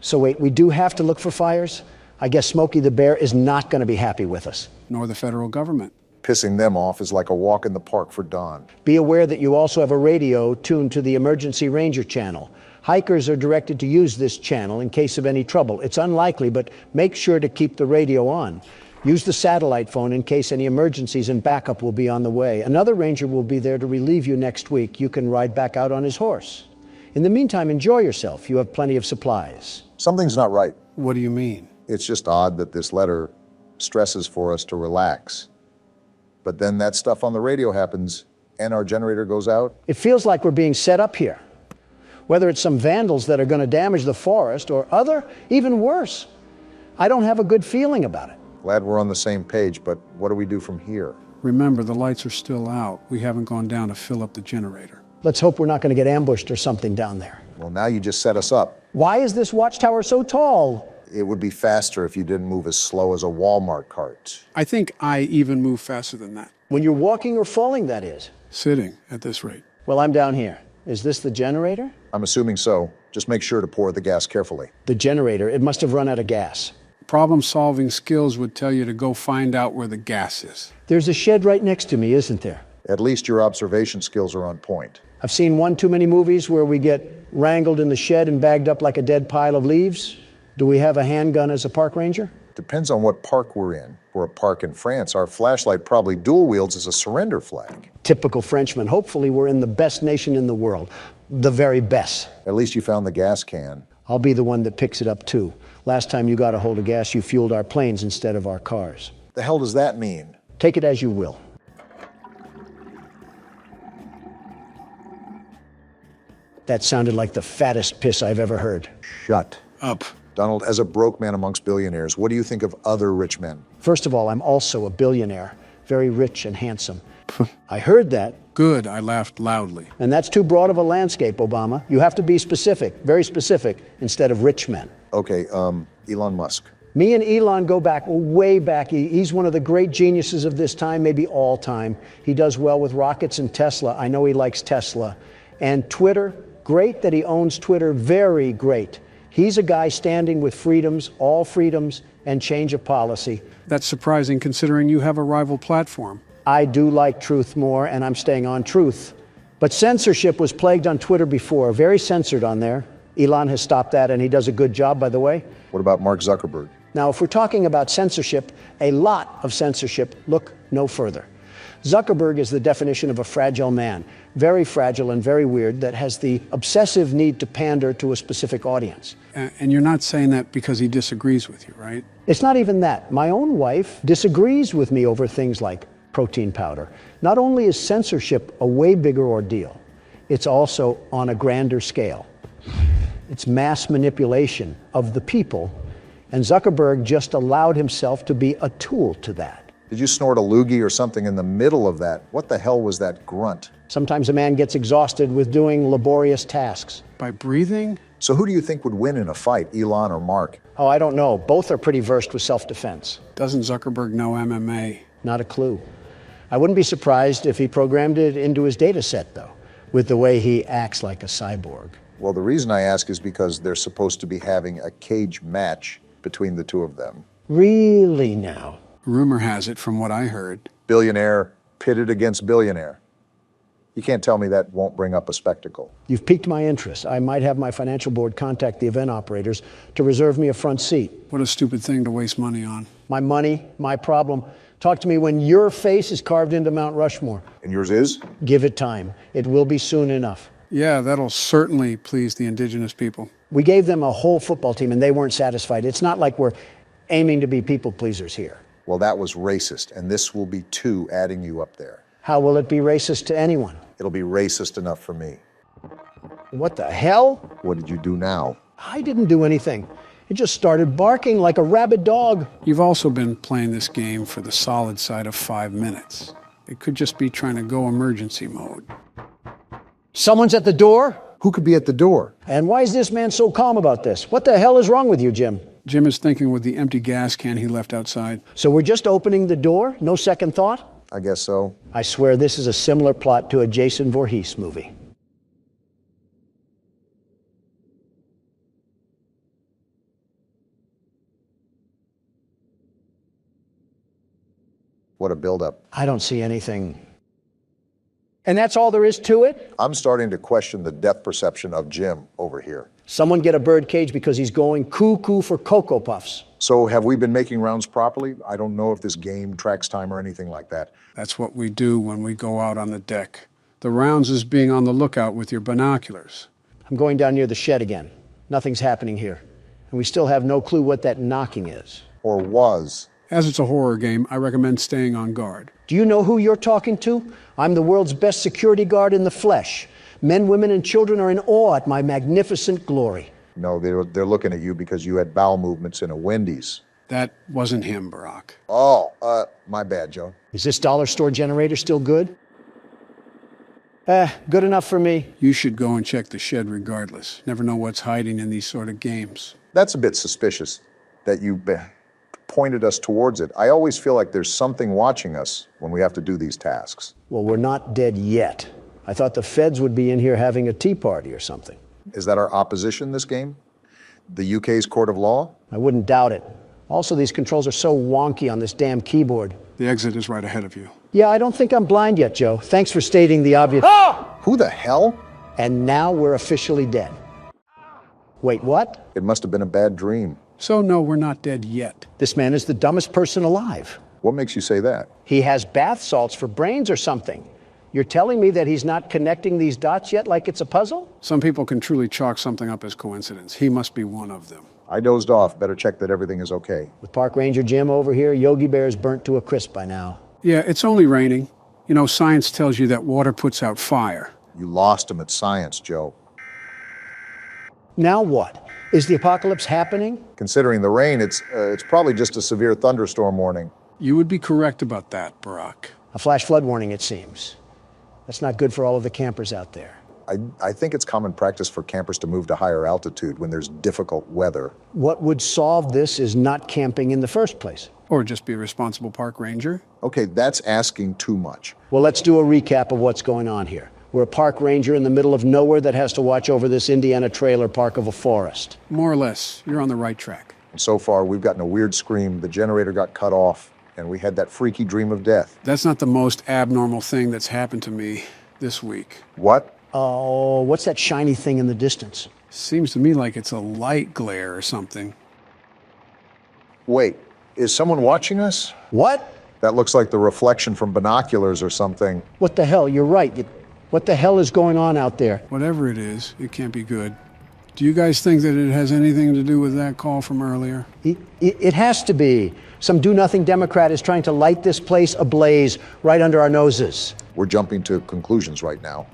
So wait, we do have to look for fires? I guess Smokey the Bear is not going to be happy with us. Nor the federal government. Pissing them off is like a walk in the park for Don. Be aware that you also have a radio tuned to the Emergency Ranger channel. Hikers are directed to use this channel in case of any trouble. It's unlikely, but make sure to keep the radio on. Use the satellite phone in case any emergencies, and backup will be on the way. Another ranger will be there to relieve you next week. You can ride back out on his horse. In the meantime, enjoy yourself. You have plenty of supplies. Something's not right. What do you mean? It's just odd that this letter stresses for us to relax. But then that stuff on the radio happens and our generator goes out. It feels like we're being set up here. Whether it's some vandals that are going to damage the forest or other, even worse. I don't have a good feeling about it. Glad we're on the same page, but what do we do from here? Remember, the lights are still out. We haven't gone down to fill up the generator. Let's hope we're not going to get ambushed or something down there. Well, now you just set us up. Why is this watchtower so tall? It would be faster if you didn't move as slow as a Walmart cart. I think I even move faster than that. When you're walking or falling, that is. Sitting at this rate. Well, I'm down here. Is this the generator? I'm assuming so. Just make sure to pour the gas carefully. The generator, it must have run out of gas. Problem-solving skills would tell you to go find out where the gas is. There's a shed right next to me, isn't there? At least your observation skills are on point. I've seen one too many movies where we get wrangled in the shed and bagged up like a dead pile of leaves. Do we have a handgun as a park ranger? Depends on what park we're in. For a park in France, our flashlight probably dual wields as a surrender flag. Typical Frenchman. Hopefully we're in the best nation in the world. The very best. At least you found the gas can. I'll be the one that picks it up too. Last time you got a hold of gas, you fueled our planes instead of our cars. The hell does that mean? Take it as you will. That sounded like the fattest piss I've ever heard. Shut up. Donald, as a broke man amongst billionaires, what do you think of other rich men? First of all, I'm also a billionaire, very rich and handsome. I heard that. Good, I laughed loudly. And that's too broad of a landscape, Obama. You have to be specific, very specific, instead of rich men. Okay, Elon Musk. Me and Elon go back, way back. He's one of the great geniuses of this time, maybe all time. He does well with rockets and Tesla. I know he likes Tesla. And Twitter, great that he owns Twitter, very great. He's a guy standing with freedoms, all freedoms, and change of policy. That's surprising considering you have a rival platform. I do like truth more, and I'm staying on truth. But censorship was plagued on Twitter before, very censored on there. Elon has stopped that, and he does a good job, by the way. What about Mark Zuckerberg? Now, if we're talking about censorship, a lot of censorship, look no further. Zuckerberg is the definition of a fragile man, very fragile and very weird, that has the obsessive need to pander to a specific audience. And you're not saying that because he disagrees with you, right? It's not even that. My own wife disagrees with me over things like protein powder. Not only is censorship a way bigger ordeal, it's also on a grander scale. It's mass manipulation of the people, and Zuckerberg just allowed himself to be a tool to that. Did you snort a loogie or something in the middle of that? What the hell was that grunt? Sometimes a man gets exhausted with doing laborious tasks. By breathing? So who do you think would win in a fight, Elon or Mark? Oh, I don't know. Both are pretty versed with self-defense. Doesn't Zuckerberg know MMA? Not a clue. I wouldn't be surprised if he programmed it into his data set, though, with the way he acts like a cyborg. Well, the reason I ask is because they're supposed to be having a cage match between the two of them. Really now? Rumor has it, from what I heard. Billionaire pitted against billionaire. You can't tell me that won't bring up a spectacle. You've piqued my interest. I might have my financial board contact the event operators to reserve me a front seat. What a stupid thing to waste money on. My money, my problem. Talk to me when your face is carved into Mount Rushmore. And yours is? Give it time. It will be soon enough. Yeah, that'll certainly please the indigenous people. We gave them a whole football team and they weren't satisfied. It's not like we're aiming to be people pleasers here. Well, that was racist, and this will be two adding you up there. How will it be racist to anyone? It'll be racist enough for me. What the hell? What did you do now? I didn't do anything. It just started barking like a rabid dog. You've also been playing this game for the solid side of 5 minutes. It could just be trying to go emergency mode. Someone's at the door? Who could be at the door? And why is this man so calm about this? What the hell is wrong with you, Jim? Jim is thinking with the empty gas can he left outside. So we're just opening the door? No second thought? I guess so. I swear this is a similar plot to a Jason Voorhees movie. What a buildup. I don't see anything. And that's all there is to it? I'm starting to question the depth perception of Jim over here. Someone get a bird cage because he's going cuckoo for Cocoa Puffs. So have we been making rounds properly? I don't know if this game tracks time or anything like that. That's what we do when we go out on the deck. The rounds is being on the lookout with your binoculars. I'm going down near the shed again. Nothing's happening here. And we still have no clue what that knocking is. Or was. As it's a horror game, I recommend staying on guard. Do you know who you're talking to? I'm the world's best security guard in the flesh. Men, women, and children are in awe at my magnificent glory. No, they're looking at you because you had bowel movements in a Wendy's. That wasn't him, Barack. Oh, my bad, Joe. Is this dollar store generator still good? Good enough for me. You should go and check the shed regardless. Never know what's hiding in these sort of games. That's a bit suspicious that you pointed us towards it. I always feel like there's something watching us when we have to do these tasks. Well, we're not dead yet. I thought the feds would be in here having a tea party or something. Is that our opposition this game? The UK's court of law? I wouldn't doubt it. Also, these controls are so wonky on this damn keyboard. The exit is right ahead of you. Yeah, I don't think I'm blind yet, Joe. Thanks for stating the obvious. Oh! Who the hell? And now we're officially dead. Wait, what? It must have been a bad dream. So no, we're not dead yet. This man is the dumbest person alive. What makes you say that? He has bath salts for brains or something. You're telling me that he's not connecting these dots yet like it's a puzzle? Some people can truly chalk something up as coincidence. He must be one of them. I dozed off. Better check that everything is okay. With Park Ranger Jim over here, Yogi Bear's burnt to a crisp by now. Yeah, it's only raining. You know, science tells you that water puts out fire. You lost him at science, Joe. Now what? Is the apocalypse happening? Considering the rain, it's probably just a severe thunderstorm warning. You would be correct about that, Barack. A flash flood warning, it seems. That's not good for all of the campers out there. I think it's common practice for campers to move to higher altitude when there's difficult weather. What would solve this is not camping in the first place. Or just be a responsible park ranger. Okay, that's asking too much. Well, let's do a recap of what's going on here. We're a park ranger in the middle of nowhere that has to watch over this Indiana trailer park of a forest. More or less. You're on the right track. And so far, we've gotten a weird scream. The generator got cut off, and we had that freaky dream of death. That's not the most abnormal thing that's happened to me this week. What? Oh, what's that shiny thing in the distance? Seems to me like it's a light glare or something. Wait, is someone watching us? What? That looks like the reflection from binoculars or something. What the hell? You're right. What the hell is going on out there? Whatever it is, it can't be good. Do you guys think that it has anything to do with that call from earlier? It has to be. Some do-nothing Democrat is trying to light this place ablaze right under our noses. We're jumping to conclusions right now.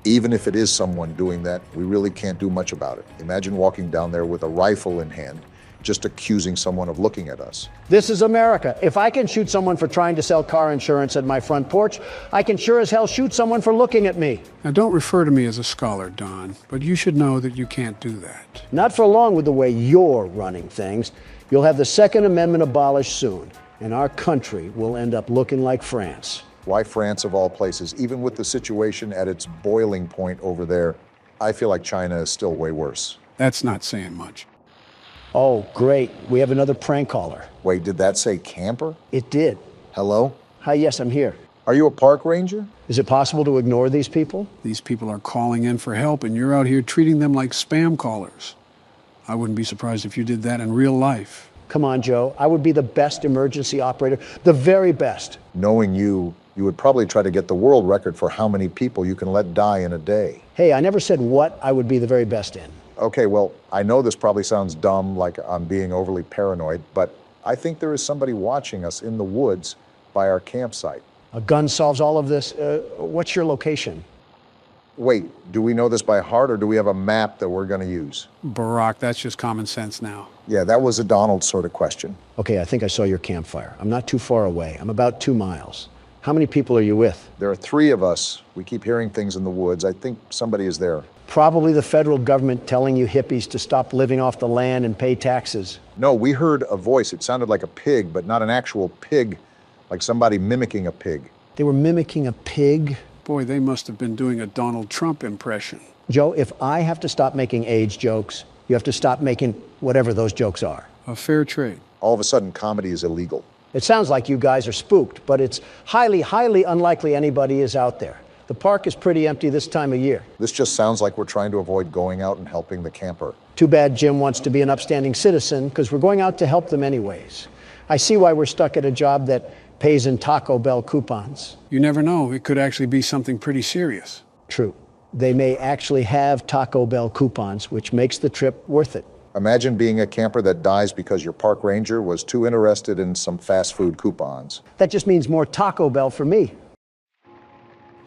Even if it is someone doing that, we really can't do much about it. Imagine walking down there with a rifle in hand, just accusing someone of looking at us. This is America. If I can shoot someone for trying to sell car insurance at my front porch, I can sure as hell shoot someone for looking at me. Now, don't refer to me as a scholar, Don, but you should know that you can't do that. Not for long with the way you're running things. You'll have the Second Amendment abolished soon, and our country will end up looking like France. Why France of all places? Even with the situation at its boiling point over there, I feel like China is still way worse. That's not saying much. Oh, great. We have another prank caller. Wait, did that say camper? It did. Hello? Hi, yes, I'm here. Are you a park ranger? Is it possible to ignore these people? These people are calling in for help, and you're out here treating them like spam callers. I wouldn't be surprised if you did that in real life. Come on, Joe. I would be the best emergency operator, the very best. Knowing you would probably try to get the world record for how many people you can let die in a day. Hey, I never said what I would be the very best in. Okay, well, I know this probably sounds dumb, like I'm being overly paranoid, but I think there is somebody watching us in the woods by our campsite. A gun solves all of this. What's your location? Wait, do we know this by heart, or do we have a map that we're going to use? Barack, that's just common sense now. Yeah, that was a Donald sort of question. Okay, I think I saw your campfire. I'm not too far away. I'm about 2 miles. How many people are you with? There are 3 of us. We keep hearing things in the woods. I think somebody is there. Probably the federal government telling you hippies to stop living off the land and pay taxes. No, we heard a voice. It sounded like a pig, but not an actual pig, like somebody mimicking a pig. They were mimicking a pig? Boy, they must have been doing a Donald Trump impression. Joe, if I have to stop making age jokes, you have to stop making whatever those jokes are. A fair trade. All of a sudden, comedy is illegal. It sounds like you guys are spooked, but it's highly, highly unlikely anybody is out there. The park is pretty empty this time of year. This just sounds like we're trying to avoid going out and helping the camper. Too bad Jim wants to be an upstanding citizen, because we're going out to help them anyways. I see why we're stuck at a job that pays in Taco Bell coupons. You never know. It could actually be something pretty serious. True. They may actually have Taco Bell coupons, which makes the trip worth it. Imagine being a camper that dies because your park ranger was too interested in some fast food coupons. That just means more Taco Bell for me.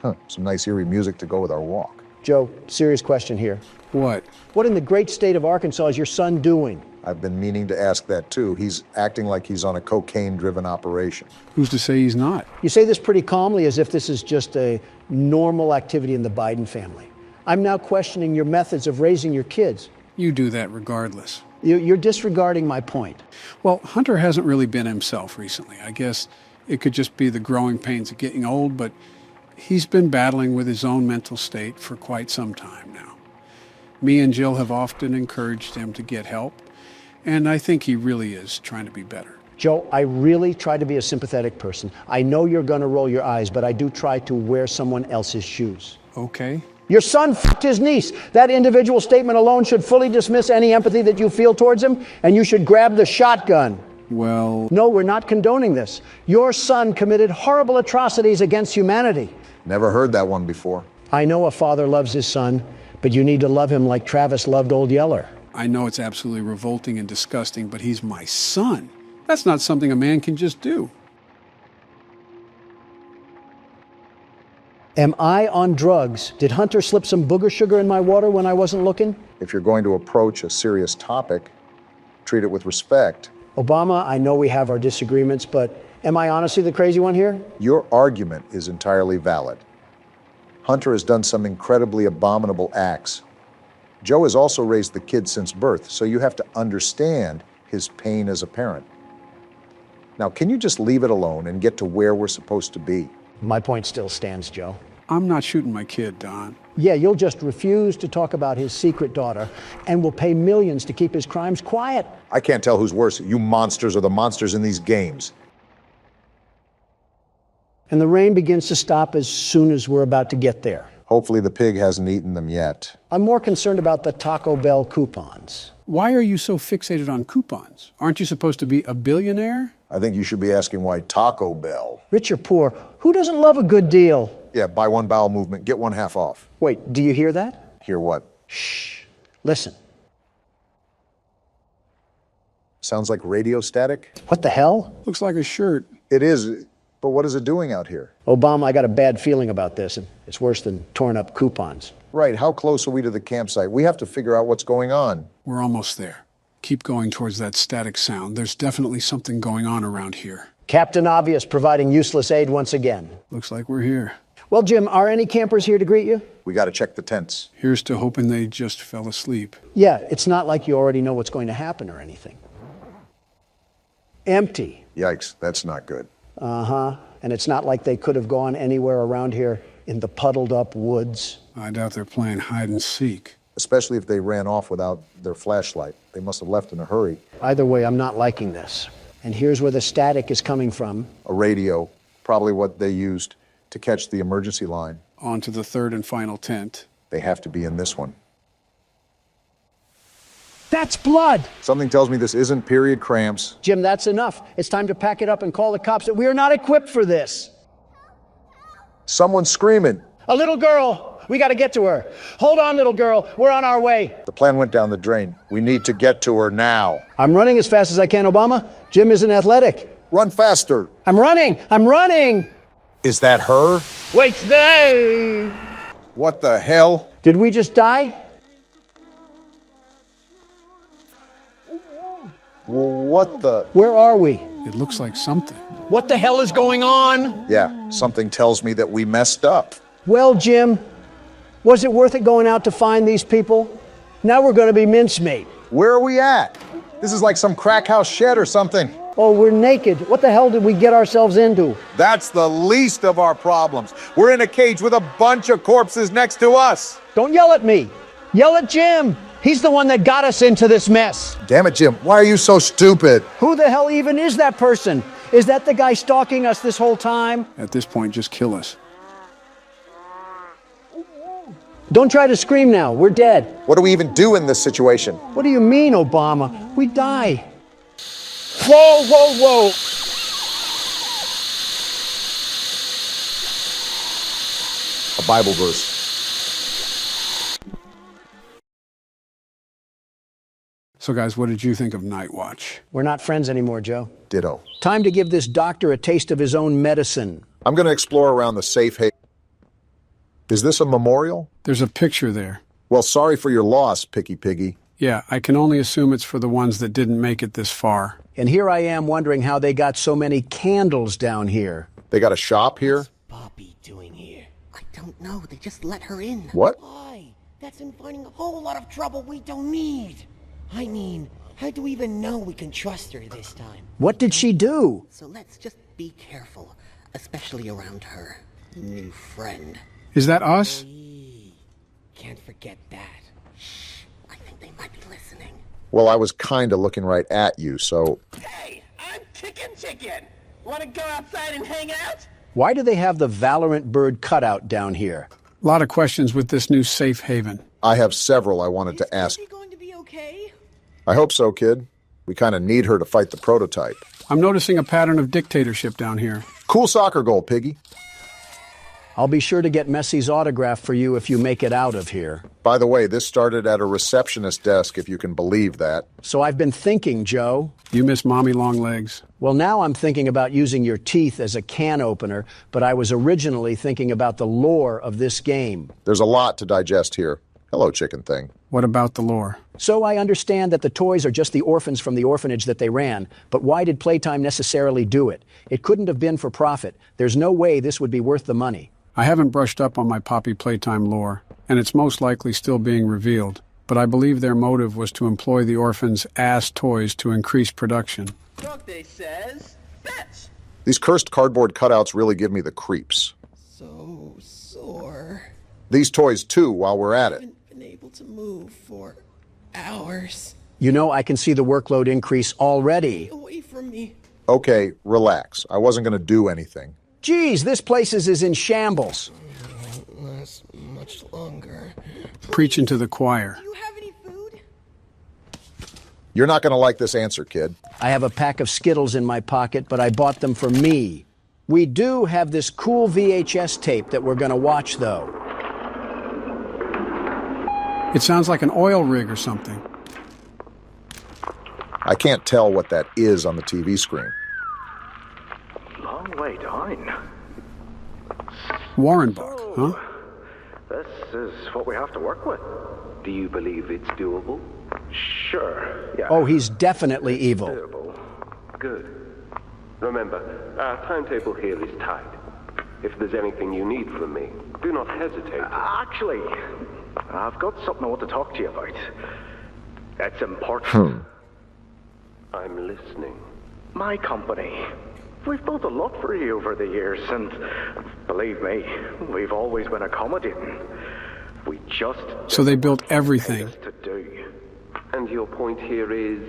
Huh, some nice eerie music to go with our walk. Joe, serious question here. What? What in the great state of Arkansas is your son doing? I've been meaning to ask that too. He's acting like he's on a cocaine-driven operation. Who's to say he's not? You say this pretty calmly, as if this is just a normal activity in the Biden family. I'm now questioning your methods of raising your kids. You do that regardless. You're disregarding my point. Well, Hunter hasn't really been himself recently. I guess it could just be the growing pains of getting old, but he's been battling with his own mental state for quite some time now. Me and Jill have often encouraged him to get help, and I think he really is trying to be better. Joe, I really try to be a sympathetic person. I know you're going to roll your eyes, but I do try to wear someone else's shoes. Okay. Your son f***ed his niece. That individual statement alone should fully dismiss any empathy that you feel towards him, and you should grab the shotgun. Well... No, we're not condoning this. Your son committed horrible atrocities against humanity. Never heard that one before. I know a father loves his son, but you need to love him like Travis loved Old Yeller. I know it's absolutely revolting and disgusting, but he's my son. That's not something a man can just do. Am I on drugs? Did Hunter slip some booger sugar in my water when I wasn't looking? If you're going to approach a serious topic, treat it with respect. Obama, I know we have our disagreements, but am I honestly the crazy one here? Your argument is entirely valid. Hunter has done some incredibly abominable acts. Joe has also raised the kid since birth, so you have to understand his pain as a parent. Now, can you just leave it alone and get to where we're supposed to be? My point still stands, Joe. I'm not shooting my kid, Don. Yeah, you'll just refuse to talk about his secret daughter and will pay millions to keep his crimes quiet. I can't tell who's worse, you monsters or the monsters in these games. And the rain begins to stop as soon as we're about to get there. Hopefully the pig hasn't eaten them yet. I'm more concerned about the Taco Bell coupons. Why are you so fixated on coupons? Aren't you supposed to be a billionaire? I think you should be asking why Taco Bell. Rich or poor, who doesn't love a good deal? Yeah, buy one bowel movement, get one half off. Wait, do you hear that? Hear what? Shh. Listen. Sounds like radio static? What the hell? Looks like a shirt. It is, but what is it doing out here? Obama, I got a bad feeling about this. It's worse than torn up coupons. Right, how close are we to the campsite? We have to figure out what's going on. We're almost there. Keep going towards that static sound. There's definitely something going on around here. Captain Obvious providing useless aid once again. Looks like we're here. Well, Jim, are any campers here to greet you? We got to check the tents. Here's to hoping they just fell asleep. Yeah, it's not like you already know what's going to happen or anything. Empty. Yikes, that's not good. Uh-huh. And it's not like they could have gone anywhere around here in the puddled up woods. I doubt they're playing hide and seek. Especially if they ran off without their flashlight. They must have left in a hurry. Either way, I'm not liking this. And here's where the static is coming from. A radio, probably what they used to catch the emergency line. On to the third and final tent. They have to be in this one. That's blood! Something tells me this isn't period cramps. Jim, that's enough. It's time to pack it up and call the cops. We are not equipped for this. Someone's screaming. A little girl. We got to get to her. Hold on, little girl. We're on our way. The plan went down the drain. We need to get to her now. I'm running as fast as I can, Obama. Jim isn't athletic. Run faster. I'm running. I'm running. Is that her? Wait, there. What the hell? Did we just die? What the? Where are we? It looks like something. What the hell is going on? Yeah, something tells me that we messed up. Well, Jim, was it worth it going out to find these people? Now we're going to be mincemeat. Where are we at? This is like some crack house shed or something. Oh, we're naked. What the hell did we get ourselves into? That's the least of our problems. We're in a cage with a bunch of corpses next to us. Don't yell at me. Yell at Jim. He's the one that got us into this mess. Damn it, Jim. Why are you so stupid? Who the hell even is that person? Is that the guy stalking us this whole time? At this point, just kill us. Don't try to scream now. We're dead. What do we even do in this situation? What do you mean, Obama? We die. Whoa, whoa, whoa. A Bible verse. So guys, what did you think of Night Watch? We're not friends anymore, Joe. Ditto. Time to give this doctor a taste of his own medicine. I'm going to explore around the safe haven. Is this a memorial? There's a picture there. Well, sorry for your loss, Picky Piggy. Yeah, I can only assume it's for the ones that didn't make it this far. And here I am wondering how they got so many candles down here. They got a shop here? What's Bobby doing here? I don't know. They just let her in. What? Why? That's inviting a whole lot of trouble we don't need. I mean, how do we even know we can trust her this time? What did she do? So let's just be careful, especially around her new friend. Is that us? Can't forget that. Shh, I think they might be listening. Well, I was kind of looking right at you, so... Hey, I'm Chicken! Want to go outside and hang out? Why do they have the Valorant bird cutout down here? A lot of questions with this new safe haven. I have several I wanted to ask. Is she going to be okay? I hope so, kid. We kind of need her to fight the prototype. I'm noticing a pattern of dictatorship down here. Cool soccer goal, Piggy. I'll be sure to get Messi's autograph for you if you make it out of here. By the way, this started at a receptionist desk, if you can believe that. So I've been thinking, Joe. You miss Mommy Longlegs. Well, now I'm thinking about using your teeth as a can opener, but I was originally thinking about the lore of this game. There's a lot to digest here. Hello, chicken thing. What about the lore? So I understand that the toys are just the orphans from the orphanage that they ran, but why did Playtime necessarily do it? It couldn't have been for profit. There's no way this would be worth the money. I haven't brushed up on my Poppy Playtime lore, and it's most likely still being revealed, but I believe their motive was to employ the orphans' ass toys to increase production. They says, fetch! These cursed cardboard cutouts really give me the creeps. So sore. These toys, too, while we're at it. Been able to move for hours. You know, I can see the workload increase already. Away from me. Okay, relax. I wasn't going to do anything. Geez, this place is in shambles. Won't last much longer. Preaching to the choir. Do you have any food? You're not going to like this answer, kid. I have a pack of Skittles in my pocket, but I bought them for me. We do have this cool VHS tape that we're going to watch, though. It sounds like an oil rig or something. I can't tell what that is on the TV screen. Long way down. Warrenbuck, huh? This is what we have to work with. Do you believe it's doable? Sure, yeah. Oh, he's definitely evil. Doable. Good. Remember, our timetable here is tight. If there's anything you need from me, do not hesitate. Actually, I've got something I want to talk to you about. It's important. I'm listening. My company. We've built a lot for you over the years, and believe me, we've always been accommodating. We just... So they built everything. ...to do. And your point here is...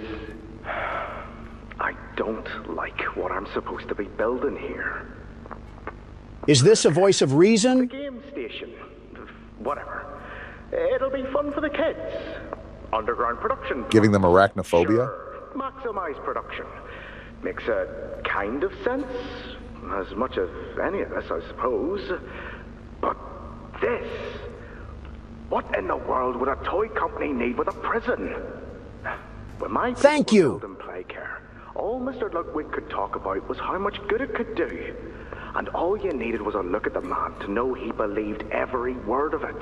I don't like what I'm supposed to be building here. Is this a voice of reason? The game station. Whatever. It'll be fun for the kids. Underground production. Giving them arachnophobia? Sure. Maximize production. Makes a kind of sense. As much as any of us, I suppose. But this... What in the world would a toy company need with a prison? When my Thank you. building Playcare, all Mr. Ludwig could talk about was how much good it could do. And all you needed was a look at the man to know he believed every word of it.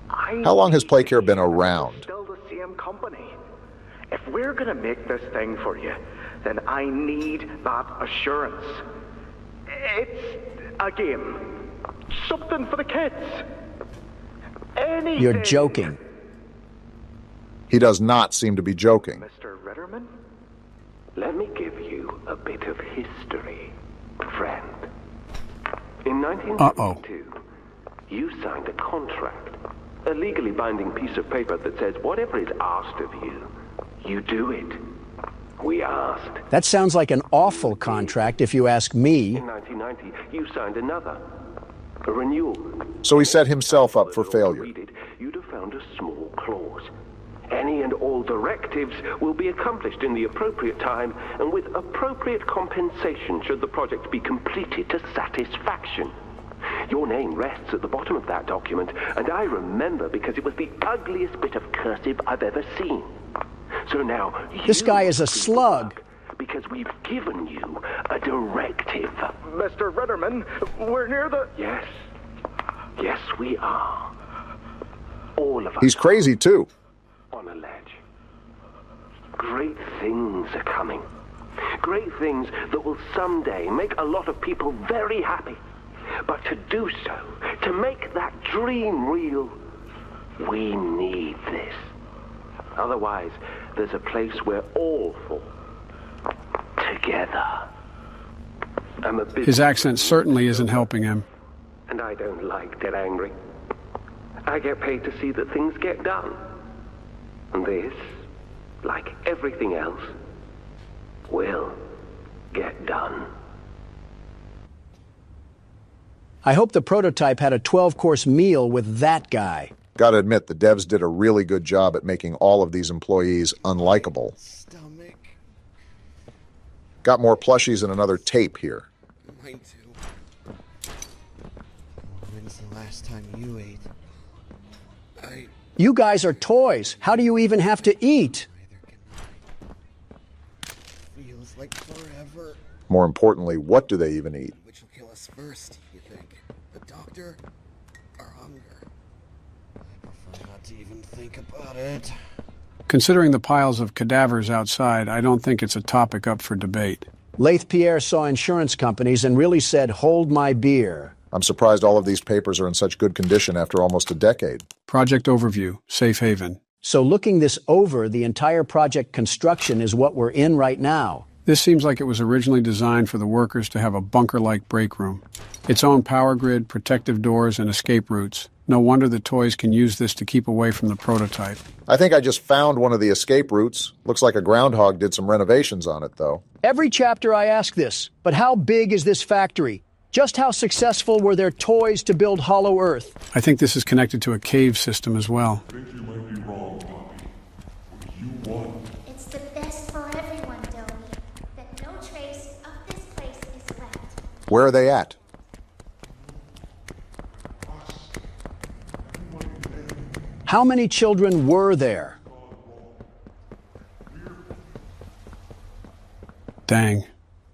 How long has Playcare been around? Still the same company. If we're gonna make this thing for you, then I need that assurance. It's a game. Something for the kids. Anything. You're joking. He does not seem to be joking. Mr. Ritterman, let me give you a bit of history, friend. In 1992, you signed a contract, a legally binding piece of paper that says whatever is asked of you, you do it. We asked. That sounds like an awful contract if you ask me. In 1990, you signed another. A renewal. So he set himself up for failure. Read it, you'd have found a small clause. Any and all directives will be accomplished in the appropriate time and with appropriate compensation should the project be completed to satisfaction. Your name rests at the bottom of that document, and I remember because it was the ugliest bit of cursive I've ever seen. So now... This guy is a slug. Because we've given you a directive. Mr. Ritterman, we're near the... Yes. Yes, we are. All of us. He's crazy, too. On a ledge. Great things are coming. Great things that will someday make a lot of people very happy. But to do so, to make that dream real, we need this. Otherwise, there's a place we're all for. Together. I'm a bit... His accent certainly isn't helping him. And I don't like dead angry. I get paid to see that things get done. And this, like everything else, will get done. I hope the prototype had a 12-course meal with that guy. Gotta admit, the devs did a really good job at making all of these employees unlikable. Stomach. Got more plushies and another tape here. Mine too. When's the last time you ate? You guys are toys. How do you even have to eat? Feels like forever. More importantly, what do they even eat? Which will kill us first, you think? The doctor or hunger? I prefer not to even think about it. Considering the piles of cadavers outside, I don't think it's a topic up for debate. Laith Pierre saw insurance companies and really said, hold my beer. I'm surprised all of these papers are in such good condition after almost a decade. Project overview, safe haven. So looking this over, the entire project construction is what we're in right now. This seems like it was originally designed for the workers to have a bunker-like break room. Its own power grid, protective doors, and escape routes. No wonder the toys can use this to keep away from the prototype. I think I just found one of the escape routes. Looks like a groundhog did some renovations on it, though. Every chapter I ask this, but how big is this factory? Just how successful were their toys to build Hollow Earth? I think this is connected to a cave system as well. I think you might be wrong, Poppy. What you want? It's the best for everyone, Dobie. That no trace of this place is left. Where are they at? How many children were there? Dang.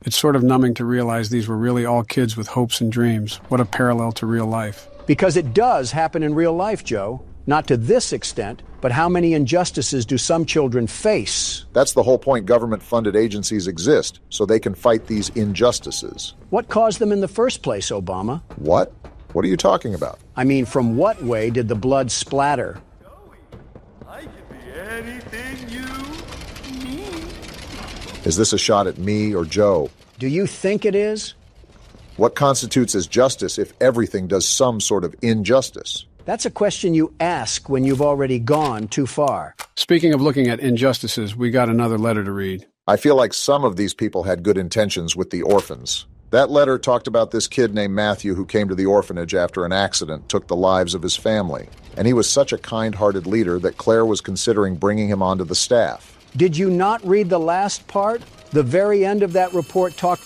It's sort of numbing to realize these were really all kids with hopes and dreams. What a parallel to real life. Because it does happen in real life, Joe. Not to this extent, but how many injustices do some children face? That's the whole point government-funded agencies exist, so they can fight these injustices. What caused them in the first place, Obama? What? What are you talking about? I mean, from what way did the blood splatter? I can be anything you need. Is this a shot at me or Joe? Do you think it is? What constitutes as justice if everything does some sort of injustice? That's a question you ask when you've already gone too far. Speaking of looking at injustices, we got another letter to read. I feel like some of these people had good intentions with the orphans. That letter talked about this kid named Matthew who came to the orphanage after an accident took the lives of his family. And he was such a kind-hearted leader that Claire was considering bringing him onto the staff. Did you not read the last part? The very end of that report talked...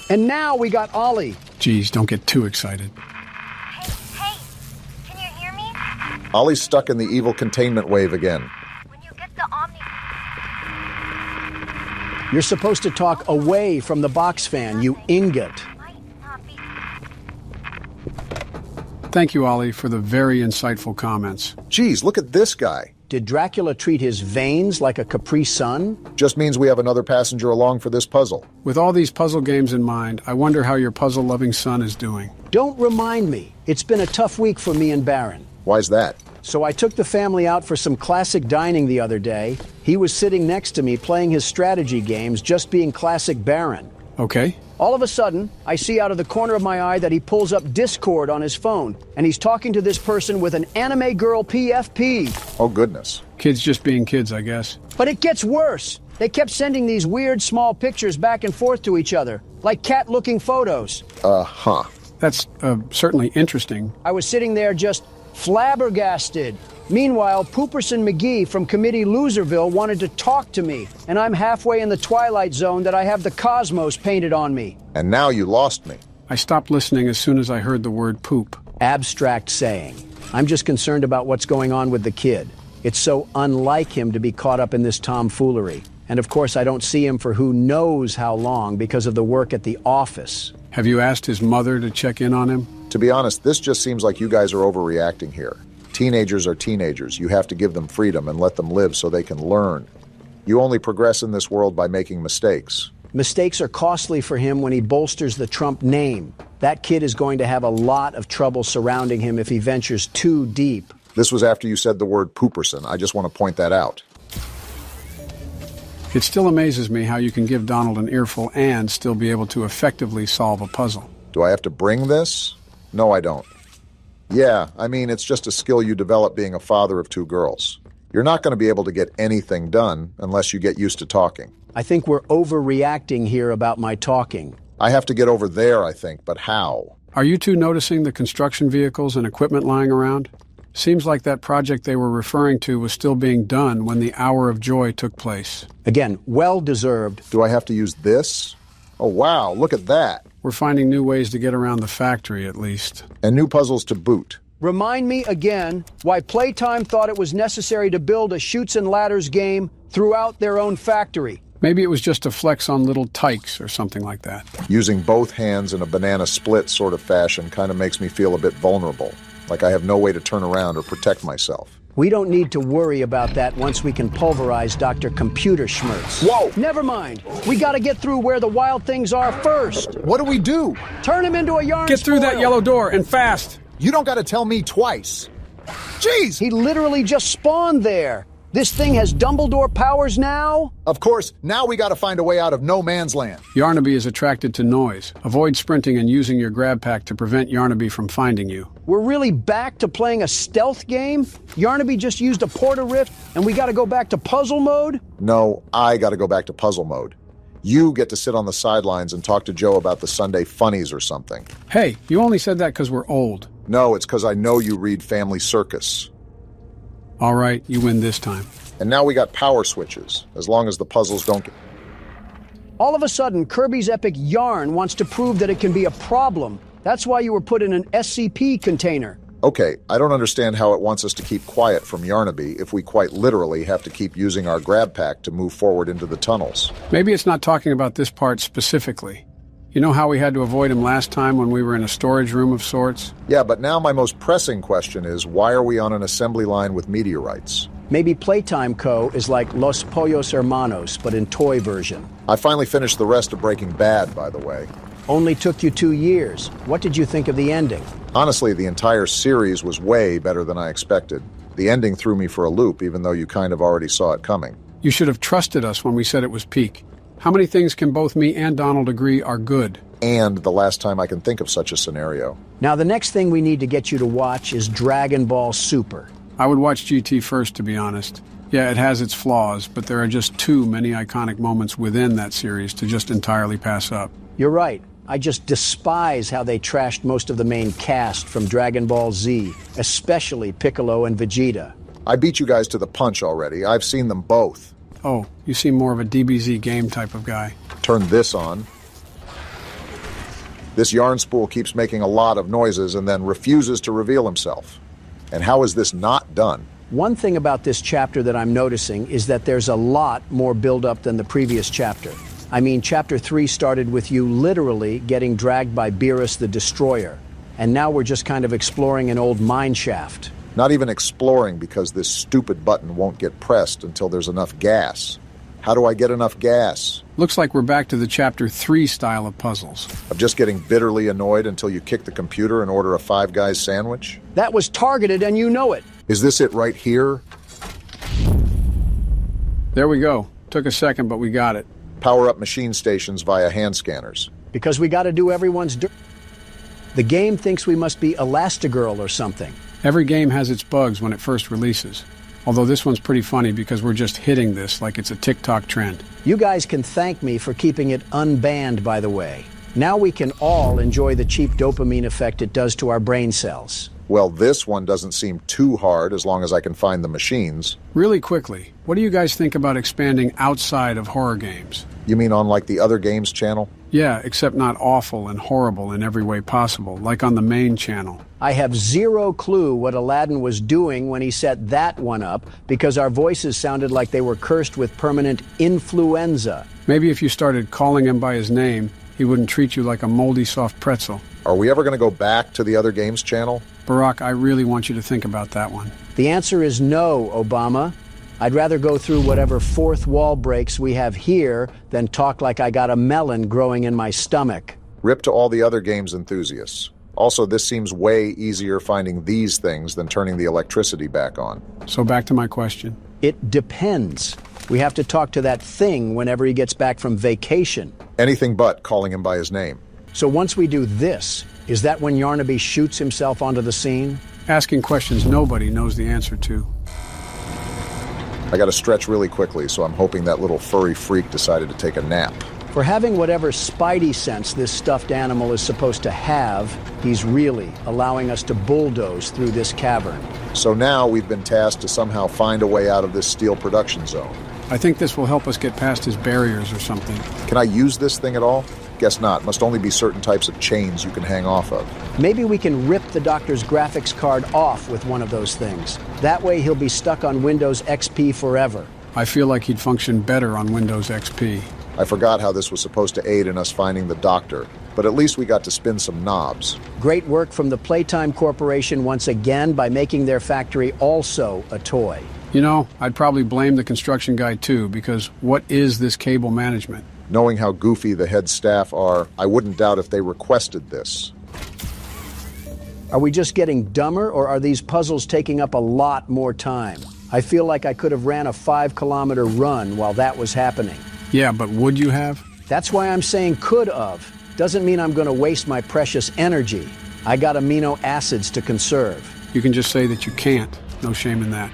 And now we got Ollie. Geez, don't get too excited. Hey, can you hear me? Ollie's stuck in the evil containment wave again. When you get the Omni... You're supposed to talk away from the box fan, you ingot. Thank you, Ollie, for the very insightful comments. Geez, look at this guy. Did Dracula treat his veins like a Capri Sun? Just means we have another passenger along for this puzzle. With all these puzzle games in mind, I wonder how your puzzle-loving son is doing. Don't remind me. It's been a tough week for me and Baron. Why's that? So I took the family out for some classic dining the other day. He was sitting next to me playing his strategy games, just being classic Baron. Okay. All of a sudden, I see out of the corner of my eye that he pulls up Discord on his phone, and he's talking to this person with an anime girl PFP. Oh, goodness. Kids just being kids, I guess. But it gets worse. They kept sending these weird small pictures back and forth to each other, like cat-looking photos. Uh-huh. That's certainly interesting. I was sitting there just flabbergasted. Meanwhile, Pooperson McGee from Committee Loserville wanted to talk to me, and I'm halfway in the Twilight Zone that I have the cosmos painted on me. And now you lost me. I stopped listening as soon as I heard the word poop. Abstract saying. I'm just concerned about what's going on with the kid. It's so unlike him to be caught up in this tomfoolery. And of course, I don't see him for who knows how long because of the work at the office. Have you asked his mother to check in on him? To be honest, this just seems like you guys are overreacting here. Teenagers are teenagers. You have to give them freedom and let them live so they can learn. You only progress in this world by making mistakes. Mistakes are costly for him when he bolsters the Trump name. That kid is going to have a lot of trouble surrounding him if he ventures too deep. This was after you said the word Pooperson. I just want to point that out. It still amazes me how you can give Donald an earful and still be able to effectively solve a puzzle. Do I have to bring this? No, I don't. Yeah, I mean, it's just a skill you develop being a father of two girls. You're not going to be able to get anything done unless you get used to talking. I think we're overreacting here about my talking. I have to get over there, I think, but how? Are you two noticing the construction vehicles and equipment lying around? Seems like that project they were referring to was still being done when the hour of joy took place. Again, well-deserved. Do I have to use this? Oh, wow, look at that. We're finding new ways to get around the factory, at least. And new puzzles to boot. Remind me again why Playtime thought it was necessary to build a Chutes and Ladders game throughout their own factory. Maybe it was just a flex on little tykes or something like that. Using both hands in a banana split sort of fashion kind of makes me feel a bit vulnerable, like I have no way to turn around or protect myself. We don't need to worry about that once we can pulverize Dr. Computer Schmertz. Whoa! Never mind. We gotta get through where the wild things are first. What do we do? Turn him into a yarn Get through spoil. that yellow door, and fast! You don't gotta tell me twice. Jeez! He literally just spawned there. This thing has Dumbledore powers now? Of course, now we gotta find a way out of no man's land. Yarnaby is attracted to noise. Avoid sprinting and using your grab pack to prevent Yarnaby from finding you. We're really back to playing a stealth game? Yarnaby just used a portal rift, and we gotta go back to puzzle mode? No, I gotta go back to puzzle mode. You get to sit on the sidelines and talk to Joe about the Sunday funnies or something. Hey, you only said that because we're old. No, it's because I know you read Family Circus. All right, you win this time. And now we got power switches, as long as the puzzles don't get... All of a sudden, Kirby's Epic Yarn wants to prove that it can be a problem. That's why you were put in an SCP container. Okay, I don't understand how it wants us to keep quiet from Yarnaby if we quite literally have to keep using our grab pack to move forward into the tunnels. Maybe it's not talking about this part specifically. You know how we had to avoid him last time when we were in a storage room of sorts? Yeah, but now my most pressing question is, why are we on an assembly line with meteorites? Maybe Playtime Co. is like Los Pollos Hermanos, but in toy version. I finally finished the rest of Breaking Bad, by the way. Only took you 2 years. What did you think of the ending? Honestly, the entire series was way better than I expected. The ending threw me for a loop, even though you kind of already saw it coming. You should have trusted us when we said it was peak. How many things can both me and Donald agree are good? And the last time I can think of such a scenario. Now, the next thing we need to get you to watch is Dragon Ball Super. I would watch GT first, to be honest. Yeah, it has its flaws, but there are just too many iconic moments within that series to just entirely pass up. You're right. I just despise how they trashed most of the main cast from Dragon Ball Z, especially Piccolo and Vegeta. I beat you guys to the punch already. I've seen them both. Oh, you seem more of a DBZ game type of guy. Turn this on. This yarn spool keeps making a lot of noises and then refuses to reveal himself. And how is this not done? One thing about this chapter that I'm noticing is that there's a lot more build-up than the previous chapter. I mean, Chapter 3 started with you literally getting dragged by Beerus the Destroyer. And now we're just kind of exploring an old mine shaft. Not even exploring because this stupid button won't get pressed until there's enough gas. How do I get enough gas? Looks like we're back to the Chapter 3 style of puzzles. Of just getting bitterly annoyed until you kick the computer and order a Five Guys sandwich? That was targeted and you know it. Is this it right here? There we go. Took a second, but we got it. Power up machine stations via hand scanners. Because we got to do everyone's dirt. The game thinks we must be Elastigirl or something. Every game has its bugs when it first releases. Although this one's pretty funny because we're just hitting this like it's a TikTok trend. You guys can thank me for keeping it unbanned, by the way. Now we can all enjoy the cheap dopamine effect it does to our brain cells. Well, this one doesn't seem too hard as long as I can find the machines. Really quickly, what do you guys think about expanding outside of horror games? You mean on like the other games channel? Yeah, except not awful and horrible in every way possible, like on the main channel. I have zero clue what Aladdin was doing when he set that one up because our voices sounded like they were cursed with permanent influenza. Maybe if you started calling him by his name, he wouldn't treat you like a moldy soft pretzel. Are we ever going to go back to the other games channel? Barack, I really want you to think about that one. The answer is no, Obama. I'd rather go through whatever fourth wall breaks we have here than talk like I got a melon growing in my stomach. Rip to all the other games enthusiasts. Also, this seems way easier finding these things than turning the electricity back on. So back to my question. It depends. We have to talk to that thing whenever he gets back from vacation. Anything but calling him by his name. So once we do this, is that when Yarnaby shoots himself onto the scene? Asking questions nobody knows the answer to. I gotta stretch really quickly, so I'm hoping that little furry freak decided to take a nap. For having whatever spidey sense this stuffed animal is supposed to have, he's really allowing us to bulldoze through this cavern. So now we've been tasked to somehow find a way out of this steel production zone. I think this will help us get past his barriers or something. Can I use this thing at all? Guess not. Must only be certain types of chains you can hang off of. Maybe we can rip the doctor's graphics card off with one of those things. That way he'll be stuck on Windows XP forever. I feel like he'd function better on Windows XP. I forgot how this was supposed to aid in us finding the doctor, but at least we got to spin some knobs. Great work from the Playtime Corporation once again by making their factory also a toy. You know, I'd probably blame the construction guy too, because what is this cable management? Knowing how goofy the head staff are, I wouldn't doubt if they requested this. Are we just getting dumber, or are these puzzles taking up a lot more time? I feel like I could have ran a 5-kilometer run while that was happening. Yeah, but would you have? That's why I'm saying could have. Doesn't mean I'm going to waste my precious energy. I got amino acids to conserve. You can just say that you can't. No shame in that.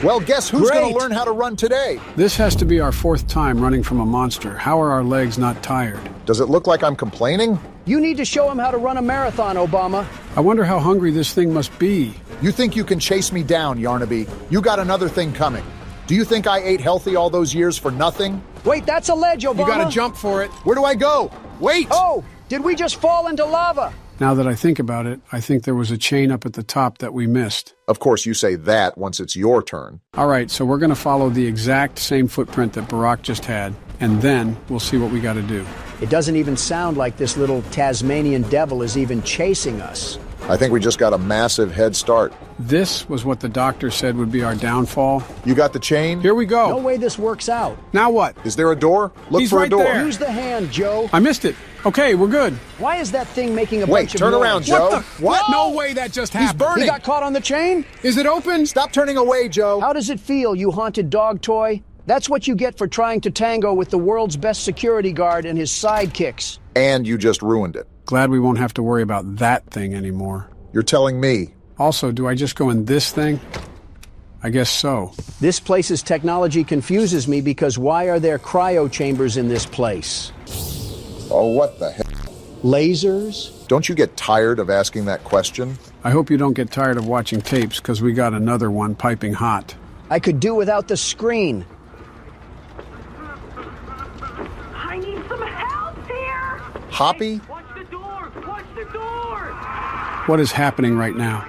Well, guess who's going to learn how to run today? This has to be our 4th time running from a monster. How are our legs not tired? Does it look like I'm complaining? You need to show him how to run a marathon, Obama. I wonder how hungry this thing must be. You think you can chase me down, Yarnaby? You got another thing coming. Do you think I ate healthy all those years for nothing? Wait, that's a ledge, Obama. You gotta jump for it. Where do I go? Wait! Oh, did we just fall into lava? Now that I think about it, I think there was a chain up at the top that we missed. Of course, you say that once it's your turn. All right, so we're going to follow the exact same footprint that Barack just had, and then we'll see what we got to do. It doesn't even sound like this little Tasmanian devil is even chasing us. I think we just got a massive head start. This was what the doctor said would be our downfall. You got the chain? Here we go. No way this works out. Now what? Is there a door? Look He's for right a door. there. Use the hand, Joe. I missed it. Okay, we're good. Why is that thing making a Wait, bunch of turn noise? around, Joe. What the? What? No way that just happened. He's burning. He got caught on the chain? Is it open? Stop turning away, Joe. How does it feel, you haunted dog toy? That's what you get for trying to tango with the world's best security guard and his sidekicks. And you just ruined it. Glad we won't have to worry about that thing anymore. You're telling me. Also, do I just go in this thing? I guess so. This place's technology confuses me because why are there cryo chambers in this place? Oh, what the hell? Lasers? Don't you get tired of asking that question? I hope you don't get tired of watching tapes, because we got another one piping hot. I could do without the screen. I need some help here! Hoppy? Watch the door! Watch the door! What is happening right now?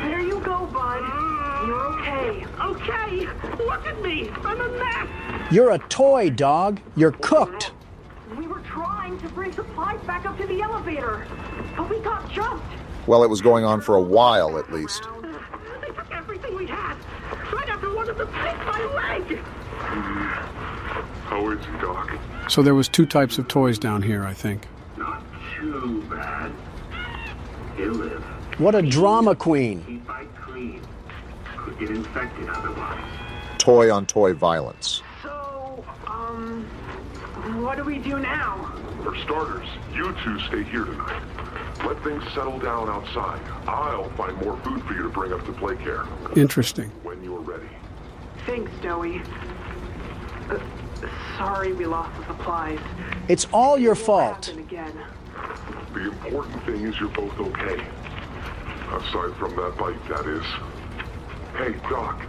There you go, bud. You're okay. Okay! Look at me! I'm a mess! You're a toy, dog. You're cooked. We were trying to bring supplies back up to the elevator, but we got jumped. Well, it was going on for a while, at least. They took everything we had. Right after one of them bit my leg! How is he, Doc? So there was 2 types of toys down here, I think. Not too bad. He'll live. What a drama queen. Keep it clean. Could get infected otherwise. Toy-on-toy violence. So, what do we do now? For starters, you two stay here tonight. Let things settle down outside. I'll find more food for you to bring up to play care. Interesting. When you're ready. Thanks, Joey. Sorry we lost the supplies. It's all your fault. Again. The important thing is you're both okay. Aside from that bite, that is. Hey, Doc.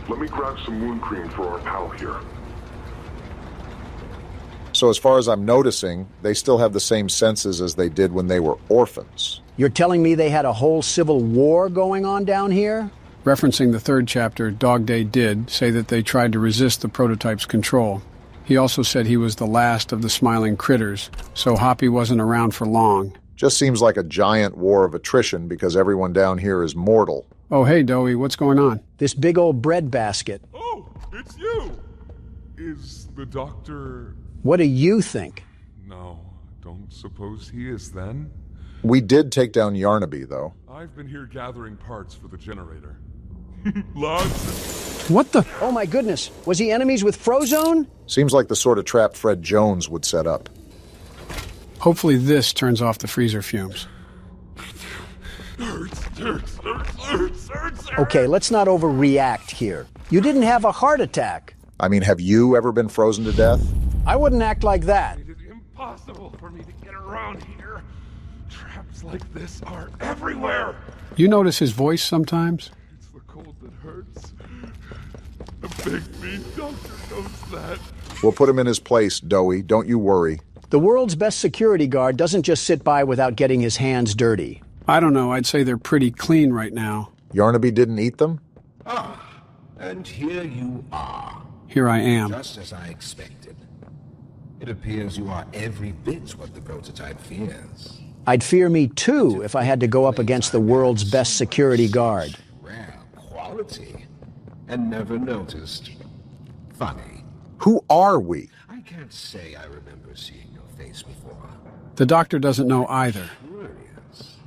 Let me grab some wound cream for our pal here. So as far as I'm noticing, they still have the same senses as they did when they were orphans. You're telling me they had a whole civil war going on down here? Referencing the third chapter, Dog Day did say that they tried to resist the prototype's control. He also said he was the last of the smiling critters, so Hoppy wasn't around for long. Just seems like a giant war of attrition because everyone down here is mortal. Oh, hey, Doey, what's going on? This big old bread basket. Oh, it's you! Is the doctor... What do you think? No, don't suppose he is then? We did take down Yarnaby, though. I've been here gathering parts for the generator. Lots. What the? Oh my goodness, was he enemies with Frozone? Seems like the sort of trap Fred Jones would set up. Hopefully this turns off the freezer fumes. Hurts. Okay, let's not overreact here. You didn't have a heart attack. I mean, have you ever been frozen to death? I wouldn't act like that. It is impossible for me to get around here. Traps like this are everywhere. You notice his voice sometimes? It's the cold that hurts. The big mean doctor knows that. We'll put him in his place, Doey. Don't you worry. The world's best security guard doesn't just sit by without getting his hands dirty. I don't know. I'd say they're pretty clean right now. Yarnaby didn't eat them? Ah, and here you are. Here I am. Just as I expected. It appears you are every bit what the prototype fears. I'd fear me too if I had to go up against the world's best security guard. Rare quality. And never noticed. Funny. Who are we? I can't say I remember seeing your face before. The doctor doesn't know either. Curious.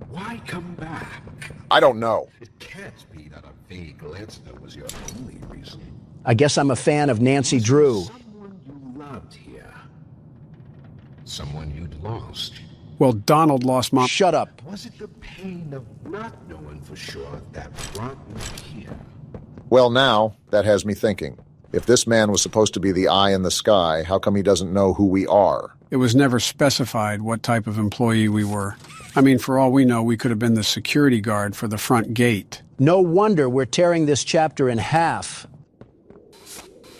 Why come back? I don't know. It can't be that a vague letter was your only reason. I guess I'm a fan of Nancy Drew. Someone you loved here. Someone you'd lost. Well, Donald lost Mom. Shut up. Was it the pain of not knowing for sure that brought you here? Well, now, that has me thinking. If this man was supposed to be the eye in the sky, how come he doesn't know who we are? It was never specified what type of employee we were. I mean, for all we know, we could have been the security guard for the front gate. No wonder we're tearing this chapter in half.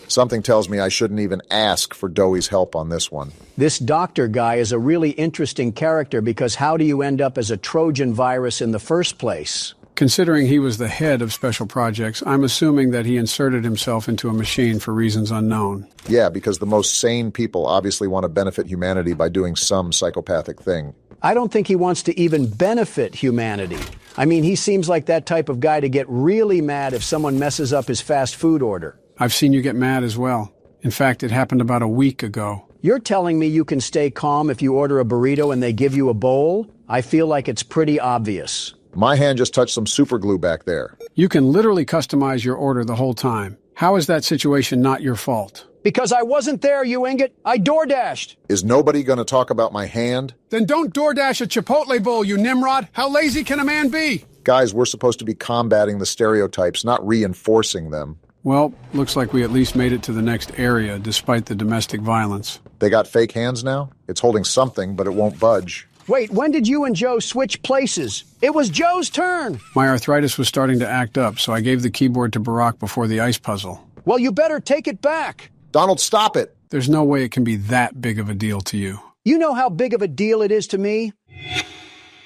Something tells me I shouldn't even ask for Doey's help on this one. This doctor guy is a really interesting character because how do you end up as a Trojan virus in the first place? Considering he was the head of special projects, I'm assuming that he inserted himself into a machine for reasons unknown. Yeah, because the most sane people obviously want to benefit humanity by doing some psychopathic thing. I don't think he wants to even benefit humanity. I mean, he seems like that type of guy to get really mad if someone messes up his fast food order. I've seen you get mad as well. In fact, it happened about a week ago. You're telling me you can stay calm if you order a burrito and they give you a bowl? I feel like it's pretty obvious. My hand just touched some super glue back there. You can literally customize your order the whole time. How is that situation not your fault? Because I wasn't there, you ingot. I DoorDashed. Is nobody going to talk about my hand? Then don't DoorDash a Chipotle bowl, you Nimrod. How lazy can a man be? Guys, we're supposed to be combating the stereotypes, not reinforcing them. Well, looks like we at least made it to the next area, despite the domestic violence. They got fake hands now? It's holding something, but it won't budge. Wait, when did you and Joe switch places? It was Joe's turn. My arthritis was starting to act up, so I gave the keyboard to Barack before the ice puzzle. Well, you better take it back. Donald, stop it. There's no way it can be that big of a deal to you. You know how big of a deal it is to me?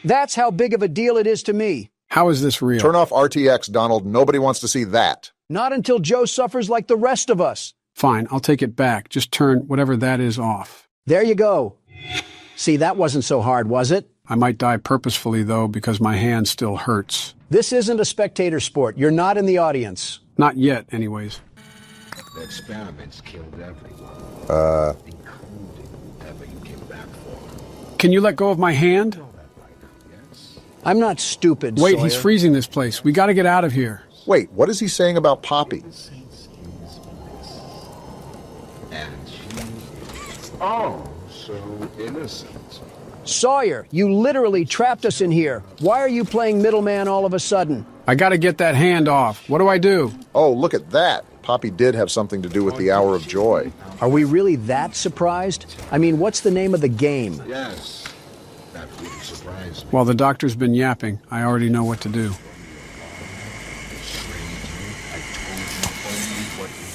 That's how big of a deal it is to me. How is this real? Turn off RTX, Donald. Nobody wants to see that. Not until Joe suffers like the rest of us. Fine, I'll take it back. Just turn whatever that is off. There you go. See, that wasn't so hard, was it? I might die purposefully, though, because my hand still hurts. This isn't a spectator sport. You're not in the audience. Not yet, anyways. The experiments killed everyone. Including whoever you came back for. Can you let go of my hand? I'm not stupid, Wait, Sawyer. He's freezing this place. We gotta get out of here. Wait, what is he saying about Poppy? And she... Oh, so So innocent. Sawyer, you literally trapped us in here. Why are you playing middleman all of a sudden? I gotta get that hand off. What do I do? Oh, look at that. Poppy did have something to do with the Hour of Joy. Are we really that surprised? I mean, what's the name of the game? Yes. That wouldn't surprise me. While the doctor's been yapping, I already know what to do.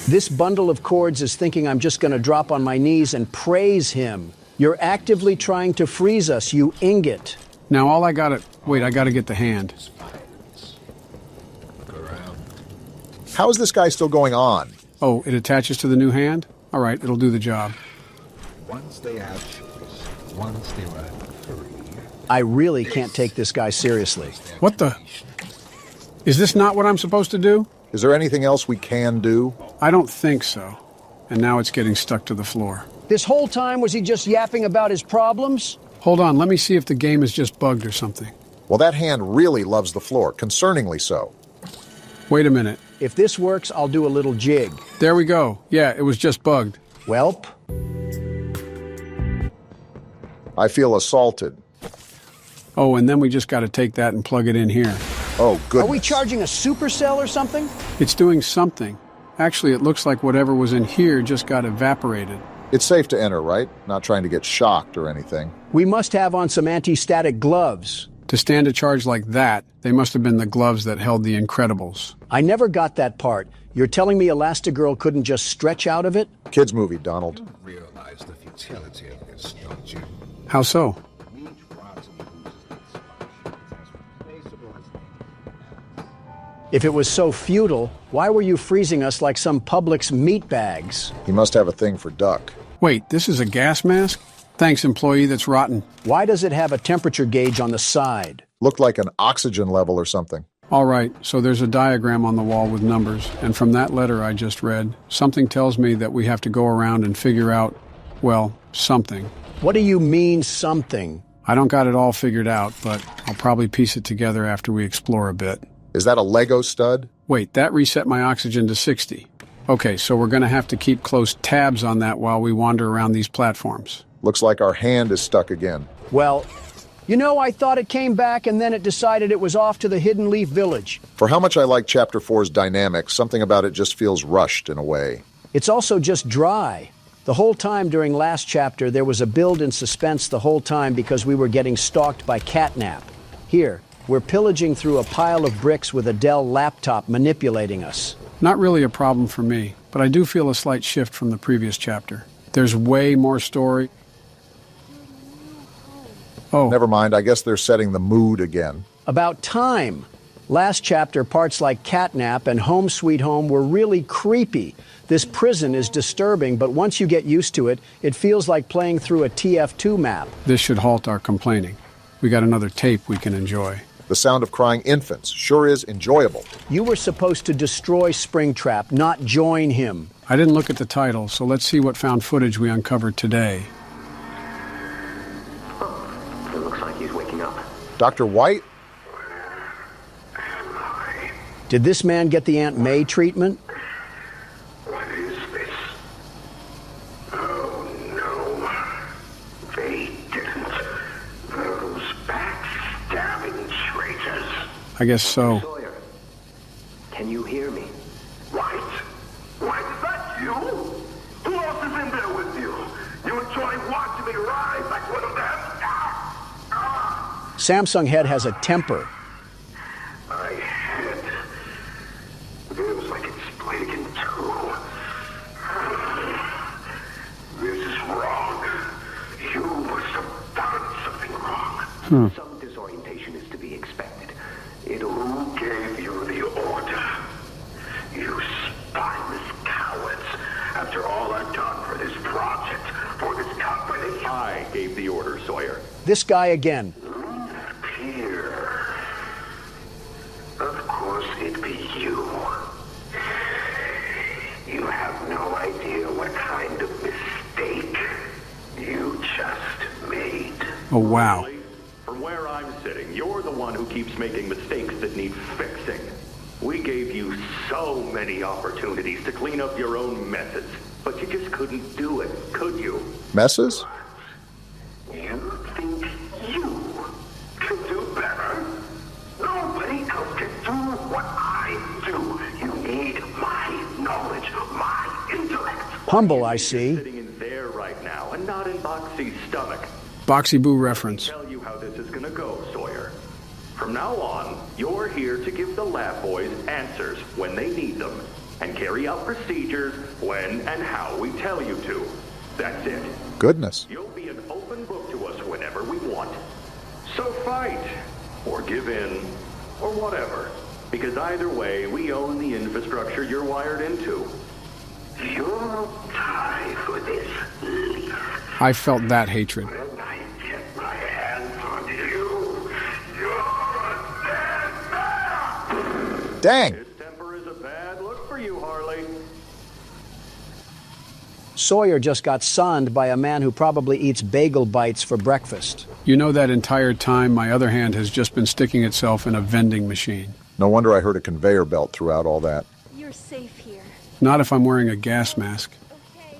This bundle of cords is thinking I'm just going to drop on my knees and praise him. You're actively trying to freeze us, you ingot. Now all I gotta... Wait, I gotta get the hand. How is this guy still going on? Oh, it attaches to the new hand? All right, it'll do the job. Once they have choice, once they are free. I really can't take this guy seriously. What the... Is this not what I'm supposed to do? Is there anything else we can do? I don't think so. And now it's getting stuck to the floor. This whole time, was he just yapping about his problems? Hold on, let me see if the game is just bugged or something. Well, that hand really loves the floor, concerningly so. Wait a minute. If this works, I'll do a little jig. There we go. Yeah, it was just bugged. Welp. I feel assaulted. Oh, and then we just got to take that and plug it in here. Oh, goodness. Are we charging a supercell or something? It's doing something. Actually, it looks like whatever was in here just got evaporated. It's safe to enter, right? Not trying to get shocked or anything. We must have on some anti-static gloves. To stand a charge like that, they must have been the gloves that held the Incredibles. I never got that part. You're telling me Elastigirl couldn't just stretch out of it? Kids movie, Donald. You realize the futility of this, don't you? How so? If it was so futile, why were you freezing us like some Publix meat bags? He must have a thing for duck. Wait, this is a gas mask? Thanks, employee that's rotten. Why does it have a temperature gauge on the side? Looked like an oxygen level or something. All right, so there's a diagram on the wall with numbers, and from that letter I just read, something tells me that we have to go around and figure out, well, something. What do you mean, something? I don't got it all figured out, but I'll probably piece it together after we explore a bit. Is that a Lego stud? Wait, that reset my oxygen to 60. Okay, so we're going to have to keep close tabs on that while we wander around these platforms. Looks like our hand is stuck again. Well, you know, I thought it came back and then it decided it was off to the Hidden Leaf Village. For how much I like Chapter 4's dynamics, something about it just feels rushed in a way. It's also just dry. The whole time during last chapter, there was a build in suspense the whole time because we were getting stalked by Catnap. Here, we're pillaging through a pile of bricks with a Dell laptop manipulating us. Not really a problem for me, but I do feel a slight shift from the previous chapter. There's way more story. Oh. Never mind, I guess they're setting the mood again. About time. Last chapter, parts like Catnap and Home Sweet Home were really creepy. This prison is disturbing, but once you get used to it, it feels like playing through a TF2 map. This should halt our complaining. We got another tape we can enjoy. The sound of crying infants sure is enjoyable. You were supposed to destroy Springtrap, not join him. I didn't look at the title, so let's see what found footage we uncovered today. Oh, it looks like he's waking up. Dr. White? Did this man get the Aunt May treatment? What is this? Oh, no. They didn't. Those backstabbing traitors. I guess so. Sawyer, can you hear me? White? White, is that you? Who else is in there with you? You enjoy watching me rise like one of them? Samsung Head has a temper. My head. It was like it's splitting in two. This is wrong. You must have done something wrong. Some disorientation is to be expected. Who gave you the order? You spineless cowards. After all I've done for this project, for this company. I gave the order, Sawyer. This guy again. Here. Of course it'd be you. You have no idea what kind of mistake you just made. Oh, wow. From where I'm sitting, you're the one who keeps making mistakes that need fixing. We gave you so many opportunities to clean up your own messes, but you just couldn't do it, could you? Messes? humble, I see. Sitting in there right now, and not in Boxy's stomach. Boxy Boo reference. Tell you how this is gonna go, Sawyer. From now on, you're here to give the lab boys answers when they need them, and carry out procedures when and how we tell you to. That's it. Goodness. You'll be an open book to us whenever we want. So fight, or give in, or whatever. Because either way, we own the infrastructure you're wired into. You'll die for this, Leaf. I felt that hatred. When I get my hands on you, you're a dead man! Dang! His temper is a bad look for you, Harley. Sawyer just got sonned by a man who probably eats bagel bites for breakfast. You know that entire time my other hand has just been sticking itself in a vending machine. No wonder I heard a conveyor belt throughout all that. You're safe here. Not if I'm wearing a gas mask.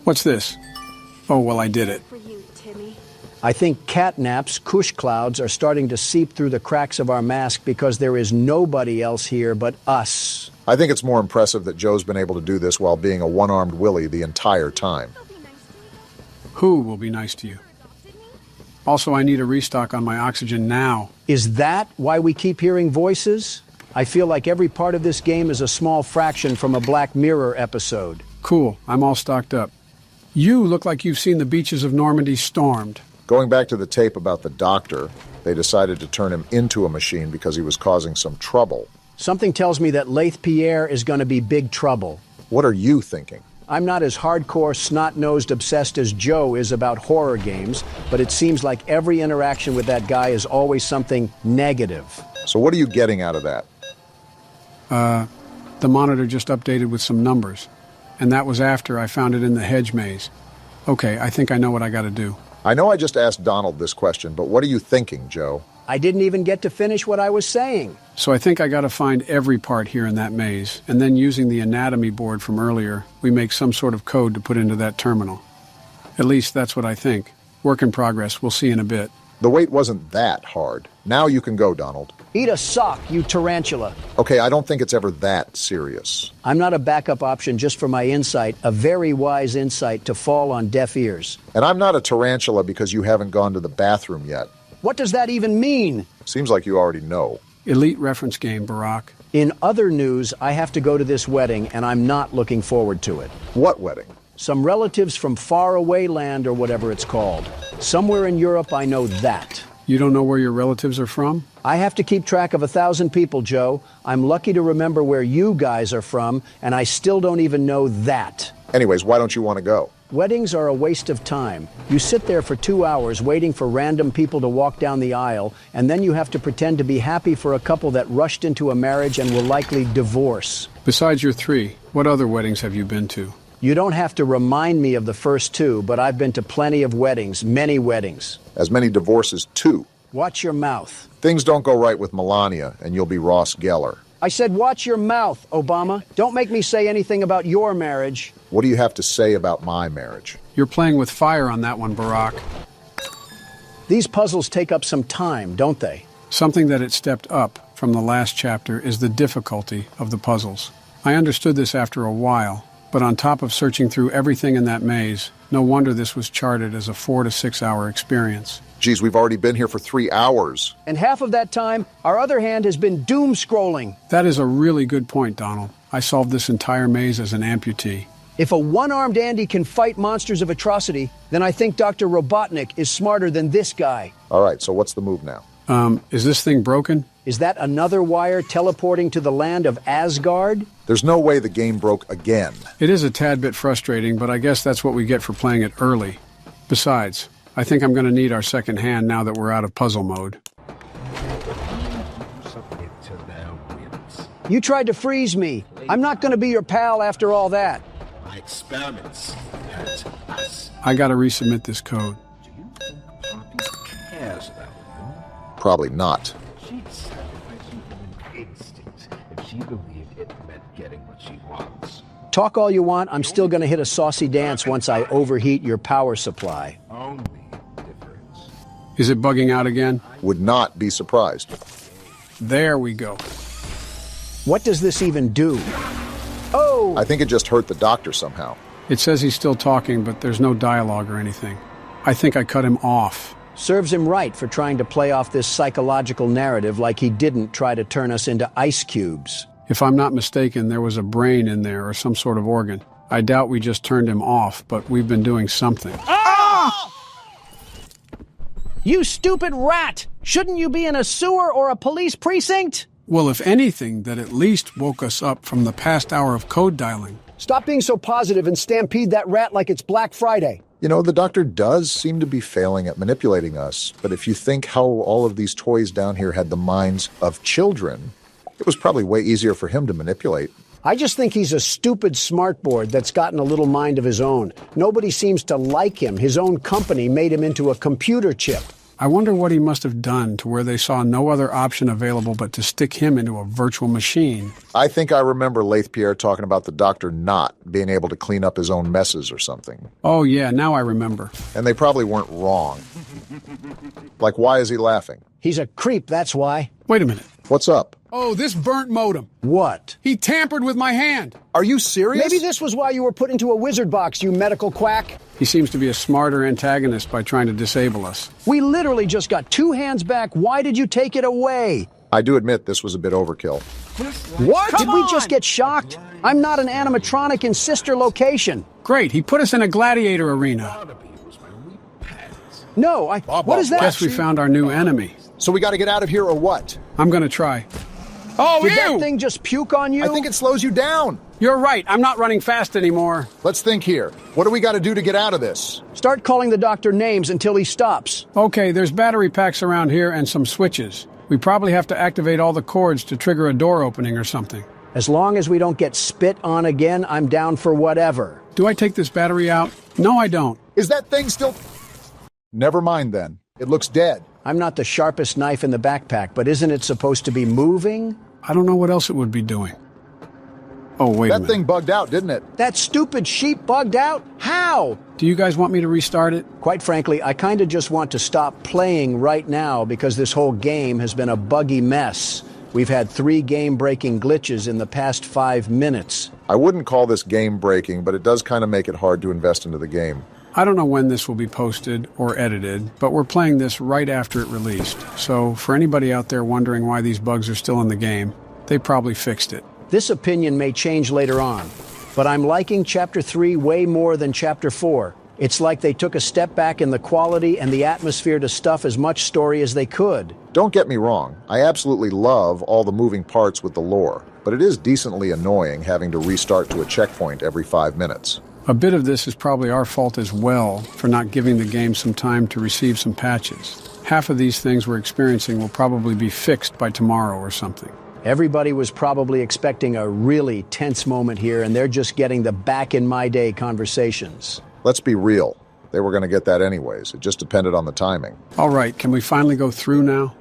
What's this? Oh, well, I did it. For you, Timmy. I think catnaps, cush clouds, are starting to seep through the cracks of our mask because there is nobody else here but us. I think it's more impressive that Joe's been able to do this while being a one-armed Willie the entire time. Who will be nice to you? Also, I need a restock on my oxygen now. Is that why we keep hearing voices? I feel like every part of this game is a small fraction from a Black Mirror episode. Cool, I'm all stocked up. You look like you've seen the beaches of Normandy stormed. Going back to the tape about the doctor, they decided to turn him into a machine because he was causing some trouble. Something tells me that Laith Pierre is going to be big trouble. What are you thinking? I'm not as hardcore, snot-nosed obsessed as Joe is about horror games, but it seems like every interaction with that guy is always something negative. So what are you getting out of that? The monitor just updated with some numbers, and that was after I found it in the hedge maze. Okay, I think I know what I gotta do. I know I just asked Donald this question, but what are you thinking, Joe? I didn't even get to finish what I was saying. So I think I gotta find every part here in that maze, and then using the anatomy board from earlier, we make some sort of code to put into that terminal. At least that's what I think. Work in progress, we'll see in a bit. The wait wasn't that hard. Now you can go, Donald. Eat a sock, you tarantula. Okay, I don't think it's ever that serious. I'm not a backup option just for my insight, a very wise insight to fall on deaf ears. And I'm not a tarantula because you haven't gone to the bathroom yet. What does that even mean? Seems like you already know. Elite reference game, Barack. In other news, I have to go to this wedding, and I'm not looking forward to it. What wedding? Some relatives from faraway land or whatever it's called. Somewhere in Europe, I know that. You don't know where your relatives are from? I have to keep track of 1,000 people, Joe. I'm lucky to remember where you guys are from, and I still don't even know that. Anyways, why don't you want to go? Weddings are a waste of time. You sit there for 2 hours waiting for random people to walk down the aisle, and then you have to pretend to be happy for a couple that rushed into a marriage and will likely divorce. Besides your 3, what other weddings have you been to? You don't have to remind me of the first 2, but I've been to plenty of weddings, many weddings. As many divorces, too. Watch your mouth. Things don't go right with Melania, and you'll be Ross Geller. I said watch your mouth, Obama. Don't make me say anything about your marriage. What do you have to say about my marriage? You're playing with fire on that one, Barack. These puzzles take up some time, don't they? Something that it stepped up from the last chapter is the difficulty of the puzzles. I understood this after a while, but on top of searching through everything in that maze, no wonder this was charted as a 4 to 6 hour experience. Geez, we've already been here for 3 hours. And half of that time, our other hand has been doom scrolling. That is a really good point, Donald. I solved this entire maze as an amputee. If a one-armed Andy can fight monsters of atrocity, then I think Dr. Robotnik is smarter than this guy. All right, so what's the move now? Is this thing broken? Is that another wire teleporting to the land of Asgard? There's no way the game broke again. It is a tad bit frustrating, but I guess that's what we get for playing it early. Besides, I think I'm going to need our second hand now that we're out of puzzle mode. You tried to freeze me. I'm not going to be your pal after all that. My experiments hurt us. I got to resubmit this code. Do you think Poppy cares about you? Probably not. She'd sacrifice human instinct if she believed it meant getting what she wants. Talk all you want, I'm still going to hit a saucy dance once I overheat your power supply. Only difference. Is it bugging out again? Would not be surprised. There we go. What does this even do? Oh! I think it just hurt the doctor somehow. It says he's still talking, but there's no dialogue or anything. I think I cut him off. Serves him right for trying to play off this psychological narrative like he didn't try to turn us into ice cubes. If I'm not mistaken, there was a brain in there or some sort of organ. I doubt we just turned him off, but we've been doing something. Ah! You stupid rat! Shouldn't you be in a sewer or a police precinct? Well, if anything, that at least woke us up from the past hour of code dialing. Stop being so positive and stampede that rat like it's Black Friday. You know, the doctor does seem to be failing at manipulating us, but if you think how all of these toys down here had the minds of children, it was probably way easier for him to manipulate. I just think he's a stupid smartboard that's gotten a little mind of his own. Nobody seems to like him. His own company made him into a computer chip. I wonder what he must have done to where they saw no other option available but to stick him into a virtual machine. I think I remember Laith Pierre talking about the doctor not being able to clean up his own messes or something. Oh, yeah, now I remember. And they probably weren't wrong. Like, why is he laughing? He's a creep, that's why. Wait a minute. What's up? Oh, this burnt modem. What? He tampered with my hand. Are you serious? Maybe this was why you were put into a wizard box, you medical quack. He seems to be a smarter antagonist by trying to disable us. We literally just got 2 hands back. Why did you take it away? I do admit this was a bit overkill. What? Did we just get shocked? I'm not an animatronic in sister location. Great, he put us in a gladiator arena. No, what is that? Guess we found our new enemy. So we got to get out of here or what? I'm gonna try. Oh, Did that thing just puke on you? I think it slows you down. You're right, I'm not running fast anymore. Let's think here. What do we got to do to get out of this? Start calling the doctor names until he stops. Okay, there's battery packs around here and some switches. We probably have to activate all the cords to trigger a door opening or something. As long as we don't get spit on again, I'm down for whatever. Do I take this battery out? No, I don't. Is that thing still... Never mind then. It looks dead. I'm not the sharpest knife in the backpack, but isn't it supposed to be moving? I don't know what else it would be doing. Oh, wait a minute. That thing bugged out, didn't it? That stupid sheep bugged out? How? Do you guys want me to restart it? Quite frankly, I kind of just want to stop playing right now because this whole game has been a buggy mess. We've had 3 game-breaking glitches in the past 5 minutes. I wouldn't call this game-breaking, but it does kind of make it hard to invest into the game. I don't know when this will be posted or edited, but we're playing this right after it released. So for anybody out there wondering why these bugs are still in the game, they probably fixed it. This opinion may change later on, but I'm liking Chapter 3 way more than Chapter 4. It's like they took a step back in the quality and the atmosphere to stuff as much story as they could. Don't get me wrong, I absolutely love all the moving parts with the lore, but it is decently annoying having to restart to a checkpoint every 5 minutes. A bit of this is probably our fault as well for not giving the game some time to receive some patches. Half of these things we're experiencing will probably be fixed by tomorrow or something. Everybody was probably expecting a really tense moment here, and they're just getting the back-in-my-day conversations. Let's be real. They were going to get that anyways. It just depended on the timing. All right, can we finally go through now?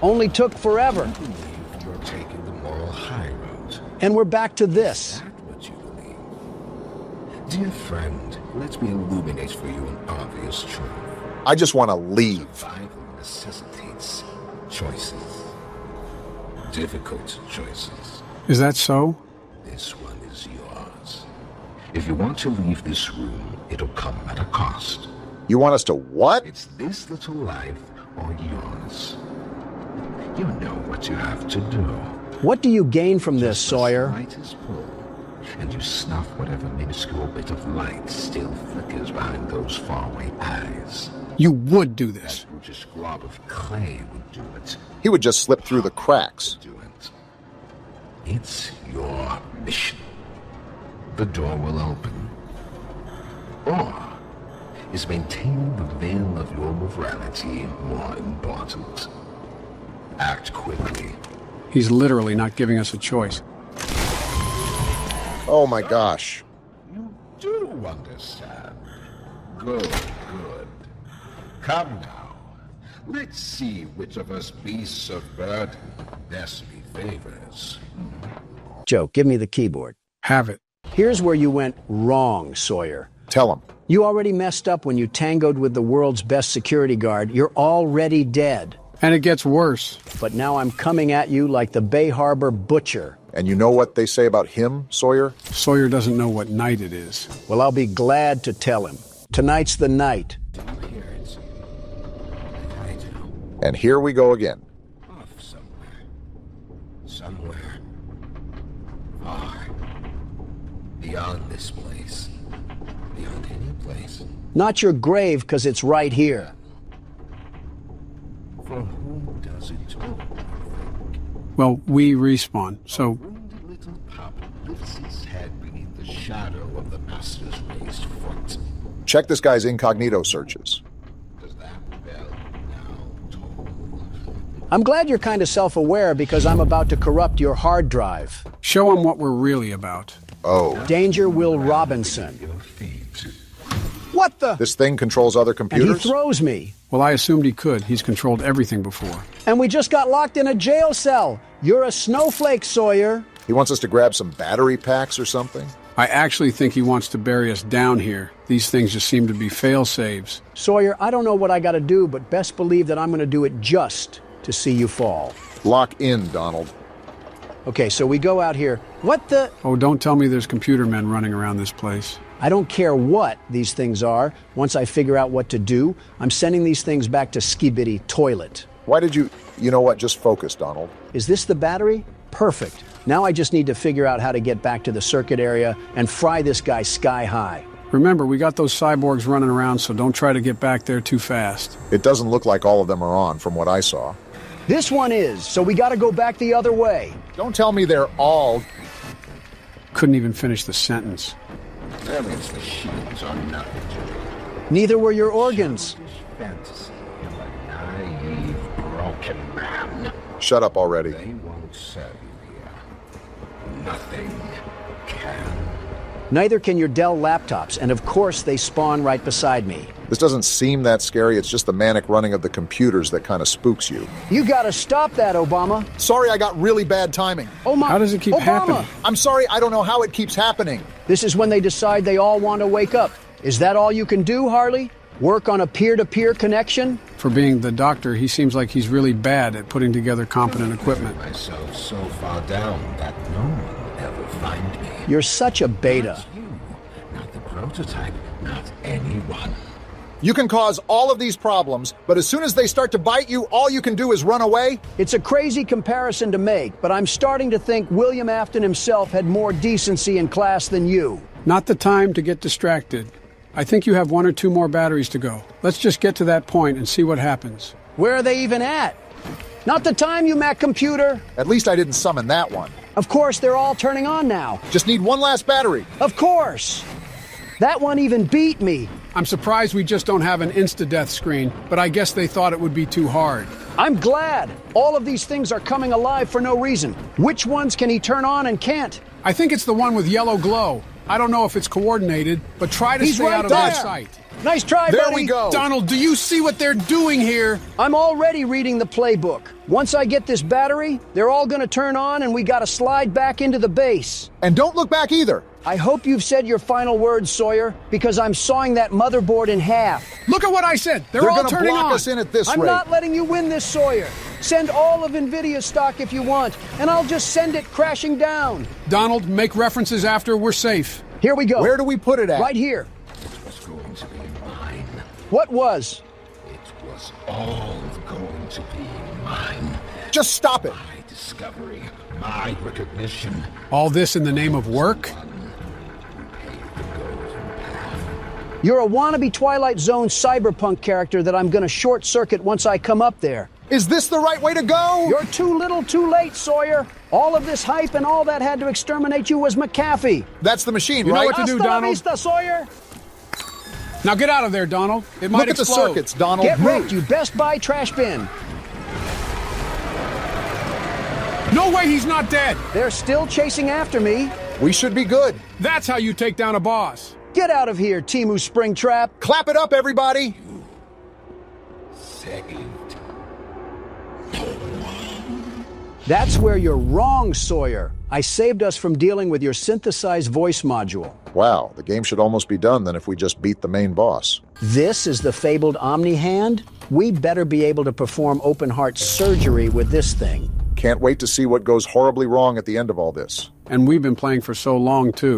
Only took forever. You're taking the moral high road. And we're back to this. Dear friend, let me illuminate for you an obvious truth. I just want to leave. Survival necessitates choices. Difficult choices. Is that so? This one is yours. If you want to leave this room, it'll come at a cost. You want us to what? It's this little life or yours. You know what you have to do. What do you gain from this, Sawyer? Slightest pull, and you snuff whatever minuscule bit of light still flickers behind those faraway eyes. You would do this. That just glob of clay would do it. He would just slip through the cracks. Do it. It's your mission. The door will open. Or is maintaining the veil of your morality more important? Act quickly. He's literally not giving us a choice. Oh my gosh. You do understand. Good. Come now. Let's see which of us beasts of burden best me favors. Joe, give me the keyboard. Have it. Here's where you went wrong, Sawyer. Tell him. You already messed up when you tangoed with the world's best security guard. You're already dead. And it gets worse. But now I'm coming at you like the Bay Harbor butcher. And you know what they say about him, Sawyer? Sawyer doesn't know what night it is. Well, I'll be glad to tell him. Tonight's the night. And here we go again. Off somewhere. Far. Beyond this place. Beyond any place. Not your grave, because it's right here. For whom does it talk? Well, we respawn, so... Wounded little pup lifts his head beneath the shadow of the master's raised foot. Check this guy's incognito searches. Does that bell now toll? I'm glad you're kind of self-aware because I'm about to corrupt your hard drive. Show him what we're really about. Oh. Danger Will Robinson. What the? This thing controls other computers? And he throws me. Well, I assumed he could. He's controlled everything before. And we just got locked in a jail cell. You're a snowflake, Sawyer. He wants us to grab some battery packs or something? I actually think he wants to bury us down here. These things just seem to be fail-safes. Sawyer, I don't know what I gotta do, but best believe that I'm gonna do it just to see you fall. Lock in, Donald. Okay, so we go out here. What the? Oh, don't tell me there's computer men running around this place. I don't care what these things are. Once I figure out what to do, I'm sending these things back to Skibidi Toilet. Why did you... You know what? Just focus, Donald. Is this the battery? Perfect. Now I just need to figure out how to get back to the circuit area and fry this guy sky high. Remember, we got those cyborgs running around, so don't try to get back there too fast. It doesn't look like all of them are on, from what I saw. This one is, so we gotta go back the other way. Don't tell me they're all... Couldn't even finish the sentence. That means the shields are not. Neither were your organs. Fantasy of a naive, broken man. Shut up already. They won't serve you here. Nothing can. Neither can your Dell laptops, and of course they spawn right beside me. This doesn't seem that scary. It's just the manic running of the computers that kind of spooks you. You gotta stop that, Obama. Sorry, I got really bad timing. Oh my... How does it keep happening? I'm sorry, I don't know how it keeps happening. This is when they decide they all want to wake up. Is that all you can do, Harley? Work on a peer-to-peer connection? For being the doctor, he seems like he's really bad at putting together competent equipment. Myself so far down that no one will ever find me. You're such a beta. Not you, not the prototype, not anyone. You can cause all of these problems, but as soon as they start to bite you, all you can do is run away? It's a crazy comparison to make, but I'm starting to think William Afton himself had more decency and class than you. Not the time to get distracted. I think you have 1 or 2 more batteries to go. Let's just get to that point and see what happens. Where are they even at? Not the time, you Mac computer. At least I didn't summon that one. Of course, they're all turning on now. Just need one last battery. Of course. That one even beat me. I'm surprised we just don't have an insta-death screen, but I guess they thought it would be too hard. I'm glad. All of these things are coming alive for no reason. Which ones can he turn on and can't? I think it's the one with yellow glow. I don't know if it's coordinated, but try to stay out of their sight. Nice try, there buddy. We go. Donald, do you see what they're doing here? I'm already reading the playbook. Once I get this battery, they're all gonna turn on and we gotta slide back into the base. And don't look back either. I hope you've said your final words, Sawyer, because I'm sawing that motherboard in half. Look at what I said. They're all gonna turning block on. us in at this I'm rate. not letting you win this, Sawyer. Send all of NVIDIA's stock if you want, and I'll just send it crashing down. Donald, make references after we're safe. Here we go. Where do we put it at? Right here. It was going to be mine. What was? It was all going to be mine. Just stop it. My discovery, my recognition. All this in the name of work? You're a wannabe Twilight Zone cyberpunk character that I'm gonna short circuit once I come up there. Is this the right way to go? You're too little too late, Sawyer. All of this hype and all that had to exterminate you was McAfee. That's the machine, You know right? what to do, Hasta la Donald. vista, Sawyer. Now get out of there, Donald. It might Look at explode. the circuits, Donald. Get wrecked, you Best Buy trash bin. No way he's not dead. They're still chasing after me. We should be good. That's how you take down a boss. Get out of here, Timu Springtrap. Clap it up, everybody. Saved. That's where you're wrong, Sawyer. I saved us from dealing with your synthesized voice module. Wow, the game should almost be done then if we just beat the main boss. This is the fabled Omni Hand? We better be able to perform open heart surgery with this thing. Can't wait to see what goes horribly wrong at the end of all this. And we've been playing for so long, too.